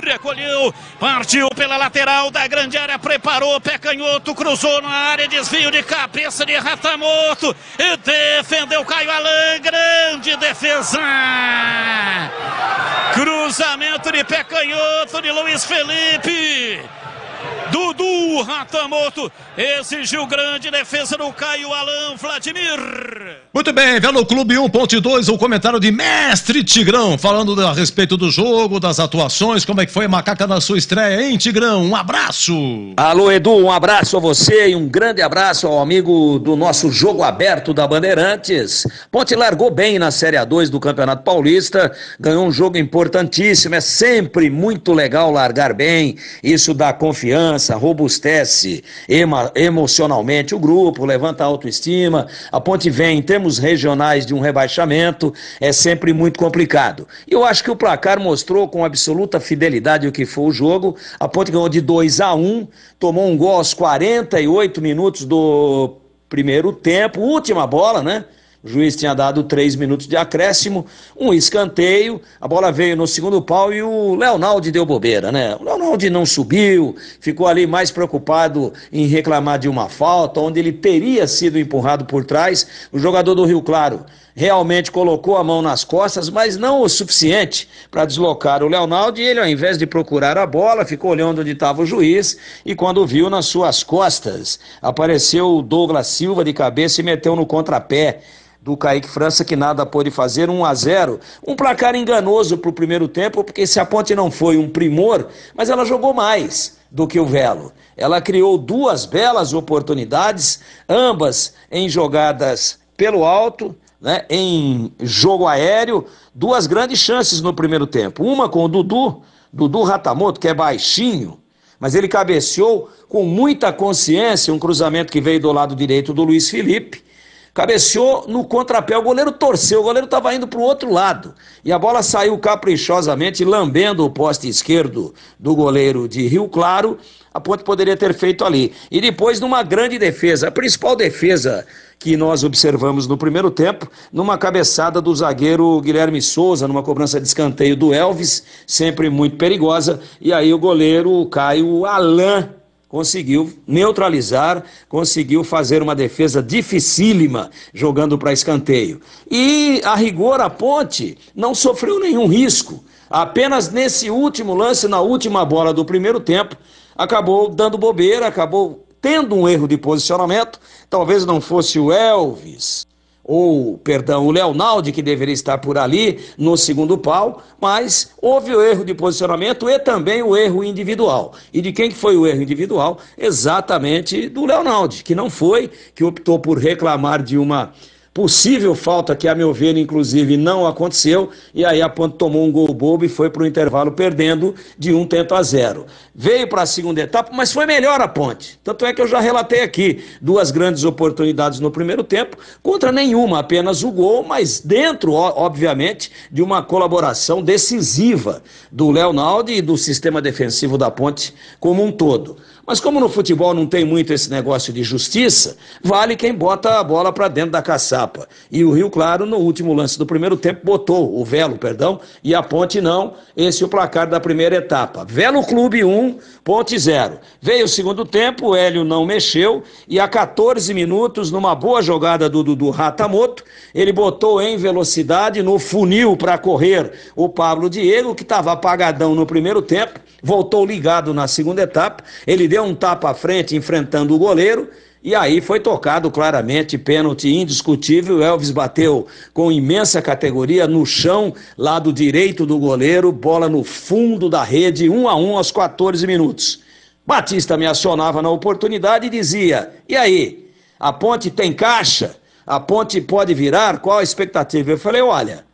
recolheu, partiu pela lateral da grande área, preparou, pé canhoto, cruzou na área, desvio de cabeça de Ratamoto, e defendeu Caio Alain, grande defesa. Cruzamento de pé canhoto de Luiz Felipe. Dudu Ratamoto exigiu grande defesa do Caio Alain, Vladimir. Muito bem, Velo Clube 1.2, o comentário de Mestre Tigrão, falando a respeito do jogo, das atuações, como é que foi a Macaca na sua estreia, hein, Tigrão? Um abraço. Alô, Edu, um abraço a você e um grande abraço ao amigo do nosso Jogo Aberto da Bandeirantes. Ponte largou bem na Série A2 do Campeonato Paulista, ganhou um jogo importantíssimo, é sempre muito legal largar bem, isso dá confiança, robustece emocionalmente o grupo, levanta a autoestima. A Ponte vem em termos regionais de um rebaixamento, é sempre muito complicado. E eu acho que o placar mostrou com absoluta fidelidade o que foi o jogo. A Ponte ganhou de 2-1, tomou um gol aos 48 minutos do primeiro tempo, última bola, né? O juiz tinha dado 3 minutos de acréscimo, um escanteio, a bola veio no segundo pau e o Leonaldi deu bobeira, né? O Leonaldi não subiu, ficou ali mais preocupado em reclamar de uma falta, onde ele teria sido empurrado por trás. O jogador do Rio Claro realmente colocou a mão nas costas, mas não o suficiente para deslocar o Leonaldi, e ele, ao invés de procurar a bola, ficou olhando onde estava o juiz, e quando viu nas suas costas, apareceu o Douglas Silva de cabeça e meteu no contrapé do Kaique França, que nada pôde fazer, 1-0. Um placar enganoso para o primeiro tempo, porque se a Ponte não foi um primor, mas ela jogou mais do que o Velo. Ela criou 2 belas oportunidades, ambas em jogadas pelo alto, né, em jogo aéreo, 2 grandes chances no primeiro tempo. Uma com o Dudu Ratamoto, que é baixinho, mas ele cabeceou com muita consciência, um cruzamento que veio do lado direito do Luiz Felipe, cabeceou no contrapé, o goleiro torceu, o goleiro estava indo para o outro lado, e a bola saiu caprichosamente, lambendo o poste esquerdo do goleiro de Rio Claro. A Ponte poderia ter feito ali. E depois, numa grande defesa, a principal defesa que nós observamos no primeiro tempo, numa cabeçada do zagueiro Guilherme Souza, numa cobrança de escanteio do Elvis, sempre muito perigosa, e aí o goleiro Caio Alain conseguiu neutralizar, conseguiu fazer uma defesa dificílima, jogando para escanteio. E, a rigor, a Ponte não sofreu nenhum risco. Apenas nesse último lance, na última bola do primeiro tempo, acabou dando bobeira, acabou tendo um erro de posicionamento. Talvez não fosse o Elvis, o Leonaldi, que deveria estar por ali no segundo pau, mas houve o erro de posicionamento e também o erro individual. E de quem que foi o erro individual? Exatamente do Leonaldi, que não foi, que optou por reclamar de uma possível falta que, a meu ver, inclusive, não aconteceu, e aí a Ponte tomou um gol bobo e foi para o intervalo perdendo de 1-0. Veio para a segunda etapa, mas foi melhor a Ponte. Tanto é que eu já relatei aqui 2 grandes oportunidades no primeiro tempo, contra nenhuma, apenas o gol, mas dentro, obviamente, de uma colaboração decisiva do Leonaldi e do sistema defensivo da Ponte como um todo. Mas como no futebol não tem muito esse negócio de justiça, vale quem bota a bola para dentro da caçapa. E o Rio Claro, no último lance do primeiro tempo, botou o Velo, e a Ponte não. Esse é o placar da primeira etapa. Velo Clube 1, Ponte 0. Veio o segundo tempo, o Hélio não mexeu e a 14 minutos, numa boa jogada do Dudu Ratamoto, ele botou em velocidade no funil para correr o Pablo Diego, que estava apagadão no primeiro tempo, voltou ligado na segunda etapa, ele deu um tapa à frente enfrentando o goleiro, e aí foi tocado claramente, pênalti indiscutível. O Elvis bateu com imensa categoria no chão, lado direito do goleiro, bola no fundo da rede, 1-1 aos 14 minutos. Batista me acionava na oportunidade e dizia, e aí, a Ponte tem caixa? A Ponte pode virar? Qual a expectativa? Eu falei, olha,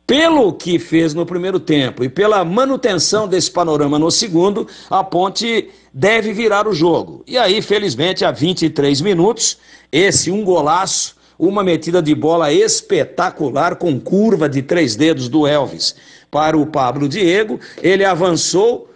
pelo que fez no primeiro tempo e pela manutenção desse panorama no segundo, a Ponte deve virar o jogo. E aí, felizmente, a 23 minutos, um golaço, uma metida de bola espetacular com curva de 3 dedos do Elvis para o Pablo Diego. Ele avançou,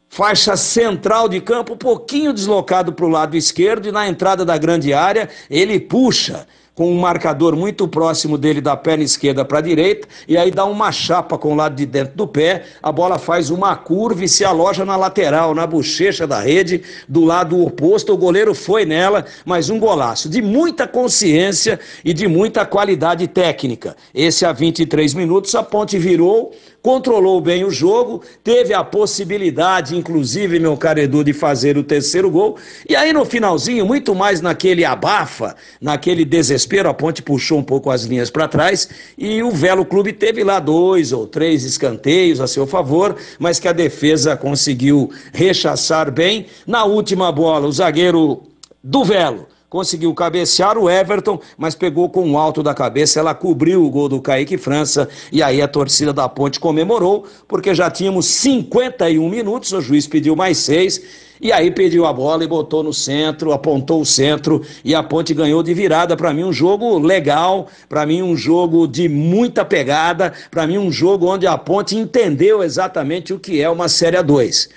faixa central de campo, um pouquinho deslocado para o lado esquerdo, e na entrada da grande área, ele puxa com um marcador muito próximo dele da perna esquerda para a direita, e aí dá uma chapa com o lado de dentro do pé, a bola faz uma curva e se aloja na lateral, na bochecha da rede, do lado oposto. O goleiro foi nela, mas um golaço de muita consciência e de muita qualidade técnica. Esse a 23 minutos, a Ponte virou, controlou bem o jogo, teve a possibilidade, inclusive, meu caro Edu, de fazer o terceiro gol, e aí no finalzinho, muito mais naquele abafa, naquele desespero, a Ponte puxou um pouco as linhas para trás, e o Velo Clube teve lá 2 ou 3 escanteios a seu favor, mas que a defesa conseguiu rechaçar bem. Na última bola, o zagueiro do Velo conseguiu cabecear o Everton, mas pegou com o alto da cabeça, ela cobriu o gol do Kaique França, e aí a torcida da Ponte comemorou, porque já tínhamos 51 minutos, o juiz pediu mais 6, e aí pediu a bola e botou no centro, apontou o centro, e a Ponte ganhou de virada. Para mim um jogo legal, para mim um jogo de muita pegada, para mim um jogo onde a Ponte entendeu exatamente o que é uma Série A2.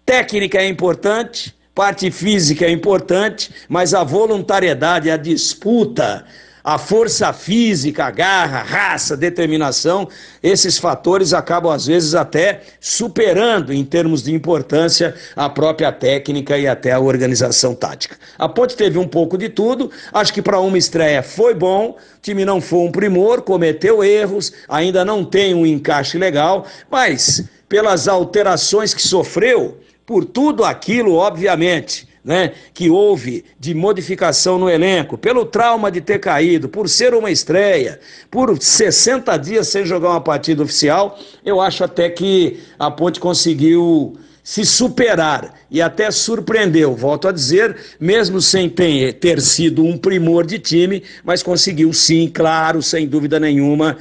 Técnica é importante, parte física é importante, mas a voluntariedade, a disputa, a força física, a garra, raça, determinação, esses fatores acabam às vezes até superando em termos de importância a própria técnica e até a organização tática. A Ponte teve um pouco de tudo, acho que para uma estreia foi bom, o time não foi um primor, cometeu erros, ainda não tem um encaixe legal, mas pelas alterações que sofreu, por tudo aquilo, obviamente, né, que houve de modificação no elenco, pelo trauma de ter caído, por ser uma estreia, por 60 dias sem jogar uma partida oficial, eu acho até que a Ponte conseguiu se superar e até surpreendeu, volto a dizer, mesmo sem ter sido um primor de time, mas conseguiu sim, claro, sem dúvida nenhuma,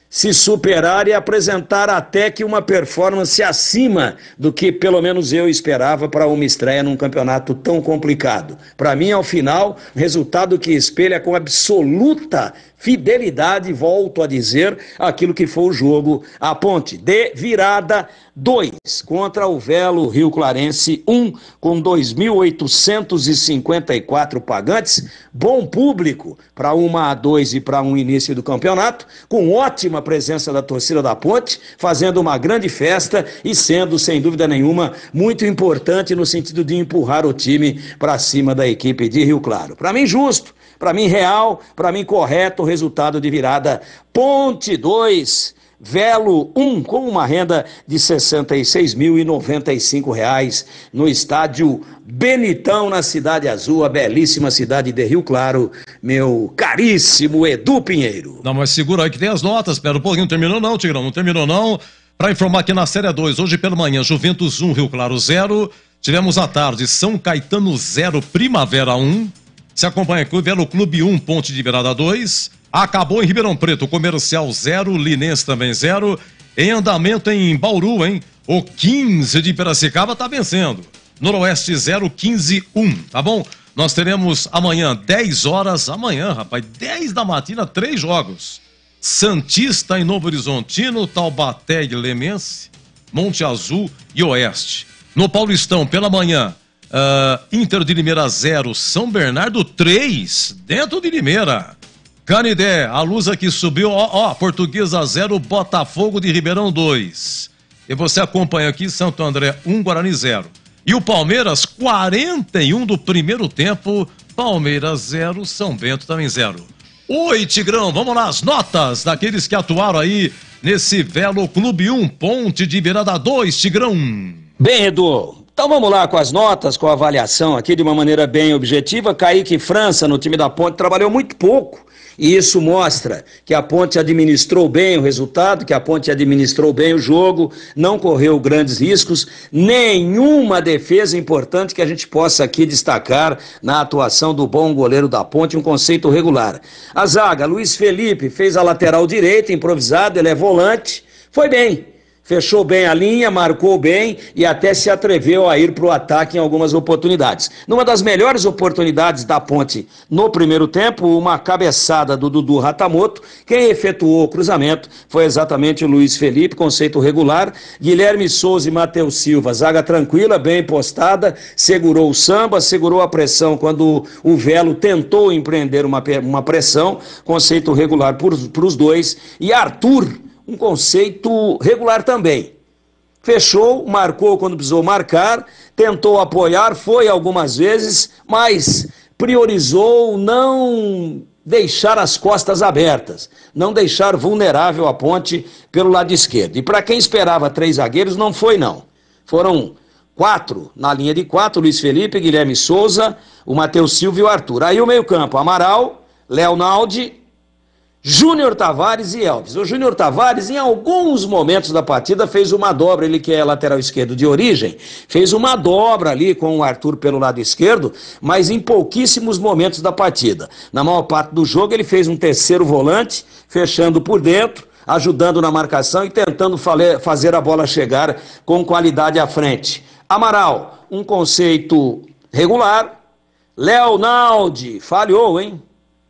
se superar e apresentar até que uma performance acima do que pelo menos eu esperava para uma estreia num campeonato tão complicado. Para mim, ao final, resultado que espelha com absoluta fidelidade, volto a dizer, aquilo que foi o jogo, a Ponte de virada 2 contra o Velo Rio Clarense 1, com 2.854 pagantes, bom público para uma A2 e para um início do campeonato, com ótima presença da torcida da Ponte, fazendo uma grande festa e sendo, sem dúvida nenhuma, muito importante no sentido de empurrar o time para cima da equipe de Rio Claro. Para mim, justo. Para mim, real, para mim, correto o resultado de virada. Ponte 2, Velo 1, com uma renda de R$ 66.095 no estádio Benitão, na Cidade Azul, a belíssima cidade de Rio Claro, meu caríssimo Edu Pinheiro. Não, mas segura aí que tem as notas, espera um pouquinho, terminou não, Tigrão, não terminou não. Para informar que na Série 2, hoje pela manhã, Juventus 1, Rio Claro 0, tivemos à tarde São Caetano 0, Primavera 1, se acompanha aqui o Velo Clube 1, Ponte de Virada 2. Acabou em Ribeirão Preto, Comercial 0, Linense também 0. Em andamento em Bauru, hein? O 15 de Piracicaba tá vencendo. Noroeste 0, 15, 1, tá bom? Nós teremos amanhã, 10 horas, amanhã, rapaz, 10 da matina, 3 jogos. Santista em Novo Horizontino, Taubaté e Lemense, Monte Azul e Oeste. No Paulistão, pela manhã, Inter de Limeira 0, São Bernardo 3, dentro de Limeira. Canidé, a luz aqui subiu, Portuguesa 0, Botafogo de Ribeirão 2. E você acompanha aqui Santo André 1, Guarani 0. E o Palmeiras 41 do primeiro tempo, Palmeiras 0, São Bento também 0. Oi, Tigrão, vamos lá, as notas daqueles que atuaram aí nesse Velo Clube 1, Ponte de Beirada 2, Tigrão. Bem, Edu, então vamos lá com as notas, com a avaliação aqui de uma maneira bem objetiva. Kaique França, no time da Ponte, trabalhou muito pouco. E isso mostra que a Ponte administrou bem o resultado, que a Ponte administrou bem o jogo, não correu grandes riscos, nenhuma defesa importante que a gente possa aqui destacar na atuação do bom goleiro da Ponte, um conceito regular. A zaga, Luiz Felipe fez a lateral direita, improvisado, ele é volante, foi bem. Fechou bem a linha, marcou bem e até se atreveu a ir para o ataque em algumas oportunidades. Numa das melhores oportunidades da Ponte no primeiro tempo, uma cabeçada do Dudu Ratamoto. Quem efetuou o cruzamento foi exatamente o Luiz Felipe, conceito regular. Guilherme Souza e Matheus Silva, zaga tranquila, bem postada, segurou o samba, segurou a pressão quando o Velo tentou empreender uma pressão, conceito regular para os dois. E Arthur, um conceito regular também. Fechou, marcou quando precisou marcar, tentou apoiar, foi algumas vezes, mas priorizou não deixar as costas abertas, não deixar vulnerável a Ponte pelo lado esquerdo. E para quem esperava 3 zagueiros, não foi não. Foram 4 na linha de 4, Luiz Felipe, Guilherme Souza, o Matheus Silva e o Arthur. Aí o meio campo, Amaral, Leonaldi, Júnior Tavares e Elvis. O Júnior Tavares, em alguns momentos da partida, fez uma dobra, ele que é lateral esquerdo de origem, fez uma dobra ali com o Arthur pelo lado esquerdo, mas em pouquíssimos momentos da partida. Na maior parte do jogo ele fez um terceiro volante, fechando por dentro, ajudando na marcação e tentando fazer a bola chegar com qualidade à frente. Amaral, um conceito regular. Leonaldi, falhou, hein?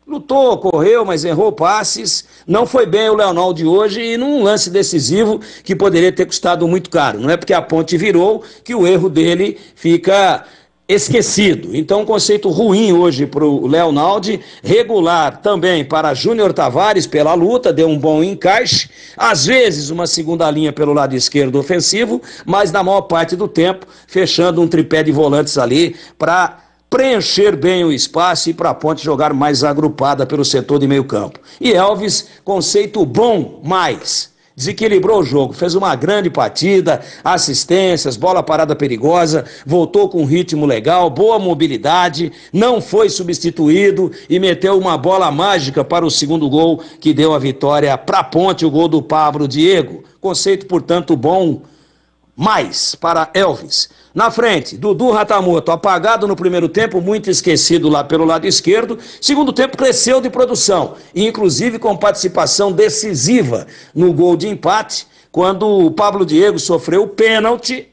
Lutou, correu, mas errou passes, não foi bem o Leonaldi hoje e num lance decisivo que poderia ter custado muito caro. Não é porque a Ponte virou que o erro dele fica esquecido. Então, um conceito ruim hoje para o Leonaldi, regular também para Júnior Tavares pela luta, deu um bom encaixe, às vezes uma segunda linha pelo lado esquerdo ofensivo, mas na maior parte do tempo fechando um tripé de volantes ali para preencher bem o espaço e para a Ponte jogar mais agrupada pelo setor de meio campo. E Elvis, conceito bom, mais. Desequilibrou o jogo, fez uma grande partida, assistências, bola parada perigosa, voltou com um ritmo legal, boa mobilidade, não foi substituído e meteu uma bola mágica para o segundo gol que deu a vitória para a Ponte, o gol do Pablo Diego. Conceito, portanto, bom, mais para Elvis. Na frente, Dudu Ratamoto, apagado no primeiro tempo, muito esquecido lá pelo lado esquerdo. Segundo tempo cresceu de produção, inclusive com participação decisiva no gol de empate, quando o Pablo Diego sofreu o pênalti.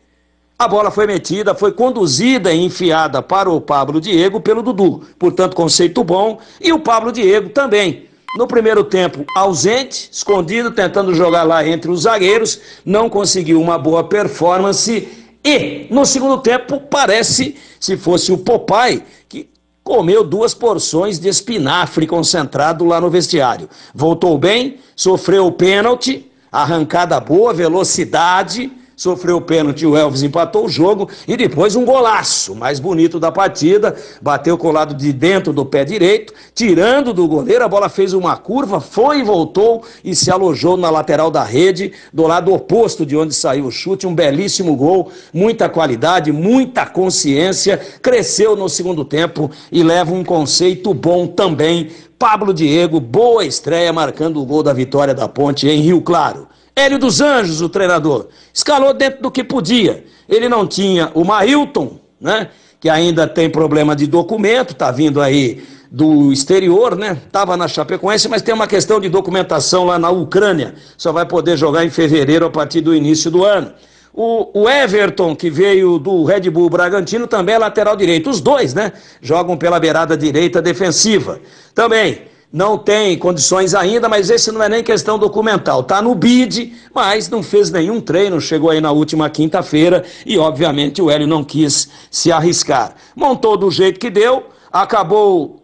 A bola foi metida, foi conduzida e enfiada para o Pablo Diego pelo Dudu. Portanto, conceito bom. E o Pablo Diego também. No primeiro tempo, ausente, escondido, tentando jogar lá entre os zagueiros, não conseguiu uma boa performance. E, no segundo tempo, parece, se fosse o Popeye, que comeu 2 porções de espinafre concentrado lá no vestiário. Voltou bem, sofreu o pênalti, arrancada boa, velocidade, sofreu o pênalti, o Elvis empatou o jogo e depois um golaço, mais bonito da partida, bateu colado de dentro do pé direito, tirando do goleiro, a bola fez uma curva, foi e voltou e se alojou na lateral da rede, do lado oposto de onde saiu o chute, um belíssimo gol, muita qualidade, muita consciência, cresceu no segundo tempo e leva um conceito bom também. Pablo Diego, boa estreia, marcando o gol da vitória da Ponte em Rio Claro. Hélio dos Anjos, o treinador, escalou dentro do que podia. Ele não tinha o Mailton, né, que ainda tem problema de documento, tá vindo aí do exterior, né? Tava na Chapecoense, mas tem uma questão de documentação lá na Ucrânia. Só vai poder jogar em fevereiro a partir do início do ano. O Everton, que veio do Red Bull Bragantino, também é lateral direito. Os dois, né, jogam pela beirada direita defensiva. Também não tem condições ainda, mas esse não é nem questão documental. Tá no bid, mas não fez nenhum treino, chegou aí na última quinta-feira e, obviamente, o Hélio não quis se arriscar. Montou do jeito que deu, acabou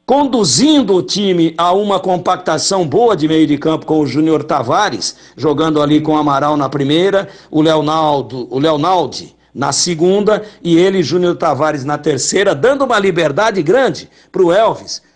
conduzindo o time a uma compactação boa de meio de campo com o Júnior Tavares, jogando ali com o Amaral na primeira, o Leonaldi na segunda e ele, Júnior Tavares, na terceira, dando uma liberdade grande para o Elvis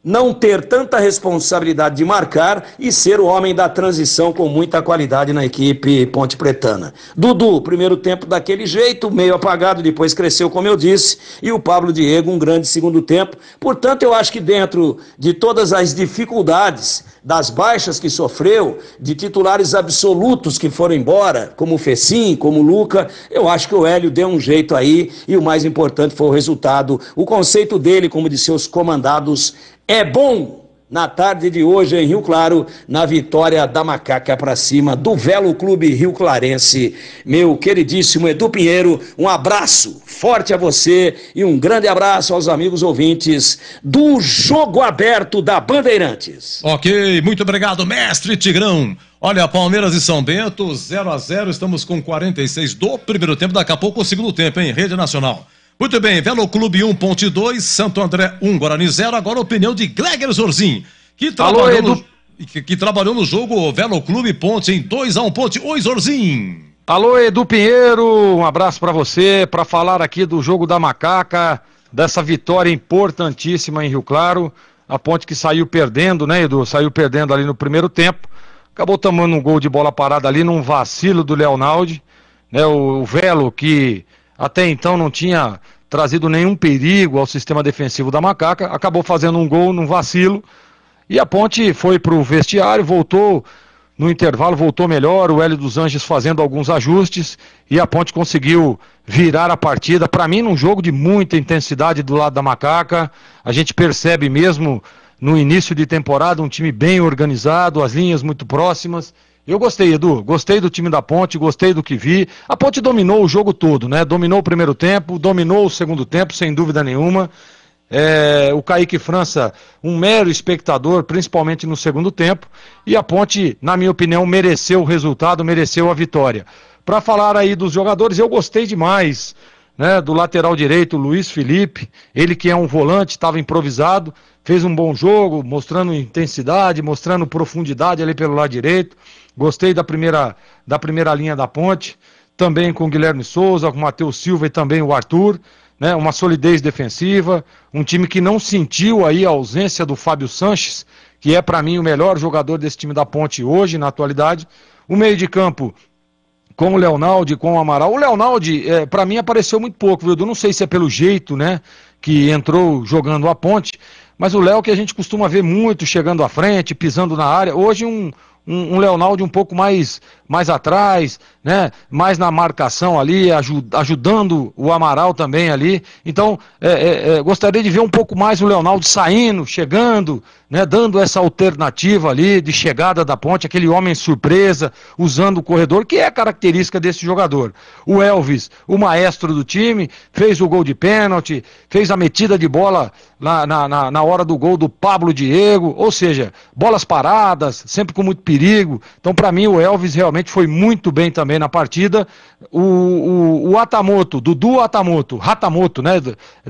não ter tanta responsabilidade de marcar e ser o homem da transição com muita qualidade na equipe ponte pretana. Dudu, primeiro tempo daquele jeito, meio apagado, depois cresceu, como eu disse, e o Pablo Diego, um grande segundo tempo. Portanto, eu acho que dentro de todas as dificuldades, das baixas que sofreu, de titulares absolutos que foram embora, como o Fecim, como o Luca, eu acho que o Hélio deu um jeito aí e o mais importante foi o resultado. O conceito dele, como de seus comandados, é bom na tarde de hoje em Rio Claro, na vitória da Macaca para cima do Velo Clube Rio Clarense. Meu queridíssimo Edu Pinheiro, um abraço forte a você e um grande abraço aos amigos ouvintes do Jogo Aberto da Bandeirantes. Ok, muito obrigado, mestre Tigrão. Olha, Palmeiras e São Bento, 0-0, estamos com 46 do primeiro tempo, daqui a pouco o segundo tempo, hein? Rede Nacional. Muito bem, Velo Clube 1, Ponte 2, Santo André 1, Guarani 0. Agora a opinião de Gleger Zorzin, que trabalhou no jogo Velo Clube Ponte em 2-1, Ponte. Oi, Zorzin. Alô, Edu Pinheiro, um abraço para você, para falar aqui do jogo da Macaca, dessa vitória importantíssima em Rio Claro. A Ponte que saiu perdendo, né, Edu? Saiu perdendo ali no primeiro tempo. Acabou tomando um gol de bola parada ali num vacilo do Leonaldi, né? O Velo que até então não tinha trazido nenhum perigo ao sistema defensivo da Macaca, acabou fazendo um gol num vacilo, e a Ponte foi para o vestiário, voltou no intervalo, voltou melhor, o Hélio dos Anjos fazendo alguns ajustes, e a Ponte conseguiu virar a partida, para mim num jogo de muita intensidade do lado da Macaca. A gente percebe mesmo no início de temporada um time bem organizado, as linhas muito próximas. Eu gostei, Edu, gostei do time da Ponte, gostei do que vi. A Ponte dominou o jogo todo, né? Dominou o primeiro tempo, dominou o segundo tempo, sem dúvida nenhuma. O Kaique França, um mero espectador, principalmente no segundo tempo. E a Ponte, na minha opinião, mereceu o resultado, mereceu a vitória. Para falar aí dos jogadores, eu gostei demais, né? Do lateral direito, Luiz Felipe, ele que é um volante, estava improvisado, fez um bom jogo, mostrando intensidade, mostrando profundidade ali pelo lado direito. Gostei da primeira linha da Ponte, também com o Guilherme Souza, com o Matheus Silva e também o Arthur, né? Uma solidez defensiva, um time que não sentiu aí a ausência do Fábio Sanches, que é para mim o melhor jogador desse time da Ponte hoje, na atualidade. O meio de campo com o Leonaldi, com o Amaral. O Leonaldi, para mim, apareceu muito pouco, viu? Eu não sei se é pelo jeito, né, que entrou jogando a Ponte, mas o Léo que a gente costuma ver muito chegando à frente, pisando na área. Hoje um Leonaldi um pouco mais atrás, né? Mais na marcação ali, ajudando o Amaral também ali. Então, gostaria de ver um pouco mais o Leonaldi saindo, chegando, né? Dando essa alternativa ali de chegada da Ponte, aquele homem surpresa, usando o corredor, que é a característica desse jogador. O Elvis, o maestro do time, fez o gol de pênalti, fez a metida de bola na hora do gol do Pablo Diego, ou seja, bolas paradas, sempre com muito perigo. Então, para mim, o Elvis realmente foi muito bem também na partida. O Atamoto, Dudu Ratamoto, né?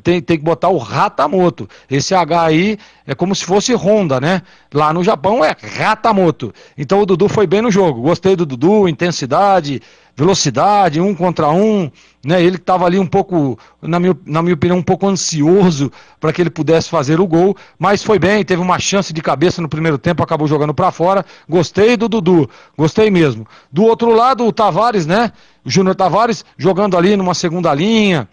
Tem que botar o Ratamoto. Esse H aí é como se fosse Honda, né? Lá no Japão é Ratamoto. Então o Dudu foi bem no jogo. Gostei do Dudu, intensidade, velocidade, 1 contra 1, né? Ele estava ali um pouco, na minha opinião, um pouco ansioso para que ele pudesse fazer o gol, mas foi bem, teve uma chance de cabeça no primeiro tempo, acabou jogando para fora. Gostei do Dudu, gostei mesmo. Do outro lado, o Tavares, né? O Júnior Tavares jogando ali numa segunda linha,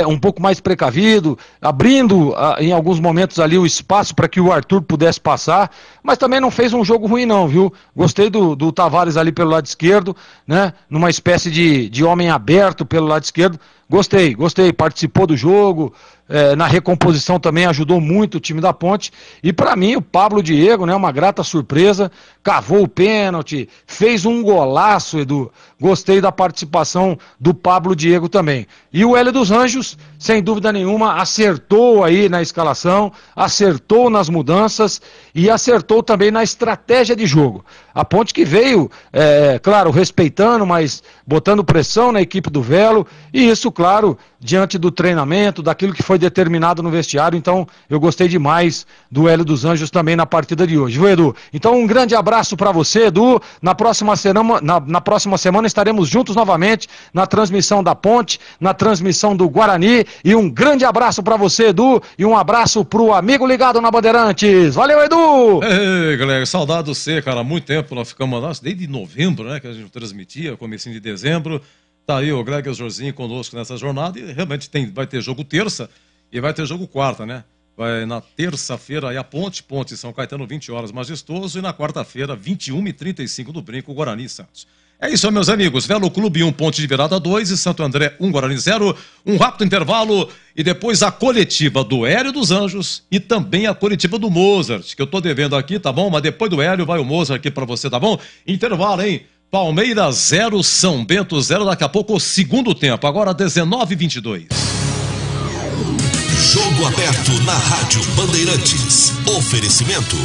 um pouco mais precavido, abrindo em alguns momentos ali o espaço para que o Arthur pudesse passar, mas também não fez um jogo ruim não, viu? Gostei do Tavares ali pelo lado esquerdo, né? Numa espécie de homem aberto pelo lado esquerdo. Gostei, participou do jogo, na recomposição também ajudou muito o time da Ponte. E para mim, o Pablo Diego, né, uma grata surpresa, cavou o pênalti, fez um golaço, Edu. Gostei da participação do Pablo Diego também. E o Hélio dos Anjos, sem dúvida nenhuma, acertou aí na escalação, acertou nas mudanças e acertou também na estratégia de jogo. A Ponte que veio, claro, respeitando, mas botando pressão na equipe do Velo, e isso, claro, diante do treinamento, daquilo que foi determinado no vestiário. Então, eu gostei demais do Hélio dos Anjos também na partida de hoje, viu, Edu? Então, um grande abraço para você, Edu. Na próxima semana estaremos juntos novamente na transmissão da Ponte, na transmissão do Guarani, e um grande abraço para você, Edu, e um abraço pro amigo ligado na Bandeirantes. Valeu, Edu! Ei, galera, saudade do você, cara, há muito tempo nós ficamos, desde novembro, né, que a gente transmitia, comecinho de dezembro. Tá aí o Greg e o Jorginho conosco nessa jornada, e realmente vai ter jogo terça e vai ter jogo quarta, né? Vai na terça-feira aí a Ponte São Caetano, 20 horas, Majestoso, e na quarta-feira, 21h35 do Brinco, Guarani e Santos. É isso, meus amigos. Velo Clube 1, Ponte de Virada 2 e Santo André 1, Guarani 0. Um rápido intervalo e depois a coletiva do Hélio dos Anjos e também a coletiva do Mozart, que eu tô devendo aqui, tá bom? Mas depois do Hélio vai o Mozart aqui pra você, tá bom? Intervalo, hein? Palmeiras 0, São Bento 0, daqui a pouco o segundo tempo, agora 19h22. Jogo aberto na Rádio Bandeirantes. Oferecimento.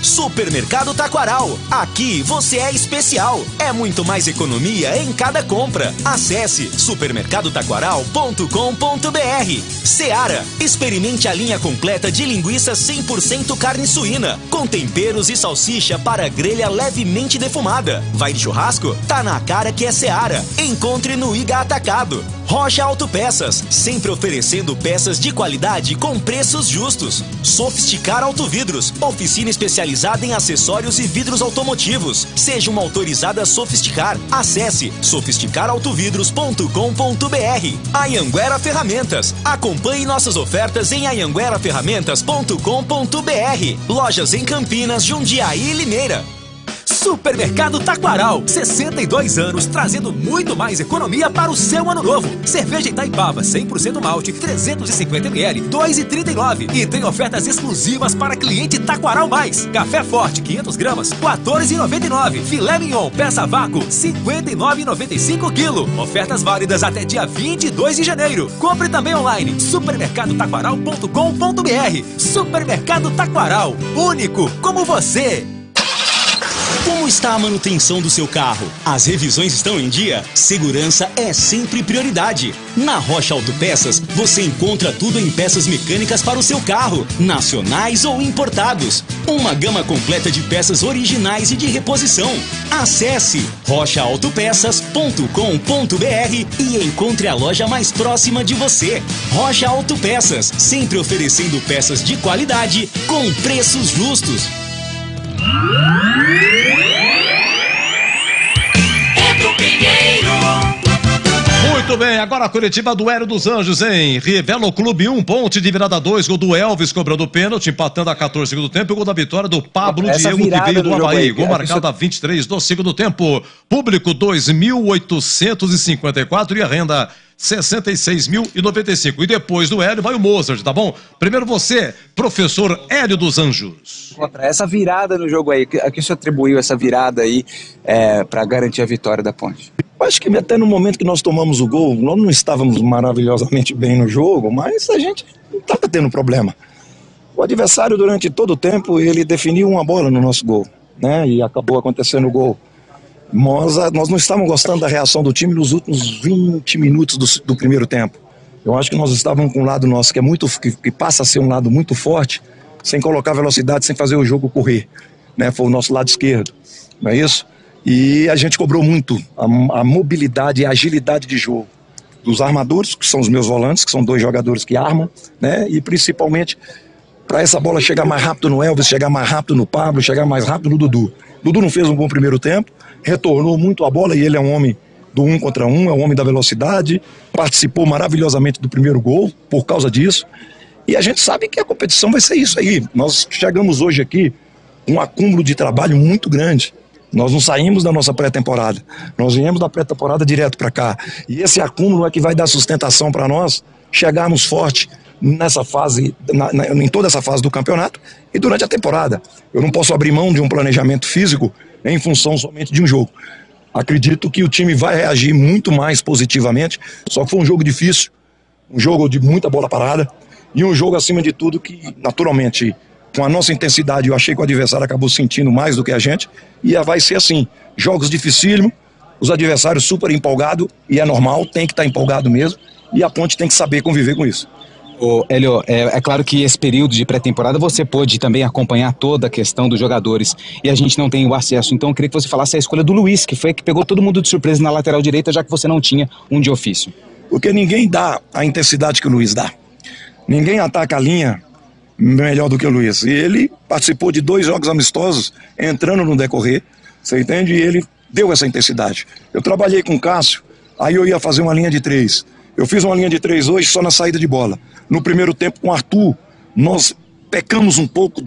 Supermercado Taquaral. Aqui você é especial. É muito mais economia em cada compra. Acesse supermercadotaquaral.com.br. Seara. Experimente a linha completa de linguiça 100% carne suína, com temperos e salsicha para grelha levemente defumada. Vai de churrasco? Tá na cara que é Seara. Encontre no Iga Atacado. Rocha Autopeças, sempre oferecendo peças de qualidade com preços justos. Sofisticar Autovidros, oficina especializada em acessórios e vidros automotivos. Seja uma autorizada Sofisticar. Acesse sofisticarautovidros.com.br. Anhanguera Ferramentas. Acompanhe nossas ofertas em anhangueraferramentas.com.br. Lojas em Campinas, Jundiaí e Limeira. Supermercado Taquaral, 62 anos, trazendo muito mais economia para o seu ano novo. Cerveja Itaipava, 100% malte, 350ml, 2,39. E tem ofertas exclusivas para cliente Taquaral Mais. Café Forte, 500 gramas, 14,99. Filé Mignon, peça vácuo, 59,95 kg. Ofertas válidas até dia 22 de janeiro. Compre também online, supermercadotaquaral.com.br. Supermercado Taquaral, único como você. Como está a manutenção do seu carro? As revisões estão em dia? Segurança é sempre prioridade. Na Rocha Autopeças, você encontra tudo em peças mecânicas para o seu carro, nacionais ou importados. Uma gama completa de peças originais e de reposição. Acesse rochaautopeças.com.br e encontre a loja mais próxima de você. Rocha Autopeças, sempre oferecendo peças de qualidade com preços justos. Muito bem, agora a coletiva do Hélio dos Anjos, hein? Velo Clube 1, Ponte de Virada 2, gol do Elvis cobrando pênalti, empatando a 14 do segundo tempo, e gol da vitória do Pablo Diego, que veio do Avaí, gol marcado a 23 do segundo tempo. Público 2.854 e a renda 66.095. E depois do Hélio vai o Mozart, tá bom? Primeiro você, professor Hélio dos Anjos. Essa virada no jogo aí, a que você atribuiu essa virada aí para garantir a vitória da Ponte? Acho que até no momento que nós tomamos o gol, nós não estávamos maravilhosamente bem no jogo, mas a gente não estava tendo problema. O adversário, durante todo o tempo, ele definiu uma bola no nosso gol, né? E acabou acontecendo o gol. Nós não estávamos gostando da reação do time nos últimos 20 minutos do primeiro tempo. Eu acho que nós estávamos com um lado nosso que passa a ser um lado muito forte, sem colocar velocidade, sem fazer o jogo correr, né? Foi o nosso lado esquerdo, não é isso? E a gente cobrou muito a mobilidade e a agilidade de jogo dos armadores, que são os meus volantes, que são dois jogadores que armam, né? E principalmente para essa bola chegar mais rápido no Elvis, chegar mais rápido no Pablo, chegar mais rápido no Dudu. Dudu não fez um bom primeiro tempo, retornou muito a bola, e ele é um homem do 1 contra 1, é um homem da velocidade, participou maravilhosamente do primeiro gol por causa disso. E a gente sabe que a competição vai ser isso aí. Nós chegamos hoje aqui com um acúmulo de trabalho muito grande. Nós não saímos da nossa pré-temporada, nós viemos da pré-temporada direto para cá. E esse acúmulo é que vai dar sustentação para nós chegarmos forte nessa fase, em toda essa fase do campeonato e durante a temporada. Eu não posso abrir mão de um planejamento físico em função somente de um jogo. Acredito que o time vai reagir muito mais positivamente, só que foi um jogo difícil, um jogo de muita bola parada e um jogo acima de tudo que, naturalmente, com a nossa intensidade, eu achei que o adversário acabou sentindo mais do que a gente, e vai ser assim, jogos dificílimos, os adversários super empolgados, e é normal, tem que estar empolgado mesmo, e a Ponte tem que saber conviver com isso. Ô, Hélio, é claro que esse período de pré-temporada você pôde também acompanhar toda a questão dos jogadores e a gente não tem o acesso, então eu queria que você falasse a escolha do Luiz, que foi a que pegou todo mundo de surpresa na lateral direita, já que você não tinha um de ofício. Porque ninguém dá a intensidade que o Luiz dá. Ninguém ataca a linha melhor do que o Luiz. E ele participou de 2 jogos amistosos, entrando no decorrer, você entende? E ele deu essa intensidade. Eu trabalhei com o Cássio, aí eu ia fazer uma linha de 3. Eu fiz uma linha de 3 hoje só na saída de bola. No primeiro tempo com o Arthur, nós pecamos um pouco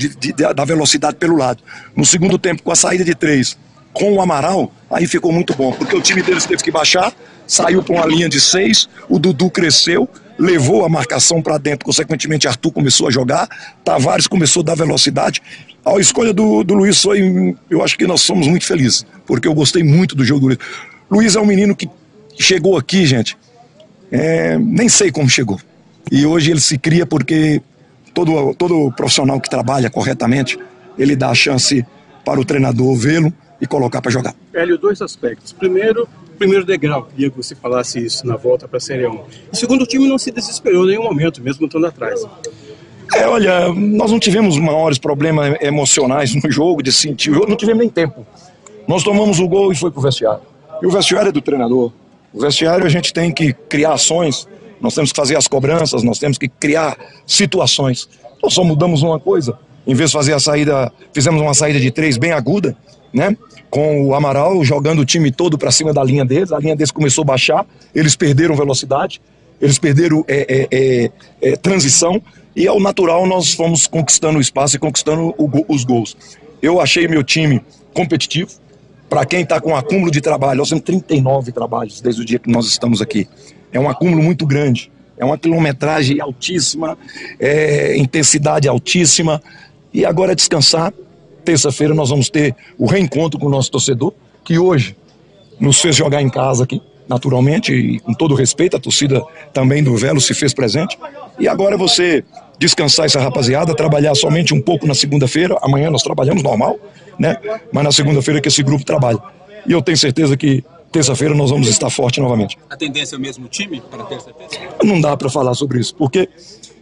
da velocidade pelo lado. No segundo tempo com a saída de 3, com o Amaral, aí ficou muito bom, porque o time deles teve que baixar, saiu para uma linha de 6, o Dudu cresceu, levou a marcação para dentro, consequentemente Arthur começou a jogar, Tavares começou a dar velocidade. A escolha do Luiz foi, eu acho que nós somos muito felizes, porque eu gostei muito do jogo do Luiz. Luiz é um menino que chegou aqui, gente, nem sei como chegou. E hoje ele se cria porque todo profissional que trabalha corretamente, ele dá a chance para o treinador vê-lo e colocar para jogar. Hélio, 2 aspectos. Primeiro degrau, queria que você falasse isso na volta para a Série 1. E segundo, o time não se desesperou em nenhum momento, mesmo estando atrás. Olha, nós não tivemos maiores problemas emocionais no jogo, de sentir o jogo, não tivemos nem tempo. Nós tomamos o gol e foi pro vestiário. E o vestiário é do treinador. O vestiário a gente tem que criar ações, nós temos que fazer as cobranças, nós temos que criar situações. Nós só mudamos uma coisa, em vez de fazer a saída, fizemos uma saída de 3 bem aguda, né? Com o Amaral jogando o time todo para cima da linha deles, a linha deles começou a baixar, eles perderam velocidade, eles perderam transição, e ao natural nós fomos conquistando o espaço e conquistando os gols. Eu achei meu time competitivo. Para quem está com um acúmulo de trabalho, nós temos 39 trabalhos desde o dia que nós estamos aqui. É um acúmulo muito grande, é uma quilometragem altíssima, intensidade altíssima, e agora é descansar. Terça-feira nós vamos ter o reencontro com o nosso torcedor, que hoje nos fez jogar em casa aqui, naturalmente, e com todo respeito, a torcida também do Velo se fez presente, e agora é você descansar essa rapaziada, trabalhar somente um pouco na segunda-feira. Amanhã nós trabalhamos normal, né? Mas na segunda-feira que esse grupo trabalha. E eu tenho certeza que terça-feira nós vamos estar forte novamente. A tendência é o mesmo time para terça-feira? Não dá para falar sobre isso, porque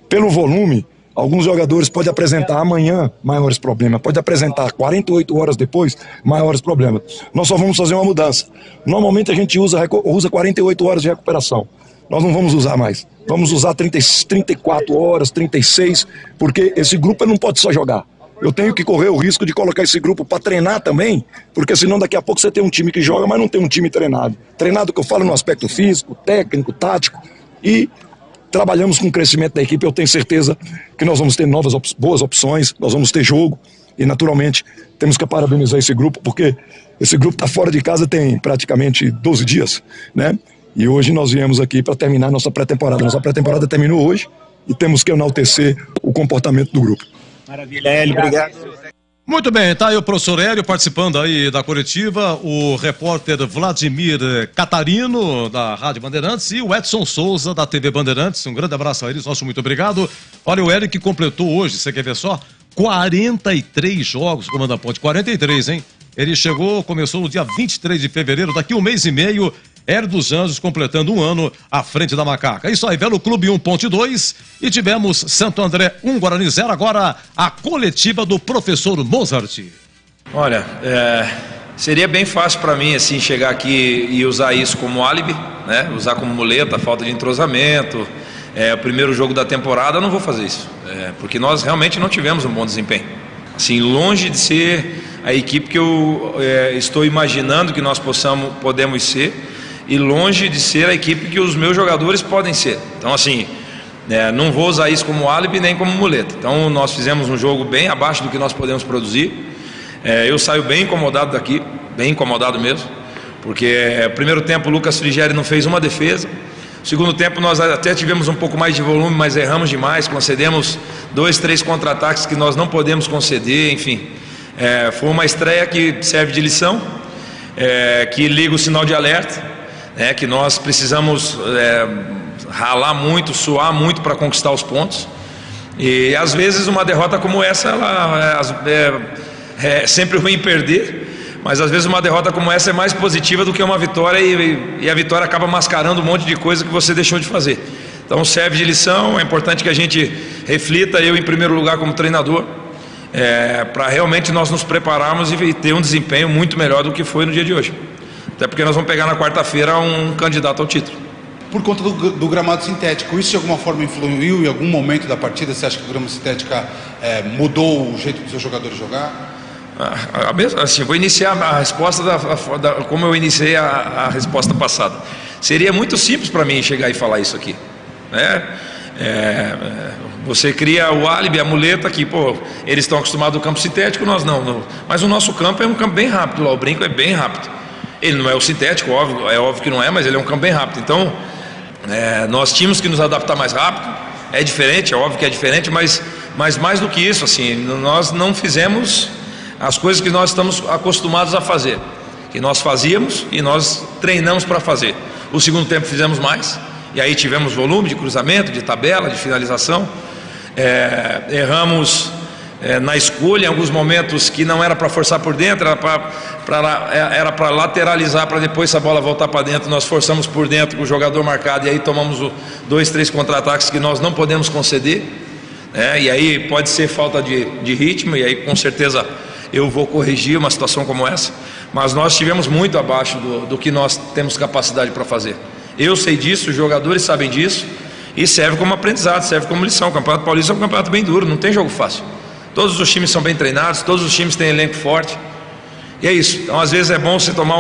pelo volume, alguns jogadores podem apresentar amanhã maiores problemas, pode apresentar 48 horas depois maiores problemas. Nós só vamos fazer uma mudança. Normalmente a gente usa 48 horas de recuperação. Nós não vamos usar mais. Vamos usar 34 horas, 36, porque esse grupo não pode só jogar. Eu tenho que correr o risco de colocar esse grupo para treinar também, porque senão daqui a pouco você tem um time que joga, mas não tem um time treinado. Treinado que eu falo no aspecto físico, técnico, tático, e trabalhamos com o crescimento da equipe. Eu tenho certeza que nós vamos ter boas opções, nós vamos ter jogo, e naturalmente temos que parabenizar esse grupo, porque esse grupo está fora de casa tem praticamente 12 dias, né? E hoje nós viemos aqui para terminar nossa pré-temporada. Nossa pré-temporada terminou hoje e temos que enaltecer o comportamento do grupo. Maravilha, Hélio, obrigado. Muito bem, tá aí o professor Hélio participando aí da coletiva, o repórter Vladimir Catarino, da Rádio Bandeirantes, e o Edson Souza, da TV Bandeirantes. Um grande abraço a eles, nosso muito obrigado. Olha, o Hélio que completou hoje, você quer ver só? 43 jogos, comandante Ponte, 43, hein? Ele começou no dia 23 de fevereiro, daqui um mês e meio, Hélio dos Anjos completando um ano à frente da Macaca. Isso aí, Velo Clube 1.2 e tivemos Santo André 1, Guarani 0. Agora a coletiva do professor Mozart. Olha, seria bem fácil para mim assim chegar aqui e usar isso como álibi, né? Usar como muleta, falta de entrosamento. O primeiro jogo da temporada, eu não vou fazer isso, porque nós realmente não tivemos um bom desempenho. Assim, longe de ser a equipe que eu estou imaginando que nós podemos ser, e longe de ser a equipe que os meus jogadores podem ser. Então, assim, não vou usar isso como álibi nem como muleta. Então, nós fizemos um jogo bem abaixo do que nós podemos produzir. Eu saio bem incomodado daqui, bem incomodado mesmo, porque primeiro tempo o Lucas Frigeri não fez uma defesa, Segundo tempo nós até tivemos um pouco mais de volume, mas erramos demais, concedemos 2, 3 contra-ataques que nós não podemos conceder, enfim. Foi uma estreia que serve de lição, que liga o sinal de alerta, que nós precisamos ralar muito, suar muito para conquistar os pontos. E às vezes uma derrota como essa, ela é sempre ruim perder, mas às vezes uma derrota como essa é mais positiva do que uma vitória, e a vitória acaba mascarando um monte de coisa que você deixou de fazer. Então serve de lição, é importante que a gente reflita, eu em primeiro lugar como treinador, para realmente nós nos prepararmos e ter um desempenho muito melhor do que foi no dia de hoje. Até porque nós vamos pegar na quarta-feira um candidato ao título. Por conta do gramado sintético, isso de alguma forma influiu em algum momento da partida? Você acha que o gramado sintético mudou o jeito dos seus jogadores jogar? Assim, vou iniciar a resposta como eu iniciei a resposta passada. Seria muito simples para mim chegar e falar isso aqui, né? Você cria o álibi, a muleta que, eles estão acostumados ao campo sintético, nós não. Mas o nosso campo é um campo bem rápido, lá o brinco é bem rápido. Ele não é o sintético, óbvio que não é, mas ele é um campo bem rápido. Então, nós tínhamos que nos adaptar mais rápido. É diferente, é óbvio que é diferente, mas mais do que isso, assim, nós não fizemos as coisas que nós estamos acostumados a fazer, que nós fazíamos e nós treinamos para fazer. O segundo tempo fizemos mais, e aí tivemos volume de cruzamento, de tabela, de finalização. Erramos na escolha em alguns momentos que não era para forçar por dentro, era para lateralizar, para depois essa bola voltar para dentro. Nós forçamos por dentro com o jogador marcado, e aí tomamos 2, 3 contra-ataques que nós não podemos conceder, e aí pode ser falta de ritmo, e aí com certeza eu vou corrigir uma situação como essa, mas nós estivemos muito abaixo do que nós temos capacidade para fazer. Eu sei disso, os jogadores sabem disso, e serve como aprendizado, serve como lição. O Campeonato Paulista é um campeonato bem duro, não tem jogo fácil. Todos os times são bem treinados, todos os times têm elenco forte, e é isso. Então às vezes é bom você tomar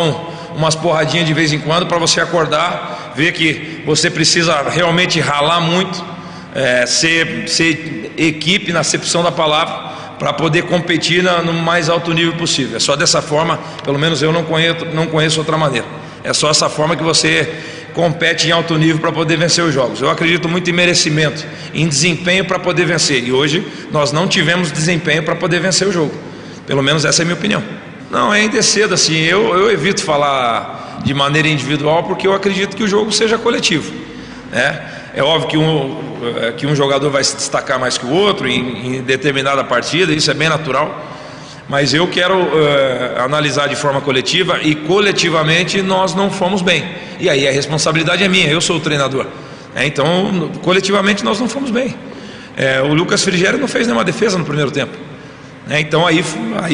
umas porradinhas de vez em quando, para você acordar, ver que você precisa realmente ralar muito, ser equipe na acepção da palavra, para poder competir no mais alto nível possível. É só dessa forma, pelo menos eu não conheço outra maneira. É só essa forma que você compete em alto nível para poder vencer os jogos. Eu acredito muito em merecimento, em desempenho para poder vencer, e hoje nós não tivemos desempenho para poder vencer o jogo. Pelo menos essa é a minha opinião. Não, ainda é cedo, assim, eu evito falar de maneira individual, porque eu acredito que o jogo seja coletivo, né? É óbvio que um jogador vai se destacar mais que o outro em determinada partida, isso é bem natural, mas eu quero analisar de forma coletiva, e coletivamente nós não fomos bem, e aí a responsabilidade é minha, eu sou o treinador, então coletivamente nós não fomos bem. O Lucas Frigério não fez nenhuma defesa no primeiro tempo, então aí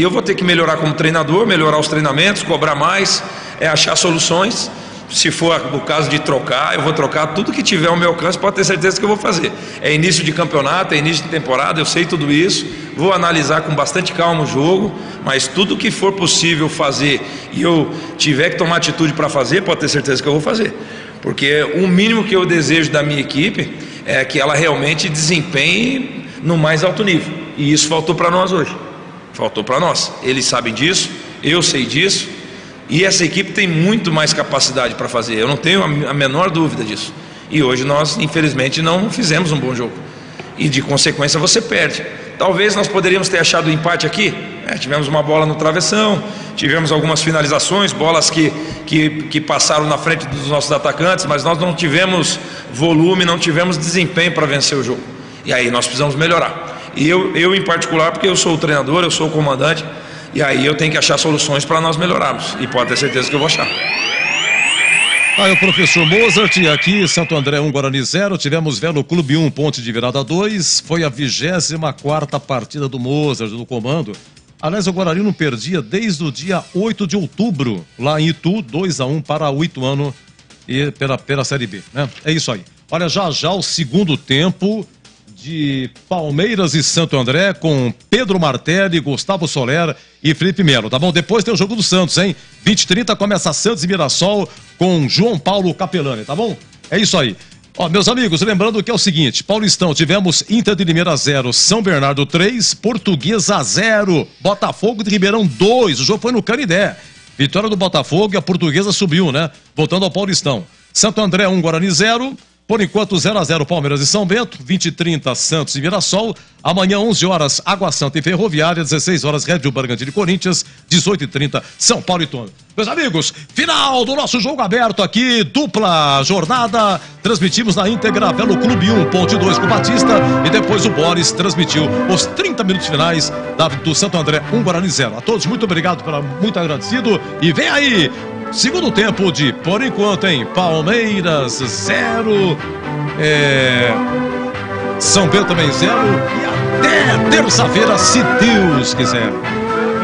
eu vou ter que melhorar como treinador, melhorar os treinamentos, cobrar mais, achar soluções. Se for o caso de trocar, eu vou trocar tudo que tiver ao meu alcance, pode ter certeza que eu vou fazer. É início de campeonato, é início de temporada, eu sei tudo isso, vou analisar com bastante calma o jogo, mas tudo que for possível fazer e eu tiver que tomar atitude para fazer, pode ter certeza que eu vou fazer. Porque o mínimo que eu desejo da minha equipe é que ela realmente desempenhe no mais alto nível. E isso faltou para nós hoje. Faltou para nós. Eles sabem disso, eu sei disso. E essa equipe tem muito mais capacidade para fazer, eu não tenho a menor dúvida disso. E hoje nós, infelizmente, não fizemos um bom jogo. E de consequência você perde. Talvez nós poderíamos ter achado o empate aqui. Tivemos uma bola no travessão, tivemos algumas finalizações, bolas que passaram na frente dos nossos atacantes, mas nós não tivemos volume, não tivemos desempenho para vencer o jogo. E aí nós precisamos melhorar. E eu em particular, porque eu sou o treinador, eu sou o comandante, e aí eu tenho que achar soluções para nós melhorarmos. E pode ter certeza que eu vou achar. Aí o professor Mozart, aqui Santo André 1, Guarani 0, tivemos Velo Clube 1, Ponte de Virada 2, foi a 24ª partida do Mozart no comando. Aliás, o Guarani não perdia desde o dia 8 de outubro, lá em Itu, 2-1 para o Ituano e pela Série B, né? É isso aí. Olha, já o segundo tempo de Palmeiras e Santo André com Pedro Martelli, Gustavo Soler e Felipe Melo, tá bom? Depois tem o jogo do Santos, hein? 20h30 começa Santos e Mirassol com João Paulo Capelani, tá bom? É isso aí. Ó, meus amigos, lembrando que é o seguinte, Paulistão, tivemos Inter de Limeira 0, São Bernardo 3, Portuguesa 0, Botafogo de Ribeirão 2, o jogo foi no Canidé. Vitória do Botafogo e a Portuguesa subiu, né? Voltando ao Paulistão. Santo André 1, Guarani 0. Por enquanto, 0-0 Palmeiras e São Bento, 20h30 Santos e Mirassol. Amanhã, 11 horas, Água Santa e Ferroviária, 16 horas, Red Bull Bragantino e Corinthians, 18h30 São Paulo e Tona. Meus amigos, final do nosso jogo aberto aqui, dupla jornada. Transmitimos na íntegra pelo Clube 1, Ponte 2 com o Batista. E depois o Boris transmitiu os 30 minutos finais do Santo André 1, Guarani 0. A todos, muito obrigado, muito agradecido. E vem aí! Segundo tempo de, por enquanto, em Palmeiras 0, São Bento também 0, e até terça-feira, se Deus quiser.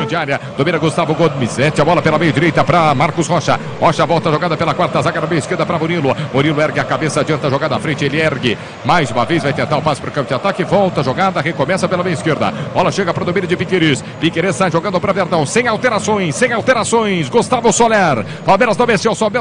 De área, domina Gustavo Gomes, mete a bola pela meia direita para Marcos Rocha. Rocha volta a jogada pela quarta zaga na meia esquerda para Murilo. Murilo ergue a cabeça, adianta a jogada à frente, ele ergue. Mais uma vez vai tentar o passe para o campo de ataque, volta a jogada, recomeça pela meia esquerda. Bola chega para o domínio de Piqueires. Piqueires sai jogando para Verdão, sem alterações. Gustavo Soler. Palmeiras não venceu, São Bento